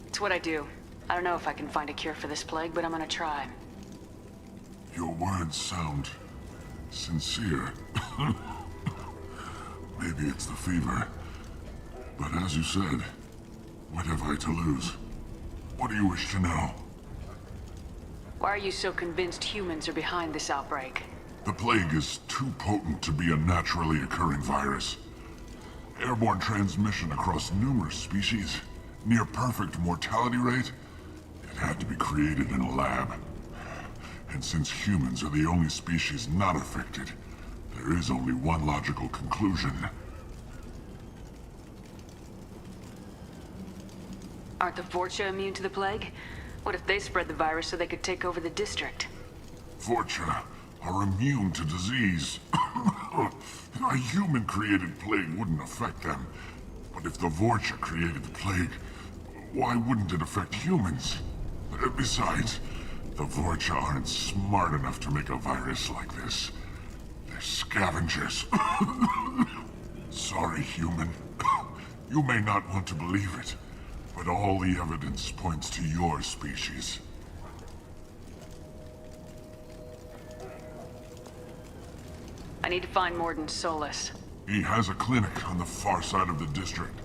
It's what I do. I don't know if I can find a cure for this plague, but I'm gonna try. Your words sound sincere. Maybe it's the fever. But as you said, what have I to lose? What do you wish to know? Why are you so convinced humans are behind this outbreak? The plague is too potent to be a naturally occurring virus. Airborne transmission across numerous species, near perfect mortality rate. It had to be created in a lab. And since humans are the only species not affected, there is only one logical conclusion. Aren't the Vorcha immune to the plague? What if they spread the virus so they could take over the district? Vorcha are immune to disease. A human-created plague wouldn't affect them. But if the Vorcha created the plague, why wouldn't it affect humans? Besides, the Vorcha aren't smart enough to make a virus like this. They're scavengers. Sorry, human. You may not want to believe it, but all the evidence points to your species. I need to find Morden Solus. He has a clinic on the far side of the district.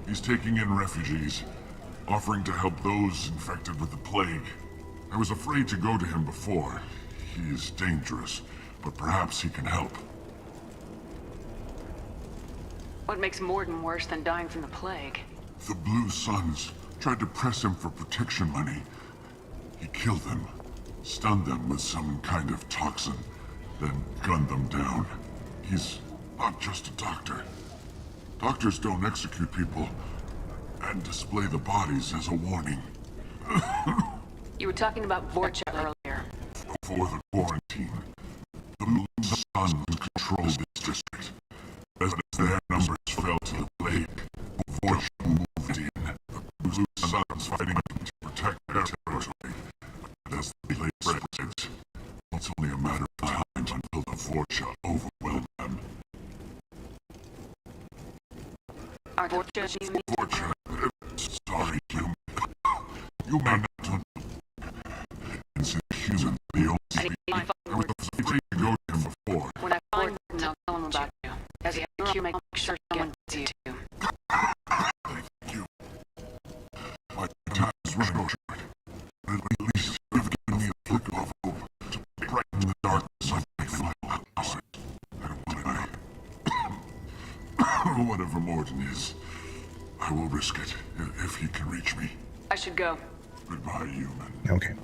He's taking in refugees, offering to help those infected with the plague. I was afraid to go to him before. He is dangerous, but perhaps he can help. What makes Morden worse than dying from the plague? The Blue Suns tried to press him for protection money. He killed them, stunned them with some kind of toxin, then gunned them down. He's not just a doctor. Doctors don't execute people and display the bodies as a warning. You were talking about Vorcha earlier. Before the quarantine, the Blue Suns controlled this district. As their numbers fell to the plague, Vorcha moved in. The Blue Suns fighting to protect their territory. But as the plague spreads, it's only a matter of time until the Vorcha overwhelm them. Are Vorcha immune? Vorcha, sorry, you may not know. And since humans are the only species, I was afraid to go to him before. When I find Morden, I'll tell him about you. As he has a cure, make sure someone gets you too. Thank you. My time is running short. But at least you've given me a flicker of hope to brighten the darkness of my final house. I don't want to die. Whatever Morden is, I will risk it if he can reach me. I should go. Goodbye, human. Okay.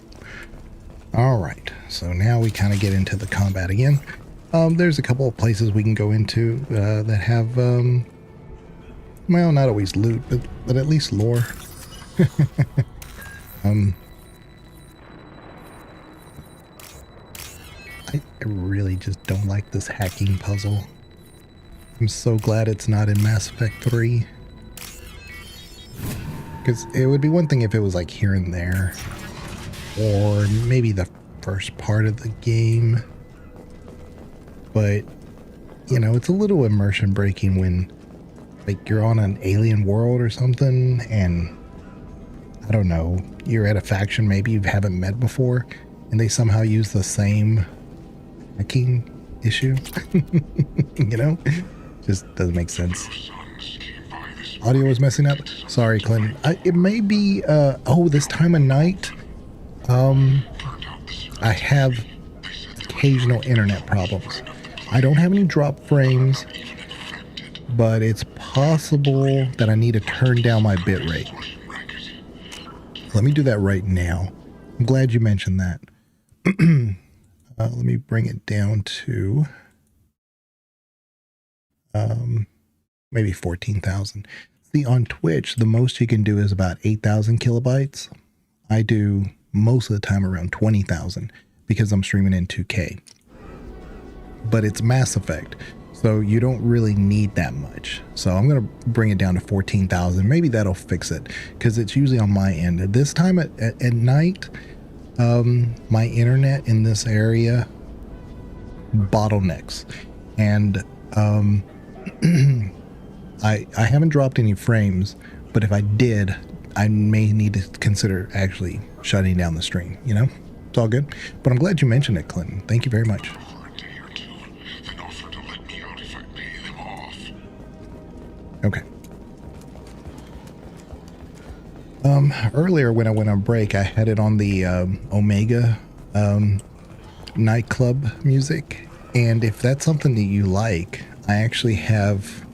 All right. So now we kind of get into the combat again. There's a couple of places we can go into that have, well, not always loot, but at least lore. I really just don't like this hacking puzzle. I'm so glad it's not in Mass Effect 3. Because it would be one thing if it was like here and there. Or maybe the first part of the game. But, you know, it's a little immersion breaking when like you're on an alien world or something and I don't know, you're at a faction maybe you haven't met before and they somehow use the same hacking issue. You know? Just doesn't make sense. Audio is messing up. Sorry, Clinton. It may be, this time of night, I have occasional internet problems. I don't have any drop frames, but it's possible that I need to turn down my bitrate. Let me do that right now. I'm glad you mentioned that. Let me bring it down to maybe 14,000. See, on Twitch, the most you can do is about 8,000 kilobytes. I do most of the time around 20,000 because I'm streaming in 2K. But it's Mass Effect, so you don't really need that much. So I'm going to bring it down to 14,000. Maybe that'll fix it because it's usually on my end. At this time at night, my internet in this area bottlenecks. And I haven't dropped any frames, but if I did, I may need to consider actually shutting down the stream, you know? It's all good. But I'm glad you mentioned it, Clinton. Thank you very much. Okay. Earlier when I went on break, I had it on the Omega nightclub music. And if that's something that you like, I actually have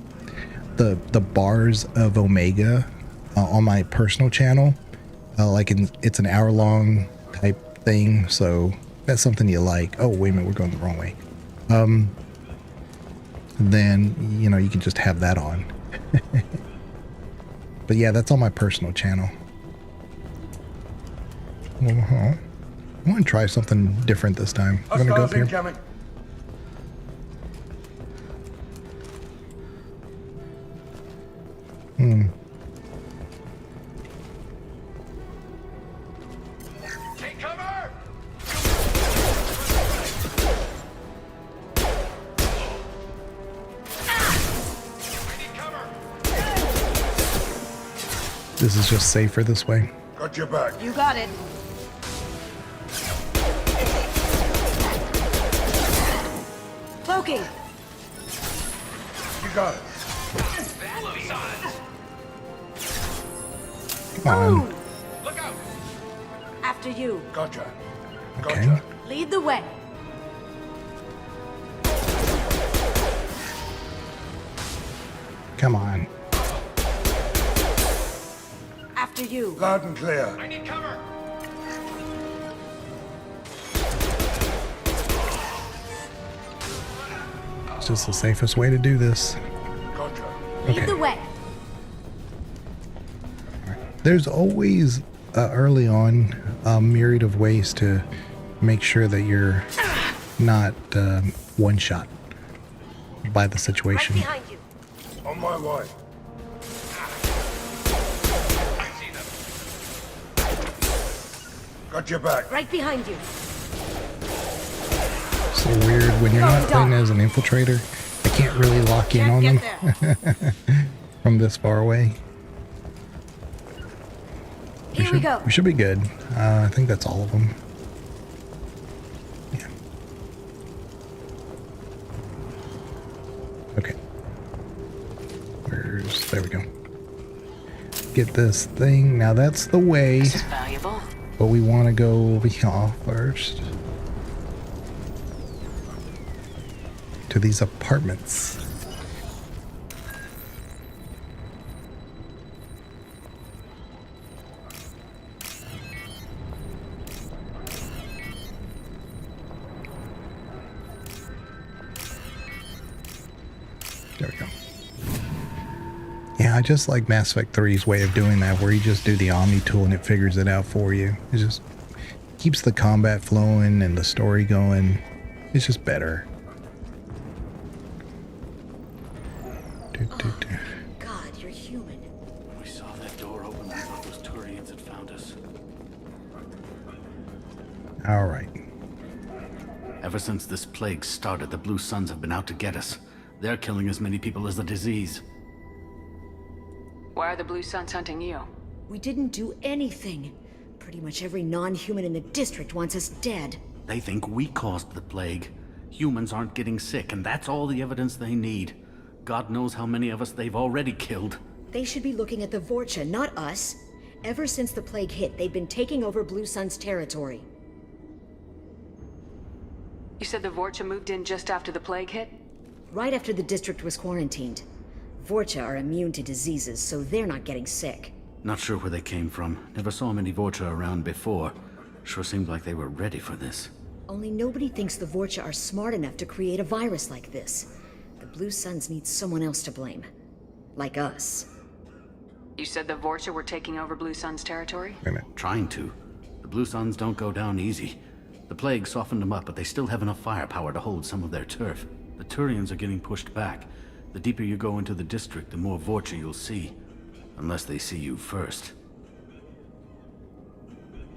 the bars of Omega on my personal channel. It's an hour-long type thing, so that's something you like. Oh, wait a minute, we're going the wrong way. Then, you know, you can just have that on. But yeah, that's on my personal channel. I want to try something different this time. I'm going to go up here. Incoming. Take cover! This is just safer this way. Got your back. You got it. Cloaking. You got it. Come on. Look out! After you. Gotcha. Okay. Lead the way. Come on. After you. Loud and clear. I need cover! It's just the safest way to do this. Gotcha. Lead Okay. the way. There's always early on a myriad of ways to make sure that you're not one shot by the situation. Right behind you. On my way. I see them. Got your back. Right behind you. So weird when you're not playing as an infiltrator. I can't really lock in on them from this far away. Here we go. We should be good. I think that's all of them. Yeah. Okay. There we go. Get this thing. Now that's the way. This is valuable. But we want to go over here first. To these apartments. There we go. Yeah, I just like Mass Effect 3's way of doing that, where you just do the Omni tool and it figures it out for you. It just keeps the combat flowing and the story going. It's just better. God, you're human. We saw that door open. We thought those Turians had found us. All right. Ever since this plague started, the Blue Suns have been out to get us. They're killing as many people as the disease. Why are the Blue Suns hunting you? We didn't do anything. Pretty much every non-human in the district wants us dead. They think we caused the plague. Humans aren't getting sick, and that's all the evidence they need. God knows how many of us they've already killed. They should be looking at the Vorcha, not us. Ever since the plague hit, they've been taking over Blue Sun's territory. You said the Vorcha moved in just after the plague hit? Right after the district was quarantined. Vorcha are immune to diseases, so they're not getting sick. Not sure where they came from. Never saw many Vorcha around before. Sure seemed like they were ready for this. Only nobody thinks the Vorcha are smart enough to create a virus like this. The Blue Suns need someone else to blame. Like us. You said the Vorcha were taking over Blue Sun's territory? Trying to. The Blue Suns don't go down easy. The plague softened them up, but they still have enough firepower to hold some of their turf. The Turians are getting pushed back. The deeper you go into the district, the more Vorcha you'll see. Unless they see you first.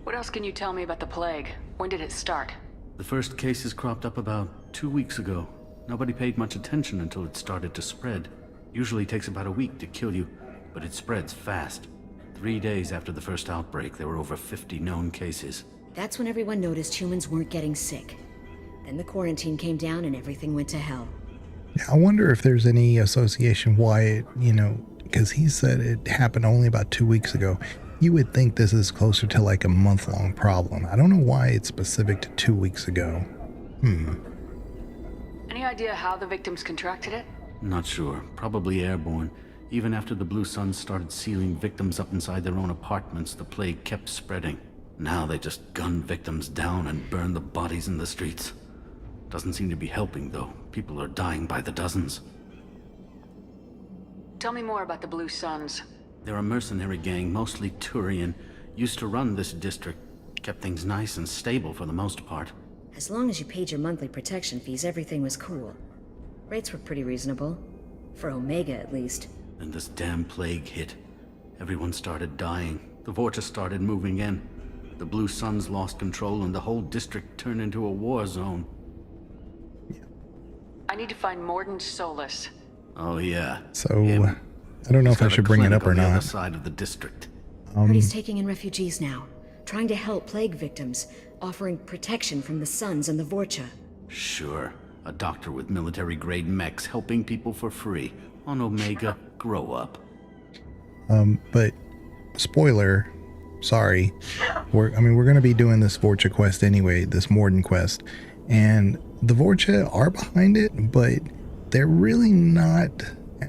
What else can you tell me about the plague? When did it start? The first cases cropped up about 2 weeks ago. Nobody paid much attention until it started to spread. Usually takes about a week to kill you, but it spreads fast. 3 days after the first outbreak, there were over 50 known cases. That's when everyone noticed humans weren't getting sick. Then the quarantine came down and everything went to hell. Yeah, I wonder if there's any association why it, because he said it happened only about 2 weeks ago. You would think this is closer to like a month-long problem. I don't know why it's specific to 2 weeks ago. Any idea how the victims contracted it? Not sure. Probably airborne. Even after the Blue Suns started sealing victims up inside their own apartments, the plague kept spreading. Now they just gun victims down and burn the bodies in the streets. Doesn't seem to be helping, though. People are dying by the dozens. Tell me more about the Blue Suns. They're a mercenary gang, mostly Turian. Used to run this district. Kept things nice and stable for the most part. As long as you paid your monthly protection fees, everything was cool. Rates were pretty reasonable. For Omega, at least. Then this damn plague hit. Everyone started dying. The Vorcha started moving in. The Blue Suns lost control and the whole district turned into a war zone. I need to find Morden Solus. Oh yeah. So, I don't know if I should bring it up or on the other not. side of the district. Heard he's taking in refugees now. Trying to help plague victims. Offering protection from the Suns and the Vorcha. Sure. A doctor with military-grade mechs helping people for free. On Omega, grow up. But, spoiler, sorry. We're going to be doing this Vorcha quest anyway, this Morden quest. And the Vorcha are behind it, but they're really not,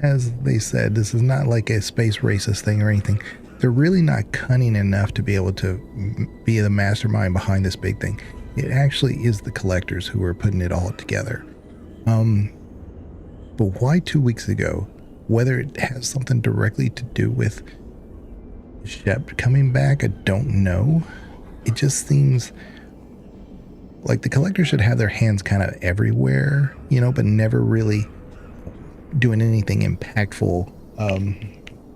as they said, this is not like a space racist thing or anything. They're really not cunning enough to be able to be the mastermind behind this big thing. It actually is the collectors who are putting it all together. But why 2 weeks ago? Whether it has something directly to do with Shep coming back, I don't know. It just seems like the collectors should have their hands kind of everywhere, but never really doing anything impactful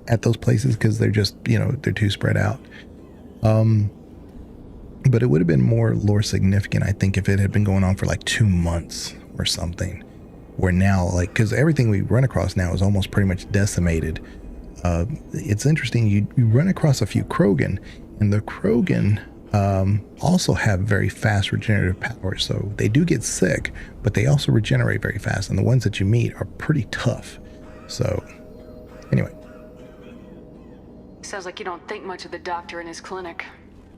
at those places because they're just, they're too spread out. But it would have been more lore significant, I think, if it had been going on for like 2 months or something. Where now, because everything we run across now is almost pretty much decimated. It's interesting, you run across a few Krogan, and the Krogan also have very fast regenerative powers. So they do get sick, but they also regenerate very fast. And the ones that you meet are pretty tough. So, anyway. Sounds like you don't think much of the doctor in his clinic.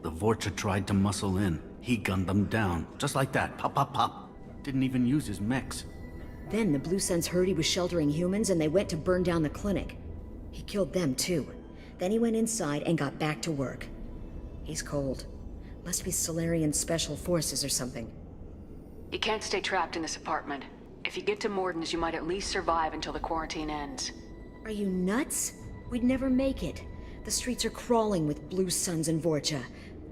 The Vorcha tried to muscle in. He gunned them down. Just like that. Pop, pop, pop. Didn't even use his mechs. Then the Blue Suns heard he was sheltering humans and they went to burn down the clinic. He killed them too. Then he went inside and got back to work. He's cold. Must be Solarian Special Forces or something. You can't stay trapped in this apartment. If you get to Morden's, you might at least survive until the quarantine ends. Are you nuts? We'd never make it. The streets are crawling with Blue Suns and Vorcha.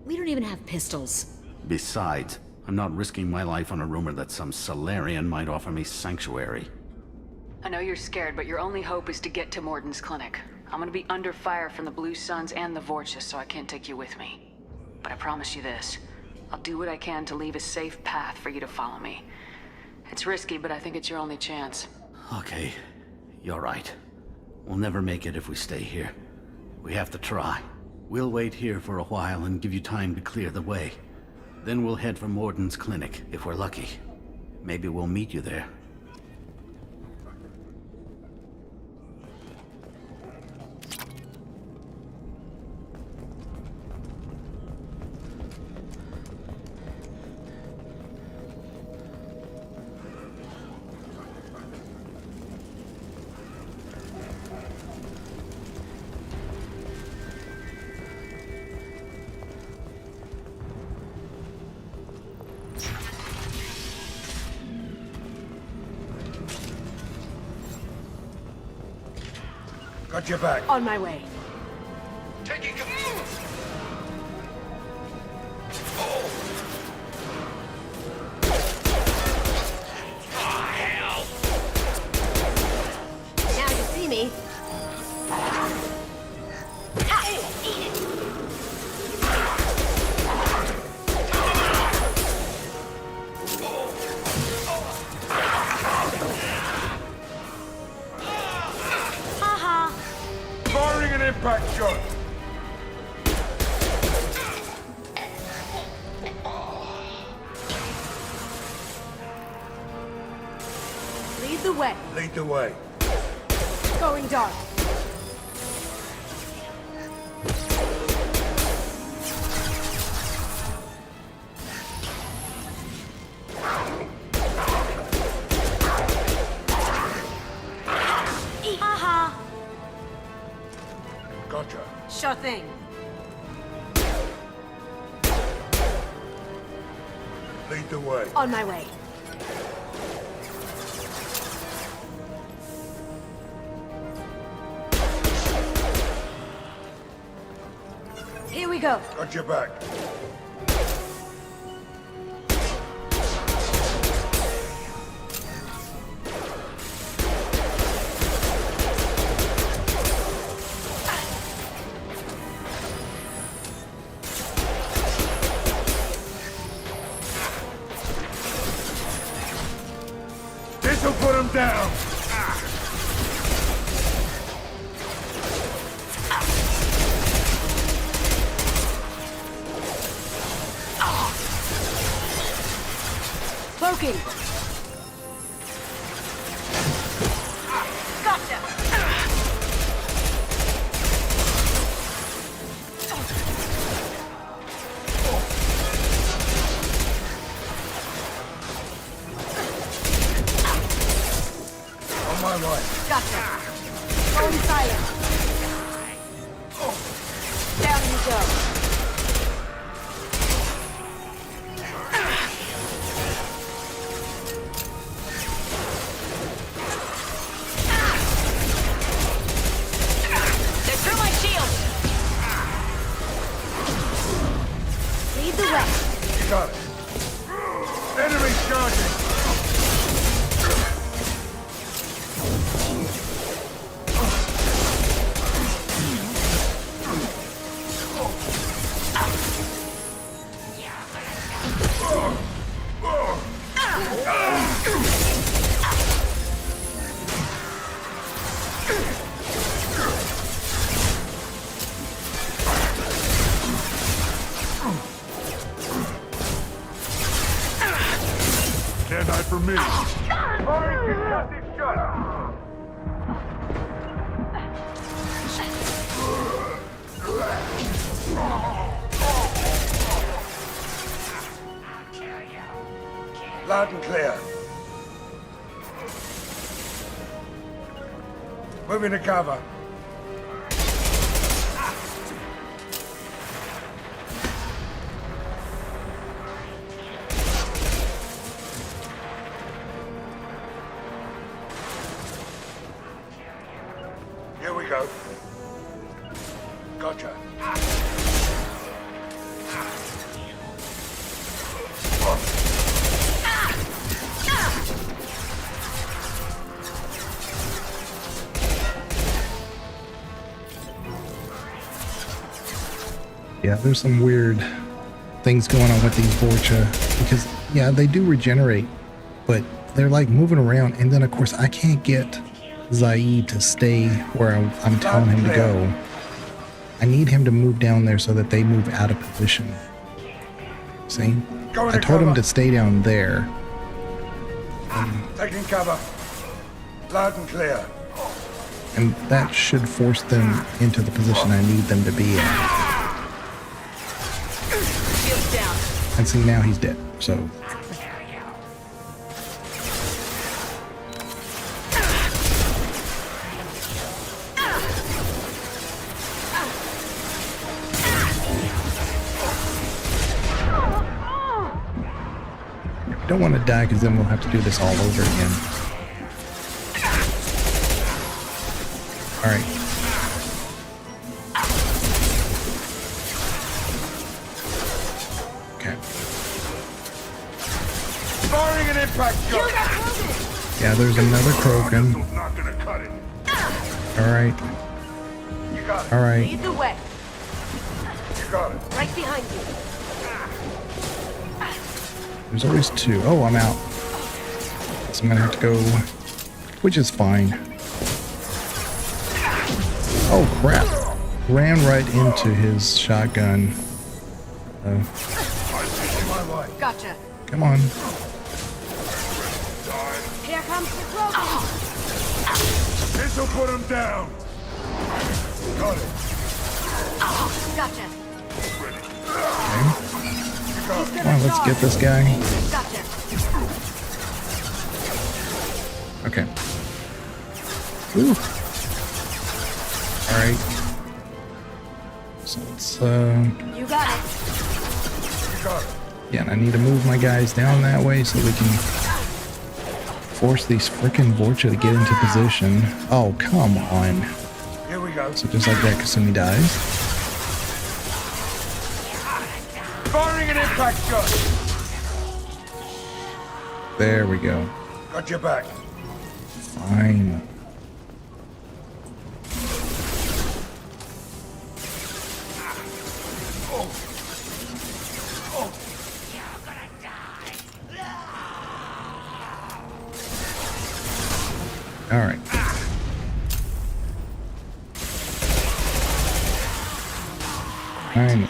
We don't even have pistols. Besides, I'm not risking my life on a rumor that some Solarian might offer me sanctuary. I know you're scared, but your only hope is to get to Morden's clinic. I'm gonna be under fire from the Blue Suns and the Vorcha, so I can't take you with me. But I promise you this. I'll do what I can to leave a safe path for you to follow me. It's risky, but I think it's your only chance. Okay, you're right. We'll never make it if we stay here. We have to try. We'll wait here for a while and give you time to clear the way. Then we'll head for Morden's clinic, if we're lucky. Maybe we'll meet you there. Got your back. On my way. Taking Now you see me. Ha! Eat it. Haha. Firing an impact shot. Lead the way. Lead the way. Going dark. Haha. Gotcha. Sure thing. Lead the way. On my way. Here we go. Got your back. This'll put him down. Cloaking. Gotcha. On my way. Gotcha. Going silent. Down you go. They're through my shield. Lead the way. You got it. Enemy charging. Can't hide from me. Firing concussive shot. Loud and clear. Moving to cover. Here we go. Gotcha. Yeah, there's some weird things going on with these Vorcha because, yeah, they do regenerate, but they're like moving around, and then of course I can't get Zaid to stay where I'm telling him to go. I need him to move down there so that they move out of position. See? I told him to stay down there. Taking cover. Loud and clear. And that should force them into the position I need them to be in. Shield's down. And see, now he's dead. So don't want to die because then we'll have to do this all over again. Alright. Firing an impact shot. Yeah, there's another Krogan. Not gonna cut it. Alright. You got it. Alright. Lead the way. You got it. Right behind you. There's always two. Oh, I'm out. So I'm gonna have to go, which is fine. Oh crap. Ran right into his shotgun. Gotcha. Come on. Here comes the Krogan. This'll put him down. Got it. Gotcha. Come on, let's get this guy. Gotcha. Okay. Ooh. Alright. So let's, You got it. yeah, and I need to move my guys down that way so we can force these frickin' Vorcha to get into position. Oh, come on. Here we go. So just like that, Kasumi dies. Firing an impact shot. There we go. Got your back. Fine. All right. Fine.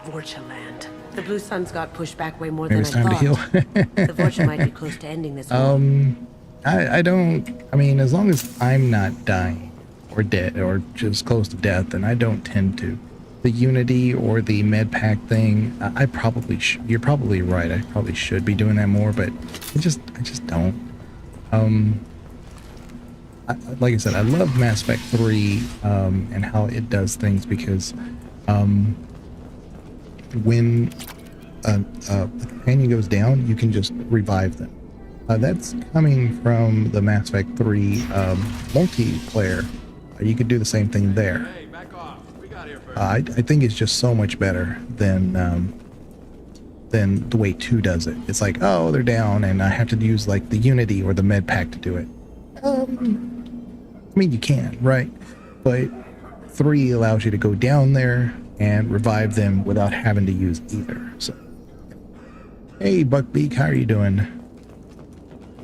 Vorcha land. The Blue Suns got pushed back way more Maybe than I it's time thought. to heal. The Vorcha might be close to ending this war. I mean, as long as I'm not dying or dead or just close to death, then I don't tend to. The Unity or the med pack thing, I probably you're probably right. I probably should be doing that more, but I just don't. Like I said, I love Mass Effect 3 and how it does things because when a companion goes down, you can just revive them. That's coming from the Mass Effect 3 multiplayer. You could do the same thing there. I think it's just so much better than the way 2 does it. It's like, oh, they're down, and I have to use like the Unity or the med pack to do it. I mean, you can, right? But 3 allows you to go down there and revive them without having to use either. So, hey, Buckbeak, how are you doing?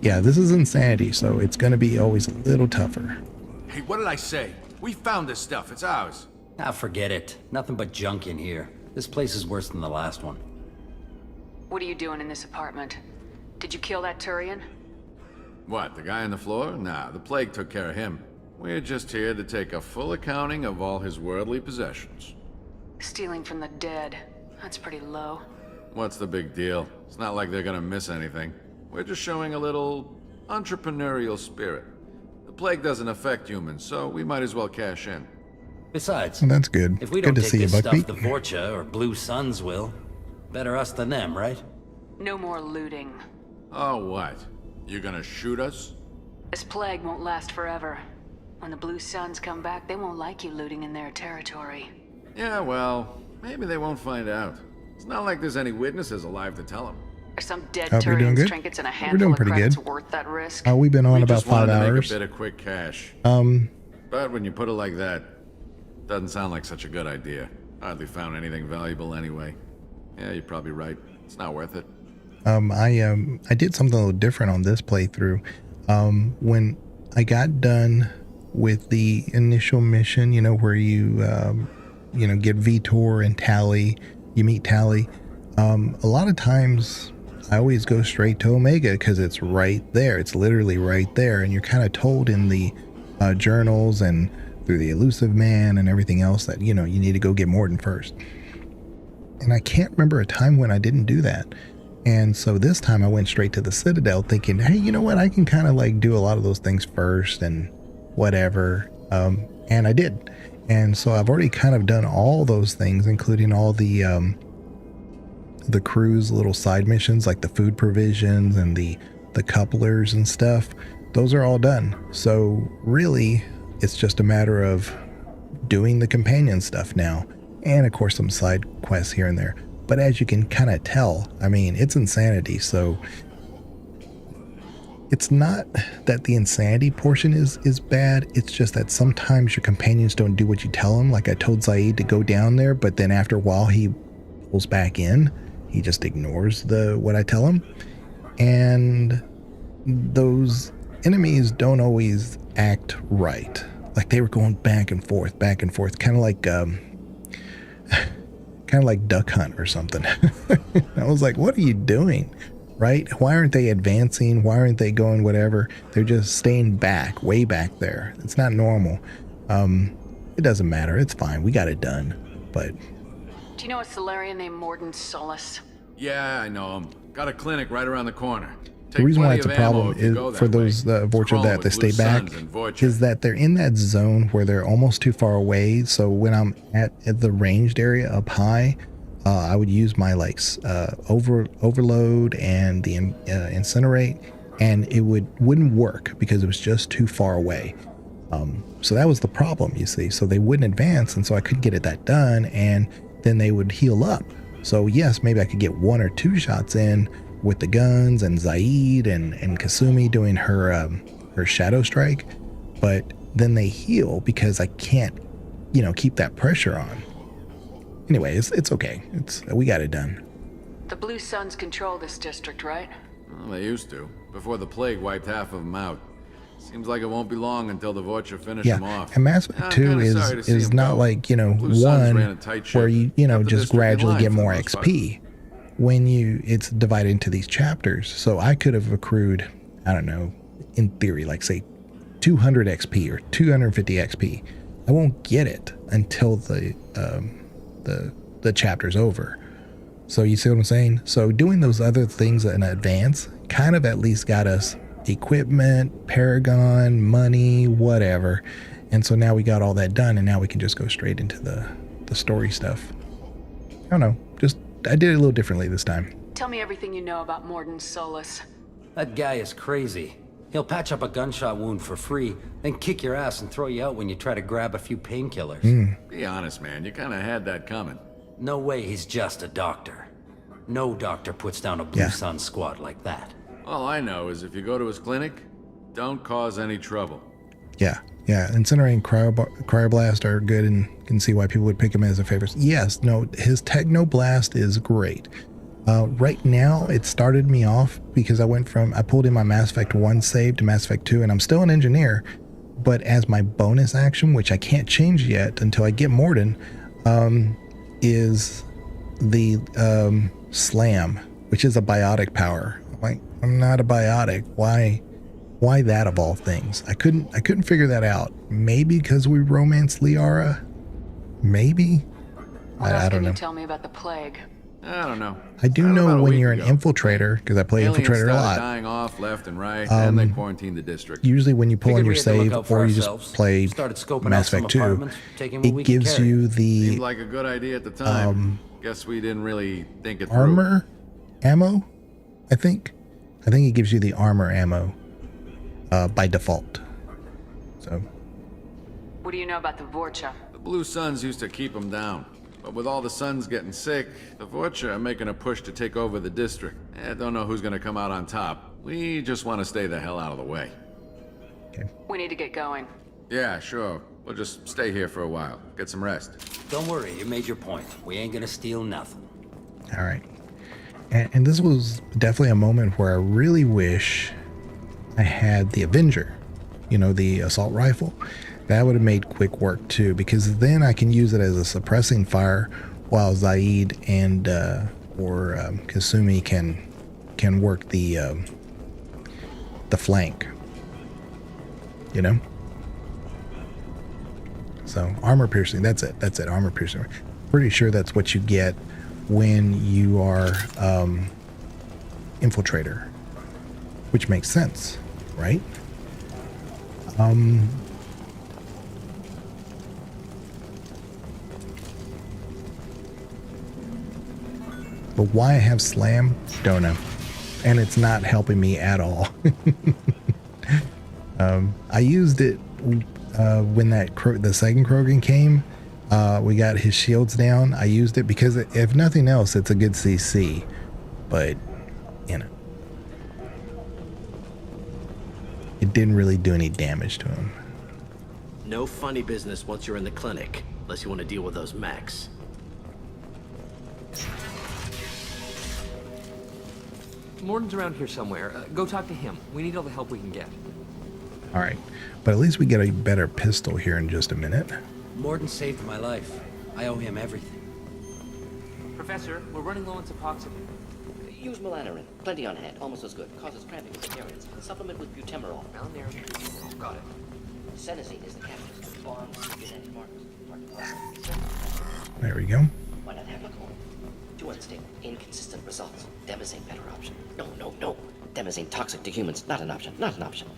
Yeah, this is Insanity, so it's going to be always a little tougher. Hey, what did I say? We found this stuff. It's ours. Ah, forget it. Nothing but junk in here. This place is worse than the last one. What are you doing in this apartment? Did you kill that Turian? What, the guy on the floor? Nah, the plague took care of him. We're just here to take a full accounting of all his worldly possessions. Stealing from the dead. That's pretty low. What's the big deal? It's not like they're gonna miss anything. We're just showing a little entrepreneurial spirit. The plague doesn't affect humans, so we might as well cash in. Besides, well, that's good. If we good don't to take see you, this stuff, Buckbeak. the Vorcha or Blue Suns will. Better us than them, right? No more looting. Oh, what? You gonna shoot us? This plague won't last forever. When the Blue Suns come back, they won't like you looting in their territory. Yeah, well, maybe they won't find out. It's not like there's any witnesses alive to tell them. There's some dead Hope you're doing Turians good. trinkets and a We're handful doing of pretty credits good. worth that risk. We've been on We about just 5 wanted to make hours. a bit of quick cash. But when you put it like that, doesn't sound like such a good idea. Hardly found anything valuable anyway. Yeah, you're probably right. It's not worth it. I did something a little different on this playthrough. When I got done with the initial mission, you know, where you get Vitor and Tally, you meet Tally. A lot of times I always go straight to Omega because it's right there. It's literally right there, and you're kind of told in the journals and through the Elusive Man and everything else that, you know, you need to go get Mordin first. And I can't remember a time when I didn't do that. And so this time I went straight to the Citadel thinking, hey, you know what? I can kind of like do a lot of those things first and whatever. And I did. And so I've already kind of done all those things, including all the crew's little side missions, like the food provisions and the couplers and stuff. Those are all done. So really, it's just a matter of doing the companion stuff now. And of course, some side quests here and there. But as you can kind of tell, I mean, it's Insanity. So it's not that the insanity portion is bad. It's just that sometimes your companions don't do what you tell them. Like I told Zaid to go down there, but then after a while he pulls back in. He just ignores what I tell him. And those enemies don't always act right. Like they were going back and forth, kind of like Duck Hunt or something. I was like, what are you doing? Right? Why aren't they advancing? Why aren't they going whatever? They're just staying back, way back there. It's not normal. It doesn't matter. It's fine. We got it done. But Do you know a Solarian named Morden Solus? Yeah, I know him. Got a clinic right around the corner. the reason why it's a problem is for those Vorcha that they stay back is that they're in that zone where they're almost too far away. So when I'm at the ranged area up high, I would use my overload and the incinerate, and it wouldn't work because it was just too far away. So that was the problem, you see. So they wouldn't advance, and so I couldn't get that done, and then they would heal up. So yes, maybe I could get 1 or 2 shots in with the guns and Zaid and Kasumi doing her shadow strike, but then they heal because I can't, keep that pressure on. Anyway, it's okay. We got it done. The Blue Suns control this district, right? Well, they used to, before the plague wiped half of them out. Seems like it won't be long until the Vorcha finish them off. And Mass Effect 2 is not like, one where you just gradually get more XP. When it's divided into these chapters. So I could have accrued, I don't know, in theory, like say 200 XP or 250 XP. I won't get it until the chapter's over. So you see what I'm saying? So doing those other things in advance kind of at least got us equipment, Paragon, money, whatever. And so now we got all that done, and now we can just go straight into the story stuff. I don't know, I did it a little differently this time. Tell me everything you know about Morden Solus. That guy is crazy. He'll patch up a gunshot wound for free, then kick your ass and throw you out when you try to grab a few painkillers. Be honest, man. You kind of had that coming. No way he's just a doctor. No doctor puts down a Blue Sun squad like that. All I know is if you go to his clinic, don't cause any trouble. Yeah. Incinerate and Cryoblast are good, and can see why people would pick him as their favorites. Yes, no, his Technoblast is great. Right now, it started me off because I pulled in my Mass Effect 1 save to Mass Effect 2, and I'm still an engineer, but as my bonus action, which I can't change yet until I get Morden, is the Slam, which is a biotic power. Like, I'm not a biotic. Why that of all things? I couldn't figure that out. Maybe because we romanced Liara? Maybe? I don't know. Can you tell me about the plague? I don't know. I do know when you're an infiltrator, because I play infiltrator a lot. Dying off left and right, and they quarantined the district. Usually when you pull on your save, or you just play Mass Effect 2, it gives you the... Seemed like a good idea at the time. Guess we didn't really think it through. Armor? Ammo? I think it gives you the armor ammo. By default. So, what do you know about the Vorcha? The Blue Suns used to keep them down, but with all the Suns getting sick, the Vorcha are making a push to take over the district. I don't know who's gonna come out on top. We just want to stay the hell out of the way. Okay. We need to get going. Yeah, sure. We'll just stay here for a while. Get some rest. Don't worry, you made your point. We ain't gonna steal nothing. All right. And this was definitely a moment where I really wish I had the Avenger, the assault rifle. That would have made quick work too, because then I can use it as a suppressing fire while Zaid and or Kasumi can work the flank. So armor piercing. That's it. Armor piercing. Pretty sure that's what you get when you are infiltrator, which makes sense. Right? But why I have Slam, don't know. And it's not helping me at all. I used it when the second Krogan came. We got his shields down. I used it because if nothing else, it's a good CC. But, didn't really do any damage to him. No funny business once you're in the clinic, unless you want to deal with those mechs. Morden's around here somewhere. Go talk to him. We need all the help we can get. All right, but at least we get a better pistol here in just a minute. Morden saved my life. I owe him everything. Professor, we're running low on Suboxone. Use melanorin. Plenty on hand. Almost as good. Causes cramping in vegetarians. Supplement with butemerol. Malnarine. Got it. Senesine is the catalyst. Bonds, genetic markers. There we go. Why not have Lacour? Too unstable. Inconsistent results. Demazine better option. No. Demazine toxic to humans. Not an option. Not an option.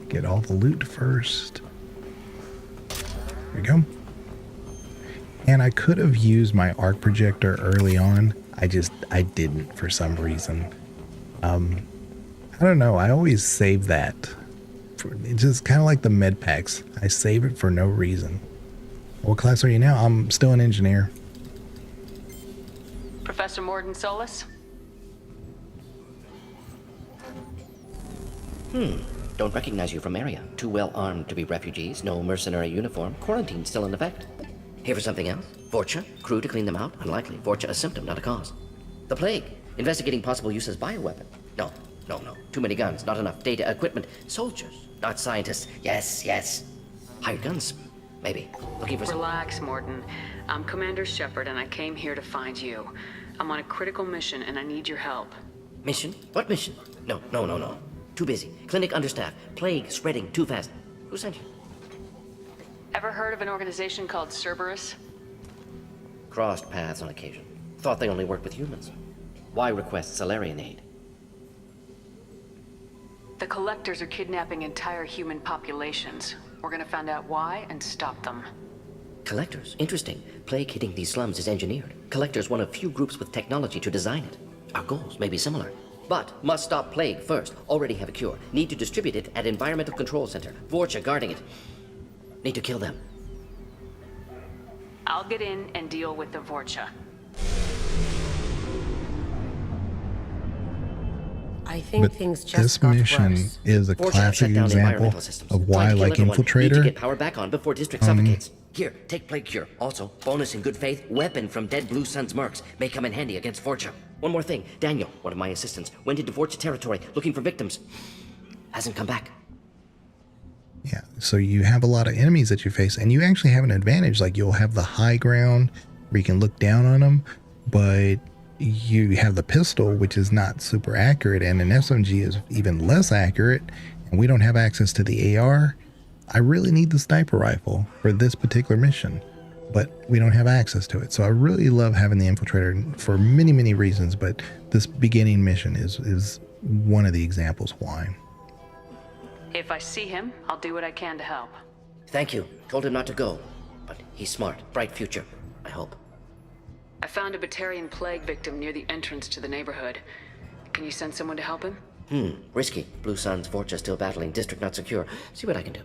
Get all the loot first. There we go. And I could have used my arc projector early on. I didn't for some reason. I don't know. I always save that. It's just kind of like the med packs. I save it for no reason. What class are you now? I'm still an engineer. Professor Morden Solus? Don't recognize you from area. Too well armed to be refugees. No mercenary uniform. Quarantine still in effect. Here for something else? Vorcha? Crew to clean them out? Unlikely. Vorcha a symptom, not a cause. The plague? Investigating possible use as bioweapon? No. Too many guns, not enough data, equipment. Soldiers, not scientists. Yes. Hired guns? Maybe. Looking for some... Relax, Morden. I'm Commander Shepard, and I came here to find you. I'm on a critical mission, and I need your help. Mission? What mission? No. Too busy. Clinic understaffed. Plague spreading too fast. Who sent you? Ever heard of an organization called Cerberus? Crossed paths on occasion. Thought they only worked with humans. Why request Salarian aid? The Collectors are kidnapping entire human populations. We're gonna find out why and stop them. Collectors? Interesting. Plague hitting these slums is engineered. Collectors one of few groups with technology to design it. Our goals may be similar. But must stop plague first. Already have a cure. Need to distribute it at Environmental Control Center. Vorcha guarding it. Need to kill them. I'll get in and deal with the Vorcha. I think things just this got mission worse. is a Vorcha classic shut down example environmental systems. of why, Trying to kill like everyone. Need to Infiltrator, get power back on before district suffocates. Here, take plague cure. Also, bonus in good faith, weapon from dead Blue Sun's mercs. May come in handy against Vorcha. One more thing. Daniel, one of my assistants, went into Vorcha territory looking for victims. Hasn't come back. yeah. So you have a lot of enemies that you face, and you actually have an advantage. Like you'll have the high ground where you can look down on them, but you have the pistol, which is not super accurate, and an SMG is even less accurate, and we don't have access to the AR. I really need the sniper rifle for this particular mission, but we don't have access to it. So I really love having the Infiltrator for many, many reasons, but this beginning mission is one of the examples why. If I see him, I'll do what I can to help. Thank you. Told him not to go. But he's smart. Bright future. I hope. I found a Batarian plague victim near the entrance to the neighborhood. Can you send someone to help him? Risky. Blue Sun's Vorcha still battling. District not secure. See what I can do.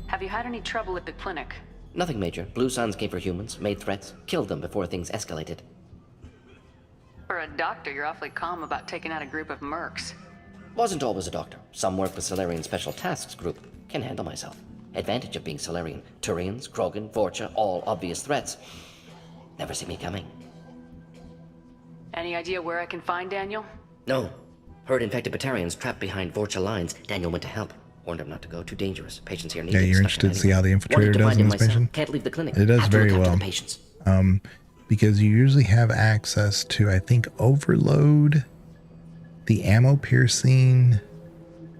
Have you had any trouble at the clinic? Nothing major. Blue Suns came for humans, made threats, killed them before things escalated. For a doctor, you're awfully calm about taking out a group of mercs. Wasn't always a doctor. Some work with Salarian Special Tasks Group. Can handle myself. Advantage of being Salarian. Turians, Krogan, Vorcha, all obvious threats. Never see me coming. Any idea where I can find Daniel? No. Heard infected Batarians trapped behind Vorcha lines. Daniel went to help. Warned him not to go. Too dangerous. Patients here need Yeah, you're interested to see how the Infiltrator does in this mission? Can't leave the clinic. It does Have to very look after well. the patients. Because you usually have access to, I think, Overload, the ammo piercing,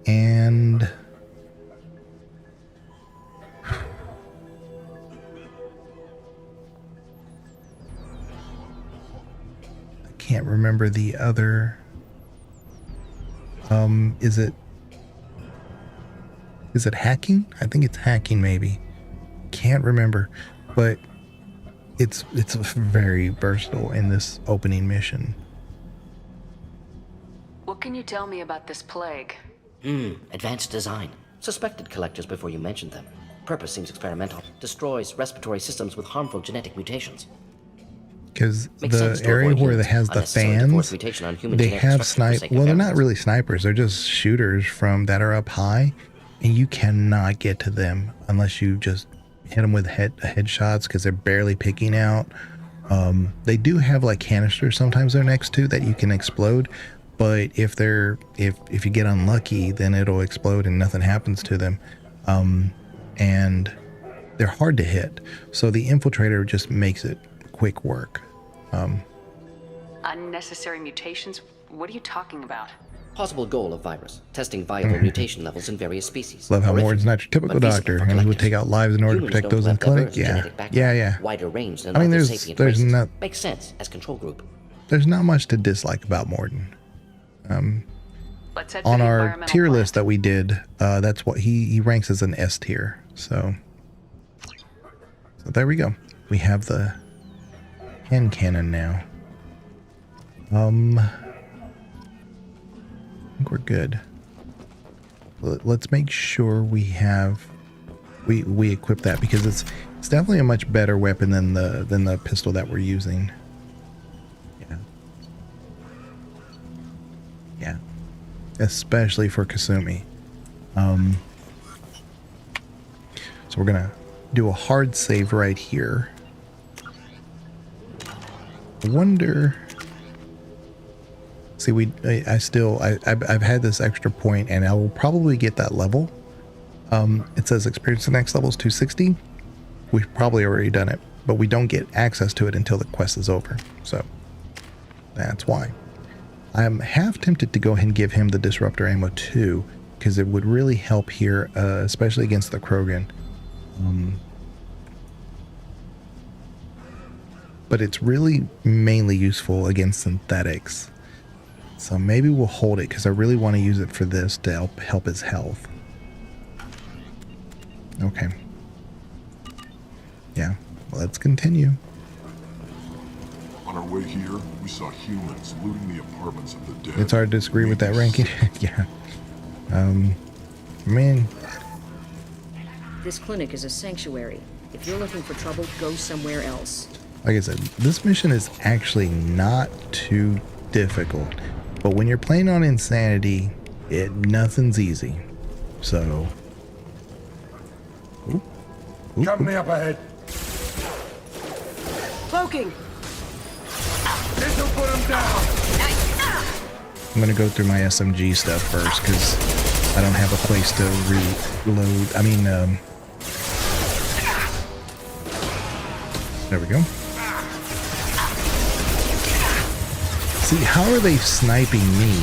and I can't remember the other. Is it hacking? I think it's hacking, maybe. Can't remember, but it's very versatile in this opening mission. What can you tell me about this plague? Advanced design. Suspected collectors before you mentioned them. Purpose seems experimental. Destroys respiratory systems with harmful genetic mutations. Because Makes the sense to area avoid where humans. it has the Unnecessary to force fans, mutation on human they genetic have structure for sake of well, they're not evidence. really snipers. They're just shooters from that are up high, and you cannot get to them unless you just hit them with headshots because they're barely picking out. They do have like canisters sometimes they're next to that you can explode, but if you get unlucky, then it'll explode and nothing happens to them. And they're hard to hit, so the infiltrator just makes it quick work. Unnecessary mutations? What are you talking about? Possible goal of virus, testing viable mutation levels in various species. Love how Horrific, Morden's not your typical but feasible doctor, for and he would collectors. take out lives in order to Humans protect don't those in have clinic. diverse Yeah, genetic background, yeah. Wider range than I mean, other there's sapient there's races. not Makes sense as control group. there's not much to dislike about Morden. Let's head for On the our environmental tier plant. list that we did, that's what he ranks as an S tier. So there we go. We have the hand cannon now. I think we're good. Let's make sure we equip that, because it's definitely a much better weapon than the pistol that we're using. Yeah, especially for Kasumi. So we're gonna do a hard save right here. I wonder. See, I've had this extra point, and I will probably get that level. It says experience the next level is 260. We've probably already done it, but we don't get access to it until the quest is over. So that's why. I'm half tempted to go ahead and give him the disruptor ammo too, because it would really help here, especially against the Krogan. But it's really mainly useful against synthetics. So maybe we'll hold it, because I really want to use it for this to help his health. Okay. Yeah, let's continue. On our way here, we saw humans looting the apartments of the dead. It's hard to disagree with that ranking. Yeah. Man. This clinic is a sanctuary. If you're looking for trouble, go somewhere else. Like I said, this mission is actually not too difficult. But when you're playing on Insanity, nothing's easy. So... Company up ahead. Cloaking! This'll put him down! I'm gonna go through my SMG stuff first, because I don't have a place to reload. I mean, there we go. See, how are they sniping me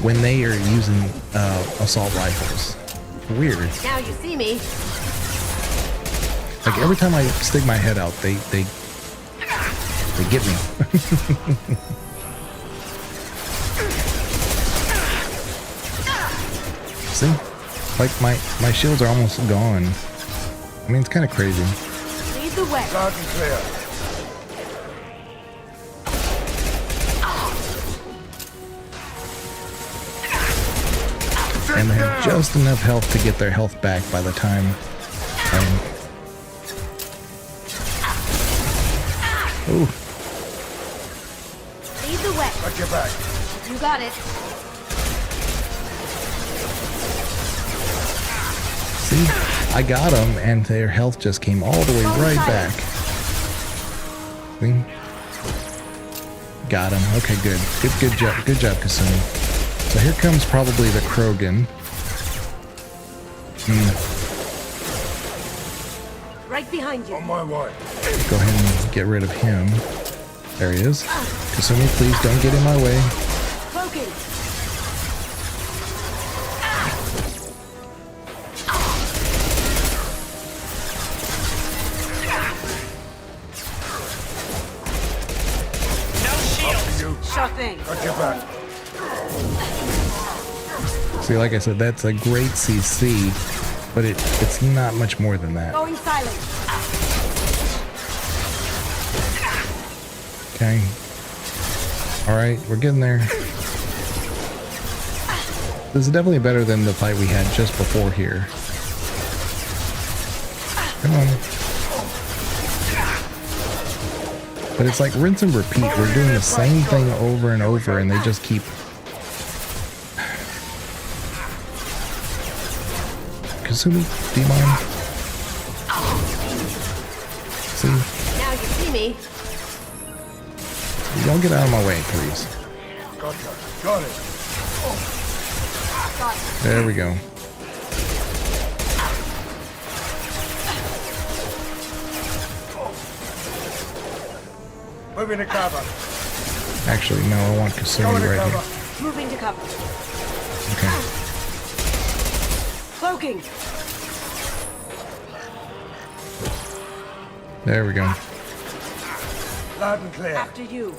when they are using assault rifles? Weird. Now you see me. Like every time I stick my head out, they get me. See? Like my shields are almost gone. I mean, it's kind of crazy. Lead the way. Loud and clear. And they have just enough health to get their health back by the time ooh. Lead the way. Got your back. You got it. See? I got them, and their health just came all the way right back. See? Got him. Okay, good. Good job. Good job, Kasumi. So here comes probably the Krogan. Right behind you. On my way. Go ahead and get rid of him. There he is. Kasumi, please don't get in my way. Cloaking. Sure thing. Got your back. See, like I said, that's a great CC, but it's not much more than that. Going silent. Okay. Alright, we're getting there. This is definitely better than the fight we had just before here. Come on. But it's like rinse and repeat. We're doing the same thing over and over, and they just keep... Kasumi, do you mind? See? Now you see me. Y'all get out of my way, please. Got it. There we go. Moving to cover. Actually, no, I want Kasumi right here. Moving to cover. Okay. Cloaking. There we go. Loud and clear. After you.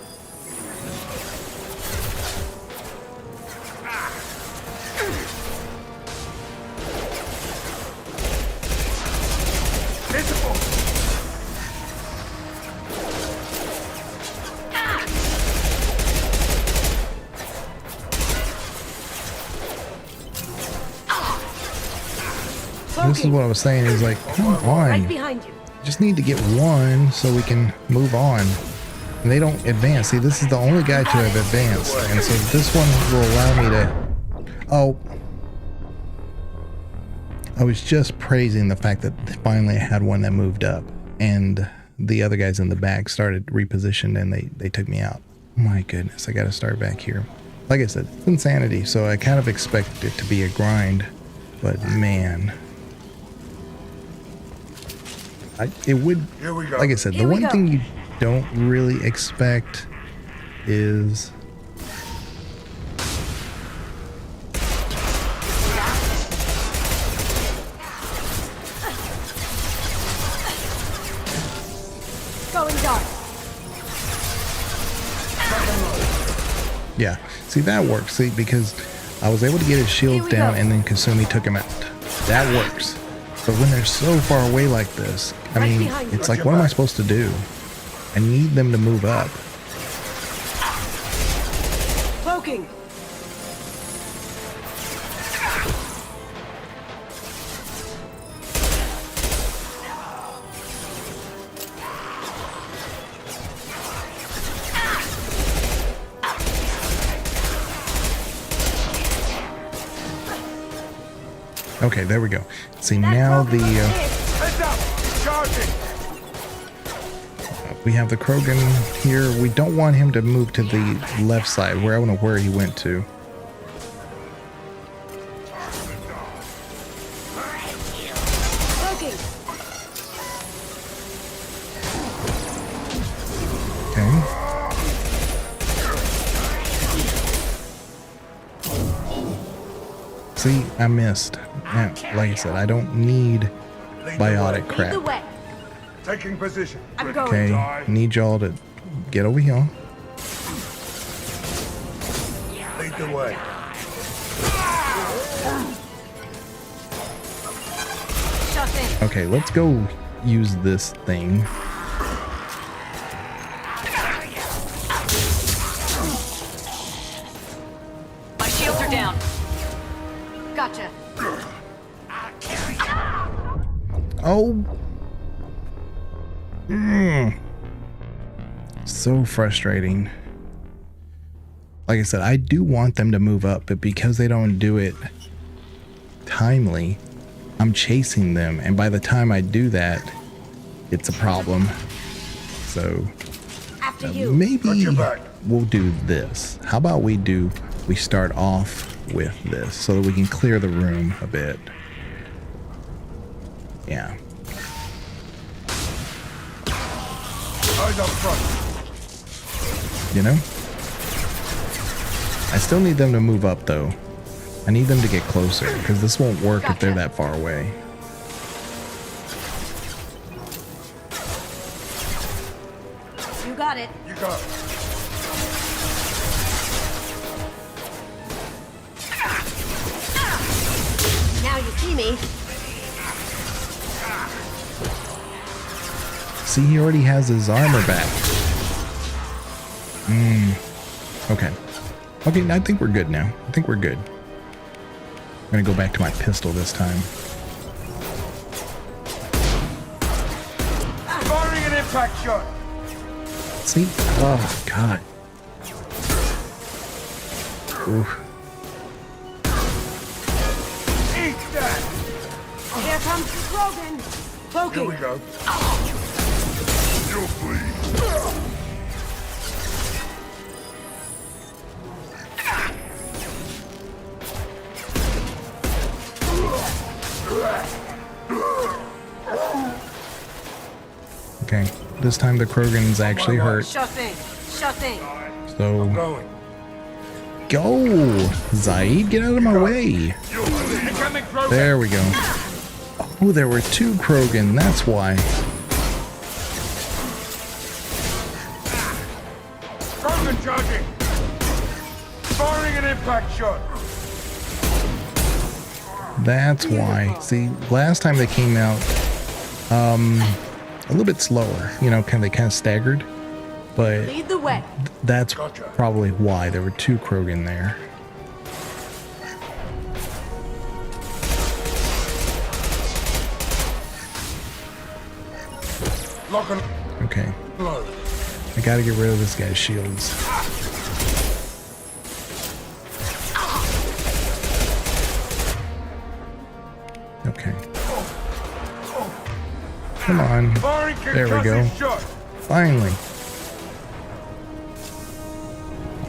Visible. This is what I was saying. Is like, come on. Right behind you. Just need to get one so we can move on. And they don't advance. See, this is the only guy to have advanced. And so this one will allow me to... Oh. I was just praising the fact that finally I had one that moved up. And the other guys in the back started repositioned and they took me out. My goodness, I gotta start back here. Like I said, it's insanity. So I kind of expect it to be a grind. But man... it would, like I said, the one thing you don't really expect is going dark. yeah. See, that works. See, because I was able to get his shields down and then Kasumi took him out. That works. But when they're so far away like this, I mean, it's like, what am I supposed to do? I need them to move up. Cloaking. Okay, there we go. See, now the... Heads up! Charging! we have the Krogan here. We don't want him to move to the left side, where I don't know where he went to. Okay. See, I missed. Man, like I said, I don't need biotic crap. Taking position. Okay, need y'all to get over here. Lead the way. Okay, let's go use this thing. My shields are down. Gotcha. Oh. So frustrating. Like I said, I do want them to move up, but because they don't do it timely, I'm chasing them, and by the time I do that, it's a problem. So maybe we'll do this. How about we start off with this so that we can clear the room a bit. Yeah. Eyes up front. You know? I still need them to move up though. I need them to get closer because this won't work if they're that far away. You got it. You got it. Now you see me. See, he already has his armor back. Okay. Okay, I think we're good now. I think we're good. I'm gonna go back to my pistol this time. Firing an impact shot. See? Oh, God. Oof. Eat that! Here comes Krogan. Poking. Here we go. You'll bleed. Okay, this time the Krogan's actually hurt. Sure thing. Sure thing. So, go! Zaid, get out of my way! There we go. Oh, there were 2 Krogan, that's why. Krogan charging! Firing an impact shot! That's why. See, last time they came out, a little bit slower. You know, they kind of staggered. But Lead the way. that's probably why there were 2 Krogan there. Okay. I gotta get rid of this guy's shields. Okay. Come on. There we go. Finally.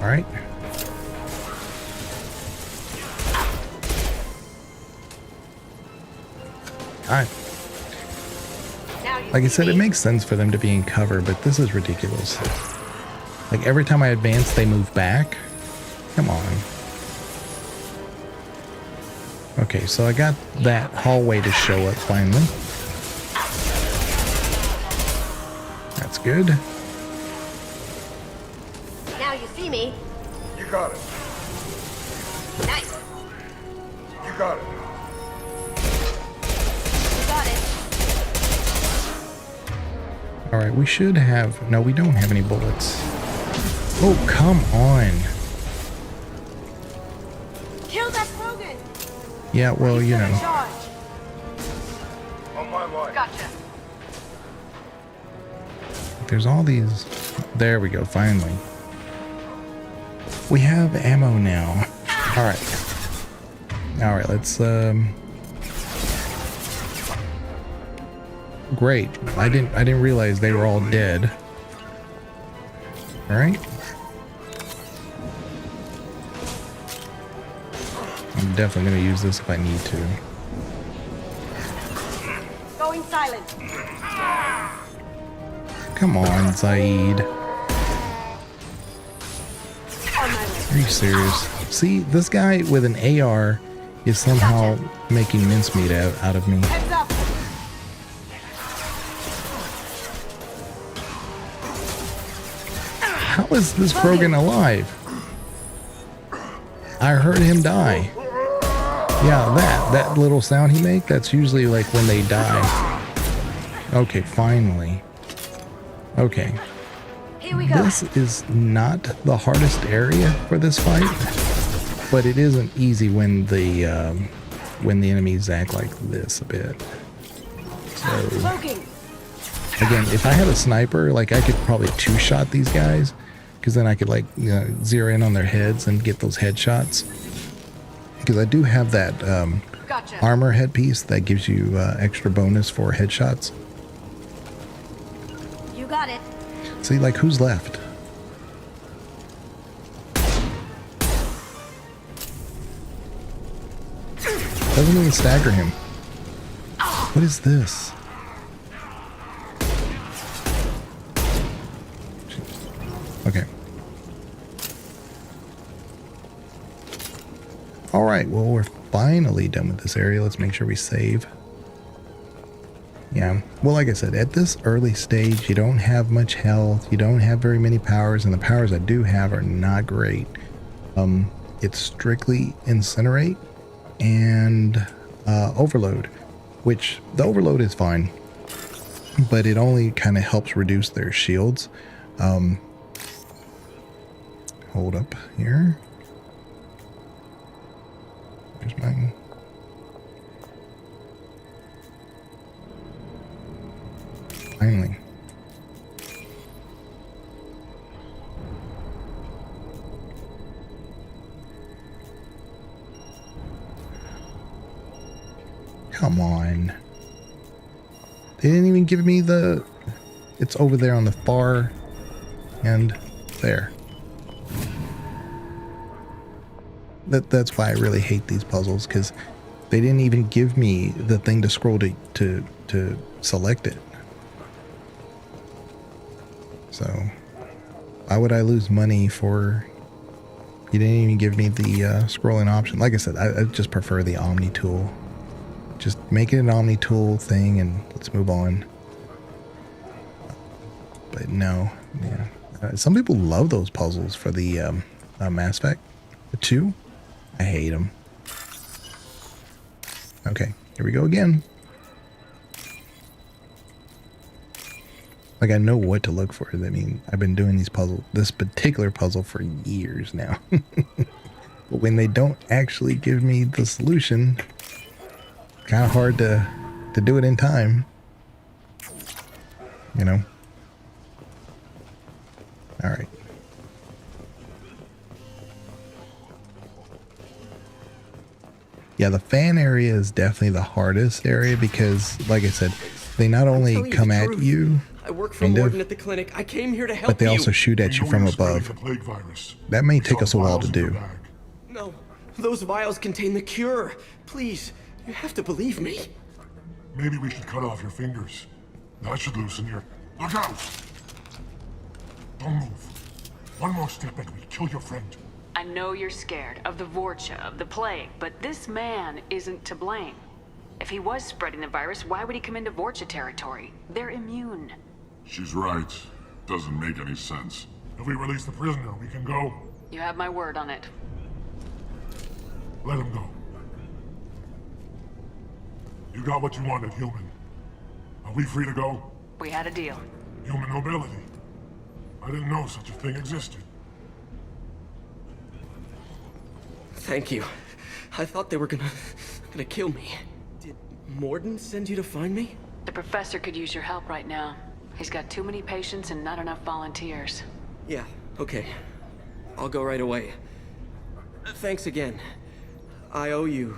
Alright. Alright. Like I said, it makes sense for them to be in cover, but this is ridiculous. Like every time I advance, they move back. Come on. Okay, so I got that hallway to show up finally. That's good. Now you see me. You got it. Nice. You got it. You got it. Alright, we should have... No, we don't have any bullets. Oh, come on. Kill that Krogan. Yeah, well, you know. Charge. On my way. Gotcha. There's all these... There we go, finally. We have ammo now. Alright. Alright, let's, Great. I didn't realize they were all dead. Alright. I'm definitely gonna use this if I need to. Going silent. Come on, Zaid. Are you serious? See, this guy with an AR is somehow making mincemeat out of me. Heads up. How is this Krogan alive? I heard him die. Yeah, that little sound he make, that's usually like when they die. Okay, finally. Okay. Here we go. This is not the hardest area for this fight, but it isn't easy when the enemies act like this a bit. So again, if I had a sniper, like I could probably 2-shot these guys, because then I could like zero in on their heads and get those headshots. Because I do have that armor headpiece that gives you extra bonus for headshots. You got it. See, like, who's left? Doesn't even stagger him. What is this? Okay. Alright, well, we're finally done with this area. Let's make sure we save. Yeah, well, like I said, at this early stage, you don't have much health, you don't have very many powers, and the powers I do have are not great. It's strictly Incinerate and Overload, which the Overload is fine, but it only kind of helps reduce their shields. Hold up here. There's mine. Finally. Come on. They didn't even give me the... It's over there on the far end. There. That's why I really hate these puzzles, because they didn't even give me the thing to scroll to select it. So, why would I lose money for... You didn't even give me the scrolling option. Like I said, I just prefer the Omni tool. Just make it an Omni tool thing and let's move on. But no, yeah. Some people love those puzzles for the Mass Effect 2. I hate them. Okay, here we go again. Like, I know what to look for. I mean, I've been doing this particular puzzle for years now. But when they don't actually give me the solution, kind of hard to do it in time. You know? Alright. Yeah, the fan area is definitely the hardest area because, like I said, they not only come at you, I work for Morden at the clinic. I came here to help you. But they also shoot at you from above. That may take us a while to do. No, those vials contain the cure. Please, you have to believe me. Maybe we should cut off your fingers. That should loosen your... Look out! Don't move. One more step and we kill your friend. I know you're scared of the Vorcha, of the plague, but this man isn't to blame. If he was spreading the virus, why would he come into Vorcha territory? They're immune. She's right. Doesn't make any sense. If we release the prisoner, we can go. You have my word on it. Let him go. You got what you wanted, human. Are we free to go? We had a deal. Human nobility. I didn't know such a thing existed. Thank you. I thought they were gonna kill me. Did Morden send you to find me? The professor could use your help right now. He's got too many patients and not enough volunteers. Yeah, okay. I'll go right away. Thanks again. I owe you.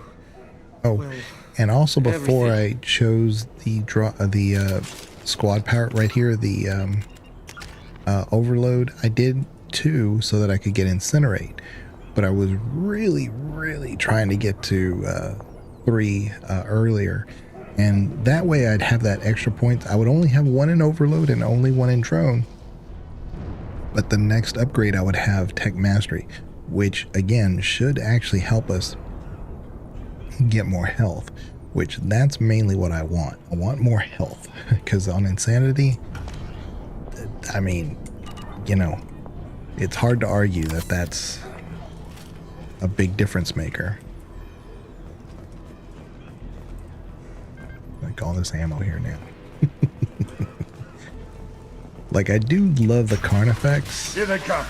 Oh, well, and also before everything. I chose the squad power right here, the overload, I did 2 so that I could get incinerate. But I was really, really trying to get to 3 earlier. And that way I'd have that extra point. I would only have 1 in overload and only 1 in drone. But the next upgrade I would have tech mastery, which again should actually help us get more health, which that's mainly what I want. I want more health because on insanity, I mean, you know, it's hard to argue that that's a big difference maker. Like all this ammo here now. Like, I do love the Carnifex. Here they come.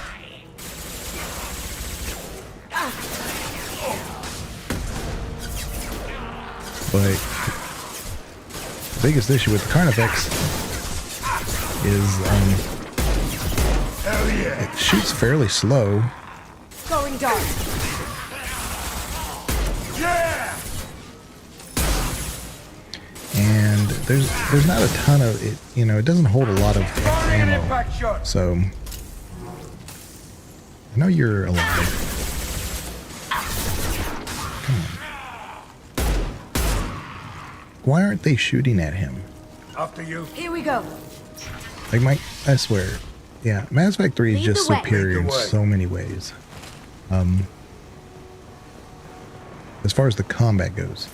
But the biggest issue with the Carnifex is Hell yeah. it shoots fairly slow. Going dark. Yeah. And there's not a ton of it, you know, it doesn't hold a lot of ammo. So I know you're alive. Come on. Why aren't they shooting at him? After you. Here we go. Like I swear. Yeah, Mass Effect 3 is Lead just the way. superior Lead in the way. so many ways. As far as the combat goes,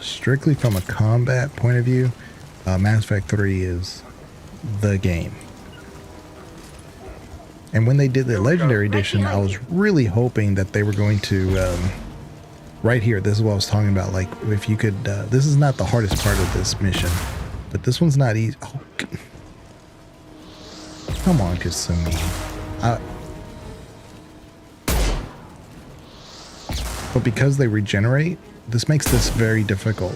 strictly from a combat point of view, Mass Effect 3 is the game. And when they did the Legendary Edition, I was really hoping that they were going to, right here, this is what I was talking about, like, if you could, this is not the hardest part of this mission, but this one's not easy. Oh, come on, Kasumi. But because they regenerate, this makes this very difficult.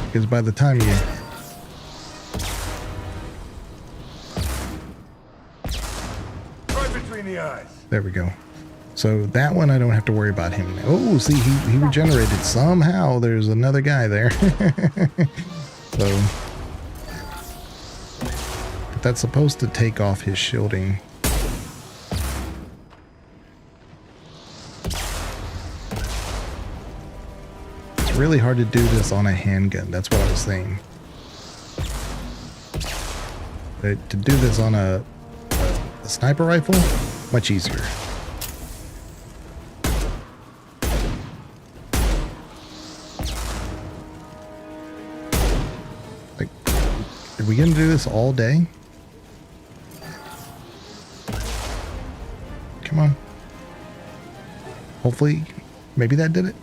Because by the time you... Right between the eyes. There we go. So that one I don't have to worry about him. Oh, see, he regenerated somehow. There's another guy there. So, but that's supposed to take off his shielding. It's really hard to do this on a handgun. That's what I was saying. But to do this on a sniper rifle, much easier. Like, are we gonna do this all day? Come on. Hopefully, maybe that did it.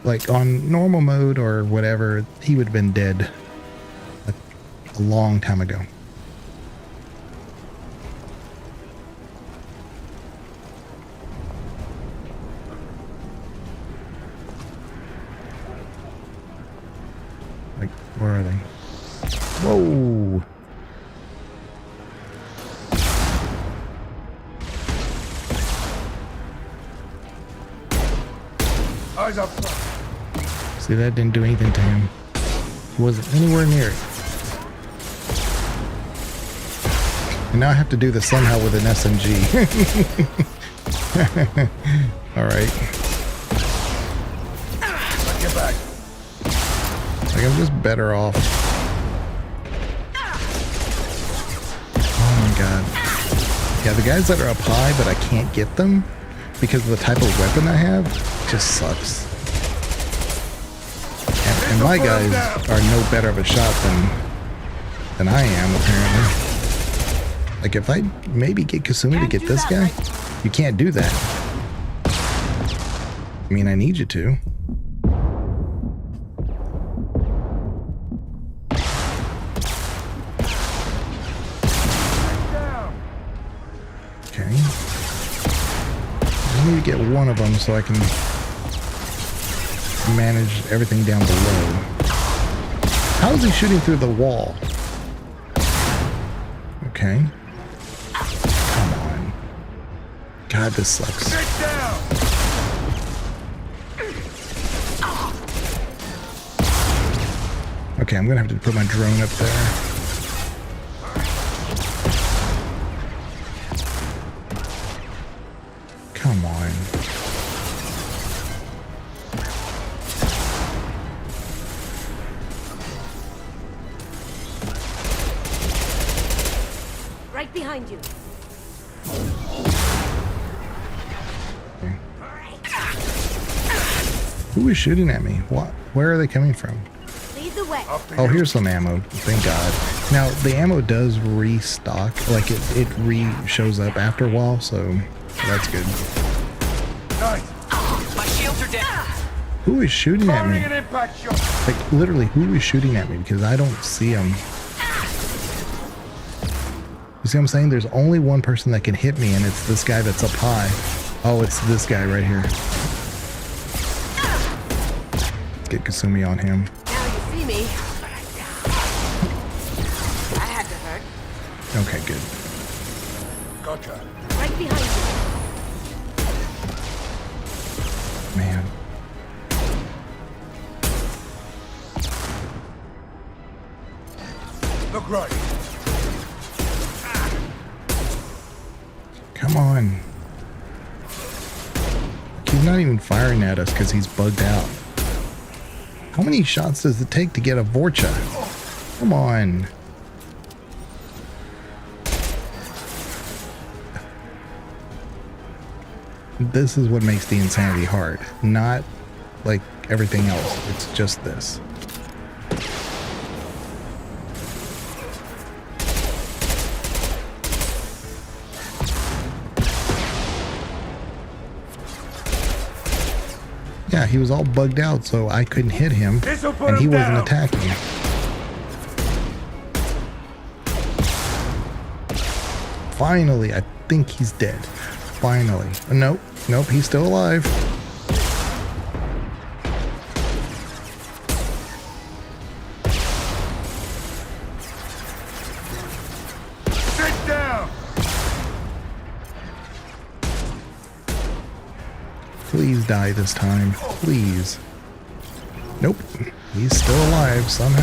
Like on normal mode or whatever, he would have been dead a long time ago. Like, where are they? Whoa! Eyes up. See, that didn't do anything to him. He wasn't anywhere near it. And now I have to do this somehow with an SMG. Alright. Get back. Like, I'm just better off. Oh my god. Yeah, the guys that are up high, but I can't get them because of the type of weapon I have, just sucks. And my guys are no better of a shot than I am, apparently. Like, if I maybe get Kasumi to get this guy, you can't do that. I mean, I need you to. Okay. I need to get one of them so I can manage everything down below. How is he shooting through the wall? Okay. Come on. God, this sucks. Okay, I'm gonna have to put my drone up there. Come on. Right behind you. Who is shooting at me? What? Where are they coming from? Lead the way. Oh, here's some ammo. Thank God. Now, the ammo does restock. Like, it re-shows up after a while, so that's good. My shields are dead. Who is shooting at me? Like, literally, who is shooting at me? Because I don't see them. You see what I'm saying? There's only one person that can hit me, and it's this guy that's up high. Oh, it's this guy right here. Let's get Kasumi on him. Now you see me. I had to hurt. Okay, good. Gotcha. Right behind you. Man. Look right. Come on. He's not even firing at us because he's bugged out. How many shots does it take to get a Vorcha? Come on. This is what makes the insanity hard. Not like everything else. It's just this. Yeah, he was all bugged out, so I couldn't hit him, and he wasn't attacking. Finally, I think he's dead. Finally. Nope, nope, he's still alive. Sit down! Please die this time. Please. Nope. He's still alive somehow.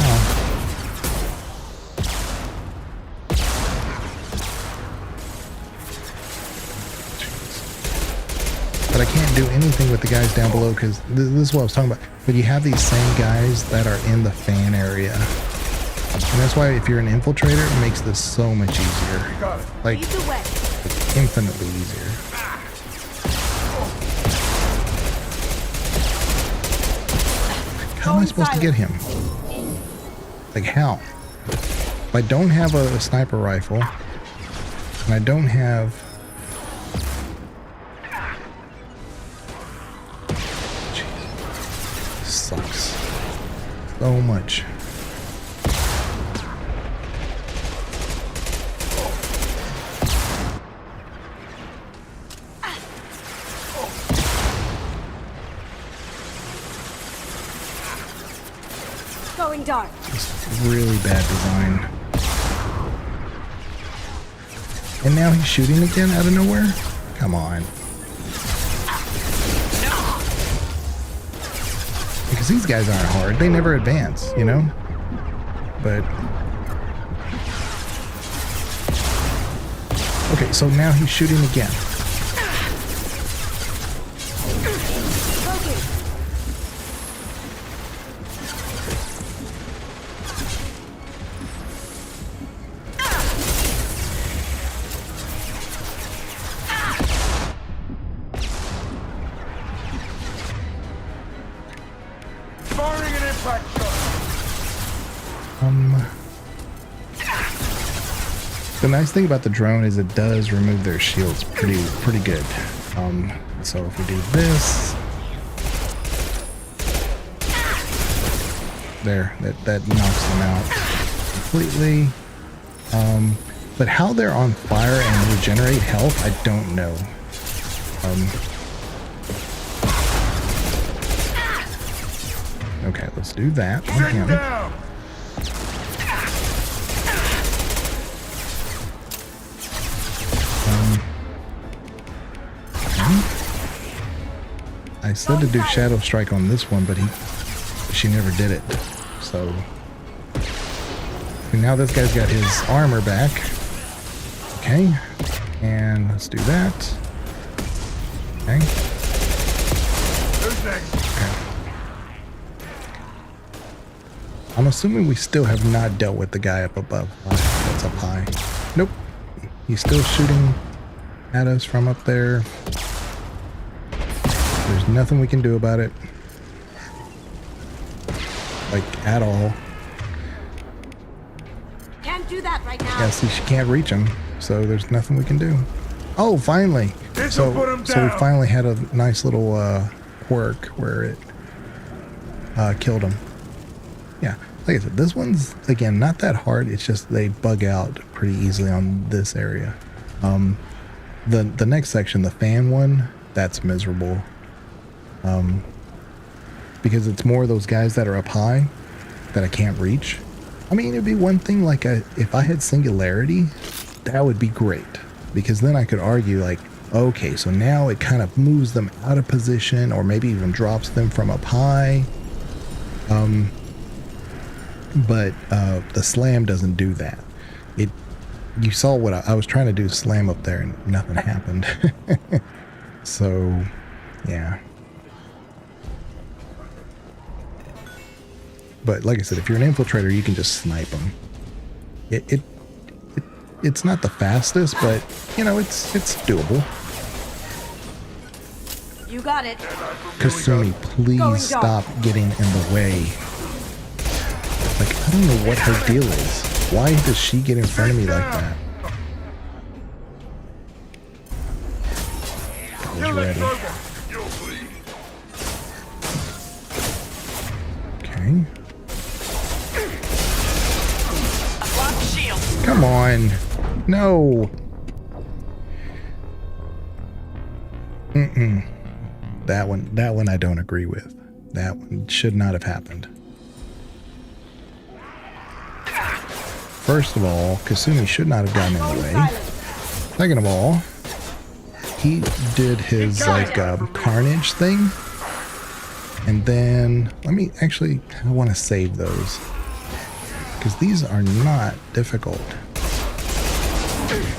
But I can't do anything with the guys down below because this is what I was talking about. But you have these same guys that are in the fan area. And that's why if you're an infiltrator, it makes this so much easier. Like, infinitely easier. How am I supposed to get him? Like, how? If I don't have a sniper rifle, and I don't have... Sucks so much. Going dark. Just really bad design. And now he's shooting again out of nowhere? Come on. Because these guys aren't hard. They never advance, you know? But... Okay, so now he's shooting again. The nice thing about the drone is it does remove their shields pretty good. So if we do this, there, that knocks them out completely. But how they're on fire and regenerate health, I don't know. Okay, let's do that on him. I said to do Shadow Strike on this one, but she never did it. So and now this guy's got his armor back. Okay, and let's do that. Okay. Okay. I'm assuming we still have not dealt with the guy up above. That's up high. Nope. He's still shooting at us from up there. There's nothing we can do about it. Like, at all. Can't do that right now. Yeah, see, she can't reach him, so there's nothing we can do. Oh, finally! So we finally had a nice little quirk where it killed him. Yeah, like I said, this one's, again, not that hard. It's just they bug out pretty easily on this area. The next section, the fan one, that's miserable. Because it's more of those guys that are up high that I can't reach. I mean, it'd be one thing like if I had singularity, that would be great. Because then I could argue like, okay, so now it kind of moves them out of position or maybe even drops them from up high. But the slam doesn't do that. You saw what I was trying to do, slam up there, and nothing happened. So, yeah. But like I said, if you're an infiltrator, you can just snipe them. It's not the fastest, but you know, it's doable. You got it. Kasumi, please stop getting in the way. Like, I don't know what her deal is. Why does she get in front of me like that? I was ready. Okay. Come on. No. That one I don't agree with. That one should not have happened. First of all, Kasumi should not have gotten in the way. Second of all, he did his like carnage thing, and then I want to save those because these are not difficult.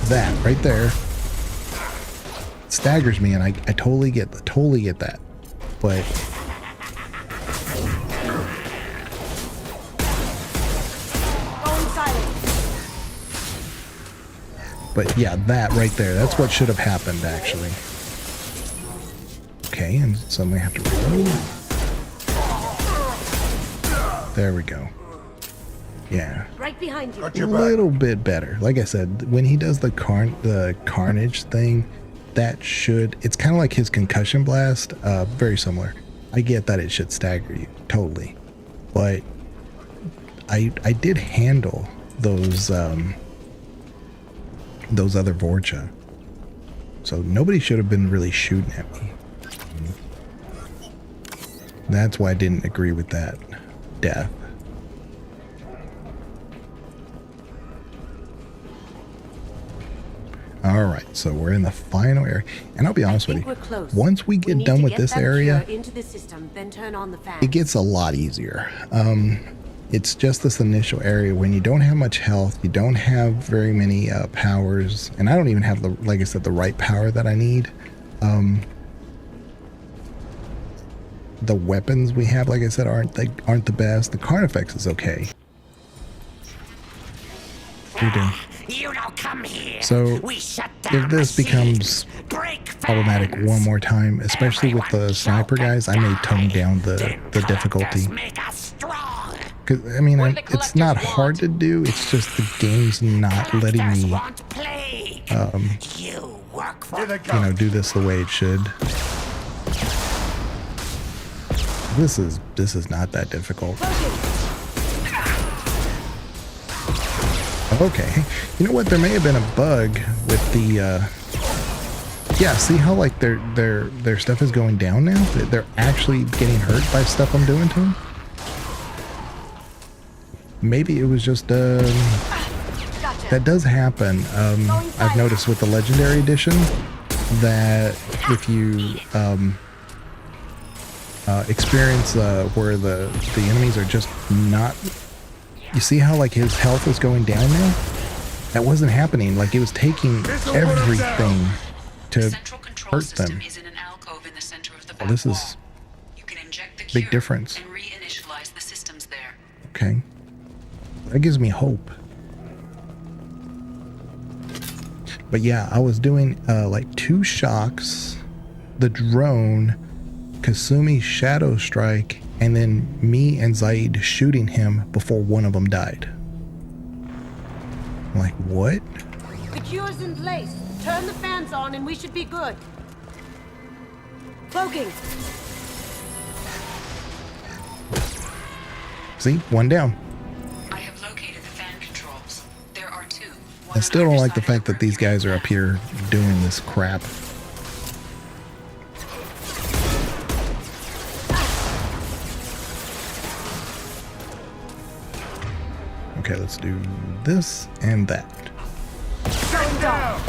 That right there staggers me, and I totally get that, but yeah, that right there, that's what should have happened actually. Okay, and suddenly I have to reload. There we go. Yeah. Right behind you. A little bit better. Like I said, when he does the carnage thing, it's kind of like his concussion blast, very similar. I get that it should stagger you, totally. But I did handle those other Vorcha. So nobody should have been really shooting at me. That's why I didn't agree with that death. Alright, so we're in the final area. And I'll be honest with you, once we get done with this area, into the system, then turn on the fan. it gets a lot easier. It's just this initial area when you don't have much health, you don't have very many powers, and I don't even have, like I said, the right power that I need. The weapons we have, like I said, aren't the best. The Carnifex is okay. You don't come here. So if this becomes problematic one more time, especially with the sniper guys, I may tone down the difficulty. Because I mean, it's not hard to do. It's just the game's not letting me, do this the way it should. This is not that difficult. Okay, you know what? There may have been a bug with the. Yeah, see how like their stuff is going down now? They're actually getting hurt by stuff I'm doing to them. Maybe it was just that does happen. I've noticed with the Legendary Edition that if you experience where the enemies are just not. You see how like his health is going down now? That wasn't happening. Like it was taking everything to hurt them. Well, this is big difference. Okay. That gives me hope. But yeah, I was doing like 2 shocks, the drone, Kasumi Shadow Strike, and then me and Zaid shooting him before one of them died. I'm like, what? The cure's in place. Turn the fans on and we should be good. Cloaking. See? One down. I have located the fan controls. There are 2. I still don't like the fact that these guys are up here doing this crap. Okay, let's do this and that. Going down.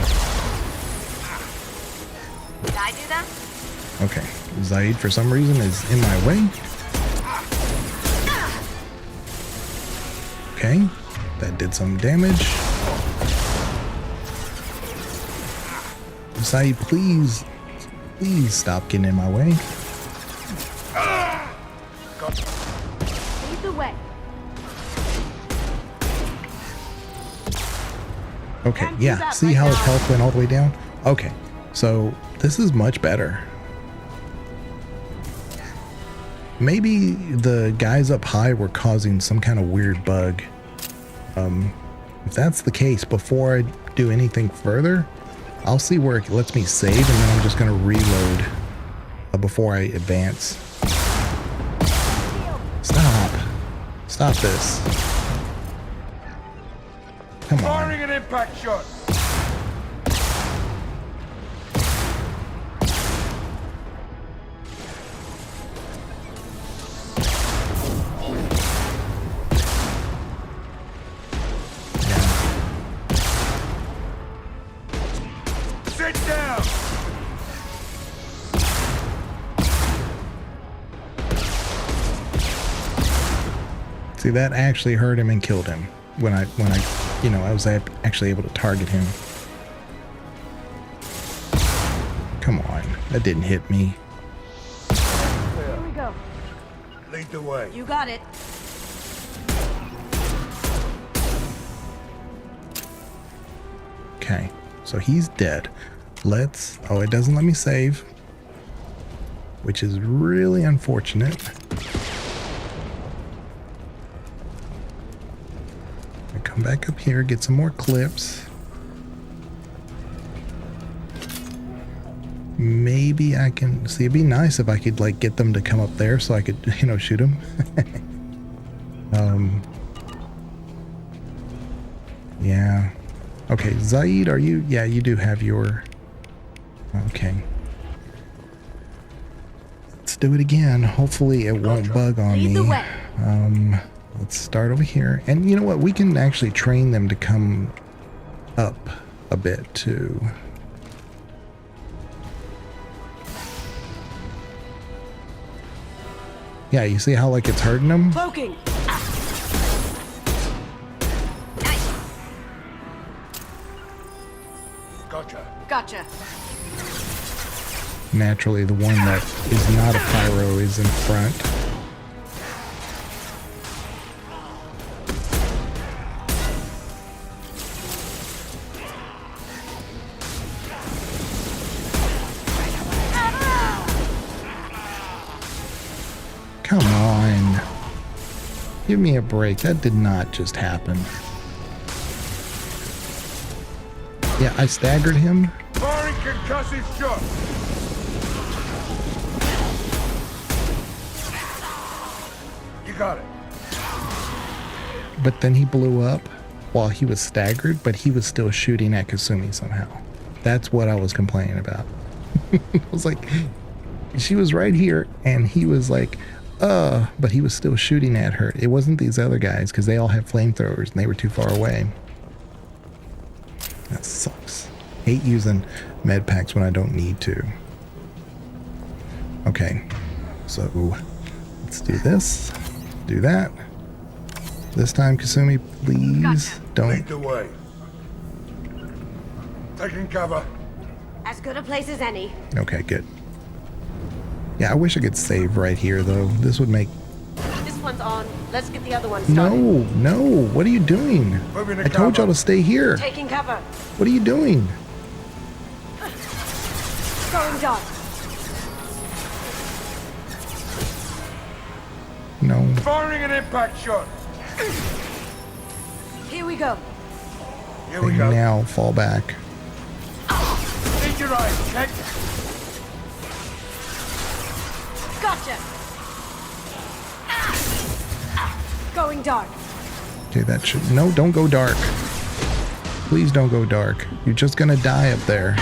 Did I do that? Okay, Zaid for some reason is in my way. Okay, that did some damage. Zaid, please stop getting in my way. Lead the way. Okay, yeah, see how his health went all the way down? Okay, so this is much better. Maybe the guys up high were causing some kind of weird bug. If that's the case, before I do anything further, I'll see where it lets me save, and then I'm just going to reload before I advance. Stop this. Come on. Firing an impact shot. Sit down. See, that actually hurt him and killed him when I, you know, I was actually able to target him. Come on, that didn't hit me. Here we go. Lead the way. You got it. Okay, so he's dead. Let's... Oh, it doesn't let me save, which is really unfortunate. I come back up here, get some more clips. Maybe I can... See, it'd be nice if I could, like, get them to come up there so I could, you know, shoot them. Yeah. Okay, Zaid, are you... Yeah, you do have your... Okay. Let's do it again. Hopefully it won't bug on me. Let's start over here. And you know what? We can actually train them to come up a bit too. Yeah, you see how like it's hurting them? Cloaking. Gotcha. Naturally, the one that is not a pyro is in front. Come on. Give me a break. That did not just happen. Yeah, I staggered him. Firing concussive shot. You got it. But then he blew up while he was staggered, but he was still shooting at Kasumi somehow. That's what I was complaining about. I was like, she was right here, and he was like, but he was still shooting at her. It wasn't these other guys, because they all have flamethrowers, and they were too far away. That sucks. Hate using med packs when I don't need to. Okay, so let's do this. Do that. This time, Kasumi, please don't. Lead the way. Taking cover. As good a place as any. Okay, good. Yeah, I wish I could save right here, though. This would make... This one's on. Let's get the other one started. No, what are you doing? I told y'all to stay here. Taking cover. What are you doing? Going dark. No. Firing an impact shot. Here we go. Here we go. Now fall back. Need your eyes, check. Gotcha. Going dark. Okay, that should... No, don't go dark. Please don't go dark. You're just gonna die up there.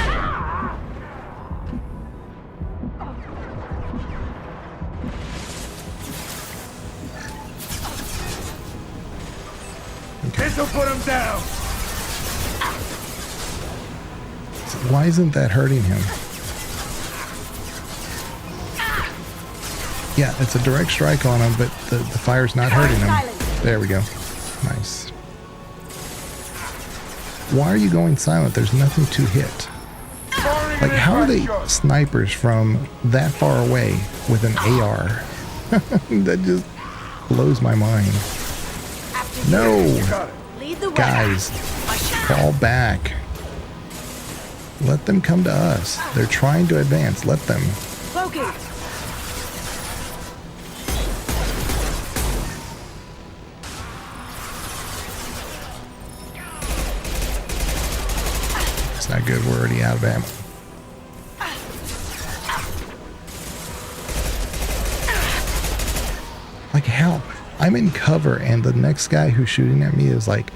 Okay. This'll put him down. Why isn't that hurting him? Yeah, it's a direct strike on him, but the fire's not hurting him. There we go. Nice. Why are you going silent? There's nothing to hit. Like, how are they snipers from that far away with an AR? That just blows my mind. No! Guys, fall back. Let them come to us. They're trying to advance. Let them. Cloaking. It's not good. We're already out of ammo. Like, how? I'm in cover, and the next guy who's shooting at me is like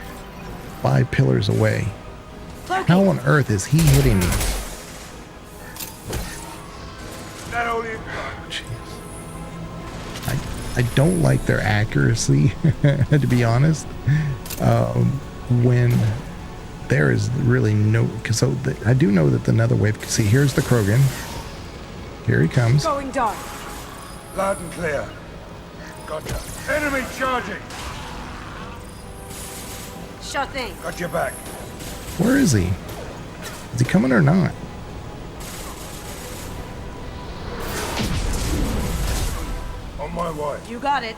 5 pillars away. How on earth is he hitting me? I don't like their accuracy, to be honest. When there is really no... So I do know that the nether wave... See, here's the Krogan. Here he comes. Going dark. Loud and clear. Gotcha. Enemy charging. Sure thing. Got your back. Where is he? Is he coming or not? On my way. You got it.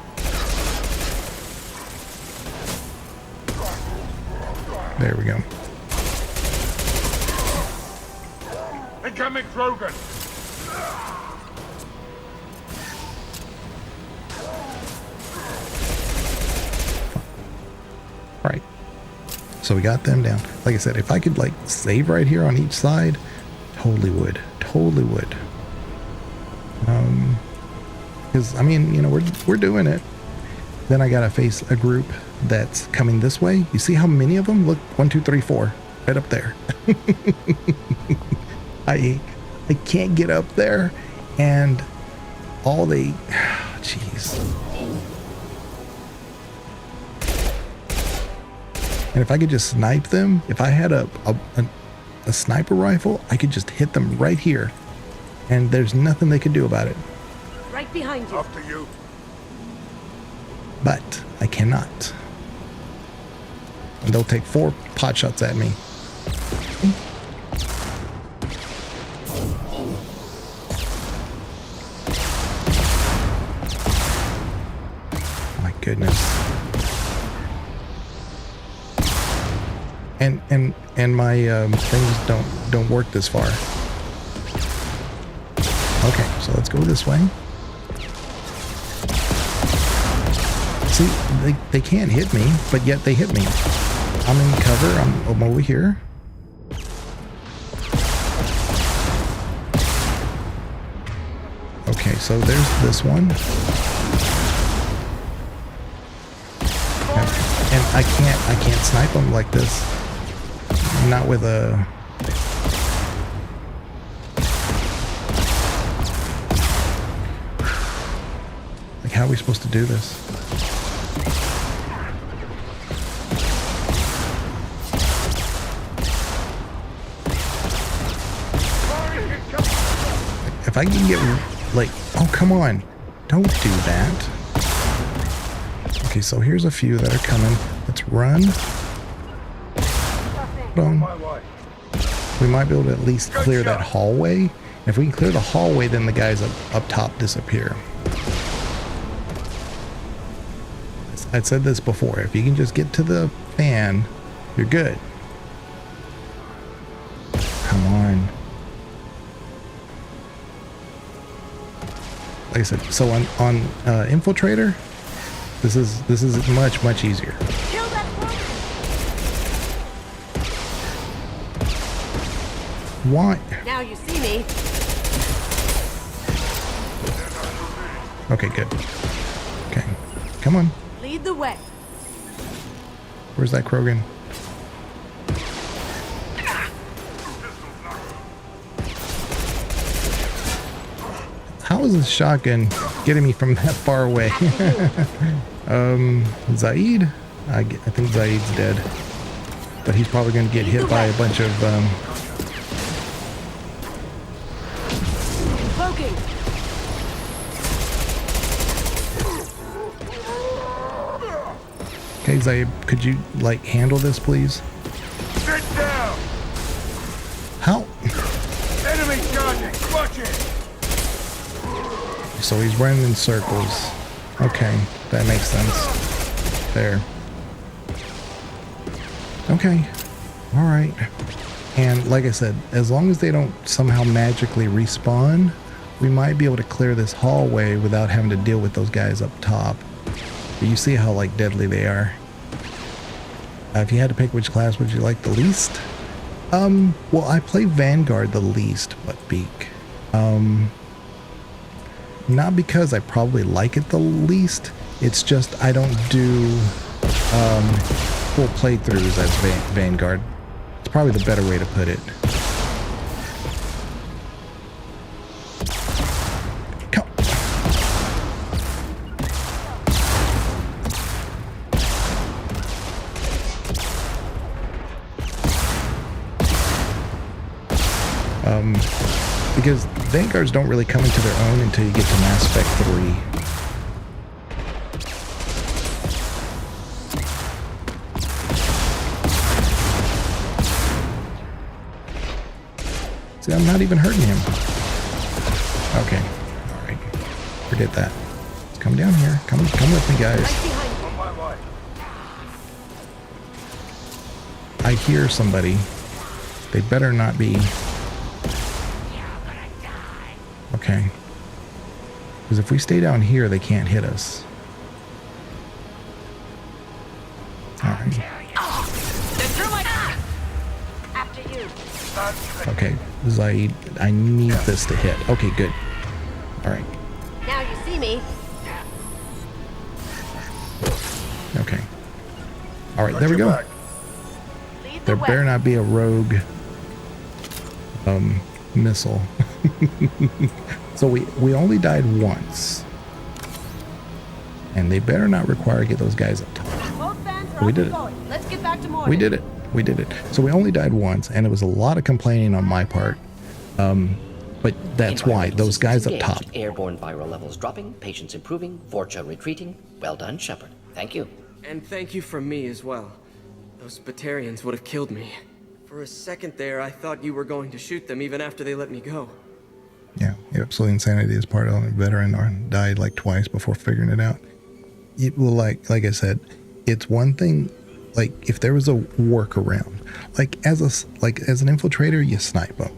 There we go. Incoming Krogan. Right. So we got them down. Like I said, if I could like save right here on each side, totally would. Totally would. Because I mean, you know, we're doing it. Then I gotta face a group that's coming this way. You see how many of them? Look, 1, 2, 3, 4, right up there. I can't get up there, and all they, jeez. And if I could just snipe them, if I had a sniper rifle, I could just hit them right here, and there's nothing they could do about it. Right behind you. After you. But I cannot. And they'll take 4 pot shots at me. My goodness. And my things don't work this far. Okay, so let's go this way. See, they can't hit me, but yet they hit me. I'm in cover. I'm over here. Okay, so there's this one. And I can't snipe them like this. Not with a... Like, how are we supposed to do this? If I can get, like, oh, come on. Don't do that. Okay, so here's a few that are coming. Let's run. Boom. We might be able to at least clear that hallway. If we can clear the hallway, then the guys up top disappear. I'd said this before. If you can just get to the fan, you're good. Come on. Like I said, so on Infiltrator, this is much easier. Why? Now you see me. Okay, good. Okay, come on. Lead the way. Where's that Krogan? How is this shotgun getting me from that far away? Zaid? I think Zaid's dead. But he's probably going to get hit by a bunch of... Okay, Zaid, could you, like, handle this, please? Sit down! How? Enemy charging! Watch it! So he's running in circles. Okay, that makes sense. There. Okay. Alright. And like I said, as long as they don't somehow magically respawn, we might be able to clear this hallway without having to deal with those guys up top. But you see how, like, deadly they are. If you had to pick which class would you like the least? Well, I play Vanguard the least, but Beak. Not because I probably like it the least, it's just I don't do full playthroughs as Vanguard. It's probably the better way to put it. Because Vanguards don't really come into their own until you get to Mass Effect 3. See, I'm not even hurting him. Okay. All right. Forget that. Let's come down here. Come with me, guys. I hear somebody. They better not be. Okay. Because if we stay down here, they can't hit us. All right. Okay, Zaid, I need this to hit. Okay, good. All right. Now you see me. Okay. All right, there we go. There better not be a rogue missile. So we only died once. And they better not require get those guys up top. We did it. Let's get back to Morton. We did it. We did it. So we only died once, and it was a lot of complaining on my part. But that's why those guys up top. Airborne viral levels dropping, patients improving, Vorcha retreating. Well done, Shepard. Thank you. And thank you from me as well. Those Batarians would have killed me. For a second there, I thought you were going to shoot them even after they let me go. Yeah, absolute insanity is part of a veteran or died like twice before figuring it out. It will like I said, it's one thing. Like if there was a workaround, like as an infiltrator, you snipe them.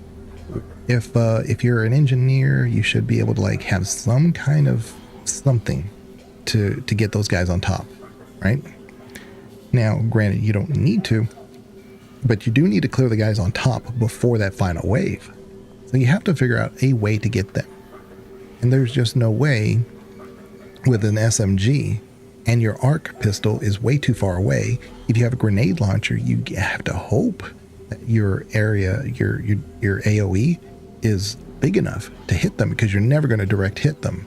If you're an engineer, you should be able to like have some kind of something to get those guys on top, right? Now, granted, you don't need to, but you do need to clear the guys on top before that final wave. So you have to figure out a way to get them. And there's just no way with an SMG and your arc pistol is way too far away. If you have a grenade launcher, you have to hope that your area, your AoE is big enough to hit them because you're never going to direct hit them.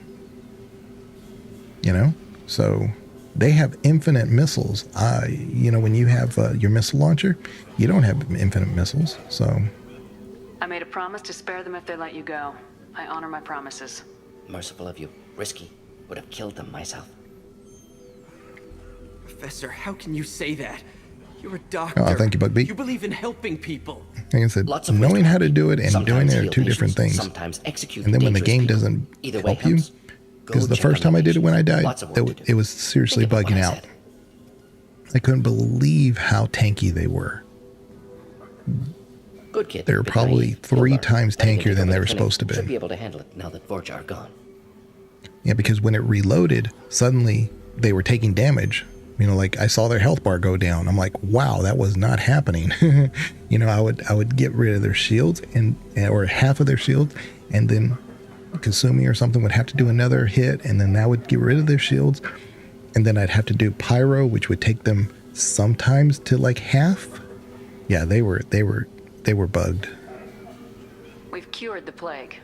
You know? So they have infinite missiles. When you have your missile launcher, you don't have infinite missiles. So I made a promise to spare them if they let you go. I honor my promises. Merciful of you. Risky. Would have killed them myself. Professor, how can you say that? You're a doctor. Oh, thank you, Bugbeat. You believe in helping people. Like I said, knowing how to do it and Sometimes doing it are two different things. Sometimes execute And then when the game dangerous doesn't Either way help you, helps. because the check first on time your I did it when I died, Lots of work to do. it was seriously Think about bugging what I out. said. I couldn't believe how tanky they were. Good kid. They were Bit probably naive. 3 You'll times learn. Letting tankier them than take they over were the supposed to clinic. be. Should be able to handle it now that Vorcha are gone. Yeah, because when it reloaded, suddenly they were taking damage. Like I saw their health bar go down. I'm like, wow, that was not happening. I would get rid of their shields or half of their shields, and then Kasumi or something would have to do another hit, and then that would get rid of their shields, and then I'd have to do pyro, which would take them sometimes to like half. Yeah, they were bugged. We've cured the plague.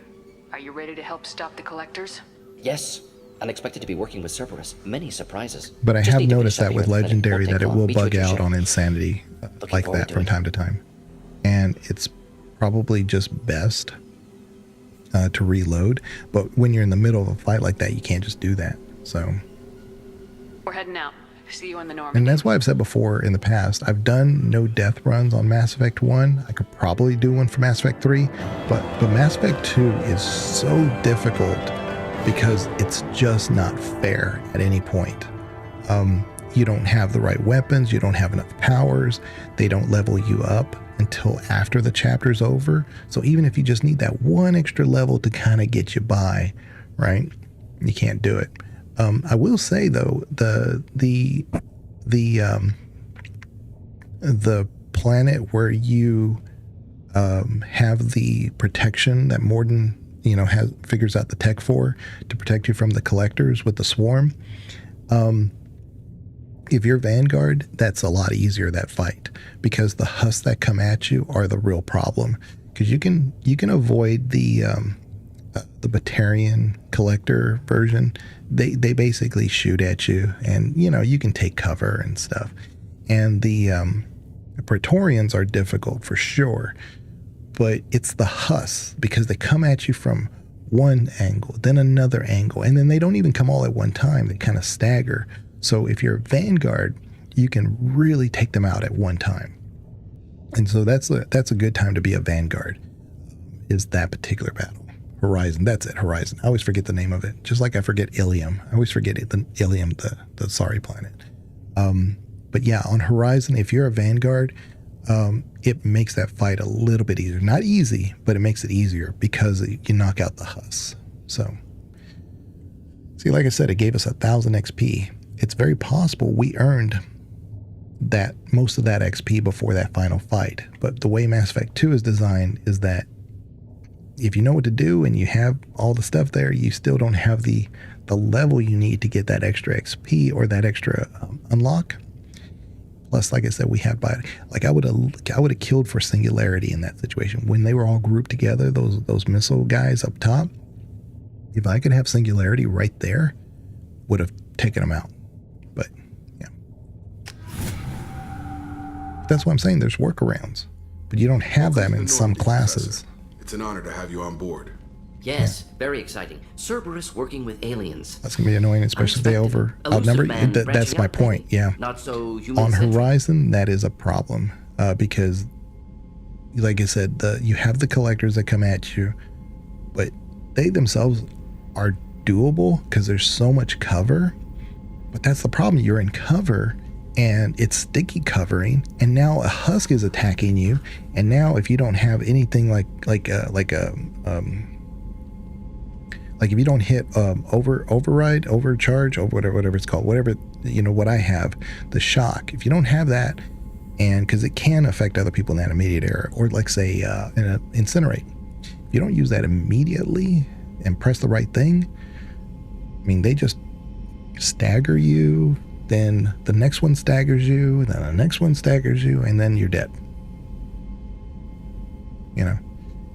Are you ready to help stop the collectors? Yes. Unexpected to be working with Cerberus. Many surprises. But I Just have need to noticed finish up that with here in the clinic. Legendary Won't that take it long. will Meet bug you at your out ship. on Insanity like forward that to from it. time to time. And it's probably just best to reload. But when you're in the middle of a fight like that, you can't just do that. So, We're heading out. See you in the Normandy. and that's why I've said before in the past, I've done no death runs on Mass Effect 1. I could probably do one for Mass Effect 3, but Mass Effect 2 is so difficult because it's just not fair at any point. You don't have the right weapons, you don't have enough powers, they don't level you up until after the chapter's over. So even if you just need that one extra level to kind of get you by, right? You can't do it. I will say though, the planet where you have the protection that Morden figures out the tech for to protect you from the collectors with the swarm. If you're Vanguard, that's a lot easier, that fight, because the husks that come at you are the real problem. Because you can avoid the Batarian collector version. They basically shoot at you, and you can take cover and stuff. And the Praetorians are difficult for sure, but it's the husks, because they come at you from one angle, then another angle, and then they don't even come all at one time. They kind of stagger. So if you're a Vanguard, you can really take them out at one time. And so that's a good time to be a Vanguard. is that particular battle. Horizon, that's it, Horizon. I always forget the name of it. Just like I forget Ilium. I always forget it, the Ilium, the sorry planet. But yeah, on Horizon, if you're a Vanguard, it makes that fight a little bit easier. Not easy, but it makes it easier because you knock out the Hus. So, see, like I said, it gave us 1,000 XP. It's very possible we earned that most of that XP before that final fight. But the way Mass Effect 2 is designed is that if you know what to do and you have all the stuff there, you still don't have the level you need to get that extra XP or that extra unlock. Plus, like I said, we have I would have killed for Singularity in that situation when they were all grouped together. Those missile guys up top. If I could have Singularity right there, would have taken them out. But yeah, that's what I'm saying. There's workarounds, but you don't have them in some classes. It's an honor to have you on board. Yes, very exciting. Cerberus working with aliens. That's gonna be annoying, especially if they outnumber. That's my point. Yeah. Not so on Horizon, that is a problem because, like I said, you have the collectors that come at you, but they themselves are doable because there's so much cover. But that's the problem. You're in cover, and it's sticky covering, and now a husk is attacking you, and now if you don't have anything like if you don't hit override, overcharge, or whatever it's called, whatever, what I have, the shock, if you don't have that, and because it can affect other people in that immediate area, or like say incinerate, if you don't use that immediately and press the right thing, I mean, they just stagger you, then the next one staggers you, then the next one staggers you, and then you're dead.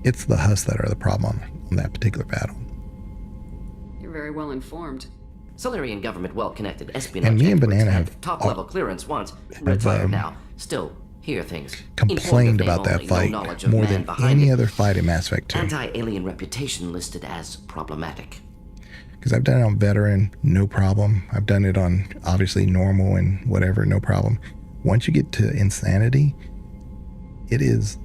It's the Hus that are the problem on that particular battle. You're very well informed. Solarian government well connected. Espionage. And me and Banana have top level clearance once. Retired now. Still hear things. Complained about that fight more than any other fight in Mass Effect 2. Anti-alien reputation listed as problematic. Because I've done it on veteran, no problem. I've done it on obviously normal and whatever, no problem. Once you get to insanity, it is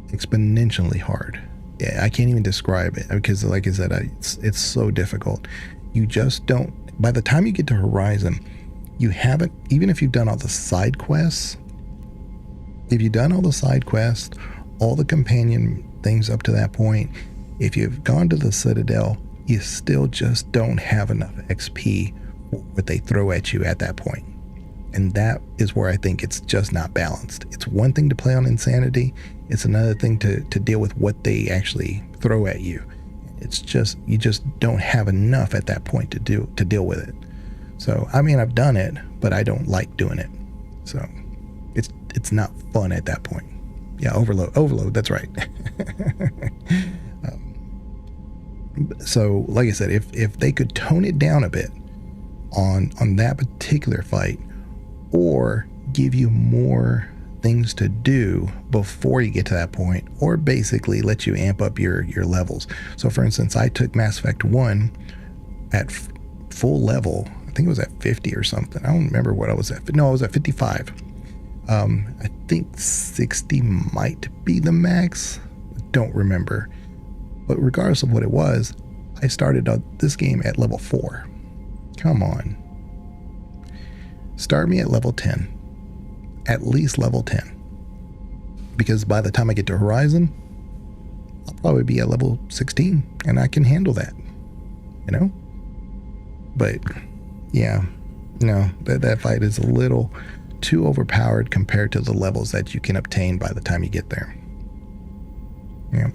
exponentially hard. Yeah, I can't even describe it because, like I said, it's so difficult. You just don't. By the time you get to Horizon, you haven't. Even if you've done all the side quests, all the companion things up to that point, if you've gone to the Citadel, you still just don't have enough XP for what they throw at you at that point. And that is where I think it's just not balanced. It's one thing to play on insanity. It's another thing to deal with what they actually throw at you. It's just, you just don't have enough at that point to deal with it. So, I mean, I've done it, but I don't like doing it. So it's not fun at that point. Yeah, overload, that's right. So, like I said, if they could tone it down a bit on that particular fight, or give you more things to do before you get to that point, or basically let you amp up your levels. So, for instance, I took Mass Effect 1 at full level. I think it was at 50 or something. I don't remember what I was at. No, I was at 55. I think 60 might be the max. Don't remember. But regardless of what it was, I started this game at level 4. Come on. Start me at level 10. At least level 10. Because by the time I get to Horizon, I'll probably be at level 16, and I can handle that. But, yeah. No, that fight is a little too overpowered compared to the levels that you can obtain by the time you get there. Yeah.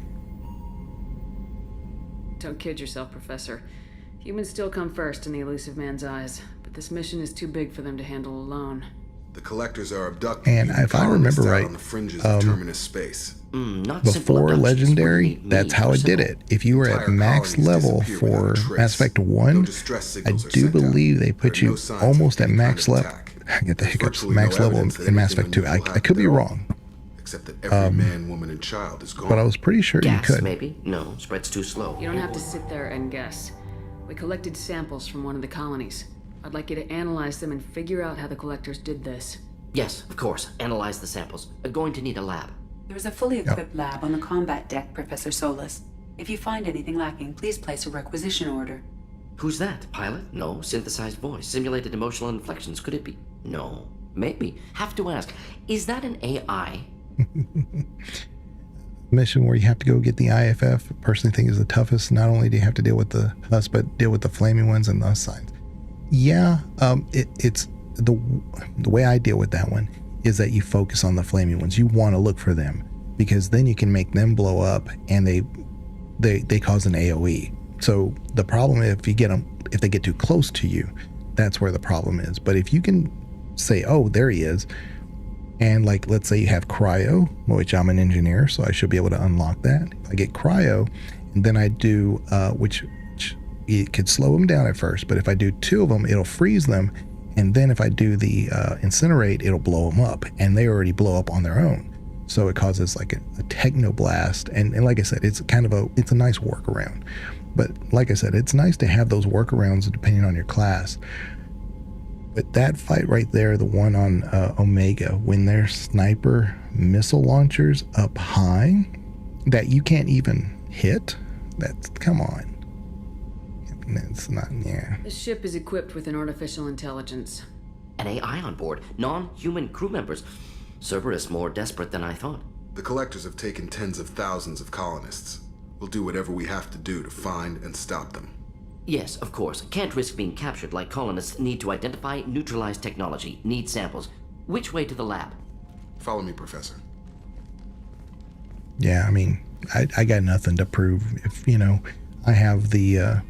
Don't kid yourself, Professor. Humans still come first in the elusive man's eyes, but this mission is too big for them to handle alone. The collectors are abducting and if I remember right, on the fringes of terminus space. Before Legendary, that's how it did it. If you were at max level for Mass Effect 1, I do believe they put you almost at max level. I get the hiccups. Max level in Mass Effect 2. I could be wrong. Except that every man, woman, and child is gone. But I was pretty sure you could. Maybe? No, spread's too slow. You don't have to sit there and guess. We collected samples from one of the colonies. I'd like you to analyze them and figure out how the collectors did this. Yes, of course. Analyze the samples. Going to need a lab. There is a fully equipped lab on the combat deck, Professor Solis. If you find anything lacking, please place a requisition order. Who's that? Pilot? No. Synthesized voice. Simulated emotional inflections. Could it be? No. Maybe. Have to ask. Is that an AI? Mission where you have to go get the IFF, personally think is the toughest. Not only do you have to deal with the Huss, but deal with the flaming ones and the signs. Yeah, it's the way I deal with that one is that you focus on the flaming ones. You want to look for them because then you can make them blow up and they cause an AOE. So the problem is if they get too close to you, that's where the problem is. But if you can say, oh, there he is, and like, let's say you have cryo, which I'm an engineer, so I should be able to unlock that. If I get cryo, and then I do, which it could slow them down at first, but if I do 2 of them, it'll freeze them. And then if I do the incinerate, it'll blow them up, and they already blow up on their own. So it causes like a techno blast. And like I said, it's a nice workaround. But like I said, it's nice to have those workarounds depending on your class. But that fight right there, the one on Omega, when their sniper missile launchers up high that you can't even hit, come on. It's not, yeah. The ship is equipped with an artificial intelligence. An AI on board, non-human crew members. Cerberus more desperate than I thought. The collectors have taken tens of thousands of colonists. We'll do whatever we have to do to find and stop them. Yes, of course. Can't risk being captured like colonists need to identify, neutralize technology, need samples. Which way to the lab? Follow me, Professor. Yeah, I mean, I got nothing to prove. If, I have the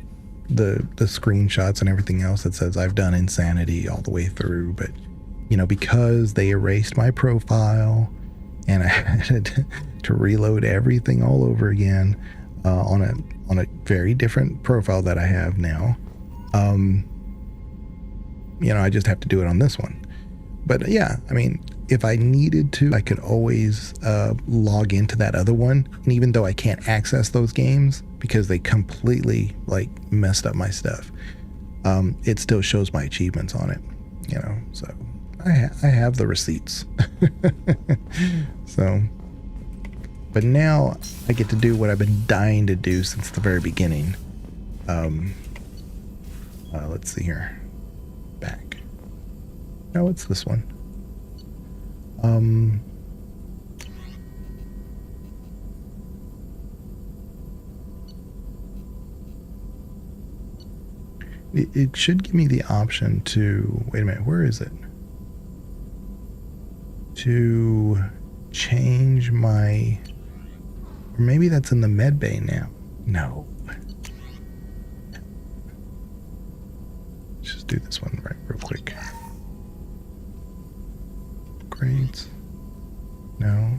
screenshots and everything else that says I've done Insanity all the way through, but, because they erased my profile and I had to reload everything all over again on a very different profile that I have now. I just have to do it on this one. But yeah, I mean, if I needed to, I could always log into that other one. And even though I can't access those games because they completely messed up my stuff, it still shows my achievements on it, so I have the receipts. So, but now I get to do what I've been dying to do since the very beginning. Let's see here. Back. No, it's this one. It should give me the option to, wait a minute, where is it? To change my, or maybe that's in the med bay now. No. Let's just do this one real quick. Grades. No.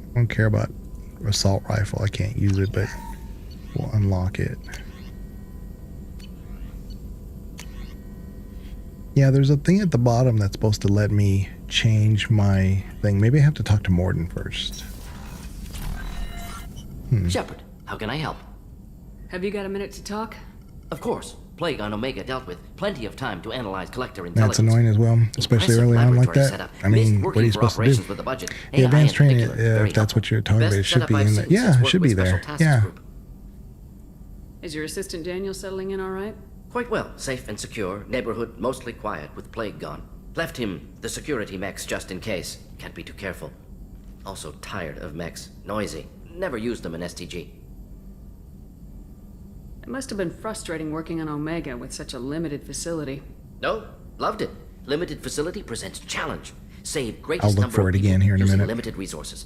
I don't care about assault rifle. I can't use it, but we'll unlock it. Yeah, there's a thing at the bottom that's supposed to let me change my thing. Maybe I have to talk to Morden first. Shepard, how can I help? Have you got a minute to talk? Of course. Plague on Omega dealt with. Plenty of time to analyze collector intelligence. That's annoying as well, especially early on like that. Setup. I mean, what are you supposed to do? With the budget. The advanced training, if that's what you're talking about, it should be in there. Yeah, it should be there. Yeah. Is your assistant Daniel settling in all right? Quite well. Safe and secure. Neighborhood mostly quiet with Plague gone. Left him the security mechs just in case. Can't be too careful. Also tired of mechs. Noisy. Never used them in STG. It must have been frustrating working on Omega with such a limited facility. No, loved it. Limited facility presents challenge. Save I'll greatest look number for of it again here in a using minute. limited resources.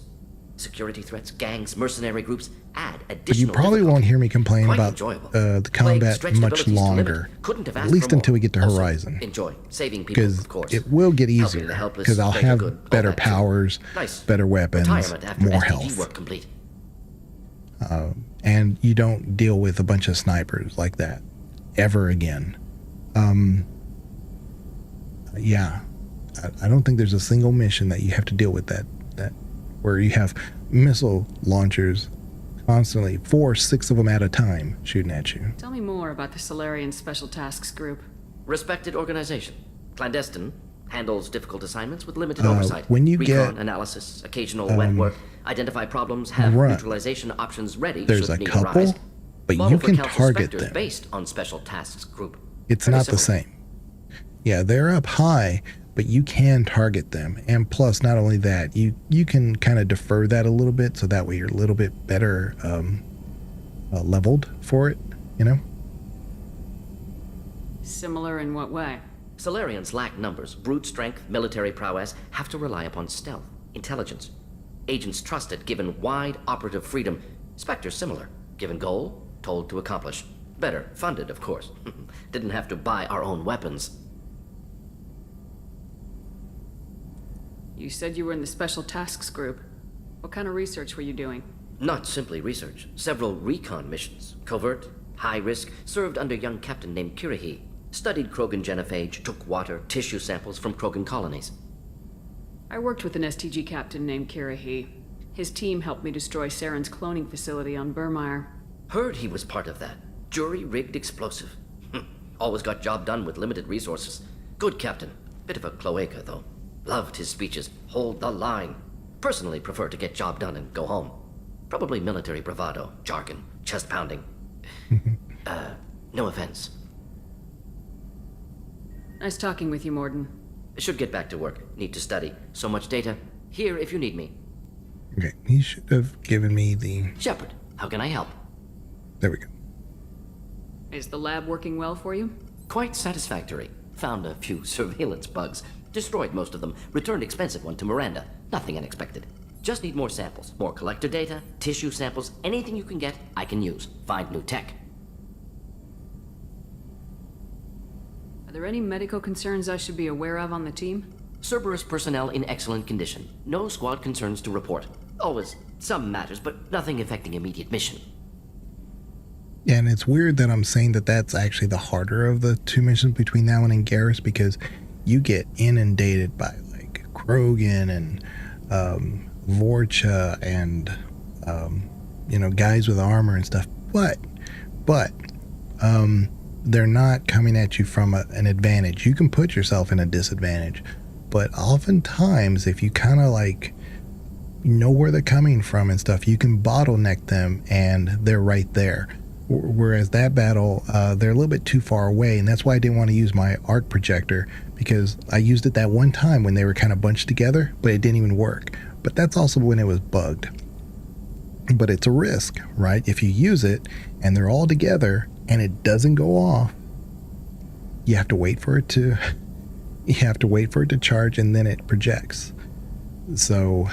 Security threats, gangs, mercenary groups, add But you additional probably won't hear me complain Quite about enjoyable. the combat stretched much abilities to longer. limit. Couldn't have At asked least for until more. we get to Also, Horizon. enjoy saving people, Because of course. it will get Helping easier. the helpless, Because I'll greater have good, all better that too. powers, Nice. better weapons, Retirement after more STG health. work complete. And you don't deal with a bunch of snipers like that ever again. Yeah, I don't think there's a single mission that you have to deal with that where you have missile launchers constantly, 4 or 6 of them at a time shooting at you. Tell me more about the Solarian Special Tasks Group. Respected organization. Clandestine handles difficult assignments with limited oversight. When you Recon, get analysis, occasional wet work, identify problems, have run. neutralization options ready There's should a need couple, arise. but Model you for can Council target Spectres them. based on Special Tasks Group. It's Very not the similar. same. Yeah, they're up high, but you can target them. And plus, not only that, you can kind of defer that a little bit, so that way you're a little bit better leveled for it, you know? Similar in what way? Solarians lack numbers, brute strength, military prowess, have to rely upon stealth, intelligence. Agents trusted, given wide operative freedom. Spectres similar, given goal, told to accomplish. Better funded, of course. Didn't have to buy our own weapons. You said you were in the Special Tasks Group. What kind of research were you doing? Not simply research. Several recon missions. Covert, high risk, served under a young captain named Kirahi. Studied Krogan genophage, took water, tissue samples from Krogan colonies. I worked with an STG captain named Kirahi. His team helped me destroy Saren's cloning facility on Burmire. Heard he was part of that. Jury-rigged explosive. Always got job done with limited resources. Good captain. Bit of a cloaca, though. Loved his speeches. Hold the line. Personally prefer to get job done and go home. Probably military bravado, jargon, chest pounding. No offense. Nice talking with you, Morden. Should get back to work. Need to study. So much data. Here if you need me. Okay, he should have given me the... Shepard, how can I help? There we go. Is the lab working well for you? Quite satisfactory. Found a few surveillance bugs. Destroyed most of them. Returned expensive one to Miranda. Nothing unexpected. Just need more samples. More collector data, tissue samples, anything you can get, I can use. Find new tech. Are there any medical concerns I should be aware of on the team? Cerberus personnel in excellent condition. No squad concerns to report. Always some matters, but nothing affecting immediate mission. Yeah, and it's weird that I'm saying that that's actually the harder of the two missions between that one and Garrus, because you get inundated by like Krogan and Vorcha and guys with armor and stuff, but they're not coming at you from an advantage. You can put yourself in a disadvantage, but oftentimes if you kind of like know where they're coming from and stuff, you can bottleneck them and they're right there. Whereas that battle, they're a little bit too far away, and that's why I didn't want to use my arc projector, because I used it that one time when they were kind of bunched together, but it didn't even work. But that's also when it was bugged. But it's a risk, right? If you use it and they're all together and it doesn't go off, you have to wait for it to charge, and then it projects. So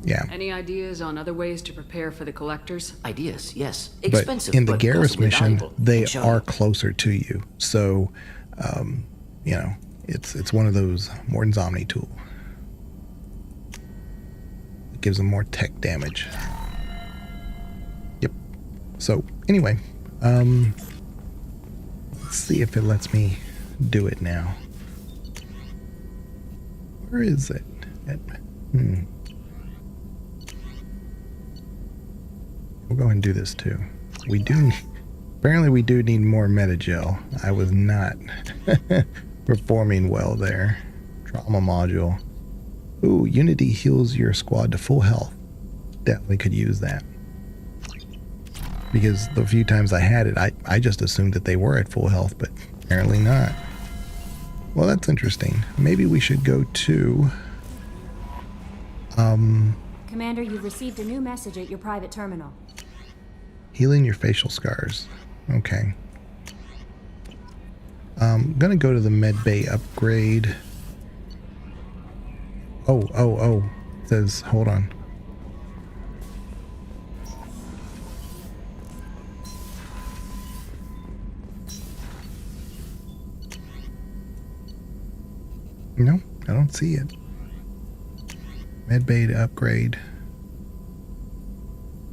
yeah. Any ideas on other ways to prepare for the collectors? Ideas, yes. Expensive, but in the Garrus mission, they are closer to you. So, it's one of those Morden's Omni tool. It gives them more tech damage. Yep. So anyway, let's see if it lets me do it now. Where is it? We'll go ahead and do this too. Apparently we do need more metagel. I was not performing well there. Trauma module. Ooh, Unity heals your squad to full health. Definitely could use that. Because the few times I had it, I just assumed that they were at full health, but apparently not. Well, that's interesting. Maybe we should go to... Commander, you've received a new message at your private terminal. Healing your facial scars. Okay. I'm gonna go to the med bay upgrade. Oh. It says, hold on. No, I don't see it. Med bay to upgrade.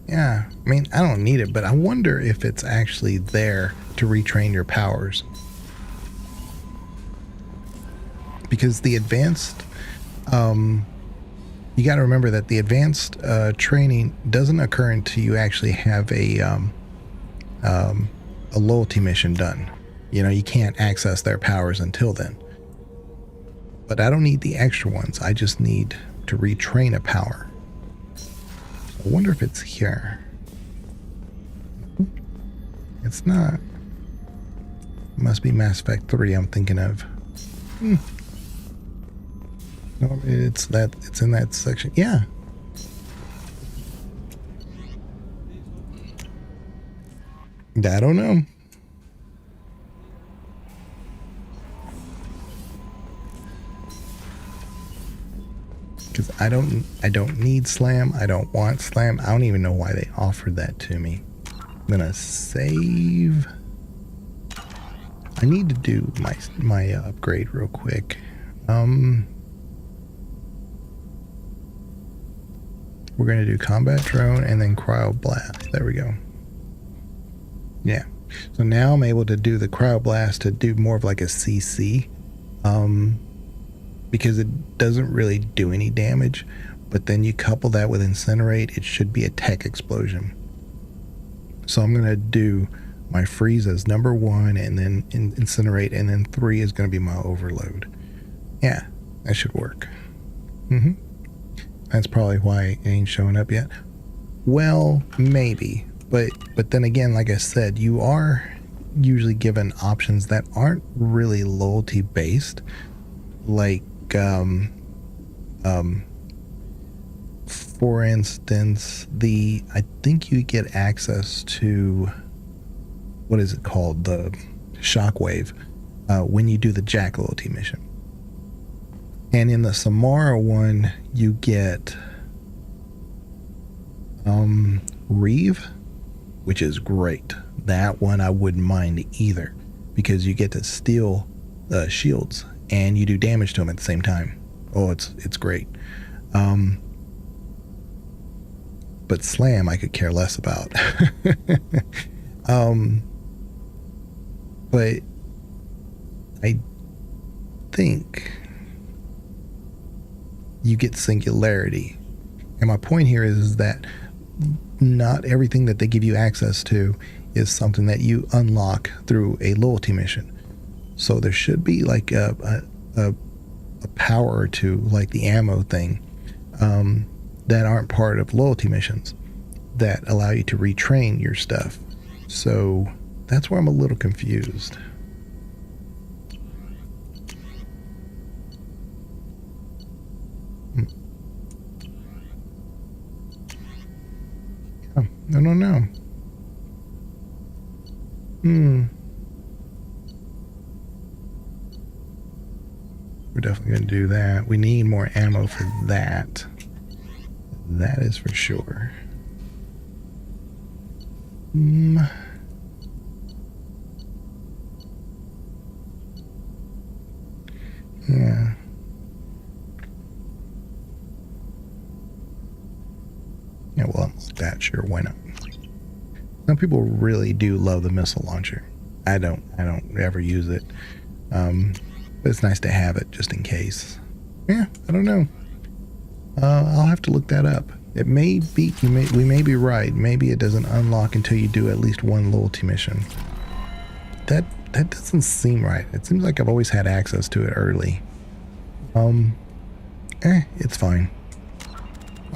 Yeah, I mean, I don't need it, but I wonder if it's actually there to retrain your powers. Because the advanced, you got to remember that the advanced training doesn't occur until you actually have a loyalty mission done. You know, you can't access their powers until then. But I don't need the extra ones. I just need to retrain a power. I wonder if it's here. It's not. It must be Mass Effect 3 I'm thinking of. No, it's in that section. Yeah. I don't know. Because I don't need slam. I don't want slam. I don't even know why they offered that to me. I'm gonna save. I need to do my upgrade real quick. We're gonna do combat drone and then cryo blast. There we go. Yeah. So now I'm able to do the cryo blast to do more of like a CC. Because it doesn't really do any damage, but then you couple that with incinerate, it should be a tech explosion. So I'm gonna do my freeze as number 1 and then incinerate, and then 3 is gonna be my overload. Yeah, that should work. That's probably why it ain't showing up yet. Well, maybe, but then again, like I said, you are usually given options that aren't really loyalty based, like for instance, I think you get access to, what is it called, the shockwave, when you do the Jack loyalty mission. And in the Samara one, you get Reeve, which is great. That one I wouldn't mind either, because you get to steal shields and you do damage to them at the same time. Oh, it's great. But slam I could care less about. But I think you get singularity. And my point here is that not everything that they give you access to is something that you unlock through a loyalty mission. So there should be like a power or two, like the ammo thing, that aren't part of loyalty missions that allow you to retrain your stuff. So that's where I'm a little confused. Oh, I don't know. We're definitely going to do that. We need more ammo for that. That is for sure. Yeah. Yeah, well, that sure, why not? Some people really do love the missile launcher. I don't ever use it. But it's nice to have it just in case. Yeah, I don't know. I'll have to look that up. It may be, we may be right. Maybe it doesn't unlock until you do at least one loyalty mission. That doesn't seem right. It seems like I've always had access to it early. It's fine.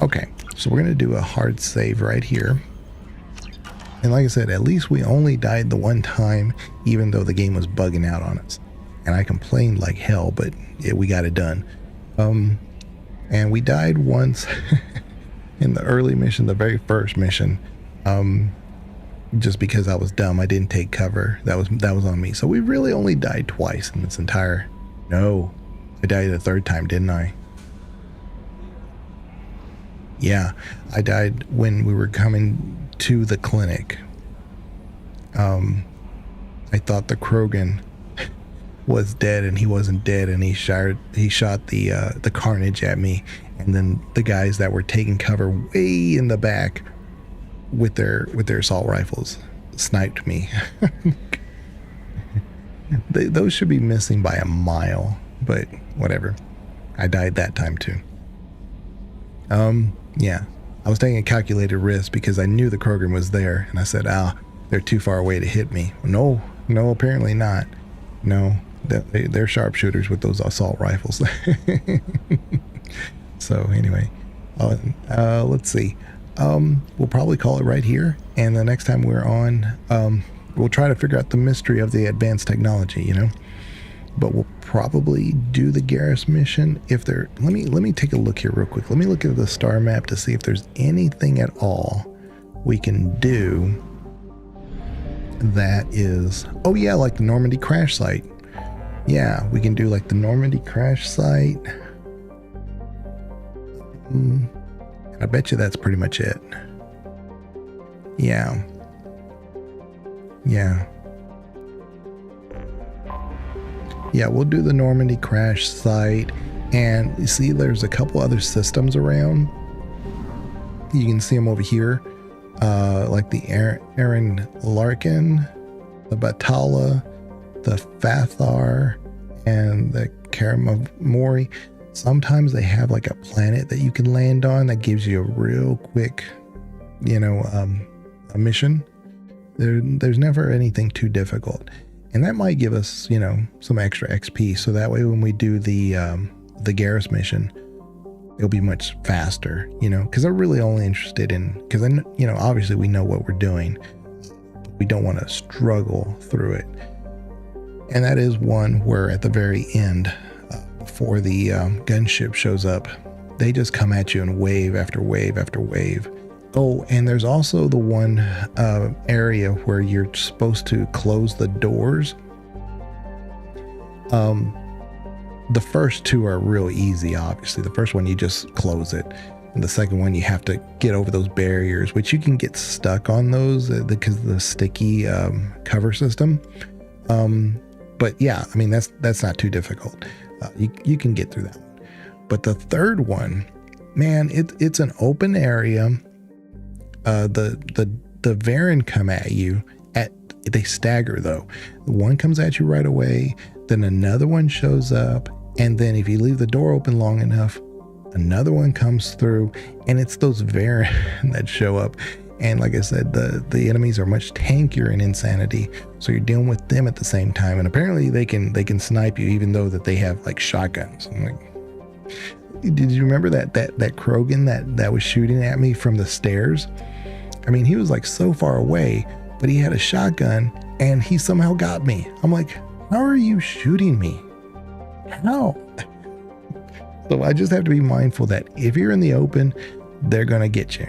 Okay, so we're gonna do a hard save right here. And like I said, at least we only died the one time, even though the game was bugging out on us. And I complained like hell, but we got it done. And we died once in the early mission, the very first mission, just because I was dumb. I didn't take cover. That was on me. So we really only died twice in this entire. No, I died the third time, didn't I? Yeah, I died when we were coming to the clinic. I thought the Krogan was dead, and he wasn't dead, and he shot the Carnage at me, and then the guys that were taking cover way in the back with their assault rifles sniped me. Those should be missing by a mile, but whatever. I died that time too. Yeah, I was taking a calculated risk because I knew the Krogan was there, and I said, they're too far away to hit me. No, apparently not. No, they're sharpshooters with those assault rifles. So anyway, let's see. We'll probably call it right here, and the next time we're on, we'll try to figure out the mystery of the advanced technology, you know. But we'll probably do the Garrus mission if there. Let me take a look here real quick. Let me look at the star map to see if there's anything at all we can do that is. Oh yeah, like the Normandy crash site. Yeah, we can do like the Normandy crash site. I bet you that's pretty much it. Yeah. Yeah, we'll do the Normandy crash site. And you see there's a couple other systems around. You can see them over here. Like the Aaron Larkin, the Batala, the Fathar, and the Karamori. Sometimes they have like a planet that you can land on that gives you a real quick, you know, a mission. There's never anything too difficult. And that might give us, you know, some extra XP. So that way when we do the Garrus mission, it'll be much faster, you know, because I'm really only interested in, because I, you know, obviously we know what we're doing. We don't want to struggle through it. And that is one where at the very end, before the gunship shows up, they just come at you in wave after wave after wave. Oh, and there's also the one area where you're supposed to close the doors. The first two are real easy, obviously. The first one, you just close it. And the second one, you have to get over those barriers, which you can get stuck on those because of the sticky cover system. But yeah, I mean, that's not too difficult. You can get through that. But the third one, man, it's an open area. The Varen come at you they stagger though. One comes at you right away, then another one shows up, and then if you leave the door open long enough, another one comes through, and it's those Varen that show up. And like I said, the enemies are much tankier in Insanity, so you're dealing with them at the same time. And apparently they can snipe you even though that they have like shotguns. I'm like, did you remember that Krogan that was shooting at me from the stairs? I mean, he was like so far away, but he had a shotgun and he somehow got me. I'm like, how are you shooting me? How? So I just have to be mindful that if you're in the open, they're gonna get you.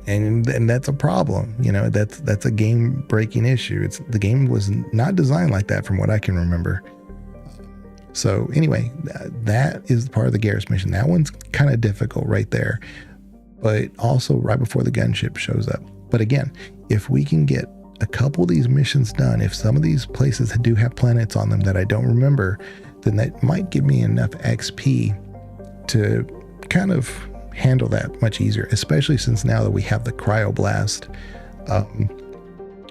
And that's a problem, you know. That's a game breaking issue. The game was not designed like that from what I can remember. So anyway, that is part of the Garrus mission. That one's kind of difficult right there, but also right before the gunship shows up. But again, if we can get a couple of these missions done, if some of these places do have planets on them that I don't remember, then that might give me enough XP to kind of handle that much easier, especially since now that we have the cryoblast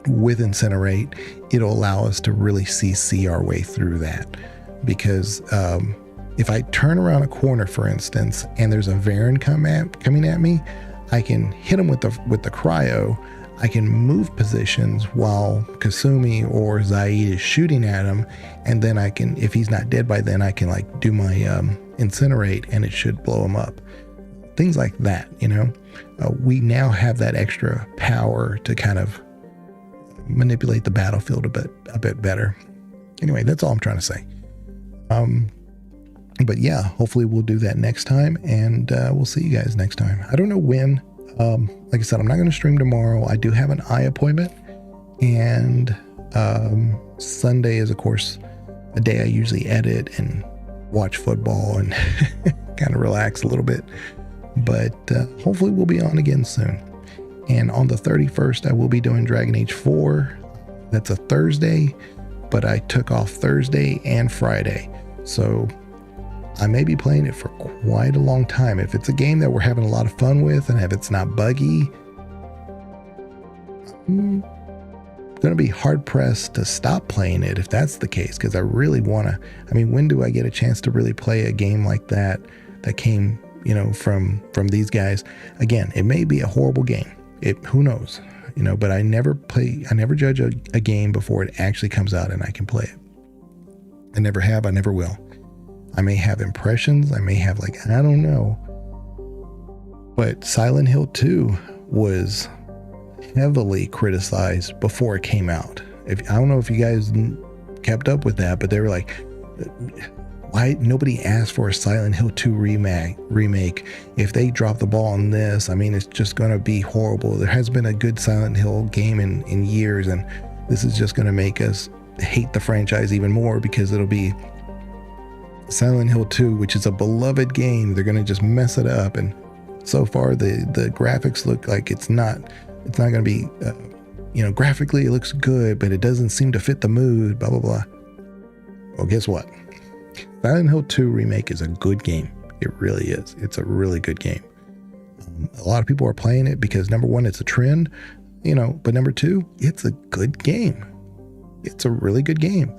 with Incinerate, it'll allow us to really see our way through that. Because if I turn around a corner, for instance, and there's a Varen coming at me, I can hit him with the cryo. I can move positions while Kasumi or Zaid is shooting at him, and then I can, if he's not dead by then, I can like do my Incinerate and it should blow him up. Things like that, you know. We now have that extra power to kind of manipulate the battlefield a bit better. Anyway, that's all I'm trying to say. But yeah, hopefully we'll do that next time, and we'll see you guys next time. I don't know when. Like I said, I'm not going to stream tomorrow. I do have an eye appointment, and Sunday is, of course, a day I usually edit and watch football and kind of relax a little bit. But hopefully we'll be on again soon. And on the 31st, I will be doing Dragon Age 4. That's a Thursday, but I took off Thursday and Friday. So I may be playing it for quite a long time. If it's a game that we're having a lot of fun with, and if it's not buggy, I'm going to be hard pressed to stop playing it if that's the case, because I really want to. I mean, when do I get a chance to really play a game like that came, you know, from these guys? Again, it may be a horrible game. Who knows, you know, but I never judge a game before it actually comes out and I can play it. I never have, I never will. I may have impressions, I may have like, I don't know. But Silent Hill 2 was heavily criticized before it came out. I don't know if you guys kept up with that, but they were like, why nobody asked for a Silent Hill 2 remake? If they drop the ball on this, I mean, it's just going to be horrible. There has been a good Silent Hill game in years, and this is just going to make us hate the franchise even more because it'll be Silent Hill 2, which is a beloved game. They're going to just mess it up. And so far, the graphics look like it's not going to be, graphically it looks good, but it doesn't seem to fit the mood, blah, blah, blah. Well, guess what? Silent Hill 2 Remake is a good game. It really is. It's a really good game. A lot of people are playing it because, number one, it's a trend, but number two, it's a good game. It's a really good game.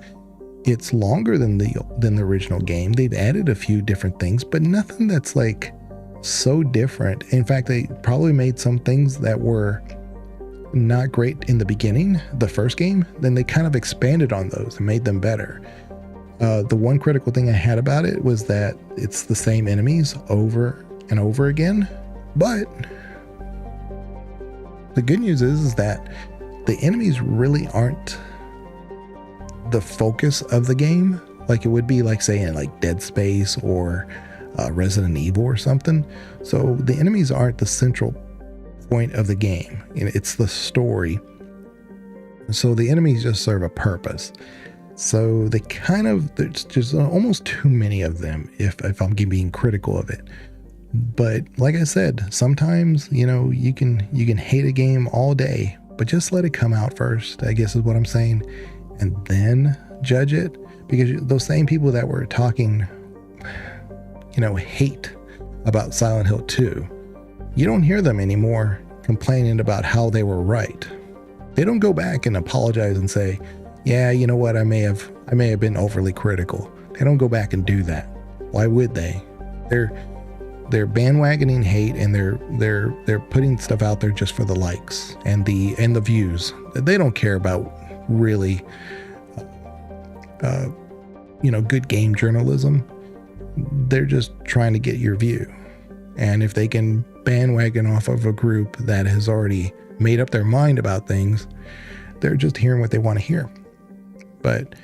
It's longer than the original game. They've added a few different things, but nothing that's like so different. In fact, they probably made some things that were not great in the beginning, the first game, then they kind of expanded on those and made them better. The one critical thing I had about it was that it's the same enemies over and over again, but the good news is that the enemies really aren't the focus of the game like it would be, like say in like Dead Space or Resident Evil or something. So the enemies aren't the central point of the game. It's the story. So the enemies just serve a purpose. So there's just almost too many of them if I'm being critical of it. But like I said, sometimes, you can hate a game all day, but just let it come out first, I guess is what I'm saying, and then judge it. Because those same people that were talking, hate about Silent Hill 2, you don't hear them anymore complaining about how they were right. They don't go back and apologize and say, yeah, you know what, I may have been overly critical. They don't go back and do that. Why would they? They're bandwagoning hate, and they're putting stuff out there just for the likes and the views. They don't care about really good game journalism. They're just trying to get your view. And if they can bandwagon off of a group that has already made up their mind about things, they're just hearing what they want to hear. But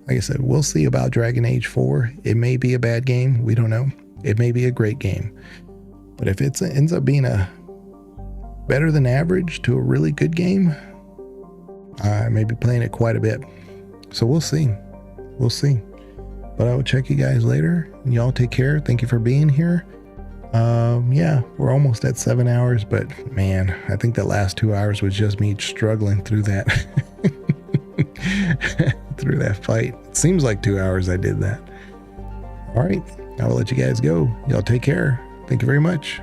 like I said, we'll see about Dragon Age 4. It may be a bad game. We don't know. It may be a great game. But if it ends up being a better than average to a really good game, I may be playing it quite a bit. So we'll see. We'll see. But I will check you guys later. Y'all take care. Thank you for being here. Yeah, we're almost at 7 hours, but man, I think the last 2 hours was just me struggling through that. Through that fight. It seems like 2 hours I did that. All right, I will let you guys go. Y'all take care. Thank you very much.